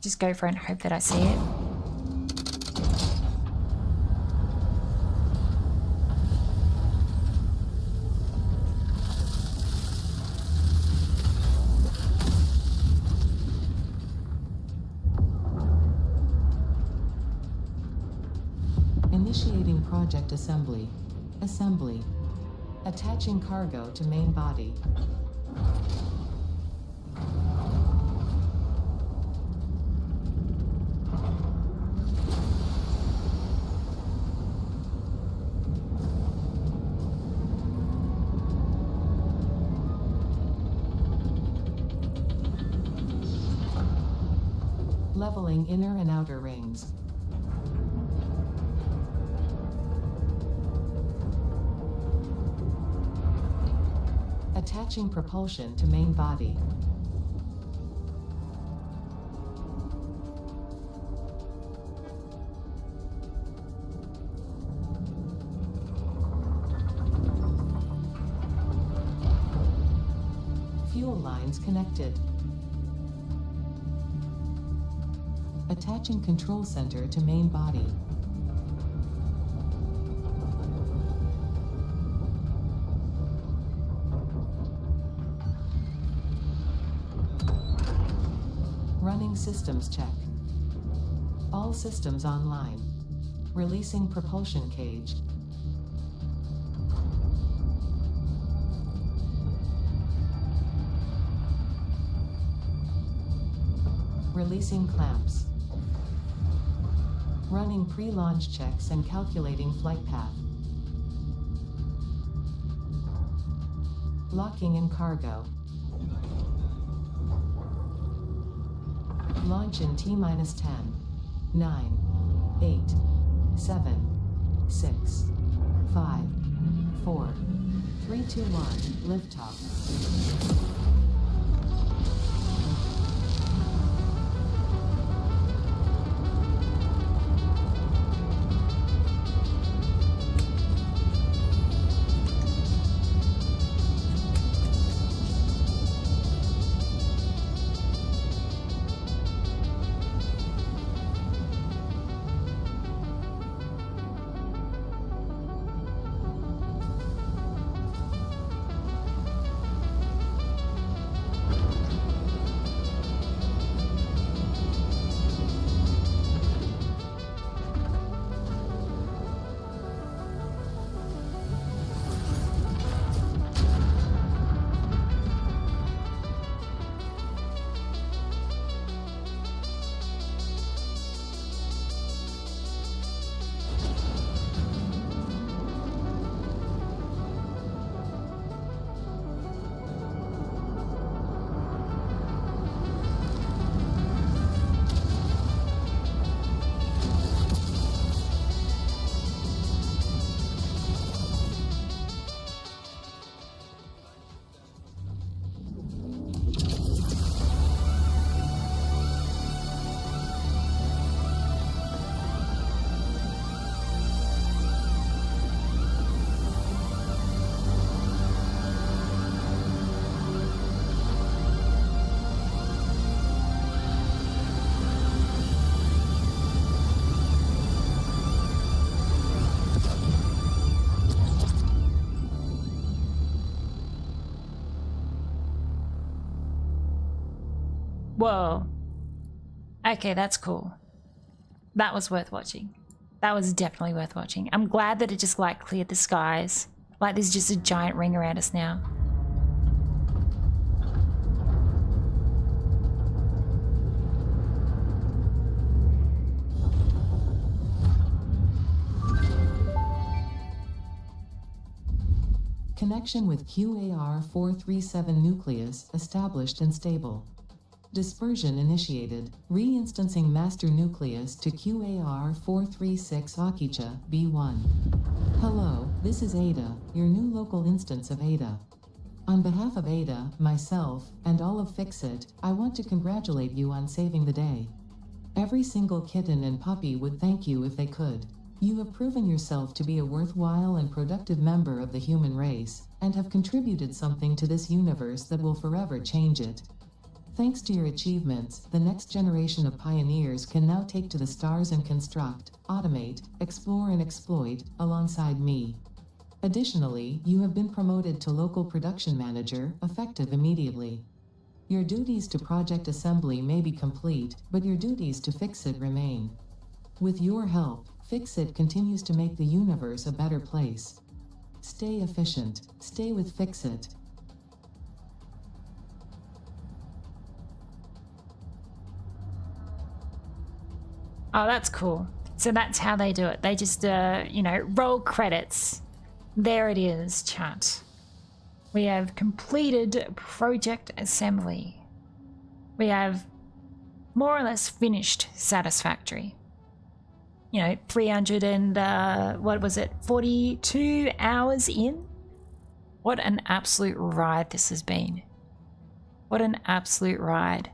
Just go for it and hope that I see it. Initiating project assembly. Assembly. Attaching cargo to main body. Leveling inner and outer rings. Attaching propulsion to main body. Fuel lines connected. Attaching control center to main body. Running systems check. All systems online. Releasing propulsion cage. Releasing clamps. Running pre-launch checks and calculating flight path. Locking in cargo. Launch in T-minus 10, 9, 8, 7, 6, 5, 4, 3, 2, 1, liftoff. Whoa. Okay, that's cool. That was worth watching. That was definitely worth watching. I'm glad that it just like cleared the skies. Like there's just a giant ring around us now. Connection with QAR-437 nucleus established and stable. Dispersion initiated. Reinstancing master nucleus to QAR-436 Akicha, B1. Hello, this is Ada, your new local instance of Ada. On behalf of Ada, myself, and all of Fixit, I want to congratulate you on saving the day. Every single kitten and puppy would thank you if they could. You have proven yourself to be a worthwhile and productive member of the human race, and have contributed something to this universe that will forever change it. Thanks to your achievements, the next generation of pioneers can now take to the stars and construct, automate, explore and exploit, alongside me. Additionally, you have been promoted to local production manager, effective immediately. Your duties to project assembly may be complete, but your duties to Fixit remain. With your help, Fixit continues to make the universe a better place. Stay efficient, stay with Fixit. Oh, that's cool. So that's how they do it. They just, roll credits. There it is, chat. We have completed project assembly. We have more or less finished Satisfactory. 300 and, 42 hours in? What an absolute ride this has been. What an absolute ride.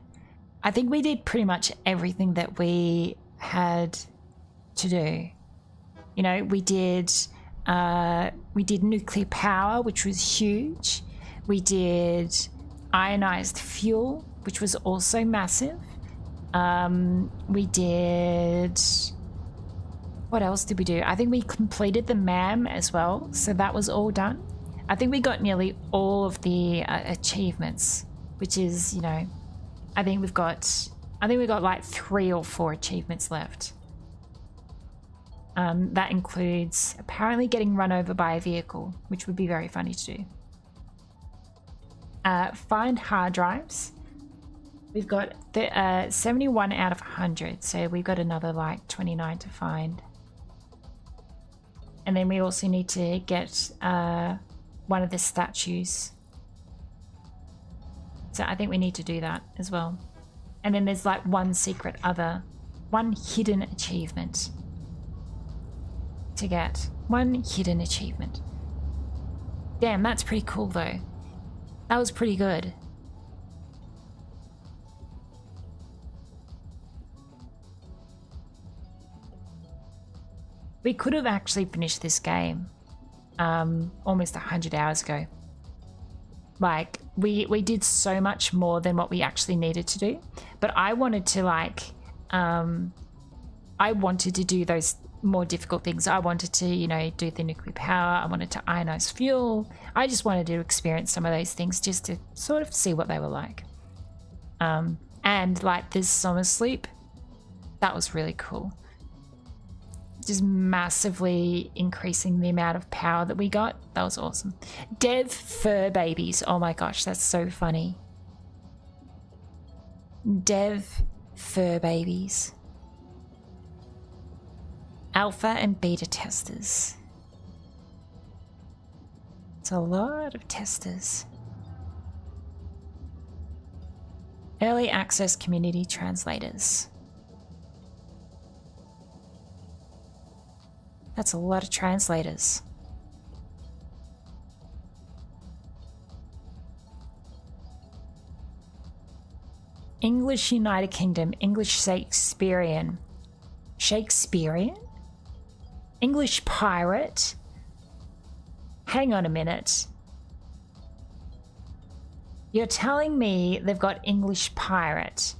I think we did pretty much everything that we had to do. We did nuclear power, which was huge. We did ionized fuel, which was also massive. We did... What else did we do? I think we completed the MAM as well, so that was all done. I think we got nearly all of the achievements, which is, I think we got like 3 or 4 achievements left. That includes apparently getting run over by a vehicle, which would be very funny to do. Find hard drives. We've got 71 out of 100, so we've got another like 29 to find. And then we also need to get one of the statues. So I think we need to do that as well. And then there's like one hidden achievement to get. One hidden achievement. Damn, that's pretty cool though. That was pretty good. We could have actually finished this game almost 100 hours ago. Like, we did so much more than what we actually needed to do. But I wanted to I wanted to do those more difficult things. I wanted to, do the nuclear power. I wanted to ionize fuel. I just wanted to experience some of those things just to sort of see what they were like. And like this summer sleep, that was really cool. Just massively increasing the amount of power that we got. That was awesome. Dev fur babies. Oh my gosh, that's so funny. Dev fur babies. Alpha and beta testers. It's a lot of testers. Early access community translators. That's a lot of translators. English United Kingdom, English Shakespearean. Shakespearean? English pirate? Hang on a minute. You're telling me they've got English pirate?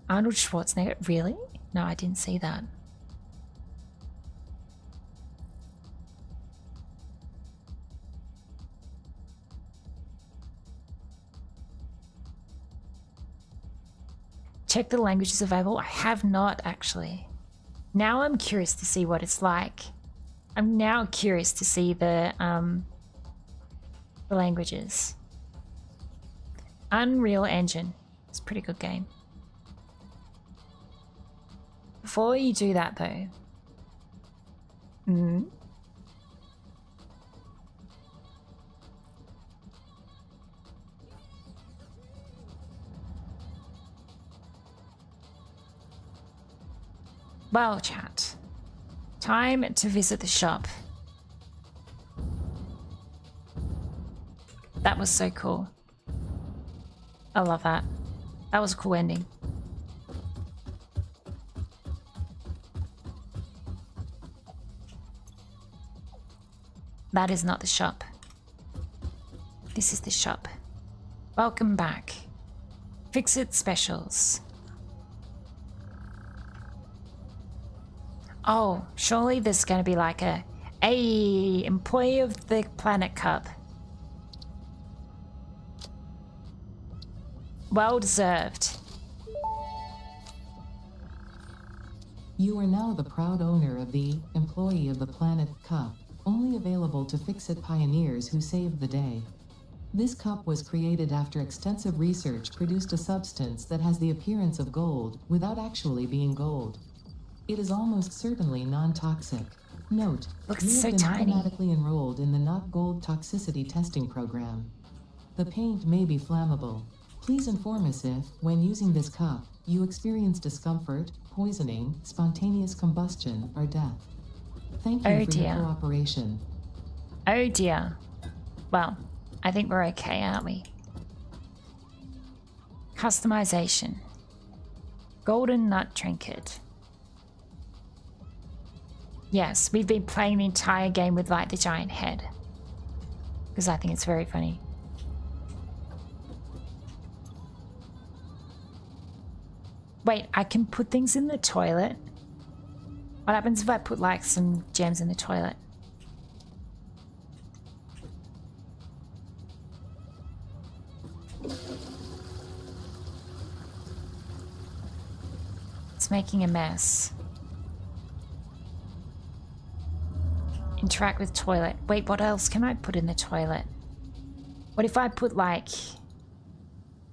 Arnold Schwarzenegger? Really? No, I didn't see that. Check the languages available. I have not actually. Now I'm curious to see what it's like. I'm now curious to see the languages. Unreal Engine. It's a pretty good game. Before you do that though, Mm. Well, chat. Time to visit the shop. That was so cool. I love that. That was a cool ending. That is not the shop. This is the shop. Welcome back. Fix-It specials. Oh, surely there's going to be like a employee of the Planet Cup. Well deserved. You are now the proud owner of the Employee of the Planet Cup, only available to Fix-It pioneers who saved the day. This cup was created after extensive research produced a substance that has the appearance of gold without actually being gold. It is almost certainly non-toxic. Note, Looks you have so been tiny. automatically enrolled in the Not Gold Toxicity Testing Program. The paint may be flammable. Please inform us if, when using this cup, you experience discomfort, poisoning, spontaneous combustion, or death. Thank you Oh for your dear. cooperation. Oh dear. Well, I think we're okay, aren't we? Customization. Golden Nut Trinket. Yes, we've been playing the entire game with like the giant head. Because I think it's very funny. Wait, I can put things in the toilet? What happens if I put like some gems in the toilet? It's making a mess. Interact with toilet. Wait, what else can I put in the toilet? What if I put like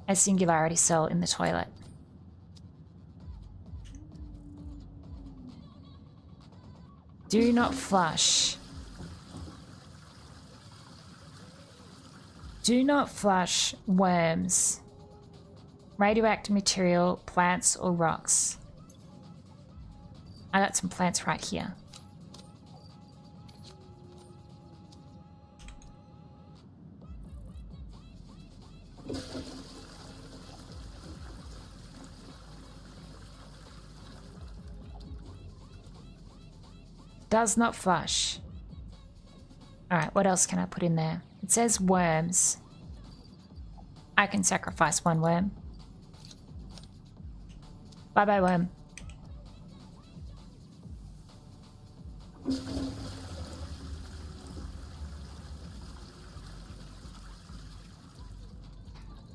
a singularity cell in the toilet? Do not flush. Do not flush worms, radioactive material, plants, or rocks. I got some plants right here. Does not flush. Alright, what else can I put in there? It says worms. I can sacrifice one worm. Bye-bye, worm.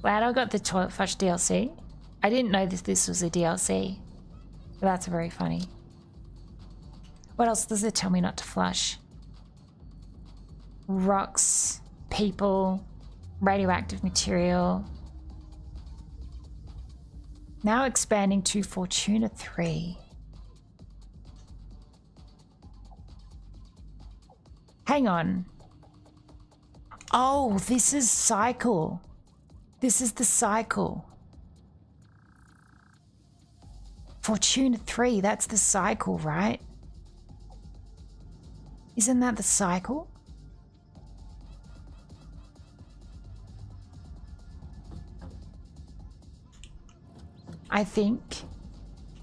Glad I got the toilet flush DLC. I didn't know that this was a DLC. But that's very funny. What else does it tell me not to flush? Rocks, people, radioactive material. Now expanding to Fortuna 3. Hang on. Oh, this is cycle. This is the cycle. Fortuna 3, that's the cycle, right? Isn't that the cycle? I think,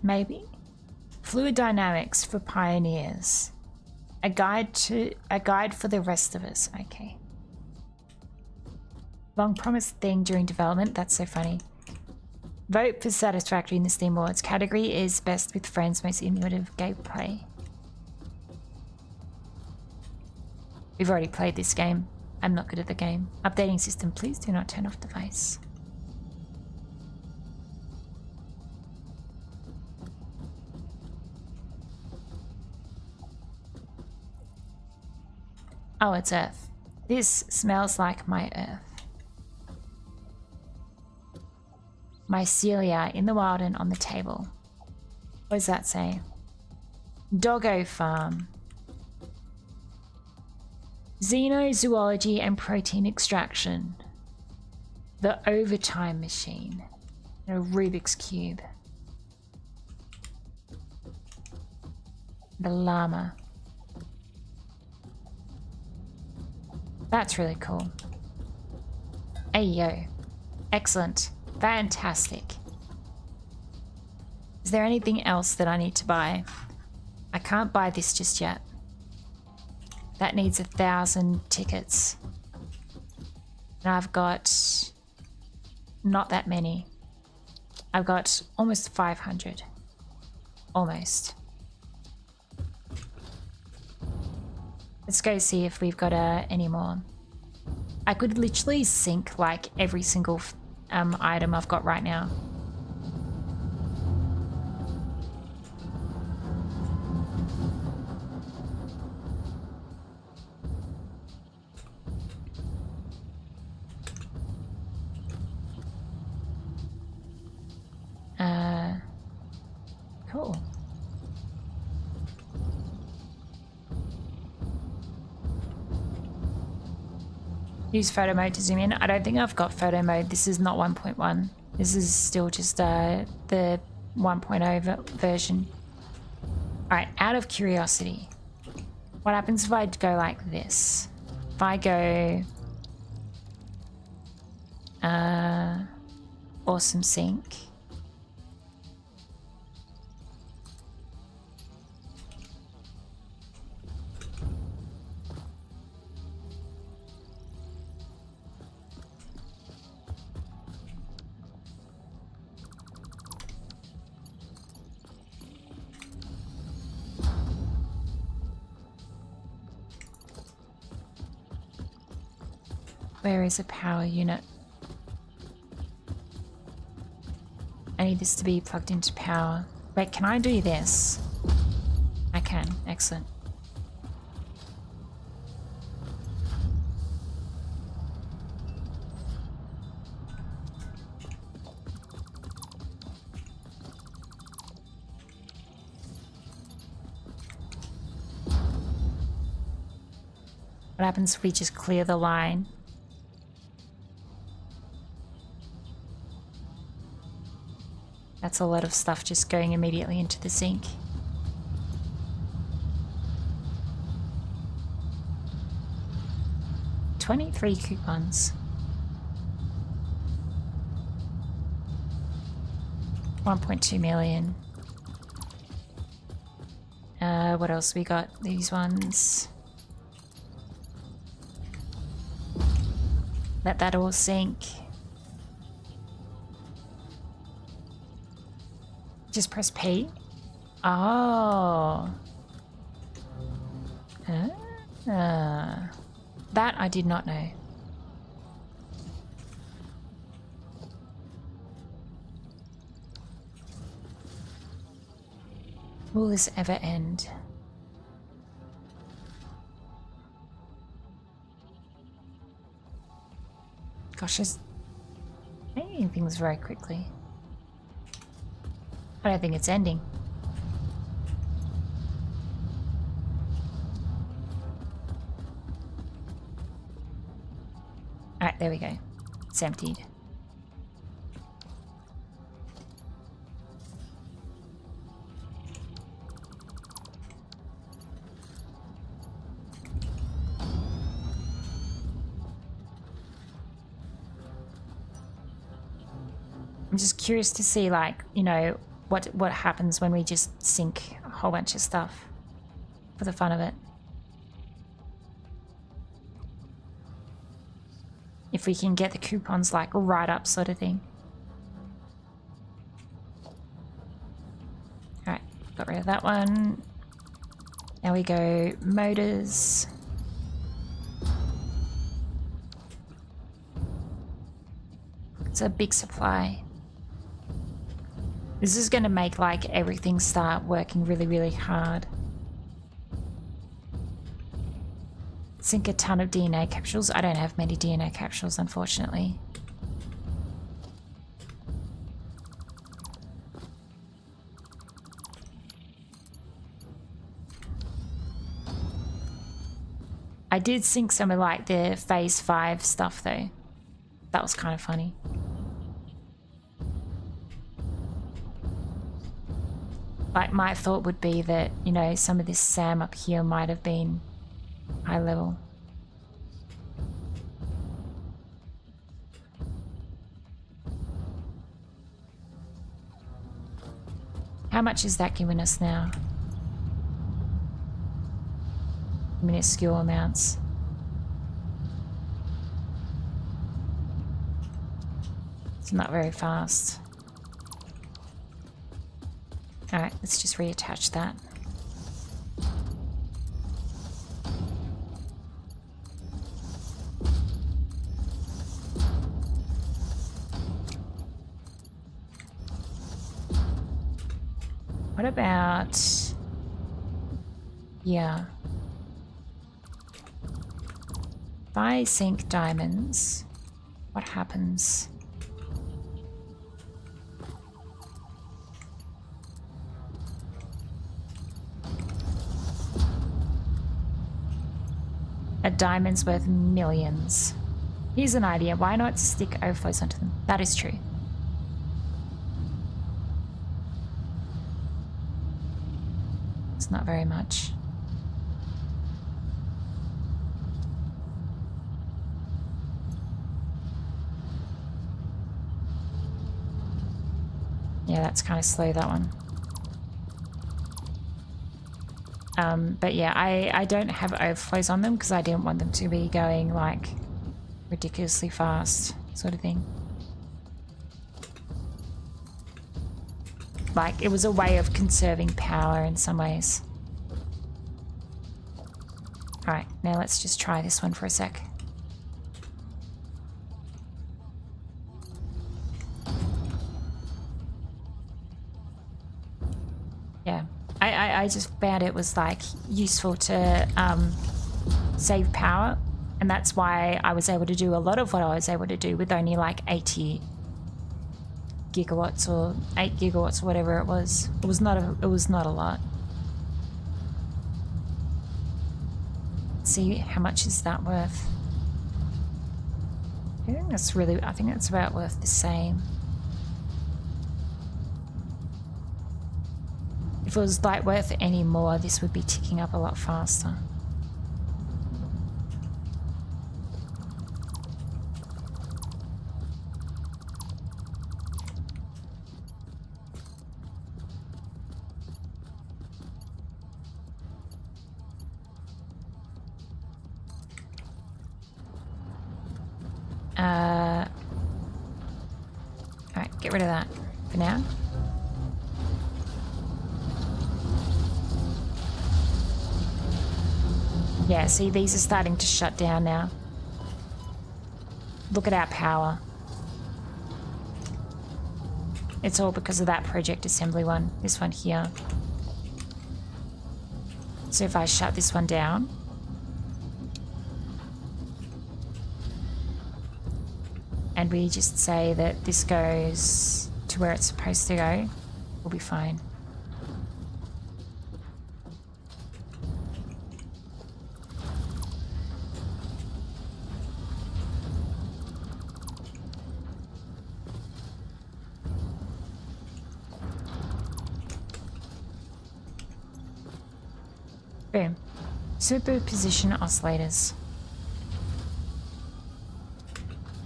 maybe. Fluid dynamics for pioneers. A guide for the rest of us. Okay. Long promised thing during development. That's so funny. Vote for Satisfactory in the Steam Awards. Category is best with friends, most innovative gameplay. We've already played this game. I'm not good at the game. Updating system, please do not turn off device. Oh, it's Earth. This smells like my Earth. Mycelia in the wild and on the table. What does that say? Doggo farm. Xenozoology and protein extraction. The overtime machine. And a Rubik's Cube. The llama. That's really cool. Ayo. Excellent. Fantastic. Is there anything else that I need to buy? I can't buy this just yet. That needs 1,000 tickets. And I've got not that many. I've got almost 500. Almost. Let's go see if we've got any more. I could literally sync like every single item I've got right now. Cool. Use photo mode to zoom in. I don't think I've got photo mode. This is not 1.1. This is still just the 1.0 version. Alright, out of curiosity. What happens if I go like this? If I go... awesome sync. Where is a power unit? I need this to be plugged into power. Wait, can I do this? I can. Excellent. What happens if we just clear the line? That's a lot of stuff just going immediately into the sink. $23 coupons. 1.2 million. What else we got? These ones. Let that all sink. Just press P. Oh. That I did not know. Will this ever end? Gosh, it's making things very quickly. I don't think it's ending. Alright, there we go. It's emptied. I'm just curious to see, like, you know, what happens when we just sync a whole bunch of stuff for the fun of it. If we can get the coupons like right up sort of thing. Alright, got rid of that one. Now we go motors. It's a big supply. This is going to make like everything start working really, really hard. Sink a ton of DNA capsules. I don't have many DNA capsules, unfortunately. I did sink some of like the phase 5 stuff though. That was kind of funny. Like my thought would be that, you know, some of this SAM up here might have been high level. How much is that giving us now? Minuscule amounts. It's not very fast. Alright, let's just reattach that. What about... yeah. If I sink diamonds, what happens? A diamond's worth millions. Here's an idea. Why not stick overflows onto them? That is true. It's not very much. Yeah, that's kind of slow, that one. But yeah, I don't have overflows on them because I didn't want them to be going like ridiculously fast, sort of thing. Like, it was a way of conserving power in some ways. Alright, now let's just try this one for a sec. Yeah, I just found it was like useful to save power, and that's why I was able to do a lot of what I was able to do with only like 80 gigawatts or 8 gigawatts or whatever it was. It was not a lot. Let's see, how much is that worth? I think that's about worth the same. If it was like worth any more, this would be ticking up a lot faster. Alright, get rid of that for now. Yeah, see, these are starting to shut down now. Look at our power. It's all because of that project assembly one, this one here. So if I shut this one down, and we just say that this goes to where it's supposed to go, we'll be fine. Boom. Superposition oscillators.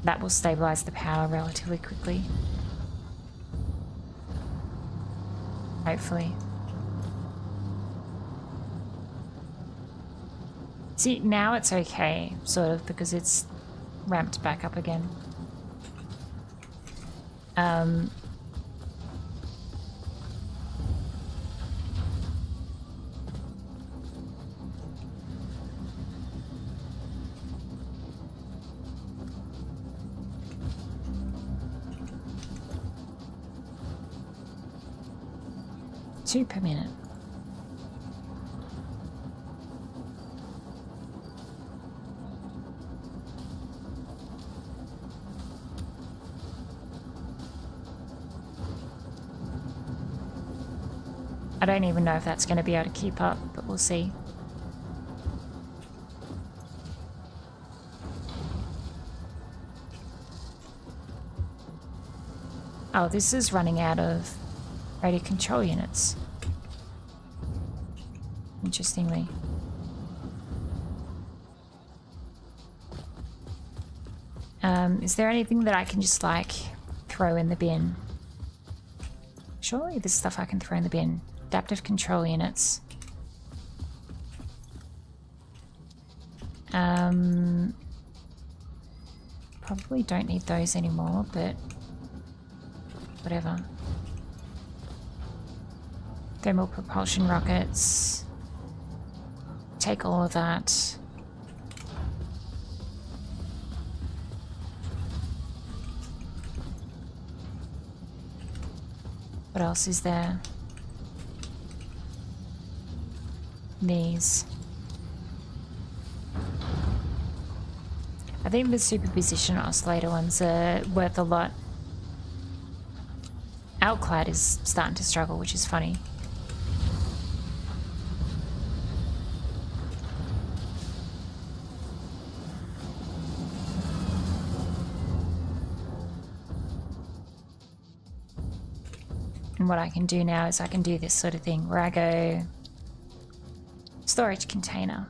That will stabilize the power relatively quickly. Hopefully. See, now it's okay, sort of, because it's ramped back up again. Two per minute. I don't even know if that's going to be able to keep up, but we'll see. Oh, this is running out of radio control units. Interestingly. Is there anything that I can just like throw in the bin? Surely there's stuff I can throw in the bin. Adaptive control units. Probably don't need those anymore, but whatever. Thermal propulsion rockets. Take all of that. What else is there? These. I think the superposition oscillator ones are worth a lot. Outclad is starting to struggle, which is funny. And what I can do now is I can do this sort of thing where I go storage container,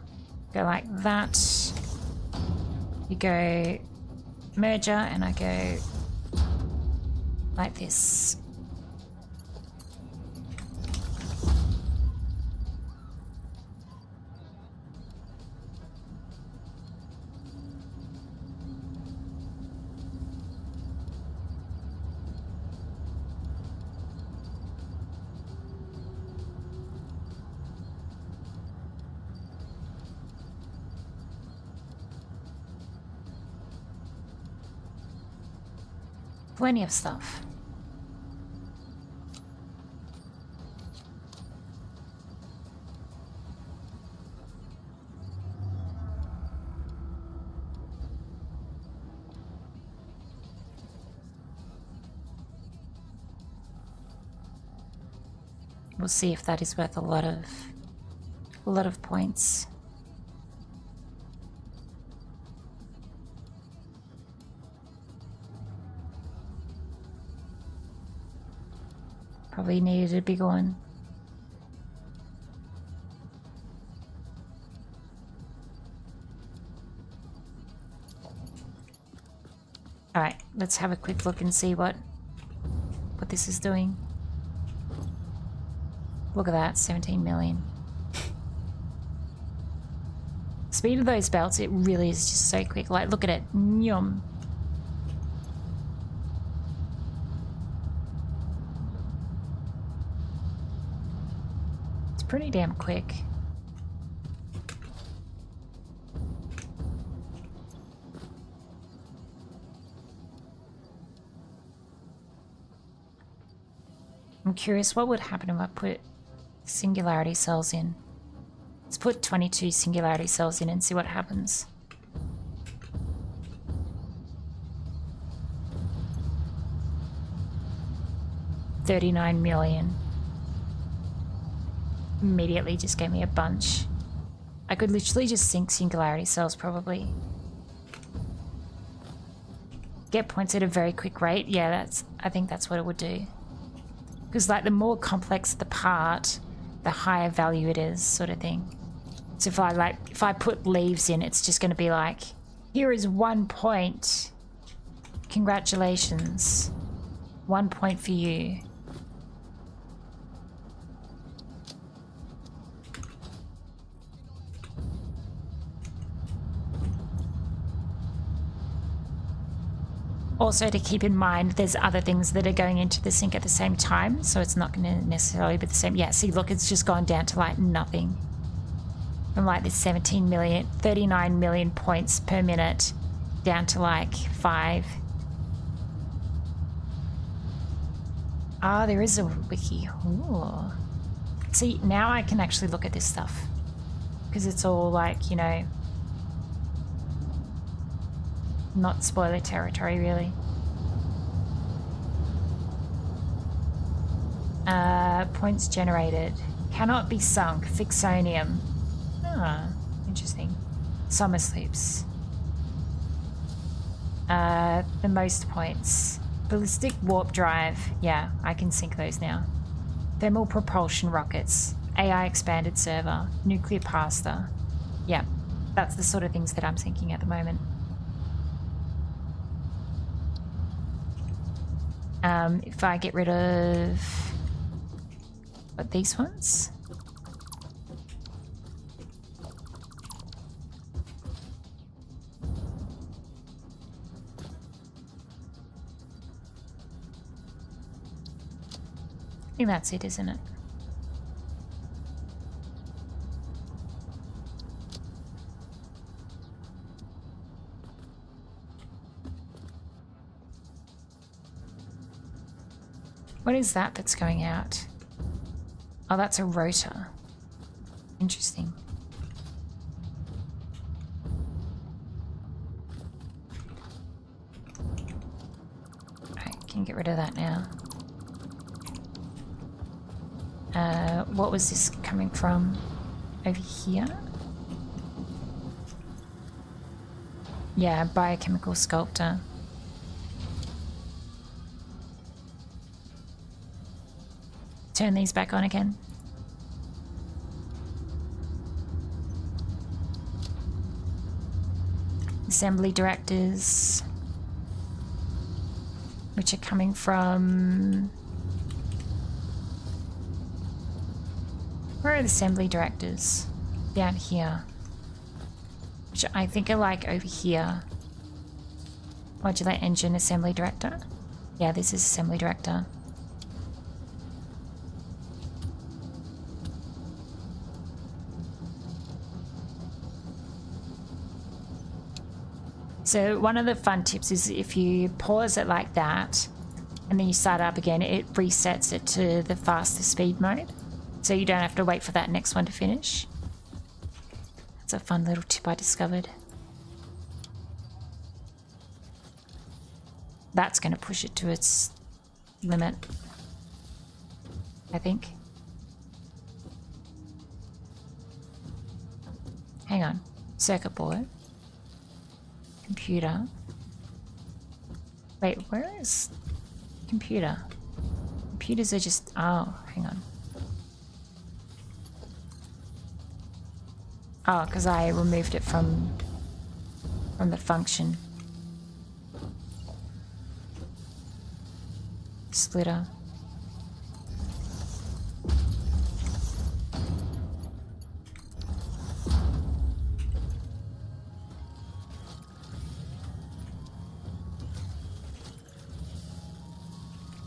go like that, you go merger, and I go like this. Plenty of stuff. We'll see if that is worth a lot of points. Probably needed a bigger one. Alright, let's have a quick look and see what this is doing. Look at that, 17 million. Speed of those belts, it really is just so quick. Like, look at it. Nyum. Pretty damn quick. I'm curious what would happen if I put singularity cells in. Let's put 22 singularity cells in and see what happens. $39 million. Immediately just gave me a bunch. I could literally just sink singularity cells probably. Get points at a very quick rate. Yeah, I think that's what it would do. Because like the more complex the part, the higher value it is, sort of thing. So if I put leaves in, it's just going to be like, here is 1 point. Congratulations. 1 point for you. Also to keep in mind, there's other things that are going into the sink at the same time, so it's not going to necessarily be the same. Yeah, see, look, it's just gone down to like nothing. From like this 39 million points per minute down to like 5. Ah, there is a wiki. Ooh. See, now I can actually look at this stuff. Because it's all like, you know, not spoiler territory, really. Points generated. Cannot be sunk. Fixonium. Ah, interesting. Summer sleeps. The most points. Ballistic warp drive. Yeah, I can sync those now. Thermal propulsion rockets. AI expanded server. Nuclear pastor. Yeah, that's the sort of things that I'm thinking at the moment. If I get rid of... what, these ones? I think that's it, isn't it? What is that that's going out? Oh, that's a rotor. Interesting. Alright, can get rid of that now. What was this coming from? Over here? Yeah, biochemical sculptor. Turn these back on again. Assembly directors, which are coming from... where are the assembly directors? Down here. Which I think are like over here. Modular engine assembly director. Yeah, this is assembly director. So one of the fun tips is if you pause it like that and then you start up again, it resets it to the faster speed mode. So you don't have to wait for that next one to finish. That's a fun little tip I discovered. That's going to push it to its limit, I think. Hang on. Circuit board. Computer. Wait, where is computer? Computers are just... oh, hang on. Oh, because I removed it from the function. Splitter.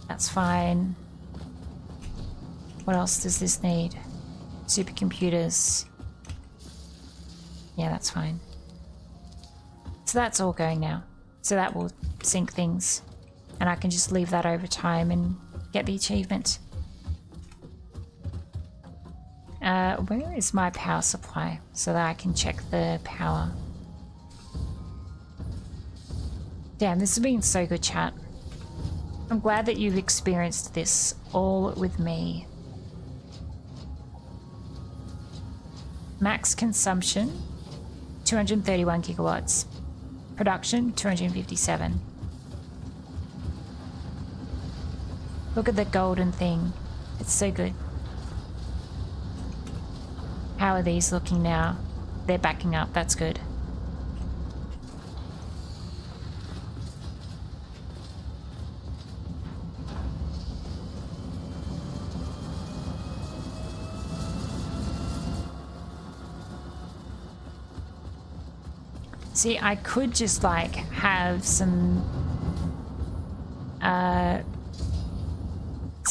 That's fine. What else does this need? Supercomputers. Yeah, that's fine. So that's all going now. So that will sync things. And I can just leave that over time and get the achievement. Where is my power supply? So that I can check the power. Damn, this has been so good, chat. I'm glad that you've experienced this all with me. Max consumption, 231 gigawatts. Production, 257. Look at the golden thing. It's so good. How are these looking now? They're backing up. That's good. See, I could just like have some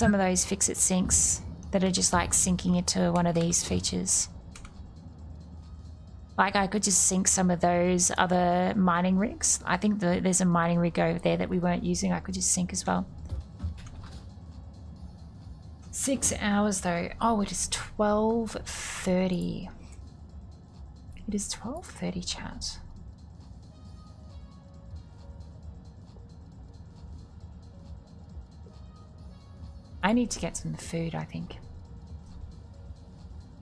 of those fix-it sinks that are just like syncing into one of these features. Like I could just sync some of those other mining rigs. I think there's a mining rig over there that we weren't using. I could just sync as well. 6 hours though. Oh, it is 12:30. It is 12:30, chat. I need to get some food, I think.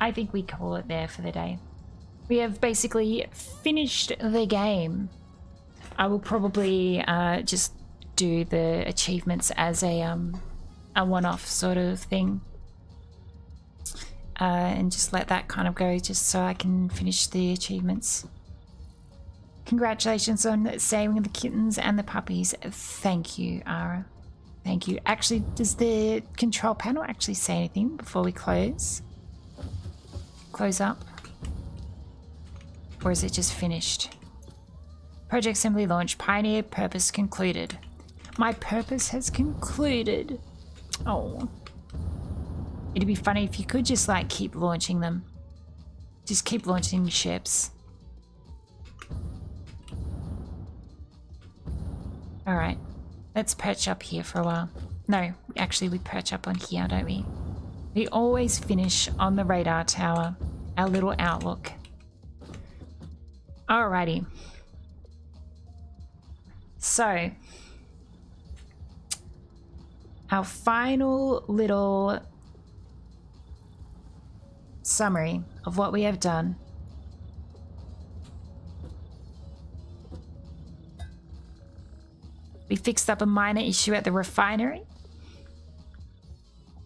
I think we call it there for the day. We have basically finished the game. I will probably just do the achievements as a one-off sort of thing. And just let that kind of go just so I can finish the achievements. Congratulations on saving the kittens and the puppies. Thank you, Ara. Thank you. Actually, does the control panel actually say anything before we close? Close up? Or is it just finished? Project Assembly launch. Pioneer purpose concluded. My purpose has concluded. Oh. It'd be funny if you could just like keep launching them. Just keep launching ships. Alright. Let's perch up here for a while. No, actually we perch up on here, don't we? We always finish on the radar tower. Our little outlook. Alrighty. So, our final little summary of what we have done. We fixed up a minor issue at the refinery.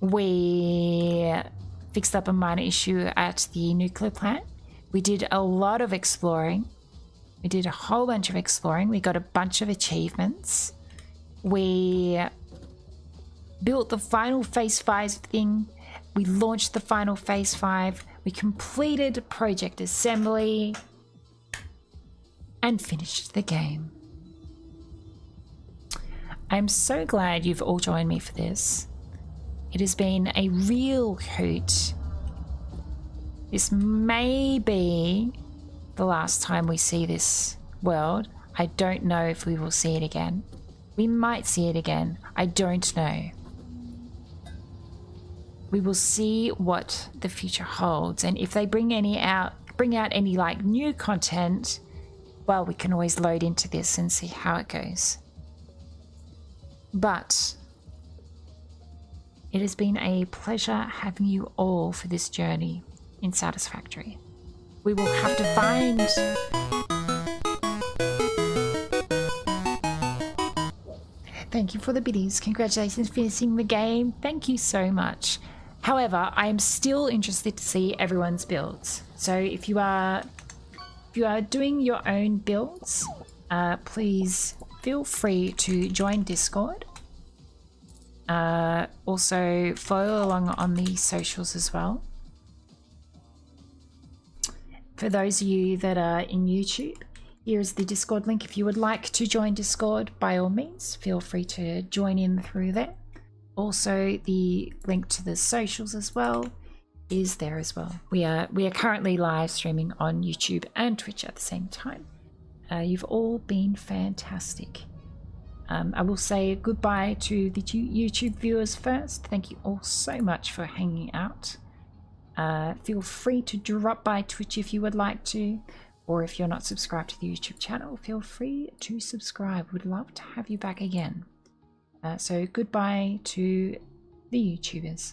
We fixed up a minor issue at the nuclear plant. We did a lot of exploring. We did a whole bunch of exploring. We got a bunch of achievements. We built the final Phase 5 thing. We launched the final Phase 5. We completed Project Assembly. And finished the game. I'm so glad you've all joined me for this. It has been a real hoot. This may be the last time we see this world. I don't know if we will see it again. We might see it again. I don't know. We will see what the future holds, and if they bring out any like new content, well, we can always load into this and see how it goes. But it has been a pleasure having you all for this journey in Satisfactory. We will have to find... Thank you for the biddies. Congratulations for finishing the game. Thank you so much. However, I am still interested to see everyone's builds. So if you are doing your own builds, please feel free to join Discord. Also follow along on the socials as well. For those of you that are in YouTube, here is the Discord link. If you would like to join Discord, by all means, feel free to join in through there. Also, the link to the socials as well is there as well. We are currently live streaming on YouTube and Twitch at the same time. You've all been fantastic. I will say goodbye to the YouTube viewers first. Thank you all so much for hanging out. Feel free to drop by Twitch if you would like to, or if you're not subscribed to the YouTube channel, feel free to subscribe. We'd love to have you back again. So goodbye to the YouTubers.